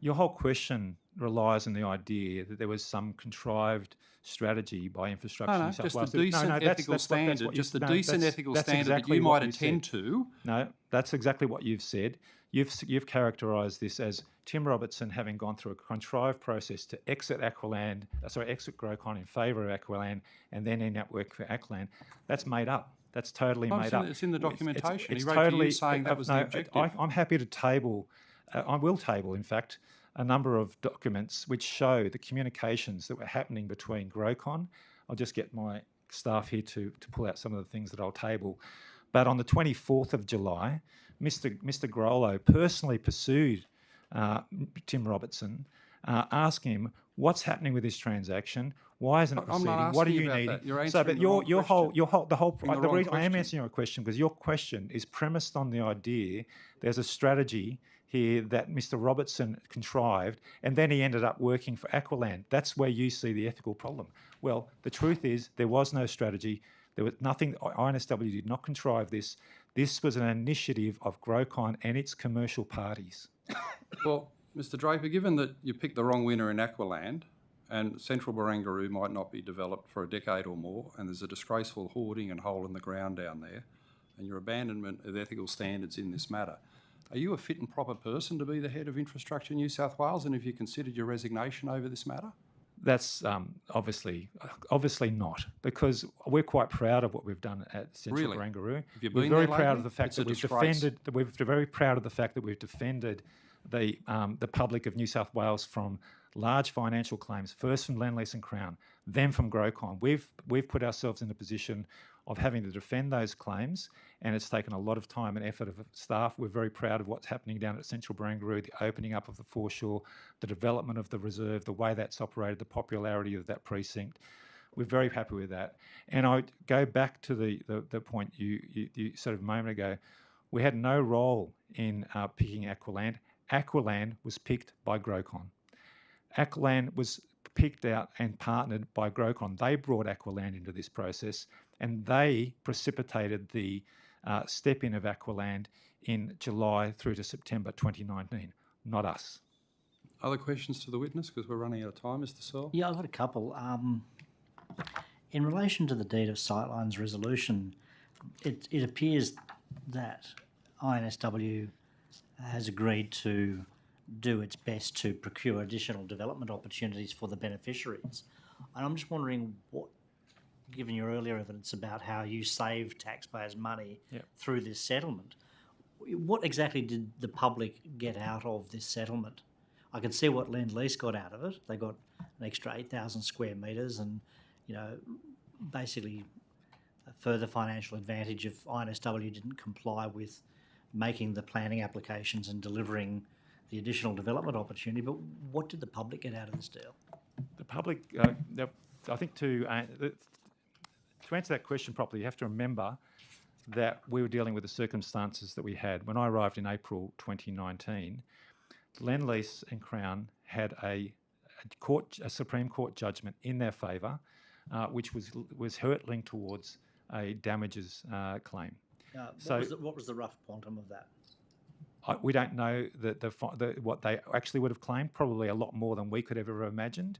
Your whole question relies on the idea that there was some contrived strategy by Infrastructure New South just Wales. the decent ethical standard, just the decent ethical standard that you might attend to. No, that's exactly what you've said. You've characterised this as Tim Robertson having gone through a contrived process to exit exit Grocon in favour of Aqualand and then end up working for Aqualand. That's made up. That's totally made up. It's in the documentation. It's he wrote totally, to you saying that was the objective. I'm happy to table, I will table, in fact, a number of documents which show the communications that were happening between Grocon. I'll just get my staff here to pull out some of the things that I'll table. But on the 24th of July, Mr. Grollo personally pursued Tim Robertson, asking him, what's happening with this transaction? Why isn't it proceeding? What do you need? I am answering your question because your question is premised on the idea there's a strategy here that Mr. Robertson contrived, and then he ended up working for Aqualand. That's where you see the ethical problem. Well, the truth is there was no strategy. There was nothing. NSW did not contrive this. This was an initiative of Grocon and its commercial parties. Well, Mr. Draper, given that you picked the wrong winner in Aqualand, and Central Barangaroo might not be developed for a decade or more, and there's a disgraceful hoarding and hole in the ground down there, and your abandonment of ethical standards in this matter, are you a fit and proper person to be the head of Infrastructure New South Wales, and have you considered your resignation over this matter? That's obviously not, because we're quite proud of what we've done at Central Barangaroo. Have you We're been very there proud lately? of the fact It's that a we've disgrace. defended. We're very proud of the fact that we've defended the public of New South Wales from large financial claims, first from Lend-Lease and Crown, then from Grocon. We've put ourselves in a position of having to defend those claims, and it's taken a lot of time and effort of staff. We're very proud of what's happening down at Central Barangaroo, the opening up of the foreshore, the development of the reserve, the way that's operated, the popularity of that precinct. We're very happy with that. And I go back to the point you sort of a moment ago. We had no role in picking Aqualand. Aqualand was picked by Grocon. Aqualand was picked out and partnered by Grocon. They brought Aqualand into this process, and they precipitated the step in of Aqualand in July through to September 2019, not us. Other questions to the witness, because we're running out of time, Mr. Searle? Yeah, I've got a couple. In relation to the deed of sightlines resolution, it appears that INSW has agreed to do its best to procure additional development opportunities for the beneficiaries. And I'm just wondering what, given your earlier evidence about how you save taxpayers' money through this settlement, what exactly did the public get out of this settlement? I can see what Lend-Lease got out of it. They got an extra 8,000 square metres and, basically a further financial advantage if INSW didn't comply with making the planning applications and delivering the additional development opportunity. But what did the public get out of this deal? The public, I think to answer that question properly, you have to remember that we were dealing with the circumstances that we had. When I arrived in April 2019, Lend-Lease and Crown had a Supreme Court judgment in their favour, which was hurtling towards a damages claim. What was the rough quantum of that? We don't know what they actually would have claimed, probably a lot more than we could ever have imagined,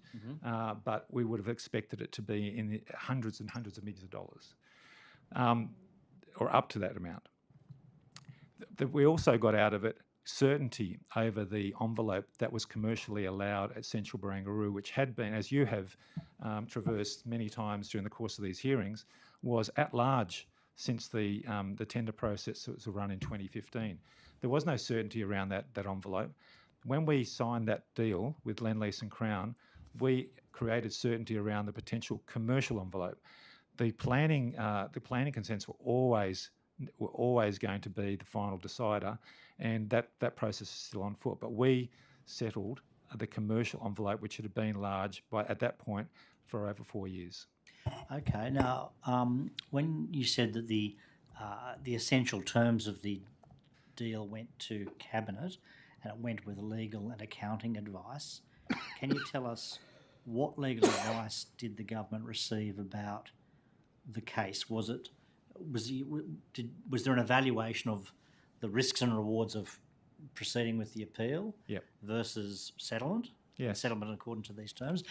but we would have expected it to be in the hundreds and hundreds of millions of dollars, or up to that amount. We also got out of it certainty over the envelope that was commercially allowed at Central Barangaroo, which had been, as you have traversed many times during the course of these hearings, was at large since the tender process that was run in 2015. There was no certainty around that envelope. when we signed that deal with Lendlease and Crown, we created certainty around the potential commercial envelope. The planning consents were always going to be the final decider, and that process is still on foot. But we settled the commercial envelope, which had been large at that point for over 4 years. Okay. Now, when you said that the essential terms of the deal went to Cabinet and it went with legal and accounting advice, can you tell us what legal advice did the government receive about the case? Was there an evaluation of the risks and rewards of proceeding with the appeal versus settlement? Yes. Settlement according to these terms.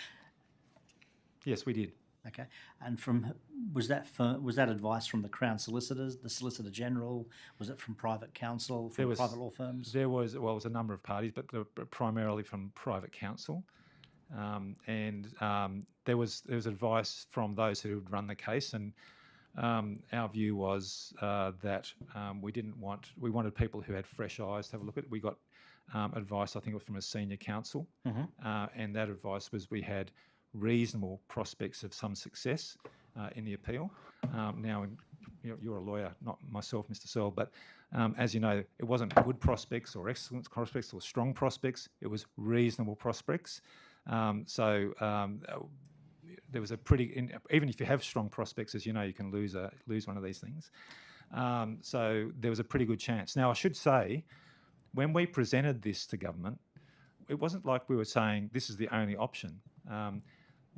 Yes, we did. Okay, and was that advice from the Crown solicitors, the Solicitor General? Was it from private counsel, from private law firms? There was it was a number of parties, but primarily from private counsel, and there was advice from those who had run the case, and our view was that we wanted people who had fresh eyes to have a look at it. We got advice, I think it was from a senior counsel, and that advice was we had reasonable prospects of some success in the appeal. Now, you're a lawyer, not myself, Mr. Searle, but as you know, it wasn't good prospects or excellent prospects or strong prospects. It was reasonable prospects. There was a even if you have strong prospects, as you know, you can lose one of these things. So there was a pretty good chance. Now, I should say, when we presented this to government, it wasn't like we were saying this is the only option.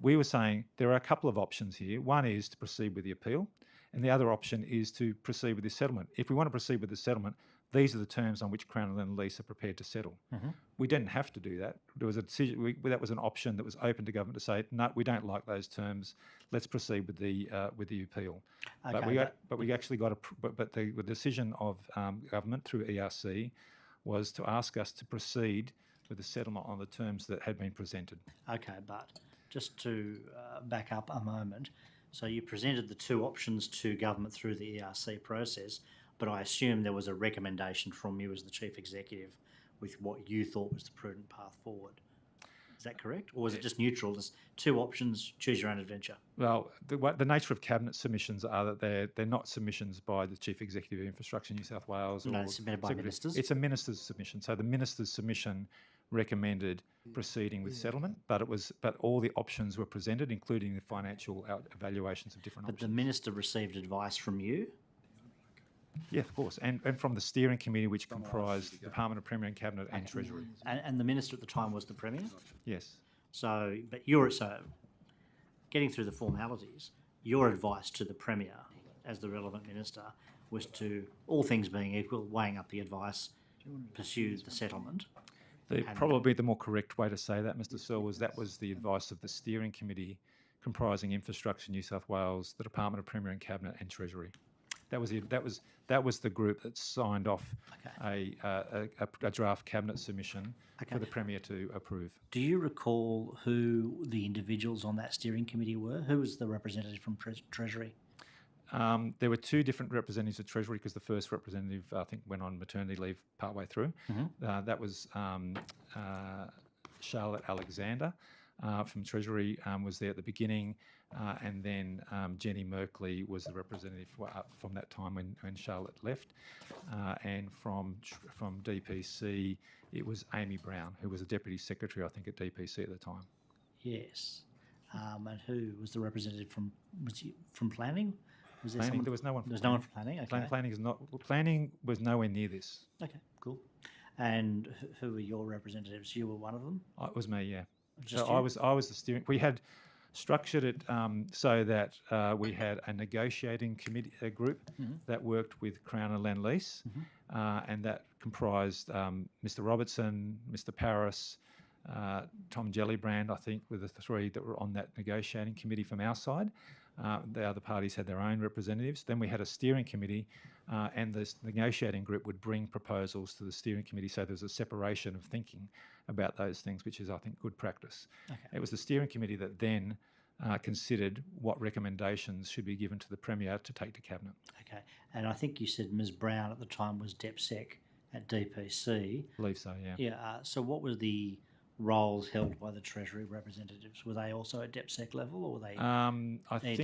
We were saying there are a couple of options here. One is to proceed with the appeal, and the other option is to proceed with the settlement. If we want to proceed with the settlement, these are the terms on which Crown and Lendlease are prepared to settle. We didn't have to do that. There was a decision. That was an option that was open to government to say, no, we don't like those terms. Let's proceed with the appeal. Okay, but we actually got the decision of government through ERC was to ask us to proceed with the settlement on the terms that had been presented. Okay, but just to back up a moment, so you presented the two options to government through the ERC process, but I assume there was a recommendation from you as the Chief Executive with what you thought was the prudent path forward. Is that correct? Or was it just neutral? There's two options, choose your own adventure. Well, the nature of Cabinet submissions are that they're not submissions by the Chief Executive of Infrastructure New South Wales. No, or it's submitted by ministers. It's a minister's submission. So the minister's submission recommended proceeding with settlement, but all the options were presented, including the financial evaluations of different options. But the minister received advice from you? Yeah, of course, and from the steering committee, which comprised the Department of Premier and Cabinet and Treasury. And the minister at the time was the Premier? Yes. So getting through the formalities, your advice to the Premier as the relevant minister was to, all things being equal, weighing up the advice, pursue the settlement. Probably the more correct way to say that, Mr. Searle, was that was the advice of the steering committee comprising Infrastructure New South Wales, the Department of Premier and Cabinet and Treasury. That was the group that signed off a draft cabinet submission for the Premier to approve. Do you recall who the individuals on that steering committee were? Who was the representative from Treasury? There were two different representatives of Treasury because the first representative, I think, went on maternity leave partway through. That was Charlotte Alexander from Treasury was there at the beginning, and then Jenny Merkley was the representative from that time when Charlotte left, and from DPC it was Amy Brown, who was a Deputy Secretary, I think, at DPC at the time. Yes. And who was the representative from planning? Was there planning? There was no one. There was no one from planning. Okay. Planning was nowhere near this. Okay, cool. And who were your representatives? You were one of them. It was me. Yeah. Just so you? I was the steering. We had structured it so that we had a negotiating committee group that worked with Crown and Lendlease, and that comprised Mr. Robertson, Mr. Paris, Tom Gellibrand, I think, were the three that were on that negotiating committee from our side. The other parties had their own representatives. Then we had a steering committee, and this negotiating group would bring proposals to the steering committee. So there was a separation of thinking about those things, which is, I think, good practice. Okay. It was the steering committee that then considered what recommendations should be given to the Premier to take to Cabinet. Okay. And I think you said Ms. Brown at the time was DepSec at DPC. I believe so, yeah. Yeah. So what were the roles held by the Treasury representatives? Were they also at DepSec level, or were they I ED?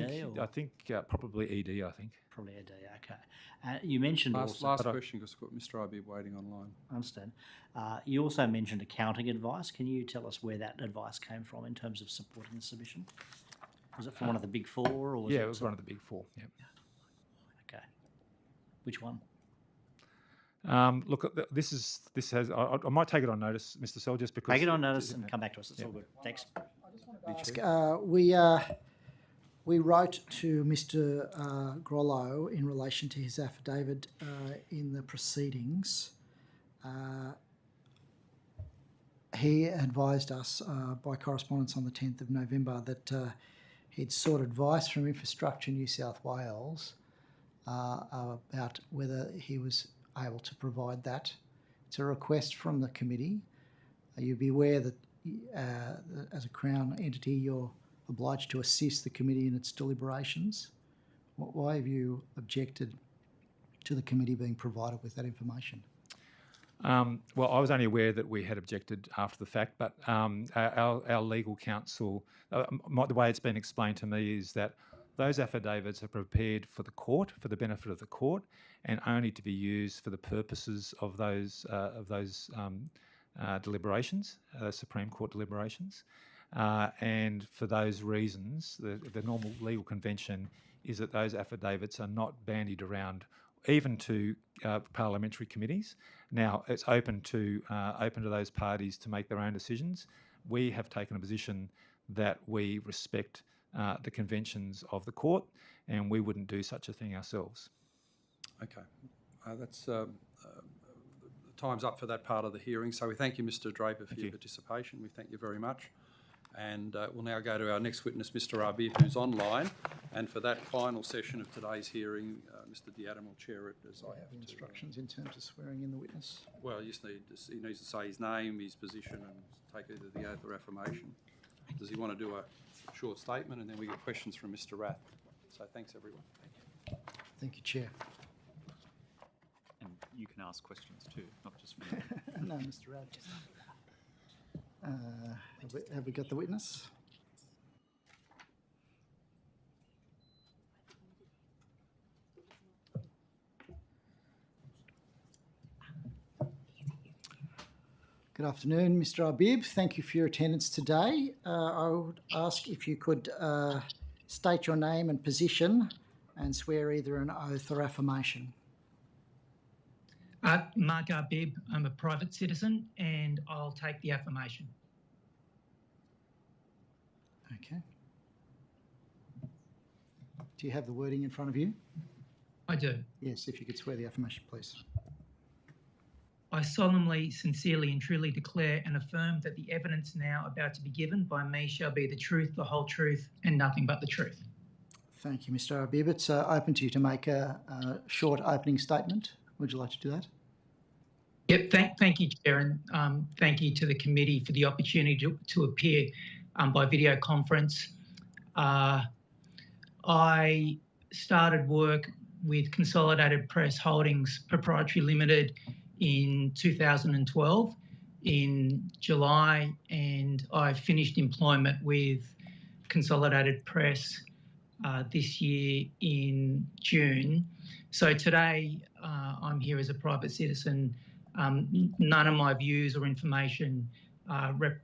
think probably ED, I think. Probably ED, okay. You mentioned Last also... question, because we've got Mr. Arbib waiting online. I understand. You also mentioned accounting advice. Can you tell us where that advice came from in terms of supporting the submission? Was it from one of the big four? Or was it was one of the big four, yeah. Okay. Which one? Look, I might take it on notice, Mr. Sell, just because... Take it on notice and come back to us. It's all good. Thanks. We wrote to Mr. Grollo in relation to his affidavit in the proceedings. He advised us by correspondence on the 10th of November that he'd sought advice from Infrastructure New South Wales about whether he was able to provide that. It's a request from the committee. You'd be aware that as a Crown entity, you're obliged to assist the committee in its deliberations. Why have you objected to the committee being provided with that information? Well, I was only aware that we had objected after the fact, but our legal counsel, the way it's been explained to me is that those affidavits are prepared for the court, for the benefit of the court, and only to be used for the purposes of those deliberations, Supreme Court deliberations. And for those reasons, the normal legal convention is that those affidavits are not bandied around, even to parliamentary committees. Now, it's open to those parties to make their own decisions. We have taken a position that we respect the conventions of the court, and we wouldn't do such a thing ourselves. Okay, that's time's up for that part of the hearing. So we thank you, Mr. Draper, for your participation. We thank you very much. And we'll now go to our next witness, Mr. Arbib, who's online. And for that final session of today's hearing, Mr. Diadam will chair it as I have instructions in terms of swearing in the witness. Well, he needs to say his name, his position, and take either the oath or affirmation. Does he want to do a short statement, and then we get questions from Mr. Rath? So thanks, everyone. Thank you, Chair. And you can ask questions too, not just from me. No, Mr. Rath. Have we got the witness? Good afternoon, Mr. Arbib. Thank you for your attendance today. I would ask if you could state your name and position and swear either an oath or affirmation. Mark Arbib, I'm a private citizen, and I'll take the affirmation. Okay. Do you have the wording in front of you? I do. Yes, if you could swear the affirmation, please. I solemnly, sincerely and truly declare and affirm that the evidence now about to be given by me shall be the truth, the whole truth, and nothing but the truth. Thank you, Mr. Arbib. It's open to you to make a short opening statement. Would you like to do that? Yep, thank you, Chair, and thank you to the committee for the opportunity to appear by video conference. I started work with Consolidated Press Holdings Proprietary Limited in 2012 in July, and I finished employment with Consolidated Press this year in June. So today I'm here as a private citizen. None of my views or information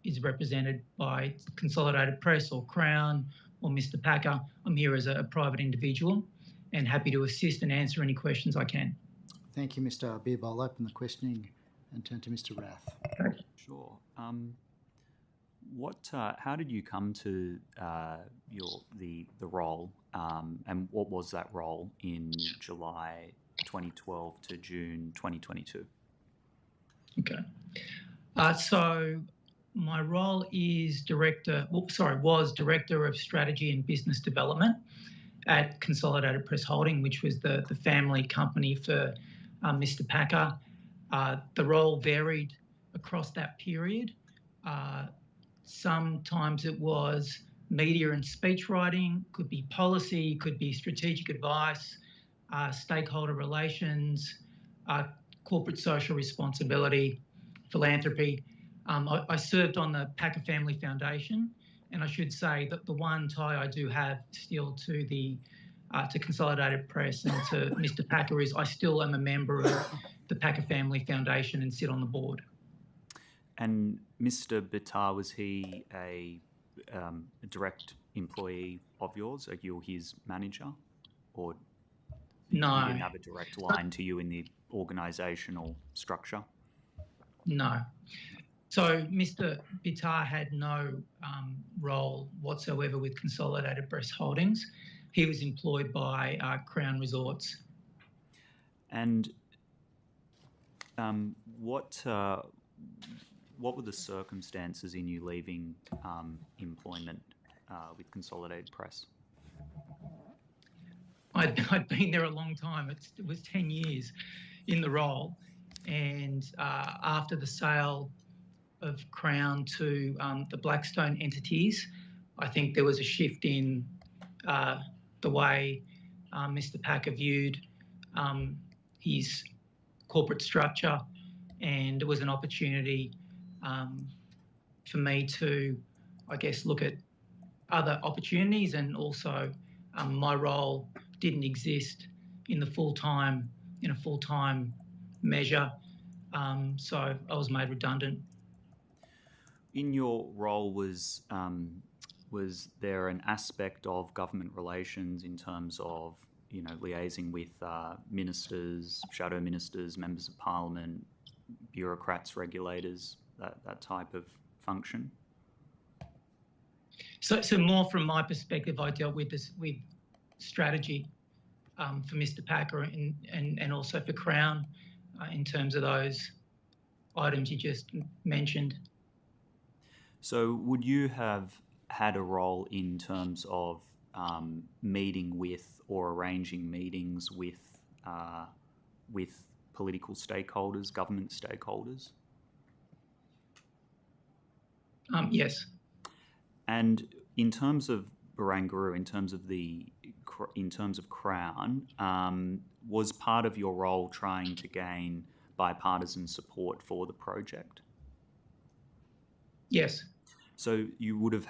is represented by Consolidated Press or Crown or Mr. Packer. I'm here as a private individual and happy to assist and answer any questions I can. Thank you, Mr. Arbib. I'll open the questioning and turn to Mr. Rath. Sure. How did you come to the role, and what was that role in July 2012 to June 2022? Okay. So my role is was Director of Strategy and Business Development at Consolidated Press Holding, which was the family company for Mr. Packer. The role varied across that period. Sometimes it was media and speech writing, could be policy, could be strategic advice, stakeholder relations, corporate social responsibility, philanthropy. I served on the Packer Family Foundation, and I should say that the one tie I do have still to the to Consolidated Press and to Mr. Packer is I still am a member of the Packer Family Foundation and sit on the board. And Mr. Bitar, was he a direct employee of yours? Are you his manager? Or No. he didn't have a direct line to you in the organisational structure? No. So Mr. Bitar had no role whatsoever with Consolidated Press Holdings. He was employed by Crown Resorts. And what were the circumstances in you leaving employment with Consolidated Press? I'd been there a long time. It was 10 years in the role. And after the sale of Crown to the Blackstone entities, I think there was a shift in the way Mr. Packer viewed his corporate structure, and it was an opportunity for me to, I guess, look at other opportunities, and also my role didn't exist in a full-time measure, so I was made redundant. In your role, was there an aspect of government relations in terms of, you know, liaising with ministers, shadow ministers, members of parliament, bureaucrats, regulators, that type of function? So more from my perspective, I dealt with this with strategy for Mr. Packer and also for Crown in terms of those items you just mentioned. So would you have had a role in terms of meeting with or arranging meetings with political stakeholders, government stakeholders? Yes. And in terms of Barangaroo, in terms of Crown, was part of your role trying to gain bipartisan support for the project? Yes. So you would have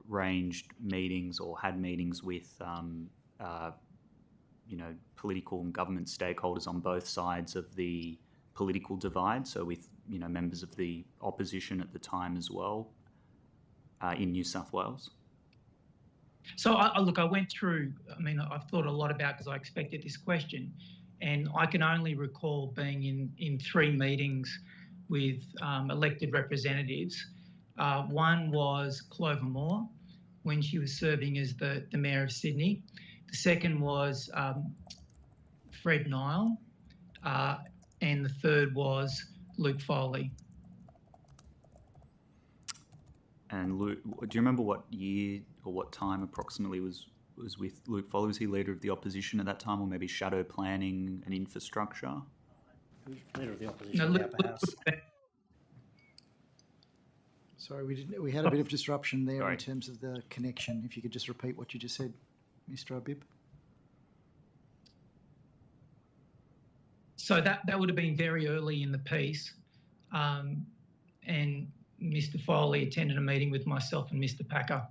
arranged meetings or had meetings with, political and government stakeholders on both sides of the political divide. So with, members of the opposition at the time as well, in New South Wales. So I went through. I've thought a lot about, because I expected this question, and I can only recall being in 3 meetings with elected representatives. One was Clover Moore, when she was serving as the Mayor of Sydney. The second was Fred Nile, and the third was Luke Foley. And Luke, do you remember what year or what time approximately was with Luke Foley? Was he leader of the opposition at that time, or maybe shadow planning and infrastructure? Leader of the opposition No, in the upper house. Sorry, we had a bit of disruption there Sorry. in terms of the connection. If you could just repeat what you just said, Mr. Abib. So that would have been very early in the piece, and Mr. Foley attended a meeting with myself and Mr. Packer.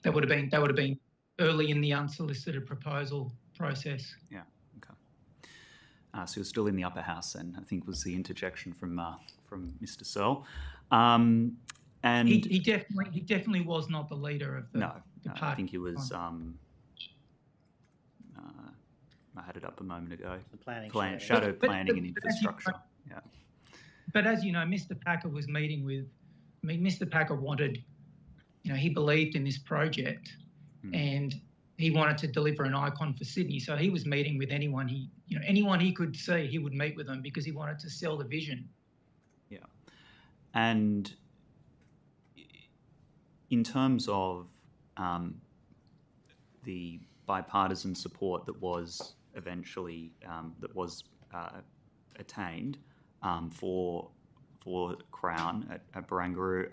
That would have been early in the unsolicited proposal process. Yeah. Okay. So you're still in the upper house, then, I think was the interjection from Mr. Searle. And he definitely was not the leader of the party. I think he was. I had it up a moment ago. The planning shadow planning and infrastructure. Yeah. But as you know, Mr. Packer was meeting with. Mr. Packer wanted. He believed in this project, and he wanted to deliver an icon for Sydney. So he was meeting with anyone he could see. He would meet with them because he wanted to sell the vision. Yeah, and in terms of the bipartisan support that was eventually attained for Crown at Barangaroo,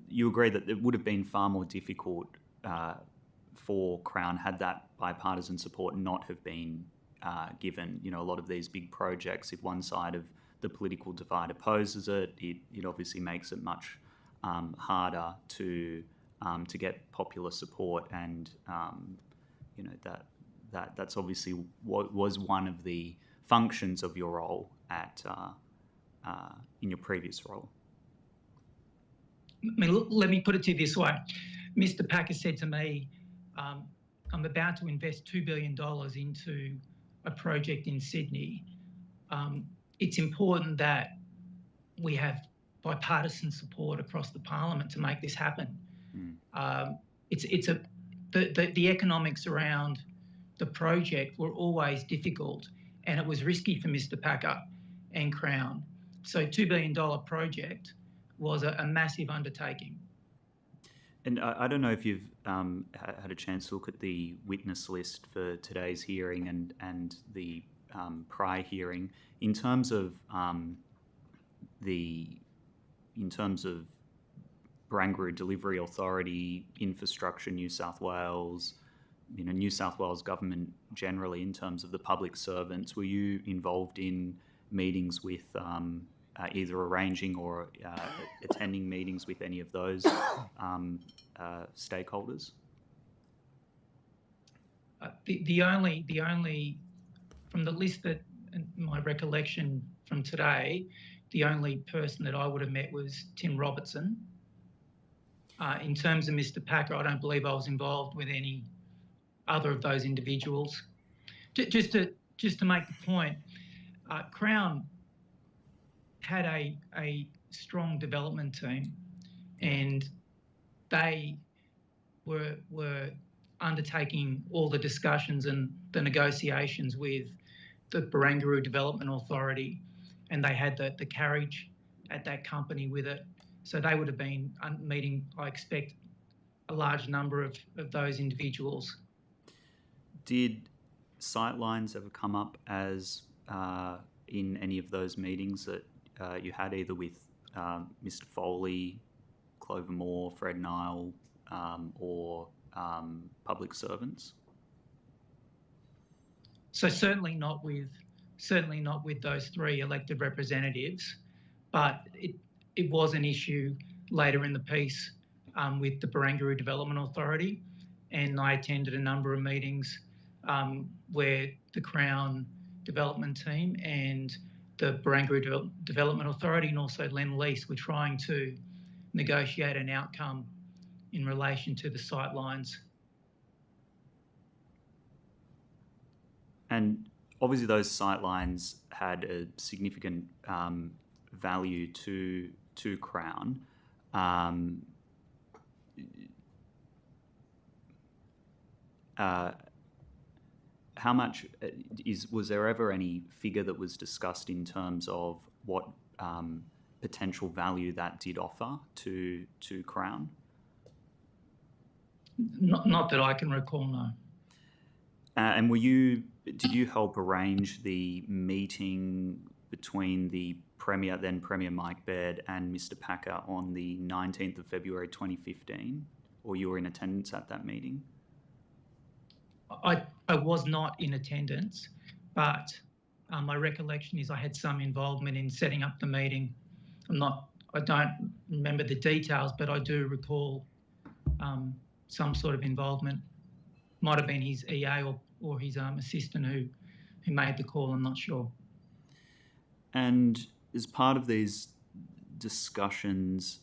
you agree that it would have been far more difficult for Crown had that bipartisan support not have been given, you know, a lot of these big projects, if one side of the political divide opposes it, it obviously makes it much harder to get popular support, and you know, that's obviously what was one of the functions of your role at in your previous role. I mean, look, let me put it to you this way. Mr. Packer said to me, I'm about to invest $2 billion into a project in Sydney. It's important that we have bipartisan support across the parliament to make this happen. The economics around the project were always difficult, and it was risky for Mr. Packer and Crown. So $2 billion project was a massive undertaking. And I don't know if you've had a chance to look at the witness list for today's hearing and the prior hearing. In terms of Barangaroo Delivery Authority, Infrastructure New South Wales, you know, New South Wales government generally, in terms of the public servants, were you involved in meetings with either arranging or attending meetings with any of those stakeholders? The only from the list that, in my recollection from today, the only person that I would have met was Tim Robertson. In terms of Mr. Packer, I don't believe I was involved with any other of those individuals. Just to make the point, Crown had a strong development team, and they were undertaking all the discussions and the negotiations with the Barangaroo Development Authority, and they had the carriage at that company with it. So they would have been meeting, I expect, a large number of those individuals. Did sightlines ever come up as in any of those meetings that you had, either with Mr. Foley, Clover Moore, Fred Nile, or public servants? So certainly not with those three elected representatives, but it was an issue later in the piece with the Barangaroo Development Authority, and I attended a number of meetings where the Crown development team and the Barangaroo Development Authority and also Lend-Lease were trying to negotiate an outcome in relation to the sightlines. And obviously those sightlines had a significant value to Crown. How much was there ever any figure that was discussed in terms of what potential value that did offer to Crown? Not that I can recall, no. And did you help arrange the meeting between the Premier, then Premier Mike Baird, and Mr. Packer on the 19th of February 2015, or you were in attendance at that meeting? I was not in attendance, but my recollection is I had some involvement in setting up the meeting. I don't remember the details, but I do recall some sort of involvement. Might have been his EA or his assistant who made the call, I'm not sure. And as part of these discussions,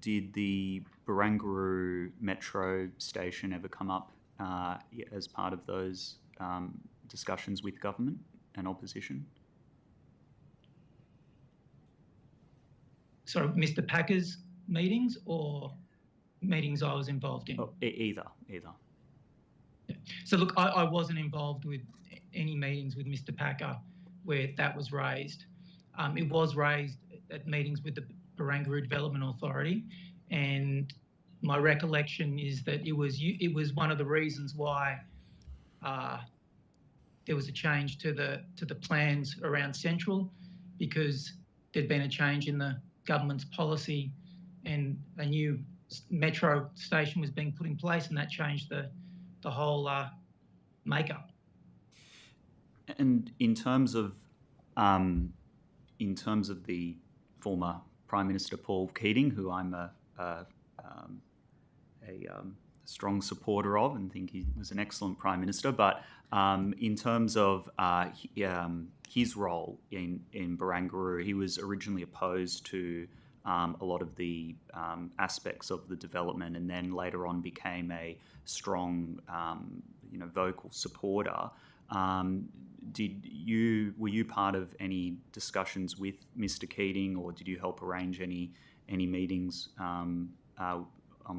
did the Barangaroo Metro station ever come up as part of those discussions with government and opposition? Sorry, Mr. Packer's meetings or meetings I was involved in? Oh, either. Yeah. So look, I wasn't involved with any meetings with Mr. Packer where that was raised. It was raised at meetings with the Barangaroo Development Authority, and my recollection is that it was one of the reasons why there was a change to the plans around Central, because there'd been a change in the government's policy and a new metro station was being put in place, and that changed the whole makeup. And in terms of the former Prime Minister Paul Keating, who I'm a strong supporter of and think he was an excellent Prime Minister, but in terms of his role in Barangaroo, he was originally opposed to a lot of the aspects of the development, and then later on became a strong, vocal supporter. Were you part of any discussions with Mr. Keating, or did you help arrange any meetings on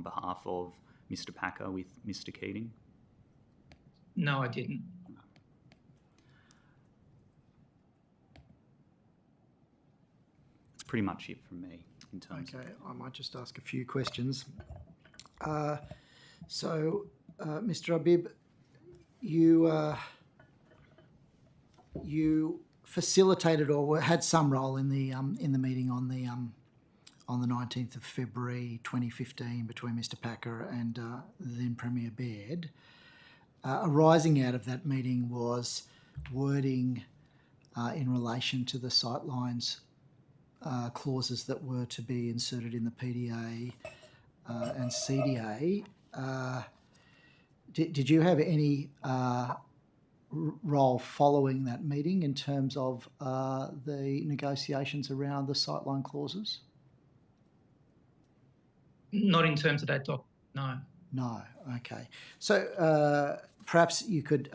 behalf of Mr. Packer with Mr. Keating? No, I didn't. That's pretty much it from me in terms. Okay, I might just ask a few questions. Mr. Habib, you facilitated or had some role in the meeting on the 19th of February 2015 between Mr. Packer and then Premier Baird. Arising out of that meeting was wording in relation to the sightlines clauses that were to be inserted in the PDA and CDA. Did you have any role following that meeting in terms of the negotiations around the sightline clauses? Not in terms of that doc, no. No, okay. So perhaps you could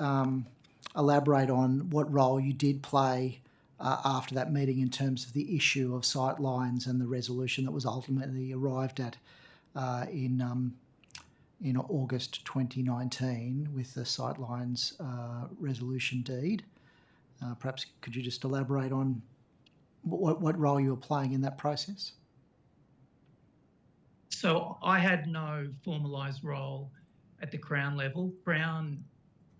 elaborate on what role you did play after that meeting in terms of the issue of sightlines and the resolution that was ultimately arrived at in August 2019 with the sightlines resolution deed. Perhaps could you just elaborate on what role you were playing in that process? So I had no formalised role at the Crown level. Crown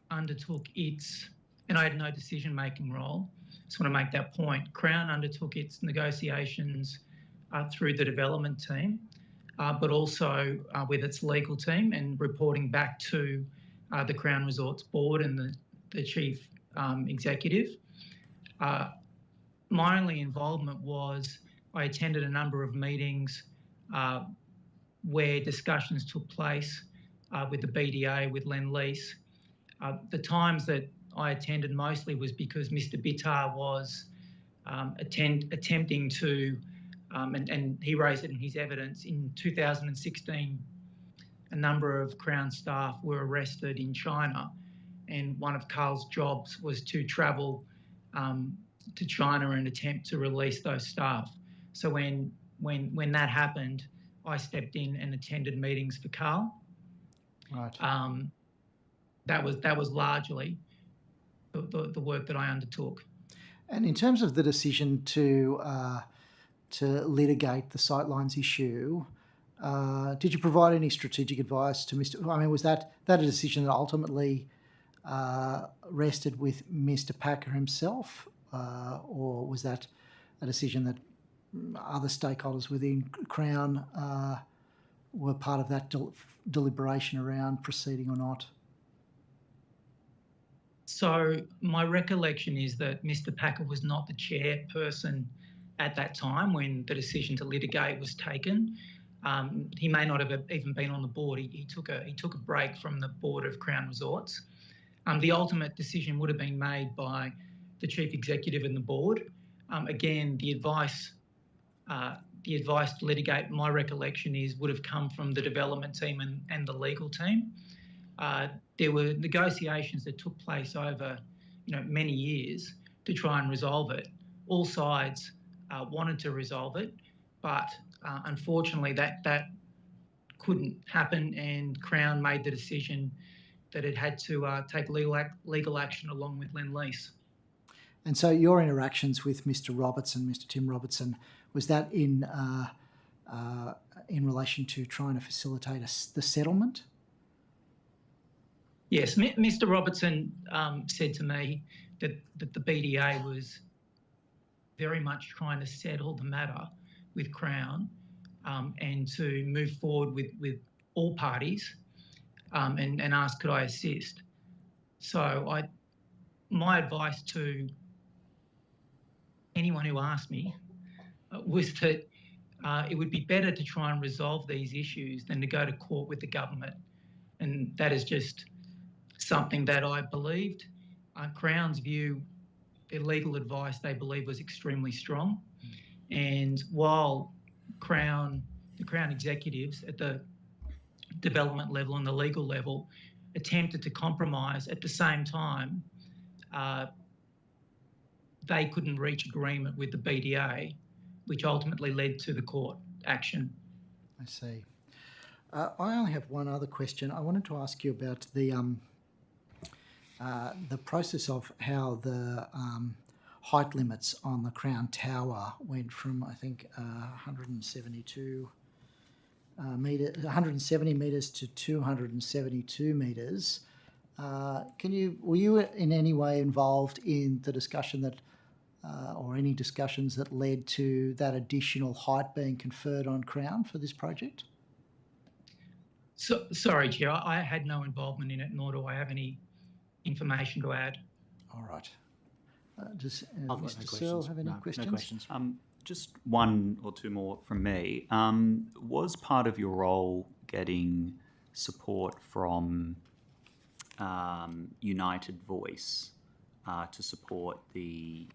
undertook its, and I had no decision-making role. Just want to make that point. Crown undertook its negotiations through the development team, but also with its legal team and reporting back to the Crown Resorts Board and the Chief Executive. My only involvement was I attended a number of meetings where discussions took place with the BDA, with Lend-Lease. The times that I attended mostly was because Mr. Bittar was attempting to, and he raised it in his evidence, in 2016, a number of Crown staff were arrested in China, and one of Carl's jobs was to travel to China and attempt to release those staff. So when that happened, I stepped in and attended meetings for Carl. Right. That was largely the work that I undertook. And in terms of the decision to litigate the sightlines issue, did you provide any strategic advice to Mr. I mean, was that a decision that ultimately rested with Mr. Packer himself, or was that a decision that other stakeholders within Crown were part of that deliberation around proceeding or not? So my recollection is that Mr. Packer was not the chairperson at that time when the decision to litigate was taken. He may not have even been on the board. He took a break from the board of Crown Resorts. The ultimate decision would have been made by the chief executive and the board. Again, the advice to litigate, my recollection is, would have come from the development team and the legal team. There were negotiations that took place over, many years to try and resolve it. All sides wanted to resolve it, but unfortunately that couldn't happen, and Crown made the decision that it had to take legal action along with Lend-Lease. And so your interactions with Mr. Robertson, Mr. Tim Robertson, was that in relation to trying to facilitate the settlement? Yes, Mr. Robertson said to me that the BDA was very much trying to settle the matter with Crown and to move forward with all parties and asked could I assist. So my advice to anyone who asked me was that it would be better to try and resolve these issues than to go to court with the government. And that is just something that I believed. Crown's view, their legal advice, they believe was extremely strong. And while the Crown executives at the development level and the legal level attempted to compromise, at the same time, they couldn't reach agreement with the BDA, which ultimately led to the court action. I see. I only have one other question. I wanted to ask you about the process of how the height limits on the Crown Tower went from, I think, 170 metres to 272 metres. Were you in any way involved in the discussion that, or any discussions that led to that additional height being conferred on Crown for this project? So, sorry, Chair, I had no involvement in it, nor do I have any information to add. All right. Does I've got no Mr. Searle questions. have any No questions? questions. Just one or two more from me. Was part of your role getting support from United Voice to support the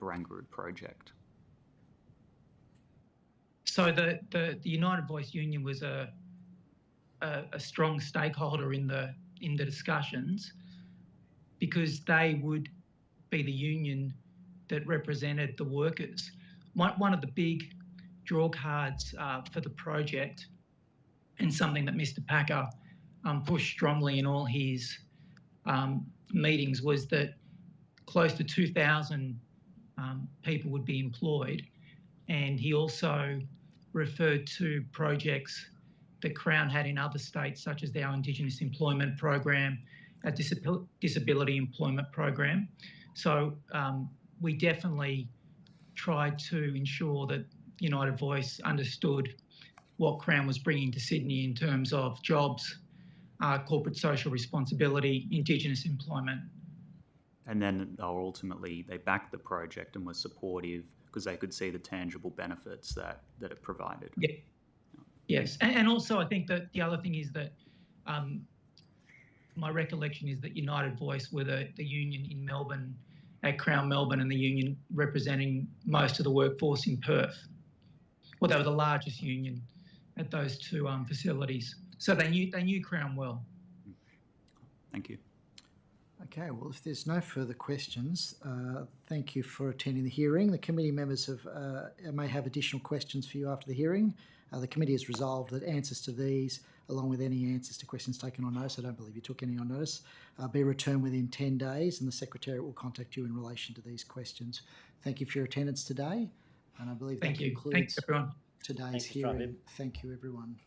Barangaroo project? So the United Voice Union was a strong stakeholder in the discussions, because they would be the union that represented the workers. One of the big draw cards for the project, and something that Mr. Packer pushed strongly in all his meetings, was that close to 2,000 people would be employed. And he also referred to projects that Crown had in other states, such as our Indigenous Employment Program, our Disability Employment Program. So we definitely tried to ensure that United Voice understood what Crown was bringing to Sydney in terms of jobs, corporate social responsibility, Indigenous employment. And then ultimately they backed the project and were supportive because they could see the tangible benefits that it provided. Yeah. Yes, and also I think that the other thing is that my recollection is that United Voice were the union in Melbourne, at Crown Melbourne, and the union representing most of the workforce in Perth. Well, they were the largest union at those two facilities. So they knew Crown well. Thank you. Okay, well, if there's no further questions, thank you for attending the hearing. The committee members may have additional questions for you after the hearing. The committee has resolved that answers to these, along with any answers to questions taken on notice — I don't believe you took any on notice — be returned within 10 days, and the Secretariat will contact you in relation to these questions. Thank you for your attendance today, and I believe that concludes Thanks, everyone. today's hearing. Thank you, everyone.